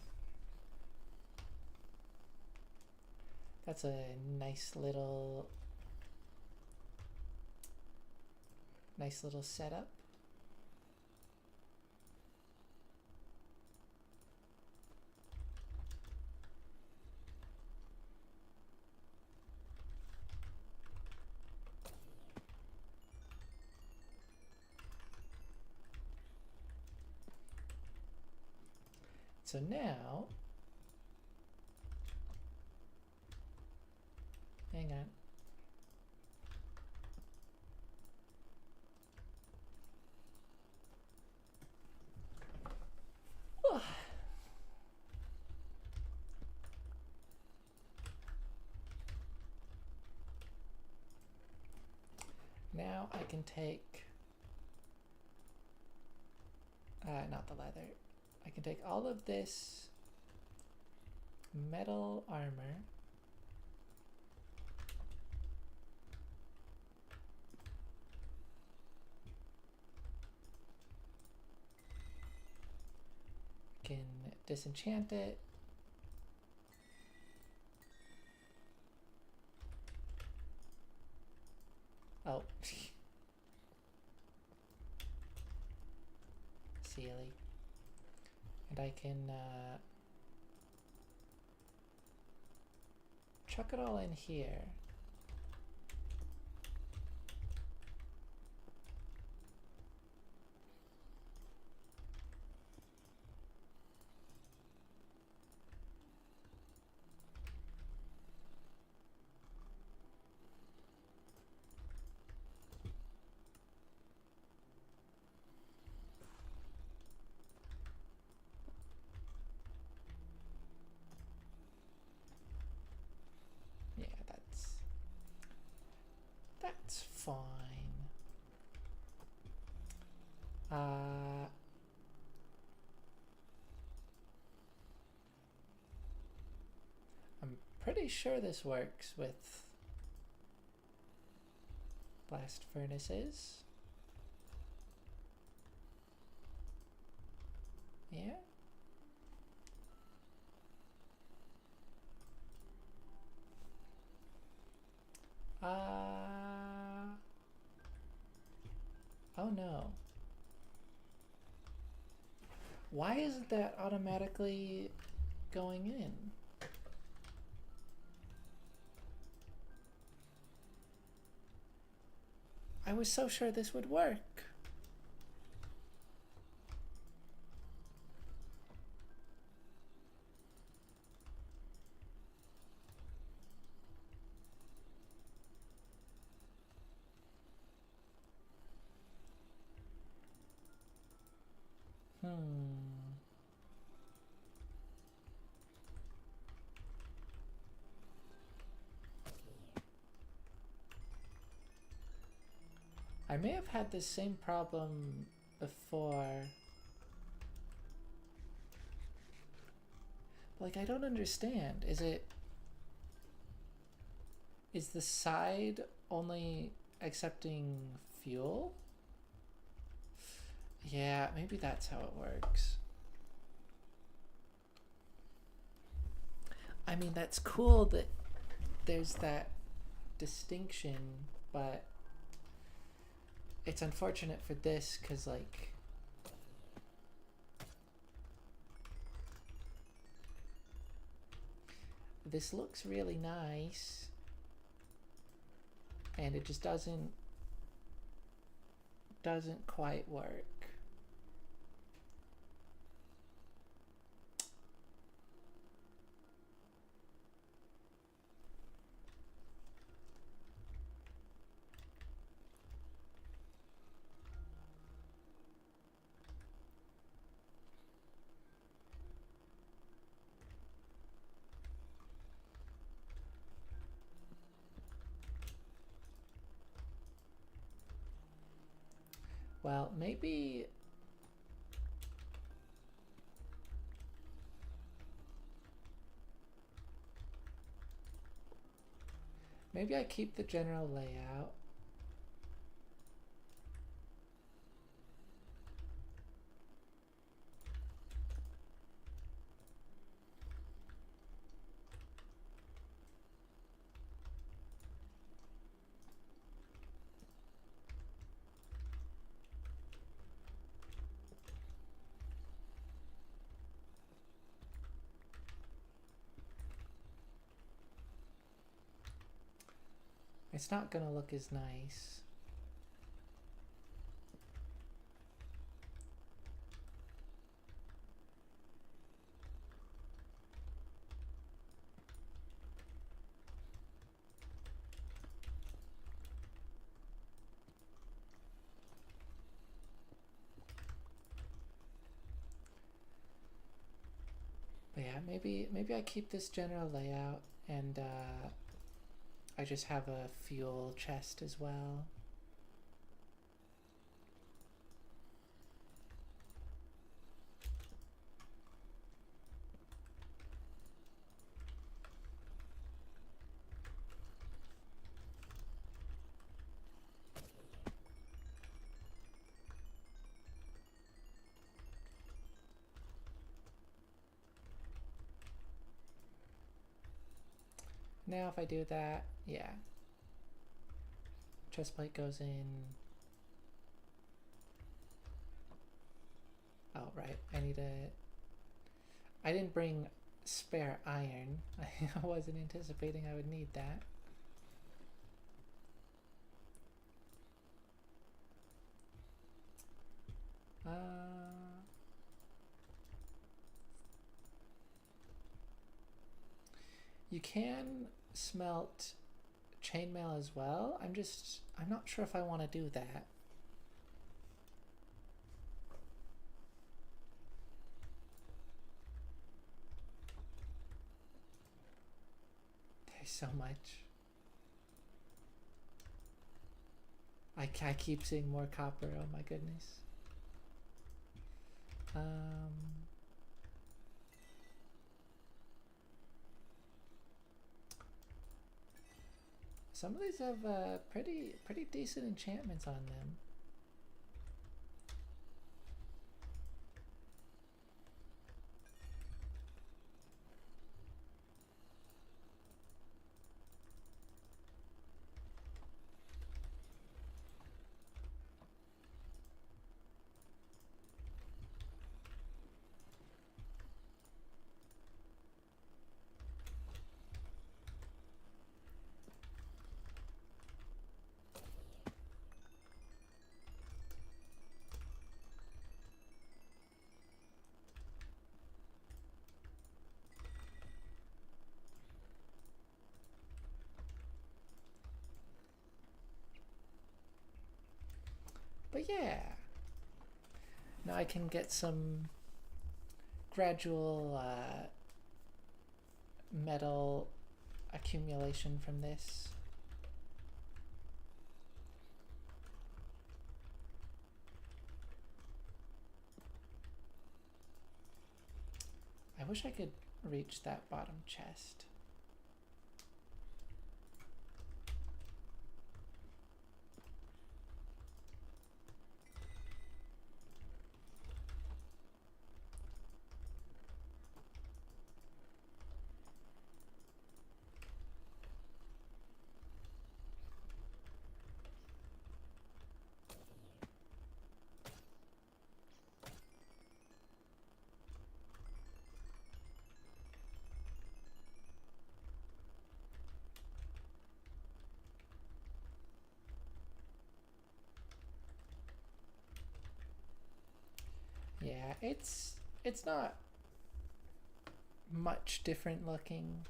That's a nice little setup. So now, hang on. Now I can take, not the leather, I can take all of this metal armor, I can disenchant it, oh, silly, and I can chuck it all in here. Uh, I'm pretty sure this works with blast furnaces. Yeah. Oh no. Why isn't that automatically going in? I was so sure this would work. I may have had this same problem before. Like, I don't understand. Is the side only accepting fuel? Yeah, maybe that's how it works. I mean, that's cool that there's that distinction, but it's unfortunate for this because, like, this looks really nice and it just doesn't quite work. Well, maybe I keep the general layout. It's not gonna look as nice. But yeah, maybe I keep this general layout and I just have a fuel chest as well. Now if I do that, yeah. Chest plate goes in. Oh, right. I didn't bring spare iron. I wasn't anticipating I would need that. You can smelt chainmail as well. I'm not sure if I want to do that. There's so much. I keep seeing more copper, oh my goodness. Um, some of these have pretty decent enchantments on them. But yeah, now I can get some gradual metal accumulation from this. I wish I could reach that bottom chest. Yeah, it's not much different looking.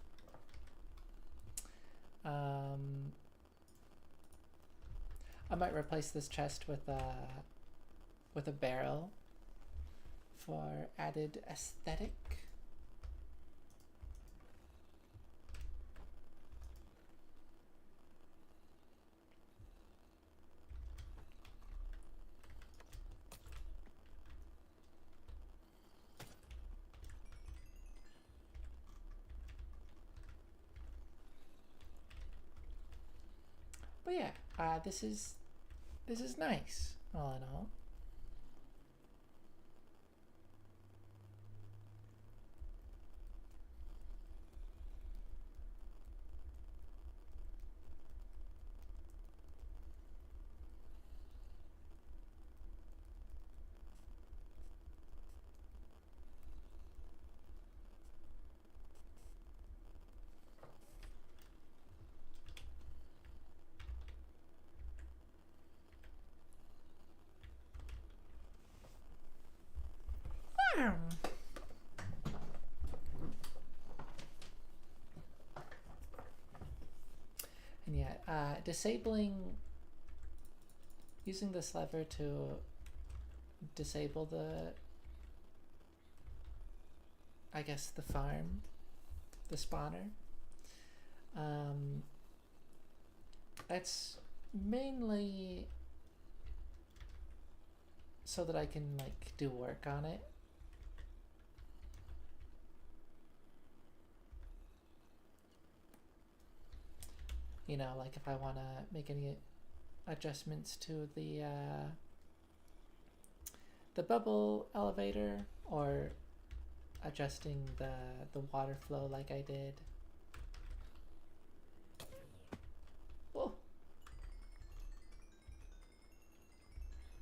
I might replace this chest with a barrel for added aesthetic. But yeah, this is nice, all in all. And yeah, using this lever to disable I guess the farm, the spawner. That's mainly so that I can like do work on it. You know, like if I want to make any adjustments to the bubble elevator, or adjusting the water flow like I did. Whoa.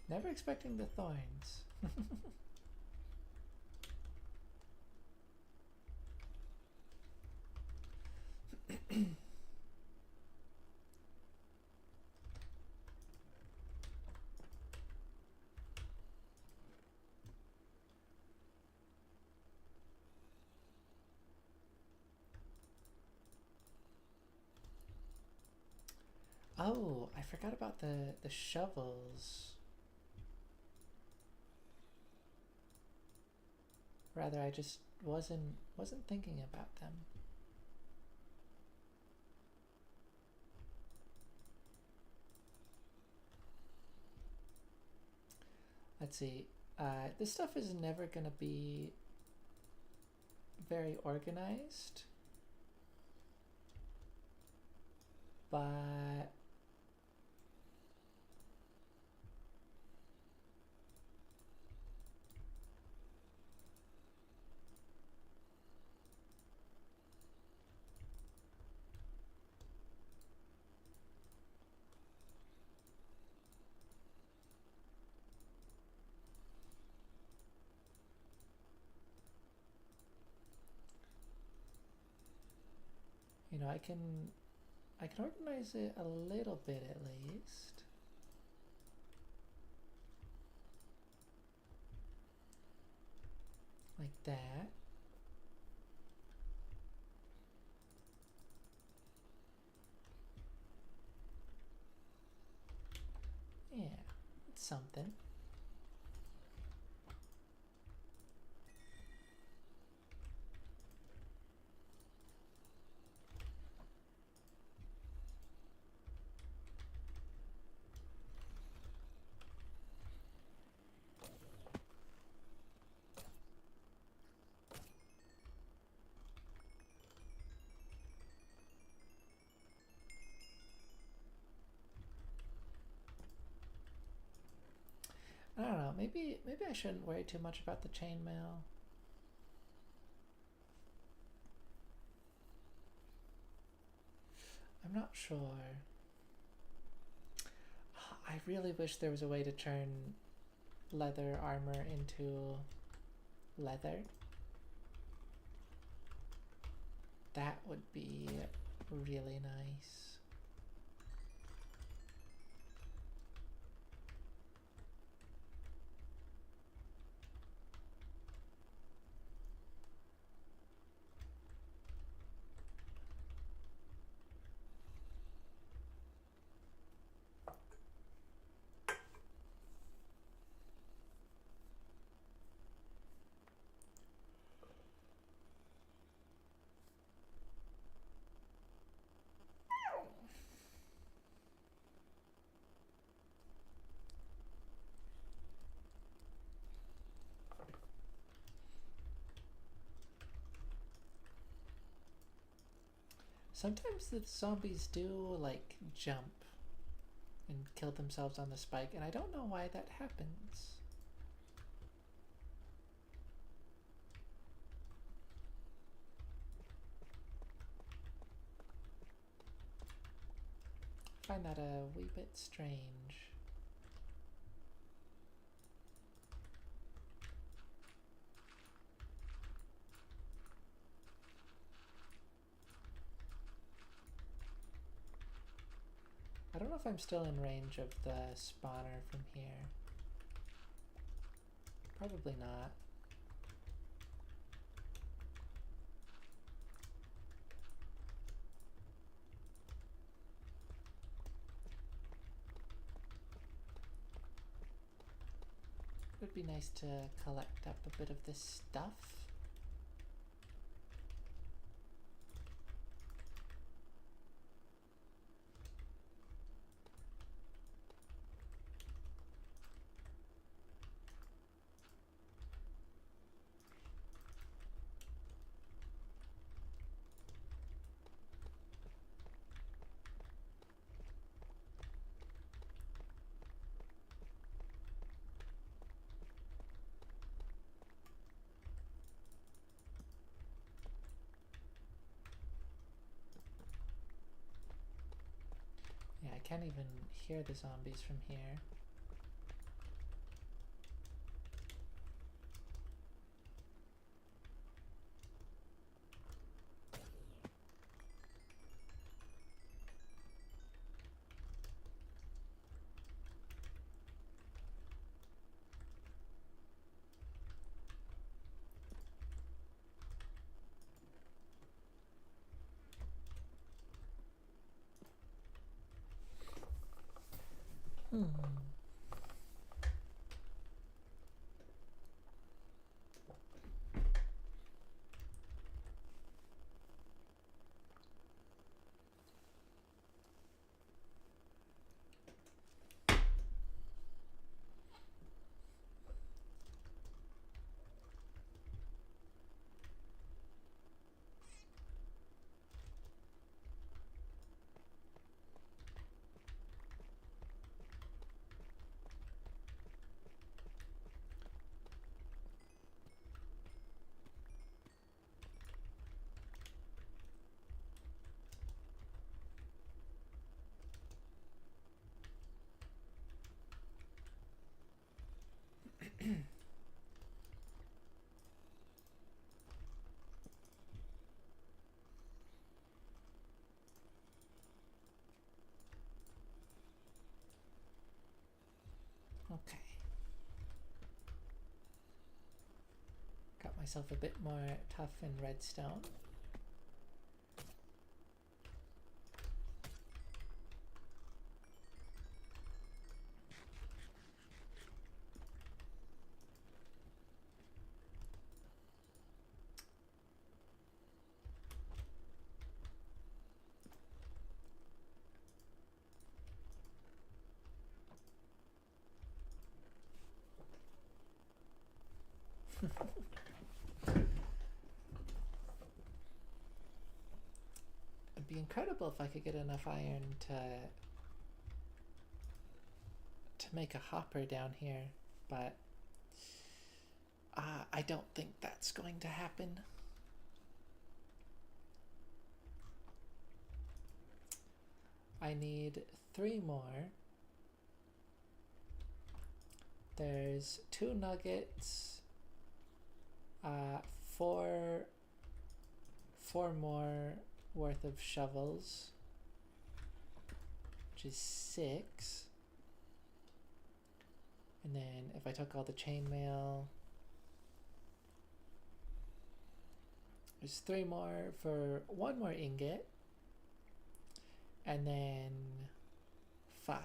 Never expecting the thorns. Oh, I forgot about the shovels. Rather, I just wasn't thinking about them. Let's see. This stuff is never gonna be very organized, but you know, I can organize it a little bit at least. Like that. Yeah, it's something. I don't know, maybe I shouldn't worry too much about the chainmail. I'm not sure. I really wish there was a way to turn leather armor into leather. That would be really nice. Sometimes the zombies do like jump and kill themselves on the spike, and I don't know why that happens. I find that a wee bit strange. I don't know if I'm still in range of the spawner from here. Probably not. It would be nice to collect up a bit of this stuff. Yeah, I can't even hear the zombies from here. myself a bit more tough and redstone. It'd be incredible if I could get enough iron to make a hopper down here, but I don't think that's going to happen. I need 3 more. There's 2 nuggets, 4 more worth of shovels, which is 6. And then if I took all the chainmail, there's 3 more for 1 more ingot, and then 5.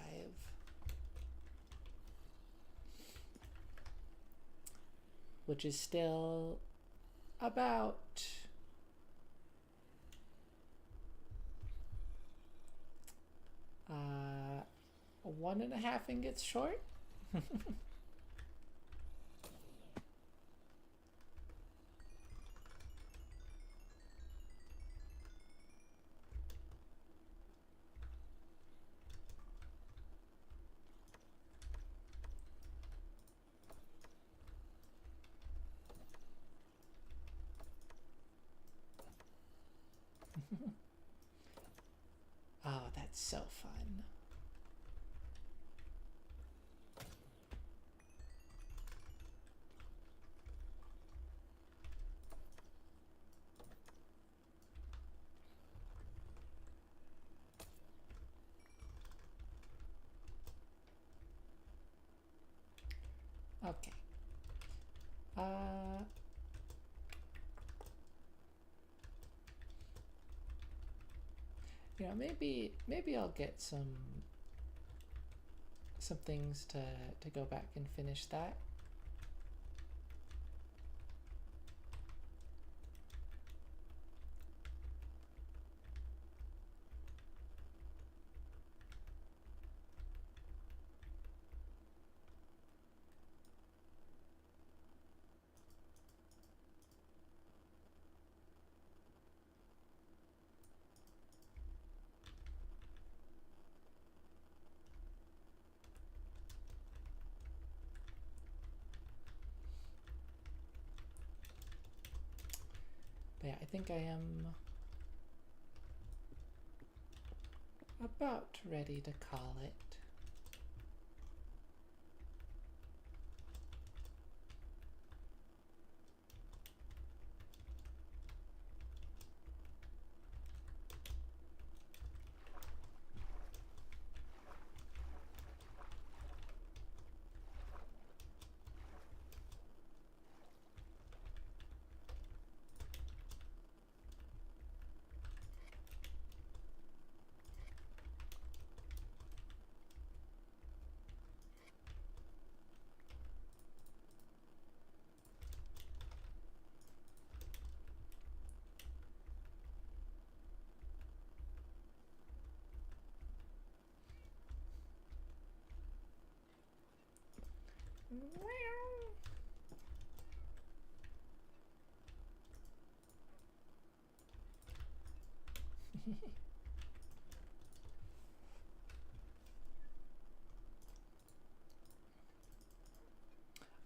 Which is still about 1.5 ingots short. Oh, that's so fun. Okay. You know, maybe I'll get some things to go back and finish that. But yeah, I think I am about ready to call it.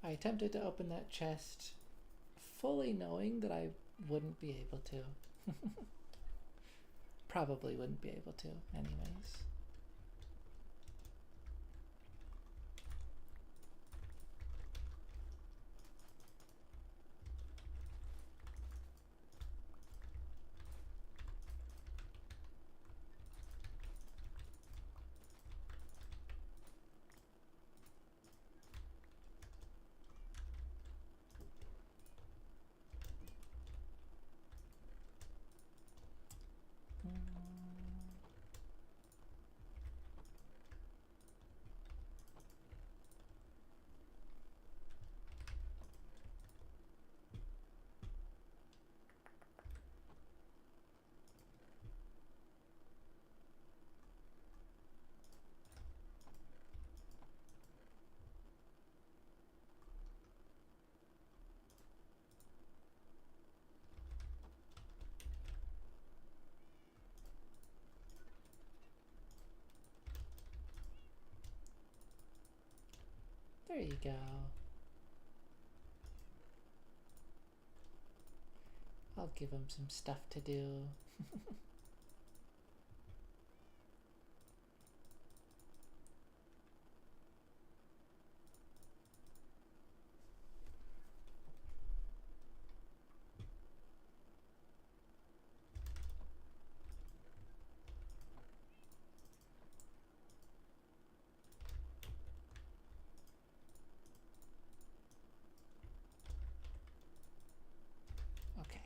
I attempted to open that chest fully knowing that I wouldn't be able to. Probably wouldn't be able to, anyways. you go. I'll give him some stuff to do. Okay.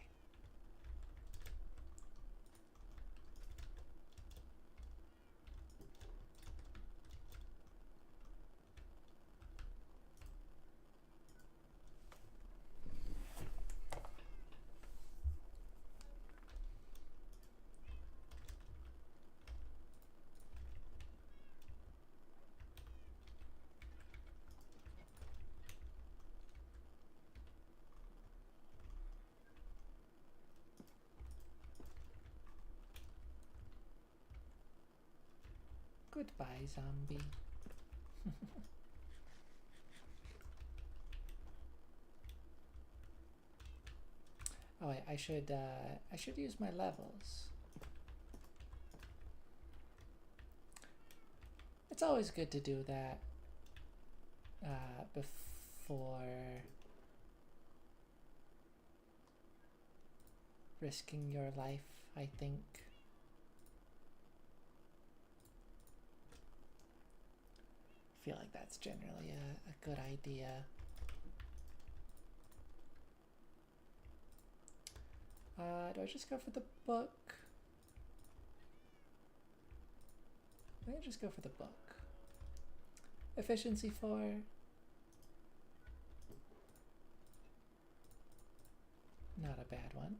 Goodbye, zombie. Oh, I should use my levels. It's always good to do that before risking your life, I think. I feel like that's generally a good idea. Do I just go for the book? I think I just go for the book. Efficiency 4. Not a bad one.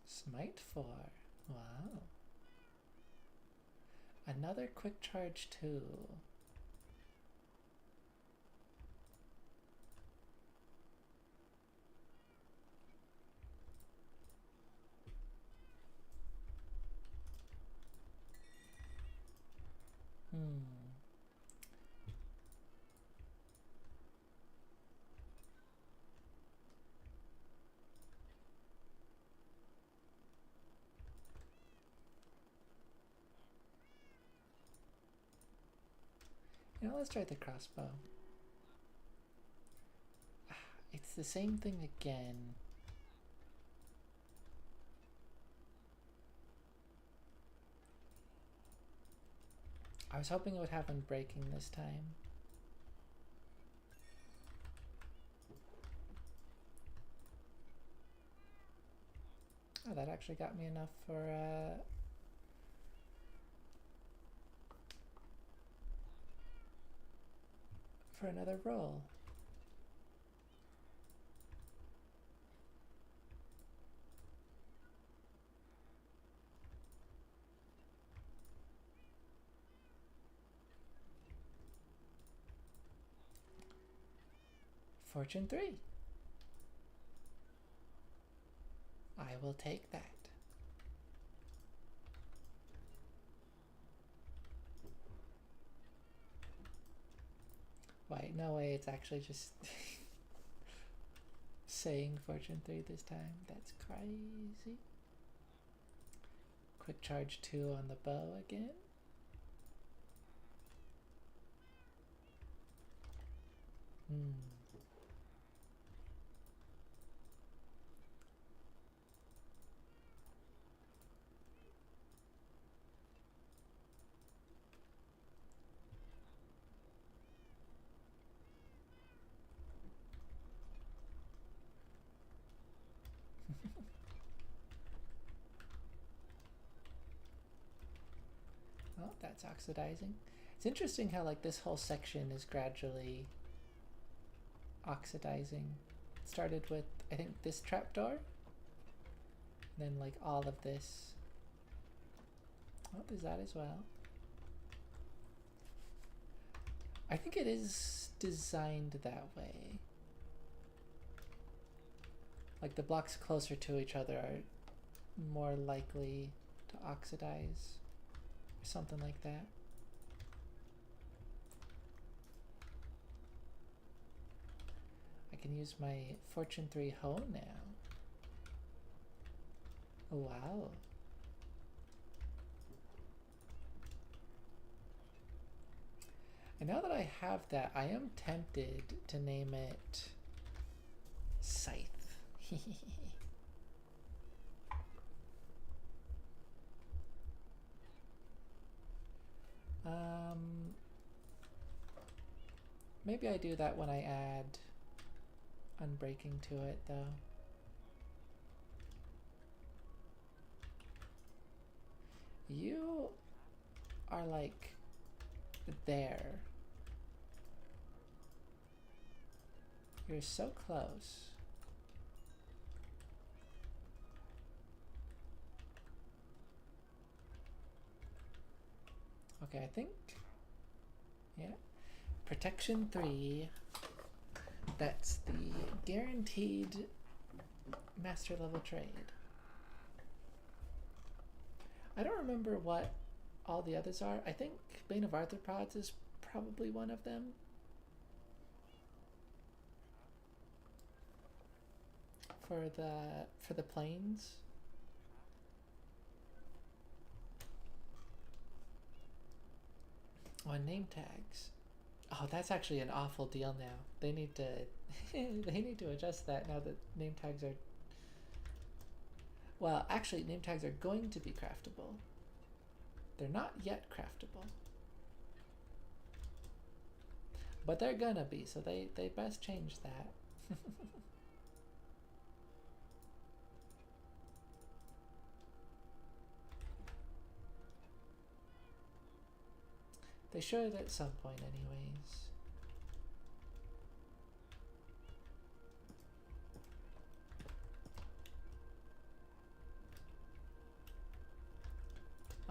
Smite 4. Wow. Another quick charge 2. You know, let's try the crossbow. It's the same thing again. I was hoping it would have unbreaking this time. Oh, that actually got me enough for another roll. Fortune 3. I will take that. Wait, no way, it's actually just saying Fortune 3 this time. That's crazy. Quick charge 2 on the bow again. Oh, that's oxidizing. It's interesting how like this whole section is gradually oxidizing. It started with, I think, this trapdoor, and then like all of this. Oh, there's that as well. I think it is designed that way. Like the blocks closer to each other are more likely to oxidize or something like that. I can use my Fortune 3 hoe now. Oh, wow. And now that I have that, I am tempted to name it Scythe. Maybe I do that when I add unbreaking to it, though. You are like there. You're so close. Okay, I think, yeah. Protection 3. That's the guaranteed master level trade. I don't remember what all the others are. I think Bane of Arthropods is probably one of them. For the planes. Oh, and name tags. Oh, that's actually an awful deal now. They need to they need to adjust that now that name tags are, well, actually name tags are going to be craftable. They're not yet craftable. But they're gonna be, so they best change that. They should at some point anyways.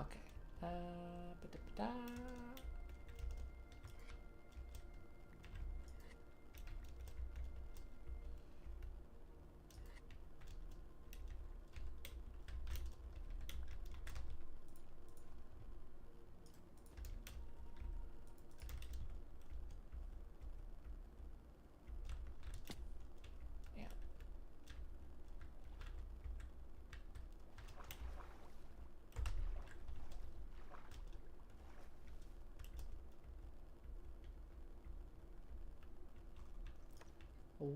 Okay. Ba-da-ba-da.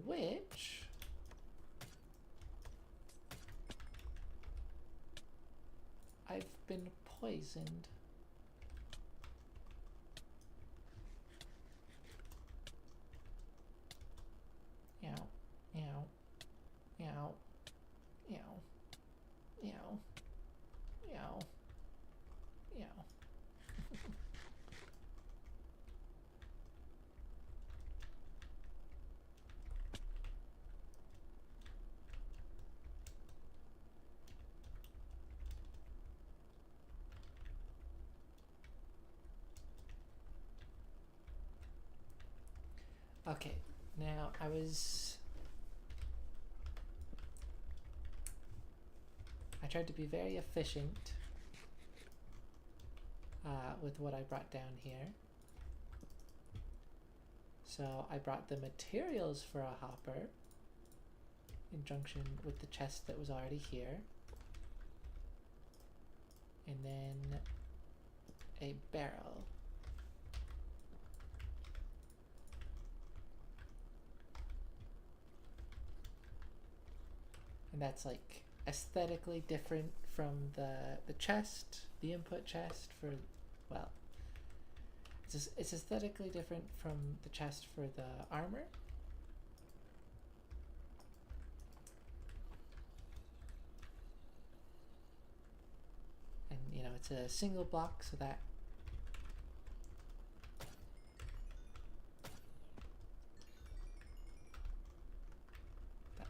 Which I've been poisoned. Meow, meow, meow, meow, meow, meow, meow. Okay, now I tried to be very efficient with what I brought down here. So I brought the materials for a hopper in junction with the chest that was already here. And then a barrel. And that's like aesthetically different from the chest, the input chest for, well, it's aesthetically different from the chest for the armor. And you know, it's a single block, so that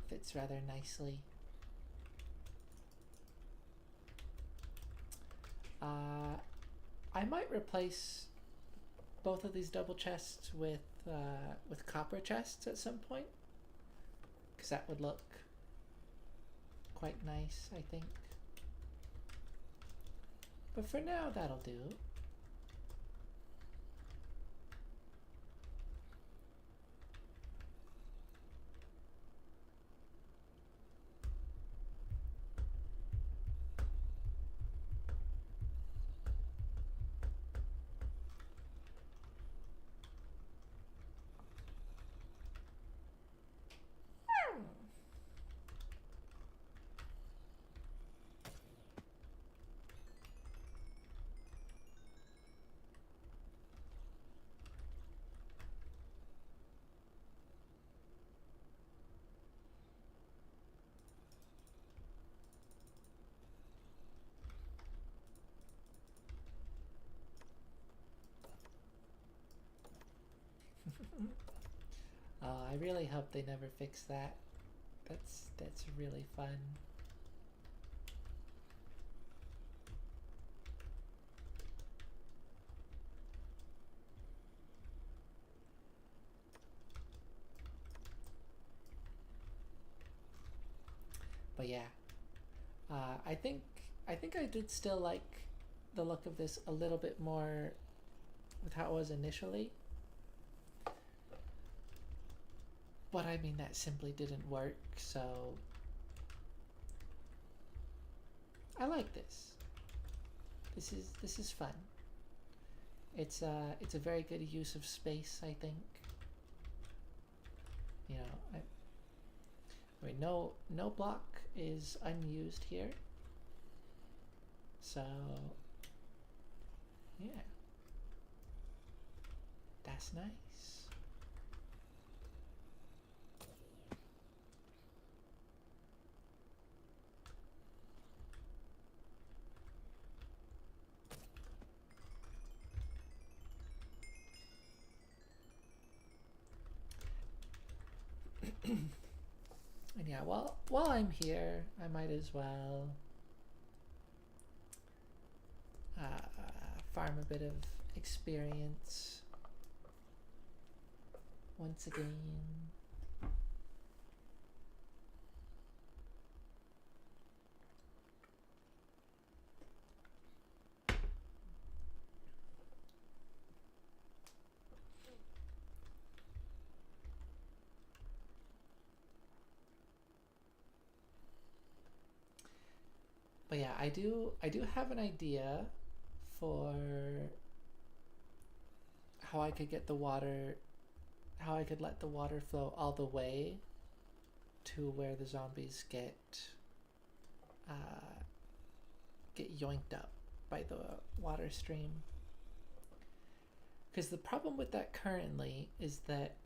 fits rather nicely. I might replace both of these double chests with copper chests at some point, because that would look quite nice, I think. But for now, that'll do. I really hope they never fix that. That's really fun. But yeah, I think I did still like the look of this a little bit more with how it was initially. But I mean, that simply didn't work, so I like this. This is fun. It's a very good use of space, I think. You know, I mean, no block is unused here. So yeah, that's nice. And yeah, while I'm here, I might as well farm a bit of experience once again. But yeah, I do have an idea for how I could get the water, how I could let the water flow all the way to where the zombies get yoinked up by the water stream. Because the problem with that currently is that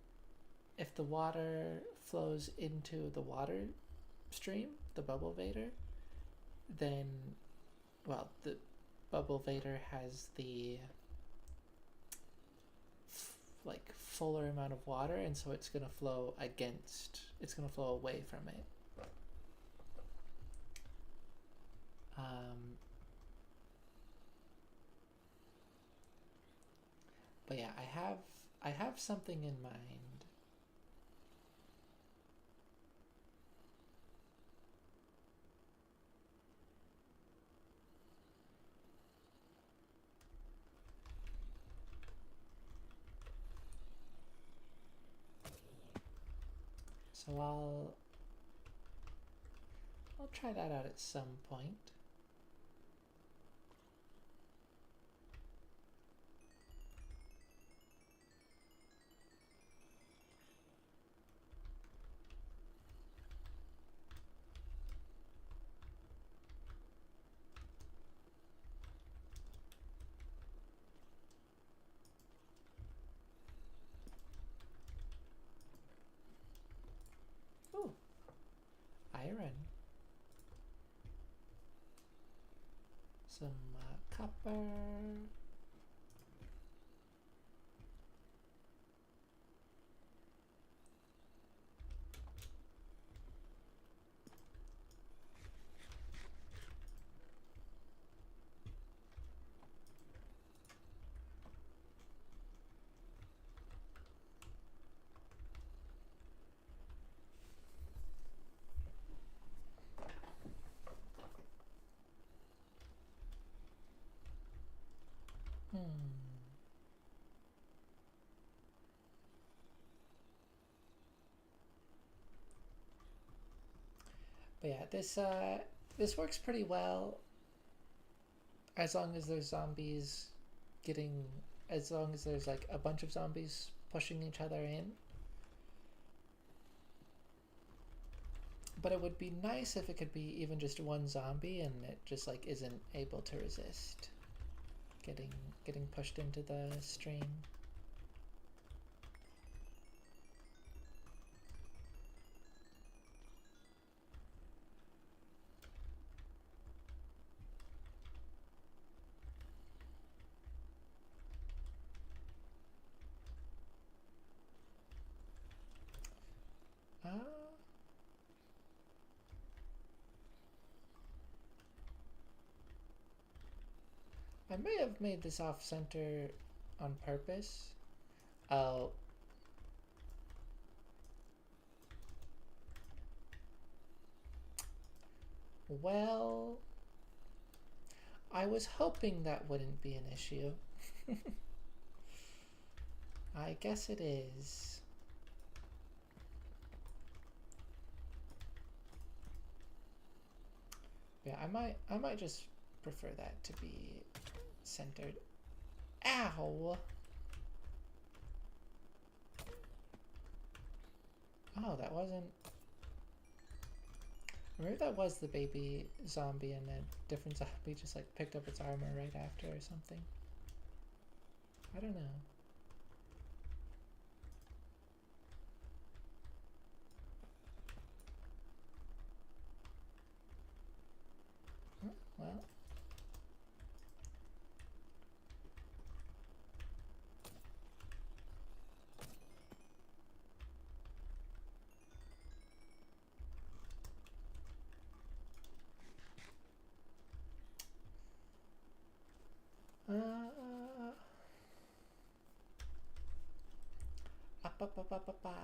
if the water flows into the water stream, the bubble vader, then, well, the bubble vader has the like fuller amount of water, and so it's gonna flow away from it. But yeah, I have something in mind. So I'll try that out at some point. Ooh, iron. Some copper. But yeah, this works pretty well as long as there's zombies getting, as long as there's like a bunch of zombies pushing each other in. But it would be nice if it could be even just one zombie and it just like isn't able to resist getting pushed into the stream. Uh, I may have made this off center on purpose. Oh. Well, I was hoping that wouldn't be an issue. I guess it is. Yeah, I might just prefer that to be centered. Ow! Oh, that wasn't... Maybe that was the baby zombie and a different zombie just like picked up its armor right after or something. I don't know. Well. Up, up, up, up, up, up.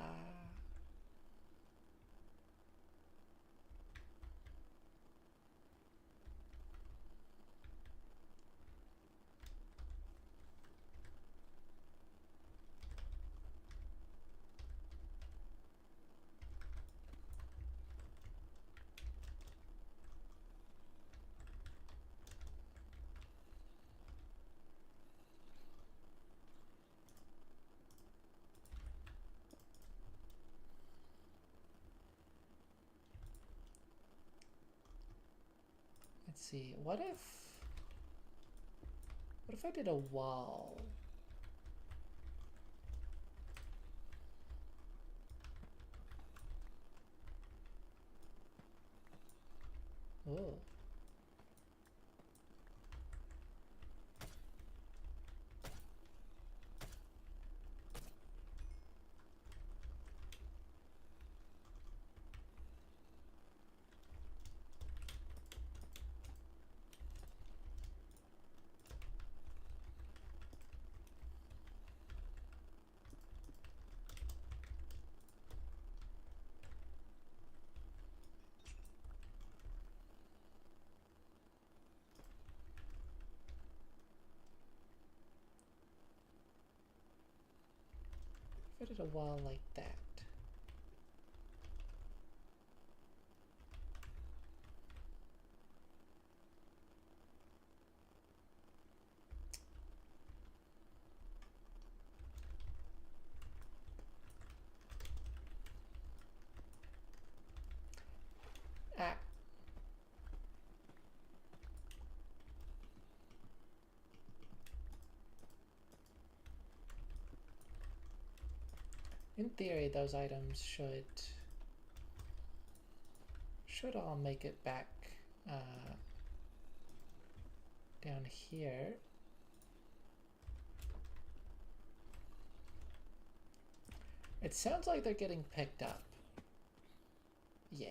Let's see, what if I did a wall? Oh. If I did a wall like that. Ah. In theory, those items should all make it back down here. It sounds like they're getting picked up. Yeah.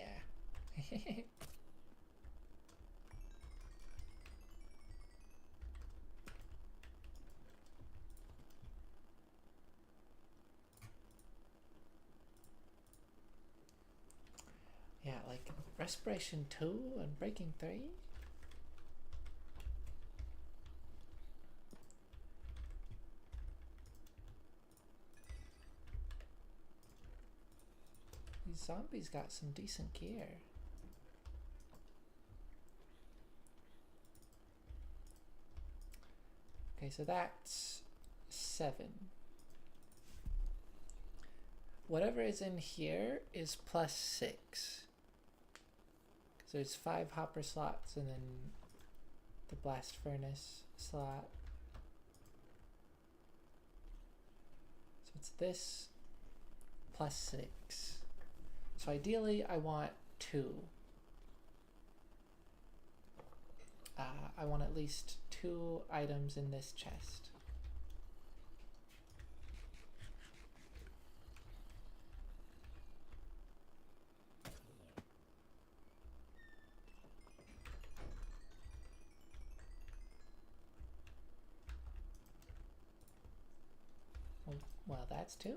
Yeah, like Respiration 2 and Breaking 3. These zombies got some decent gear. Okay, so that's 7. Whatever is in here is plus 6. So it's 5 hopper slots and then the blast furnace slot. So it's this plus 6. So ideally I want 2. I want at least 2 items in this chest. Well, that's 2.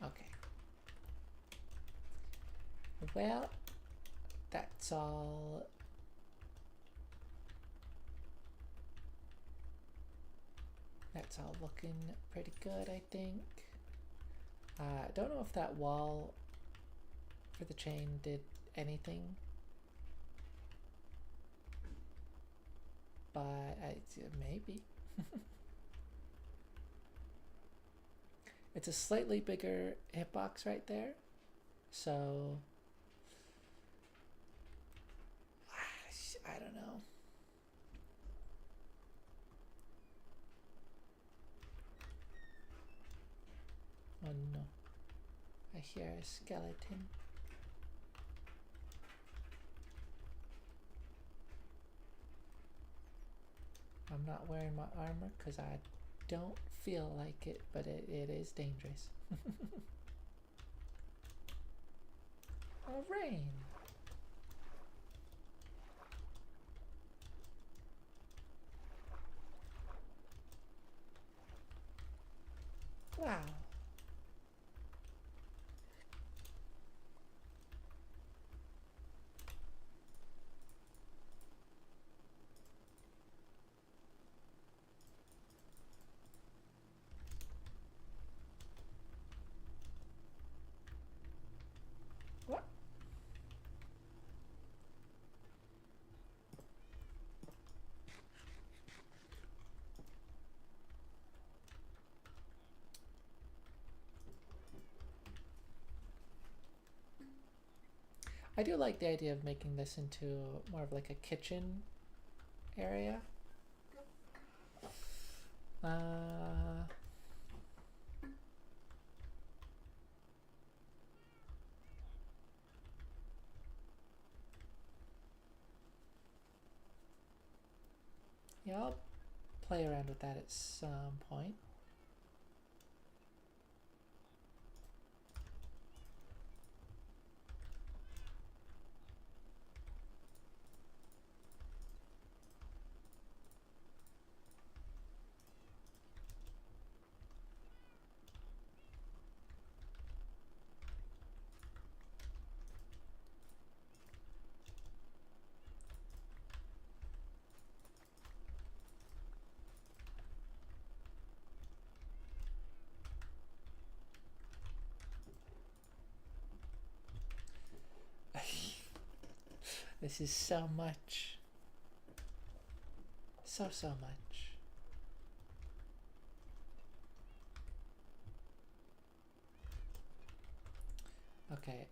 Okay. Well, that's all. That's all looking pretty good, I think. I don't know if that wall for the chain did anything, but maybe. It's a slightly bigger hitbox right there, so I don't know. Oh no, I hear a skeleton. I'm not wearing my armor because I don't feel like it, but it is dangerous. Oh, rain. Wow. What? I do like the idea of making this into more of like a kitchen area. Yeah, I'll play around with that at some point. This is so much. So much. Okay,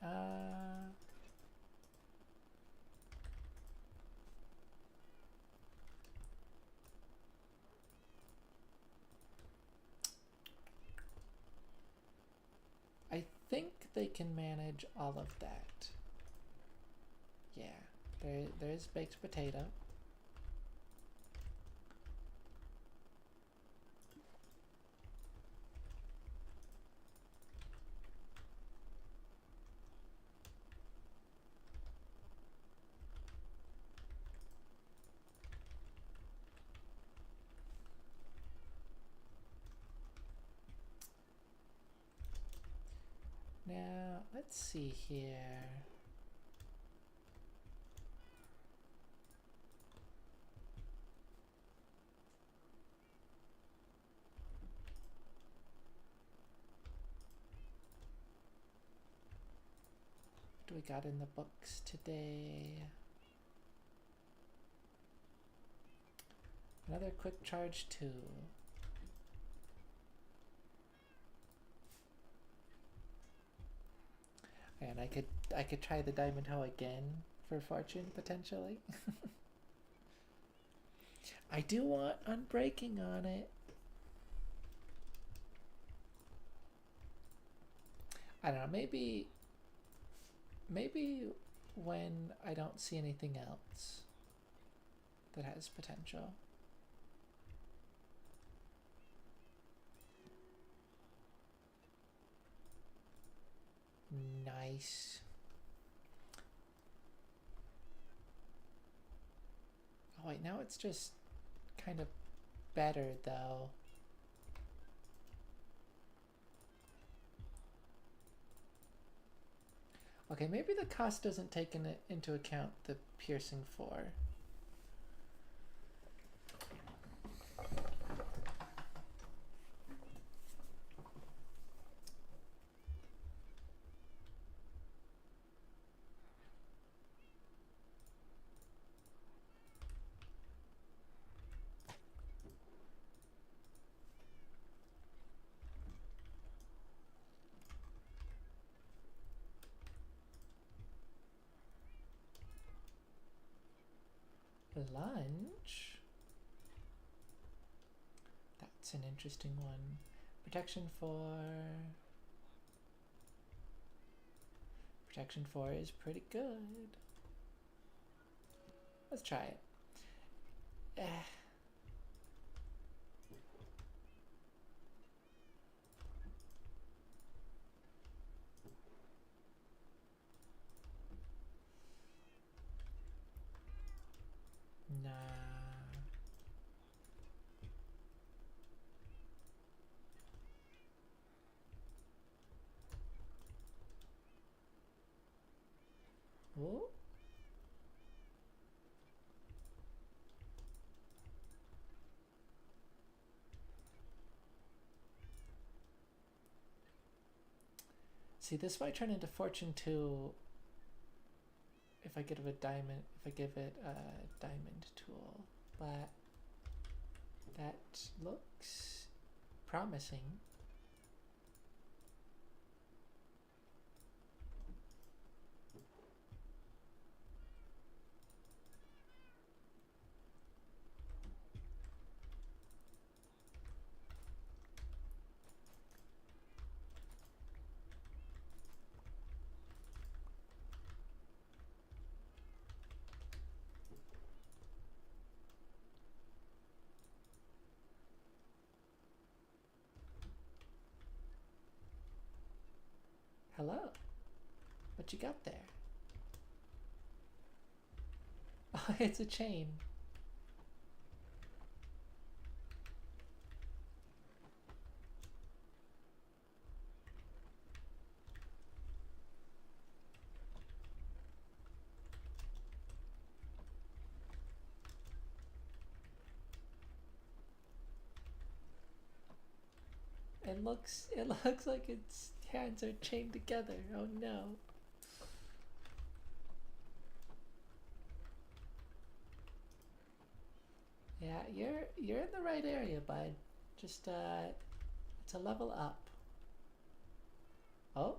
I think they can manage all of that. Yeah. There's baked potato. Now, let's see here. What do we got in the books today? Another quick charge 2. And I could try the diamond hoe again for fortune potentially. I do want unbreaking on it. I don't know, maybe when I don't see anything else that has potential. Nice. Oh wait, now it's just kind of better though. Okay, maybe the cost doesn't take into account the piercing 4. Lunge? That's an interesting one. Protection 4. Protection 4 is pretty good. Let's try it. Nah. Oh. See, this might turn into fortune 2 if I give it a diamond tool, but that looks promising. Hello. What you got there? Oh, it's a chain. It looks like its hands are chained together. Oh no. Yeah, you're in the right area, bud. Just it's a level up. Oh.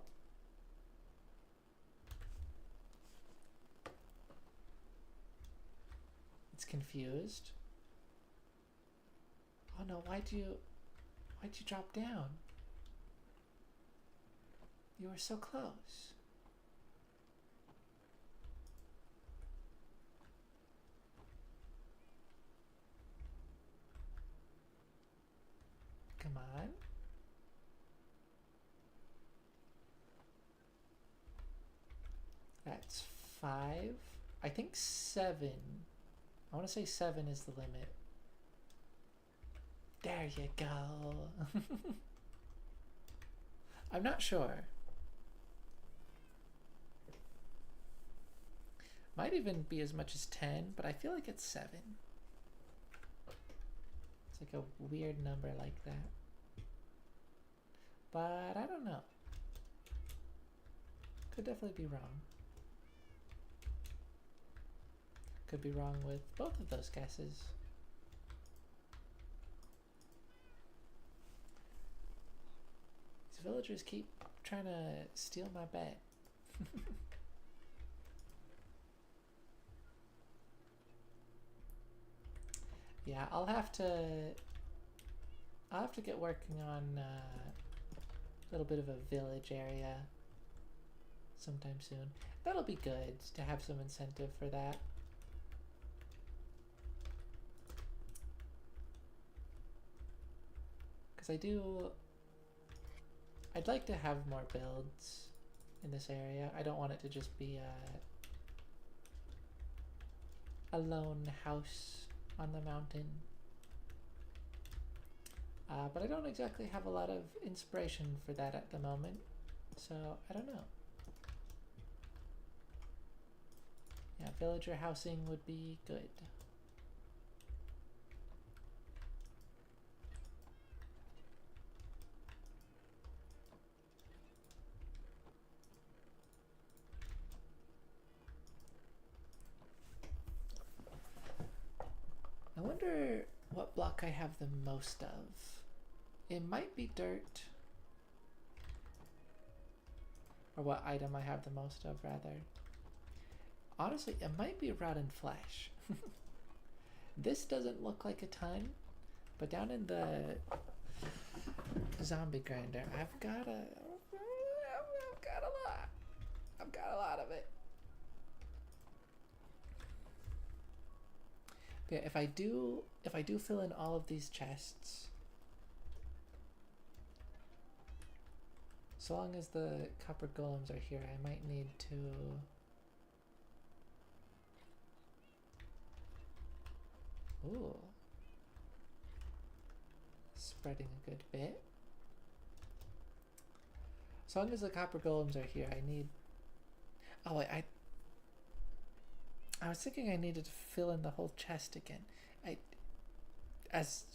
It's confused. Oh no, why'd you drop down? You were so close. Come on. That's 5. I think 7. I want to say 7 is the limit. There you go. I'm not sure. Might even be as much as 10, but I feel like it's 7. It's like a weird number like that. But I don't know. Could definitely be wrong. Could be wrong with both of those guesses. These villagers keep trying to steal my bet. Yeah, I'll have to get working on a little bit of a village area sometime soon. That'll be good to have some incentive for that. Because I'd like to have more builds in this area. I don't want it to just be a lone house on the mountain. But I don't exactly have a lot of inspiration for that at the moment, so I don't know. Yeah, villager housing would be good. I wonder what block I have the most of. It might be dirt. Or what item I have the most of, rather. Honestly, it might be rotten flesh. This doesn't look like a ton, but down in the zombie grinder, I've got a lot. I've got a lot of it. But yeah, if I do fill in all of these chests, so long as the copper golems are here, I might need to ooh, spreading a good bit. So long as the copper golems are here, I need. Oh wait, I was thinking I needed to fill in the whole chest again. As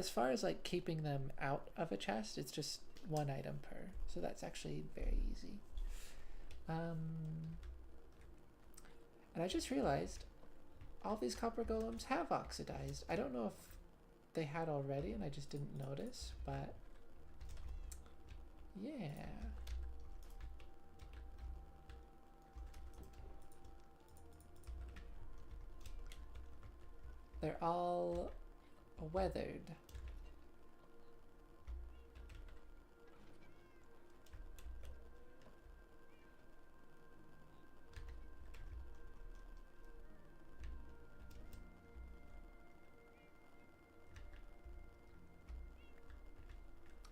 far as like keeping them out of a chest, it's just one item per, so that's actually very easy. And I just realized all these copper golems have oxidized. I don't know if they had already and I just didn't notice, but yeah. They're all weathered.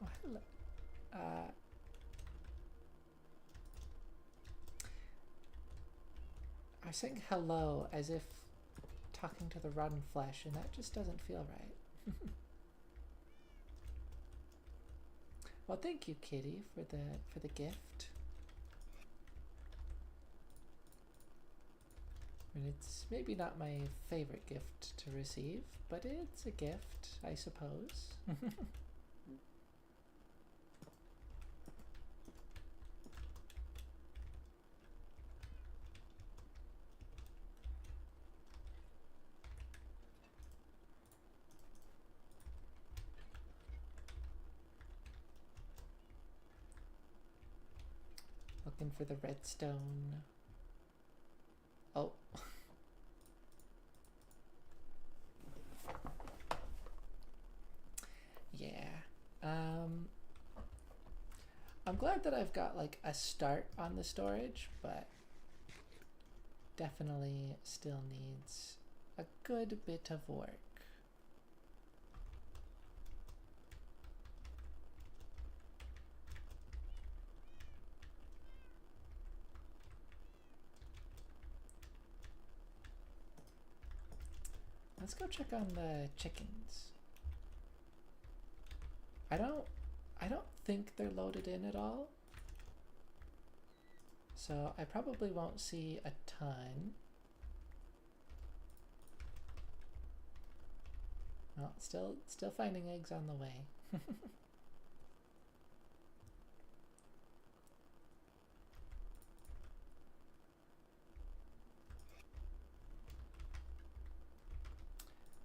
Oh, hello. I was saying hello as if talking to the rotten flesh, and that just doesn't feel right. Well, thank you, Kitty, for the gift. I mean, it's maybe not my favorite gift to receive, but it's a gift, I suppose. Looking for the redstone. Oh. Yeah. I'm glad that I've got like a start on the storage, but definitely still needs a good bit of work. let's go check on the chickens. I don't think they're loaded in at all. So I probably won't see a ton. Well, still finding eggs on the way.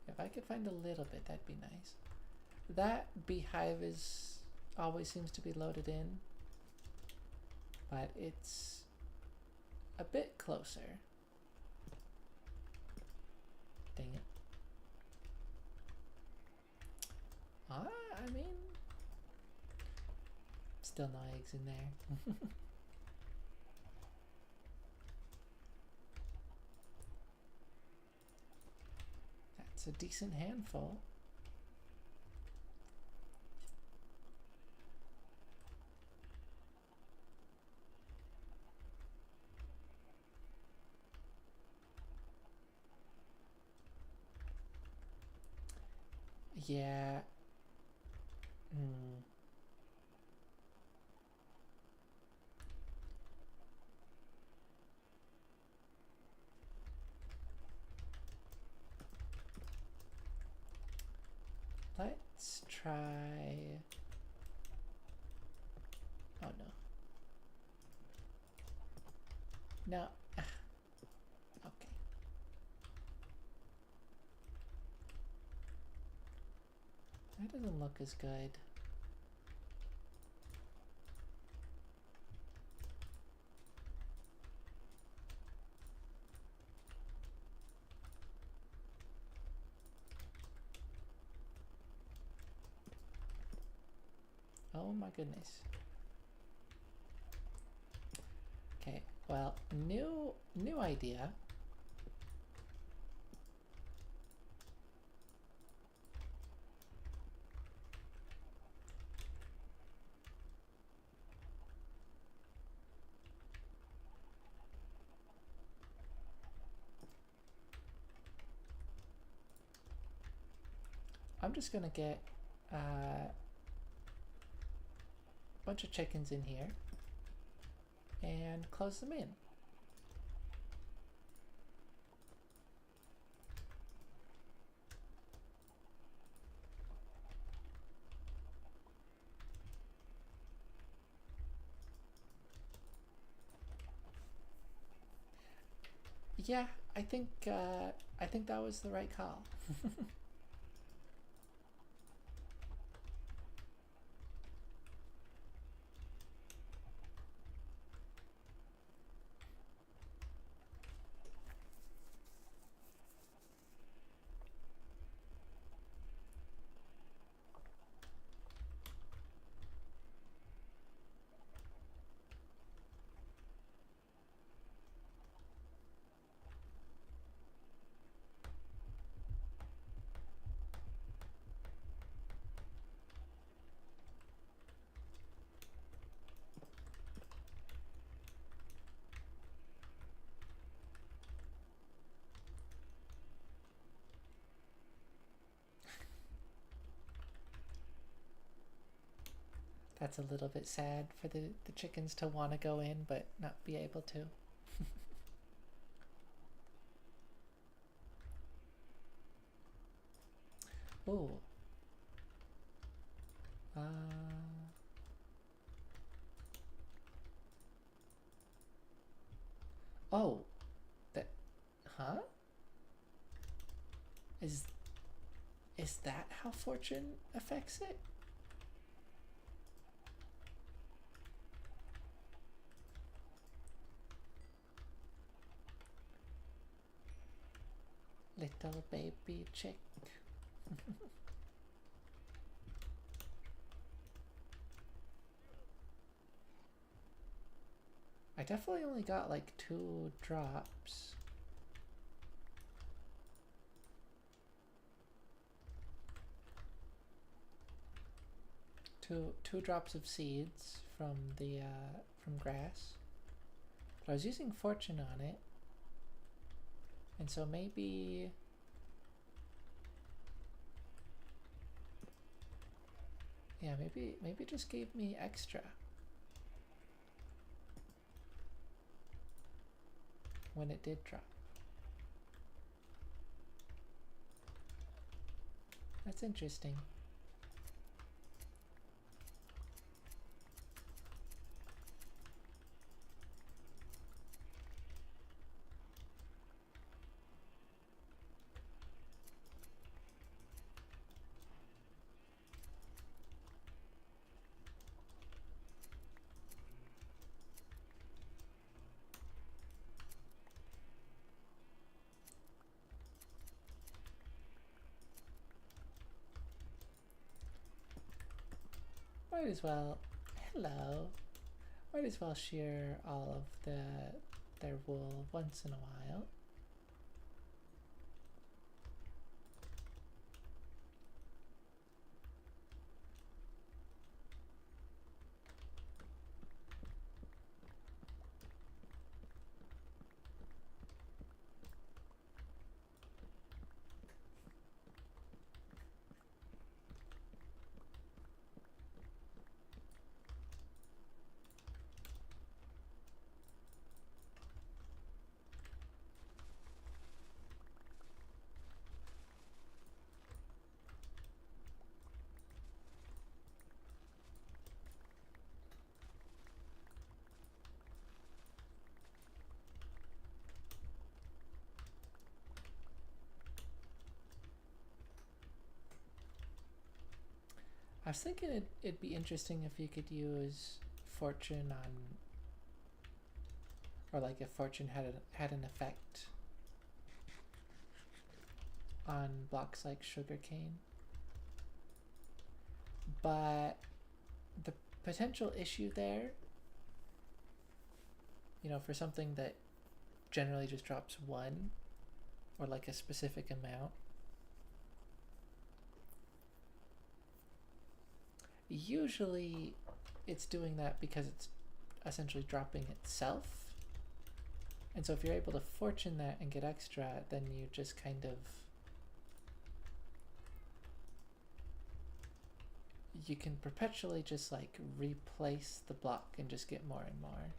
If I could find a little bit, that'd be nice. That beehive always seems to be loaded in, but it's a bit closer. Dang it. I mean, still no eggs in there. That's a decent handful. Yeah. Let's try... Oh no. No. Okay. That doesn't look as good. Oh my goodness. Okay, well, new idea. I'm just gonna get a bunch of chickens in here and close them in. Yeah, I think that was the right call. That's a little bit sad for the chickens to want to go in but not be able to. Ooh. Oh. That... Huh? Is that how fortune affects it? Little baby chick. I definitely only got like 2 drops. Two drops of seeds from the from grass. But I was using fortune on it. And so maybe Yeah, maybe it just gave me extra when it did drop. That's interesting. Might as well, hello. Might as well shear all of their wool once in a while. I was thinking it'd be interesting if you could use fortune on, or like if fortune had an effect on blocks like sugarcane. But the potential issue there, you know, for something that generally just drops one or like a specific amount, usually it's doing that because it's essentially dropping itself. And so if you're able to fortune that and get extra, then you just kind of, you can perpetually just like replace the block and just get more and more.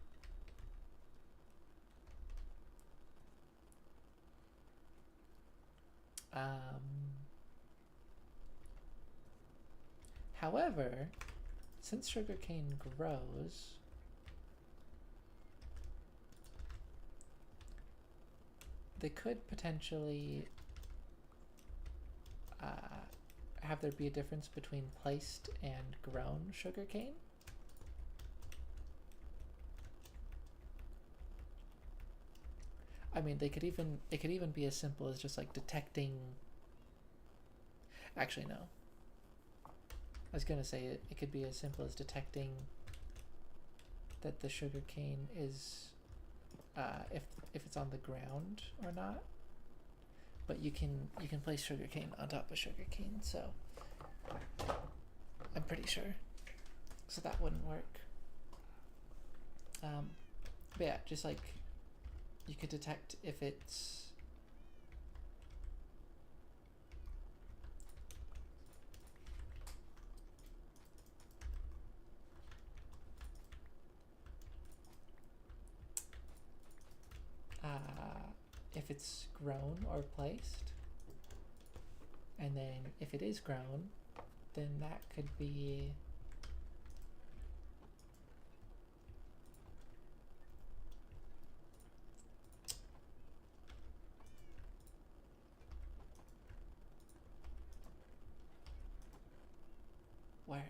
However, since sugarcane grows, they could potentially have there be a difference between placed and grown sugarcane. I mean, it could even be as simple as just like detecting. Actually, no. I was gonna say it could be as simple as detecting that the sugarcane is if it's on the ground or not. But you can place sugarcane on top of sugarcane, so I'm pretty sure. So that wouldn't work. But yeah, just like you could detect if it's grown or placed, and then if it is grown, then that could be words.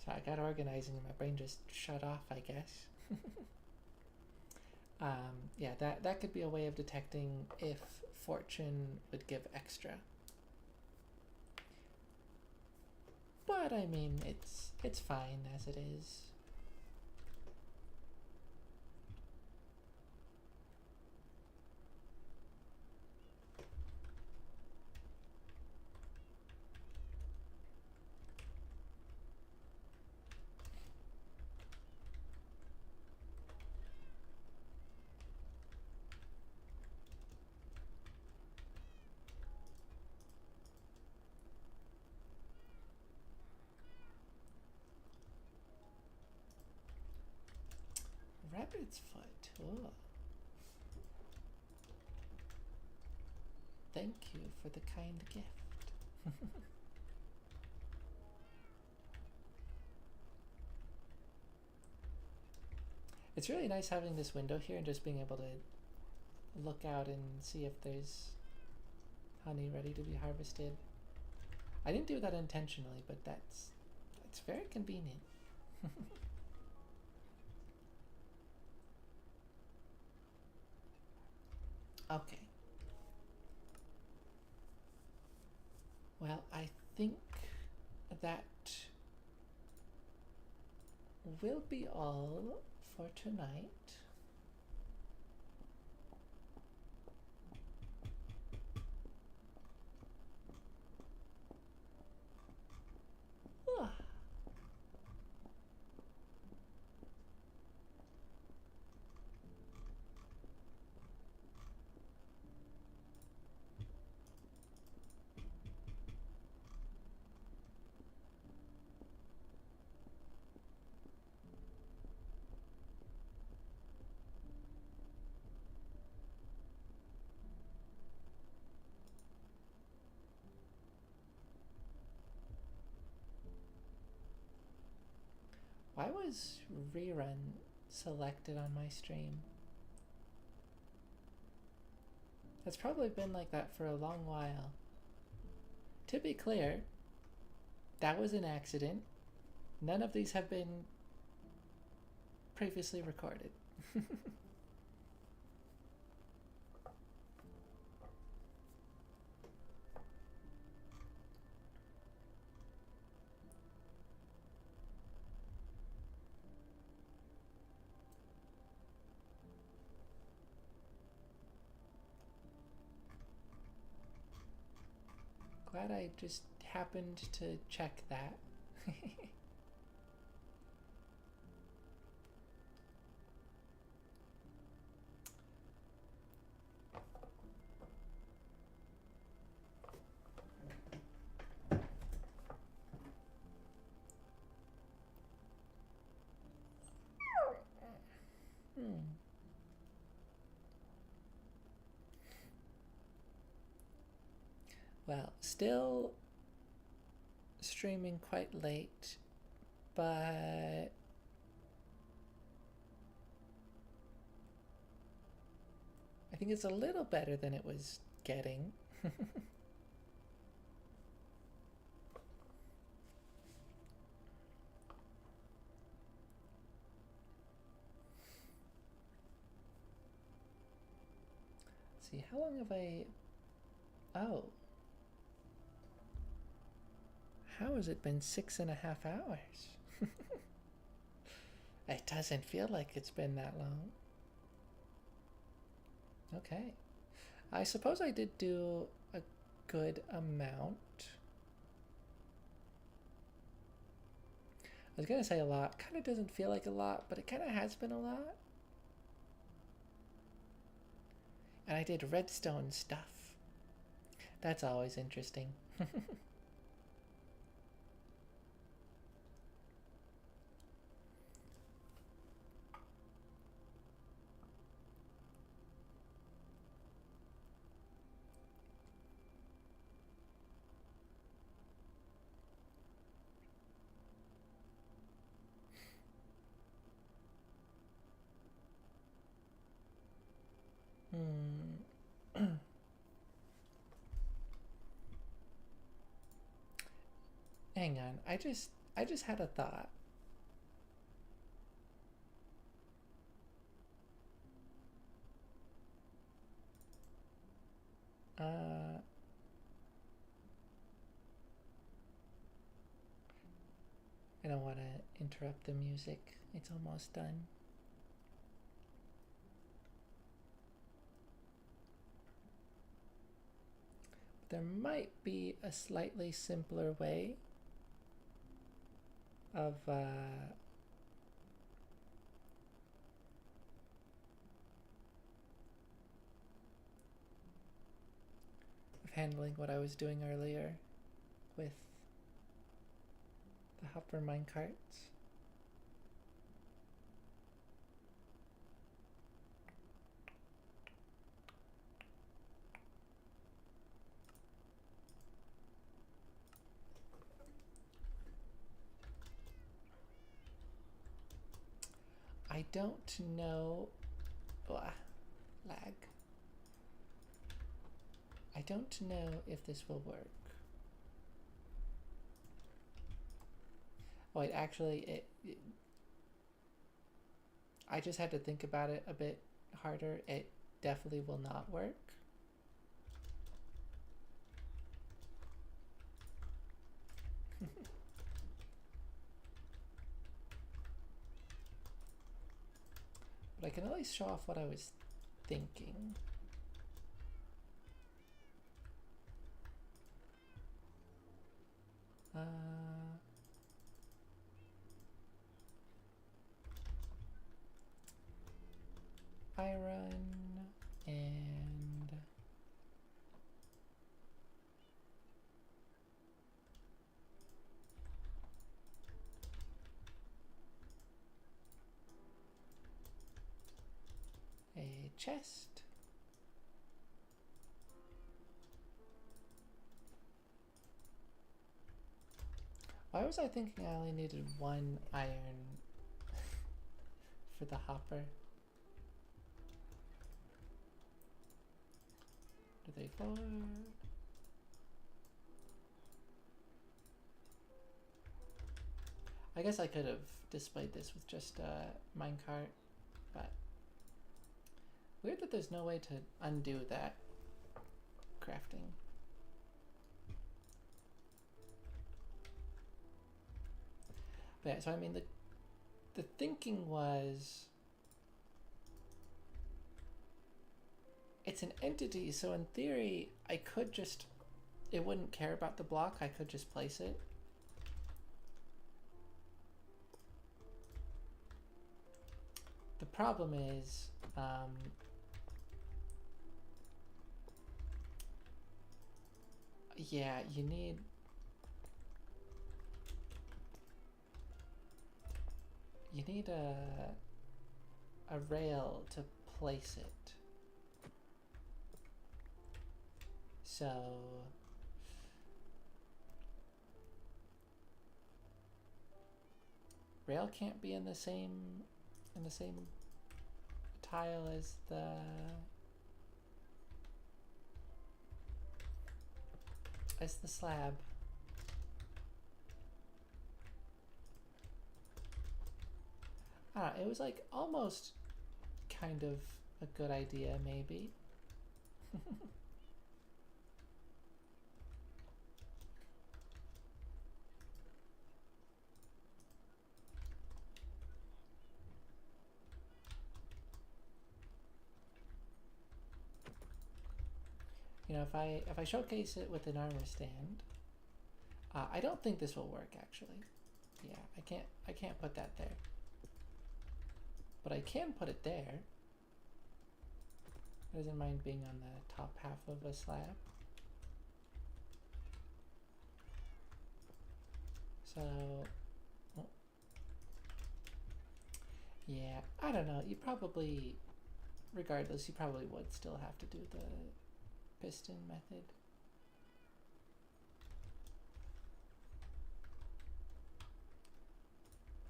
So I got organizing and my brain just shut off, I guess. Yeah, that could be a way of detecting if fortune would give extra. But I mean, it's fine as it is. Rabbit's foot. Oh. Thank you for the kind gift. It's really nice having this window here and just being able to look out and see if there's honey ready to be harvested. I didn't do that intentionally, but that's very convenient. Okay. Well, I think that will be all for tonight. Ah. Why was rerun selected on my stream? That's probably been like that for a long while. To be clear, that was an accident. None of these have been previously recorded. Glad I just happened to check that. Well, still streaming quite late, but I think it's a little better than it was getting. See, how long have I... Oh. How has it been 6.5 hours? It doesn't feel like it's been that long. Okay. I suppose I did do a good amount. I was gonna say a lot. Kind of doesn't feel like a lot, but it kind of has been a lot. And I did redstone stuff. That's always interesting. Hang on. I just had a thought. I don't want to interrupt the music. It's almost done. There might be a slightly simpler way of handling what I was doing earlier with the hopper minecarts. I don't know. Lag. I don't know if this will work. Oh, wait, actually, I just had to think about it a bit harder. It definitely will not work. But I can at least show off what I was thinking. Iron and a chest. Why was I thinking I only needed one iron for the hopper? 2, 3, 4. I guess I could have displayed this with just a minecart, but weird that there's no way to undo that crafting. But yeah, so I mean the thinking was it's an entity, so in theory I could just, it wouldn't care about the block, I could just place it. The problem is yeah, you need a rail to place it. So rail can't be in the same tile as the slab. It was like almost kind of a good idea, maybe. You know, if I showcase it with an armor stand, I don't think this will work actually. Yeah, I can't put that there. But I can put it there. It doesn't mind being on the top half of a slab. So, oh. Yeah, I don't know. You probably, regardless, you probably would still have to do the piston method.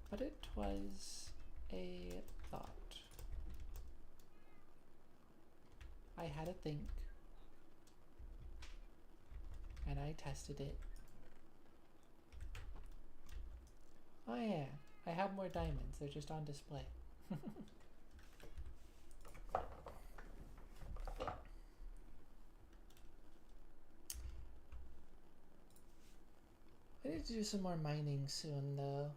But it was a thought. I had a think, and I tested it. Oh yeah, I have more diamonds, they're just on display. I need to do some more mining soon though.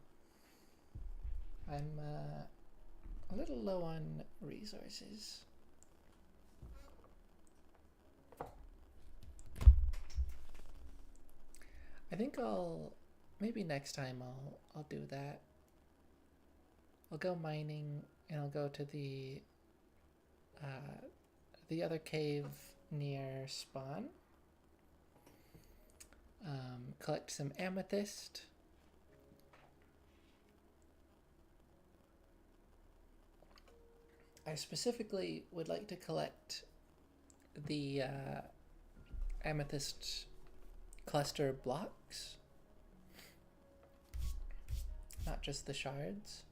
I'm a little low on resources. I think maybe next time I'll do that. I'll go mining and I'll go to the other cave near spawn. Collect some amethyst. I specifically would like to collect the amethyst cluster blocks, not just the shards.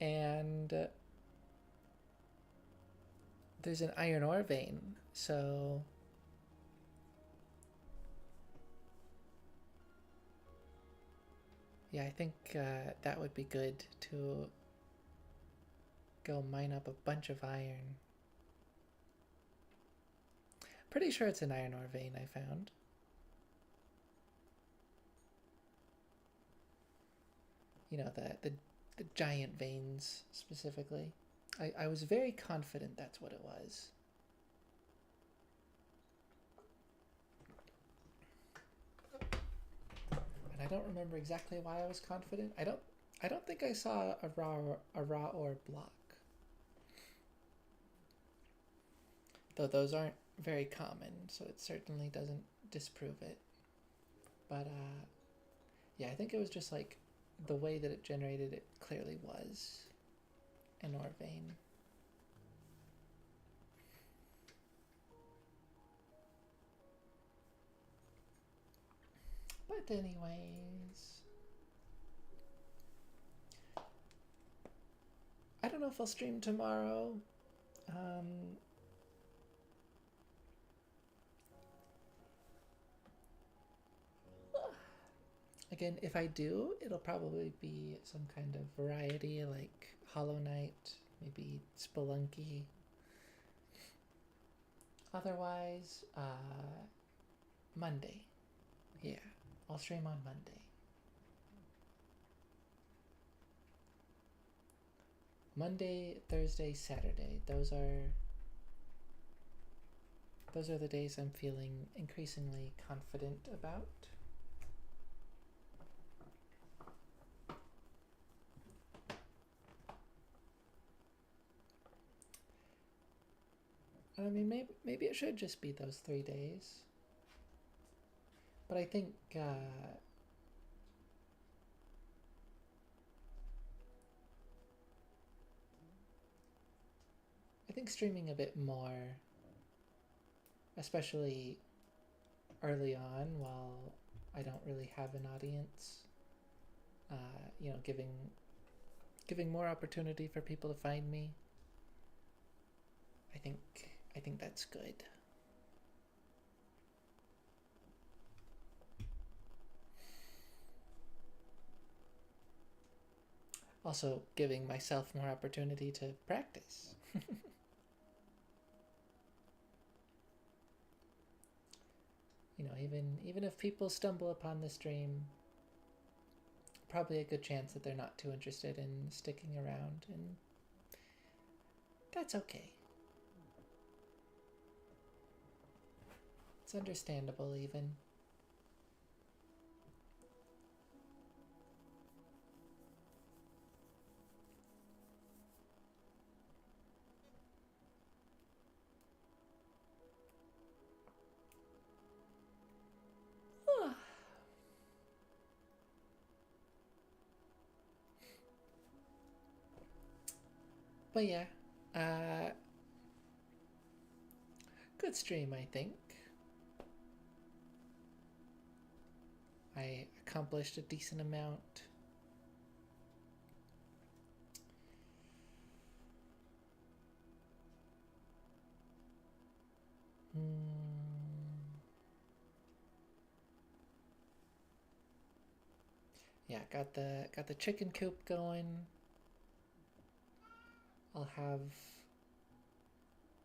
and there's an iron ore vein, so yeah, I think that would be good to go mine up a bunch of iron. Pretty sure it's an iron ore vein I found. You know, the giant veins specifically. I was very confident that's what it was. And I don't remember exactly why I was confident. I don't think I saw a raw ore block. Though those aren't very common, so it certainly doesn't disprove it. But yeah, I think it was just like the way that it generated it clearly was an ore vein. But anyways, I don't know if I'll stream tomorrow. Um, Again, if I do, it'll probably be some kind of variety like Hollow Knight, maybe Spelunky. Otherwise, Monday. Yeah, I'll stream on Monday. Monday, Thursday, Saturday. Those are the days I'm feeling increasingly confident about. I mean, maybe it should just be those 3 days. But I think streaming a bit more, especially early on while I don't really have an audience, you know, giving more opportunity for people to find me. I think that's good. Also giving myself more opportunity to practice. You know, even if people stumble upon the stream, probably a good chance that they're not too interested in sticking around, and that's okay. It's understandable even. But yeah, good stream, I think. I accomplished a decent amount. Yeah, got the chicken coop going. I'll have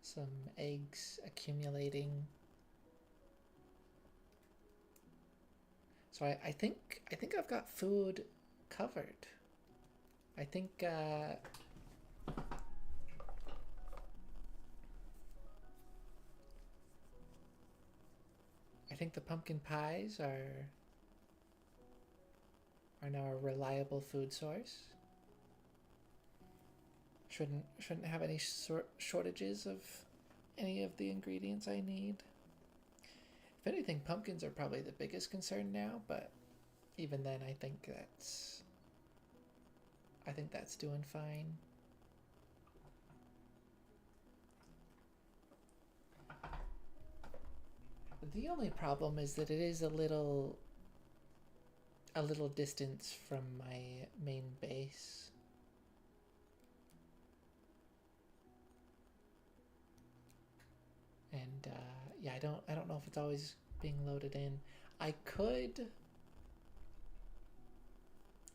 some eggs accumulating. So I think I've got food covered. I think the pumpkin pies are now a reliable food source. Shouldn't have any shortages of any of the ingredients I need. If anything, pumpkins are probably the biggest concern now, but even then I think that's doing fine. The only problem is that it is a little distance from my main base. And yeah, I don't know if it's always being loaded in. I could,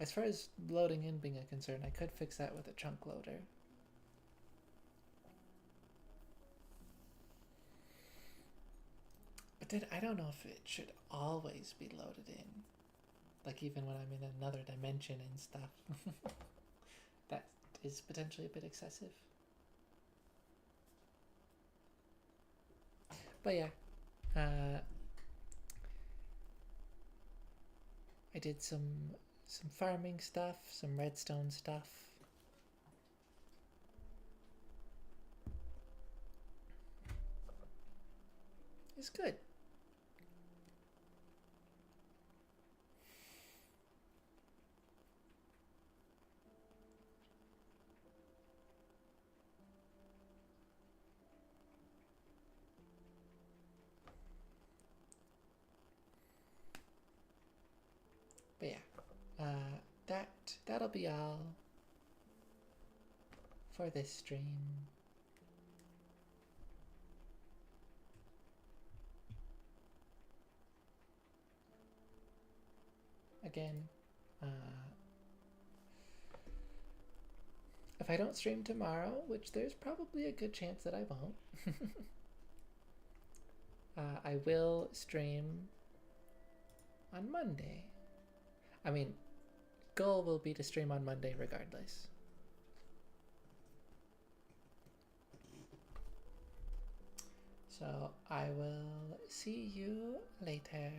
as far as loading in being a concern, I could fix that with a chunk loader. But then I don't know if it should always be loaded in. Like even when I'm in another dimension and stuff. That is potentially a bit excessive. But yeah, I did some farming stuff, some redstone stuff. It's good. But yeah, that'll be all for this stream. Again, if I don't stream tomorrow, which there's probably a good chance that I won't, I will stream on Monday. I mean, goal will be to stream on Monday regardless. So I will see you later.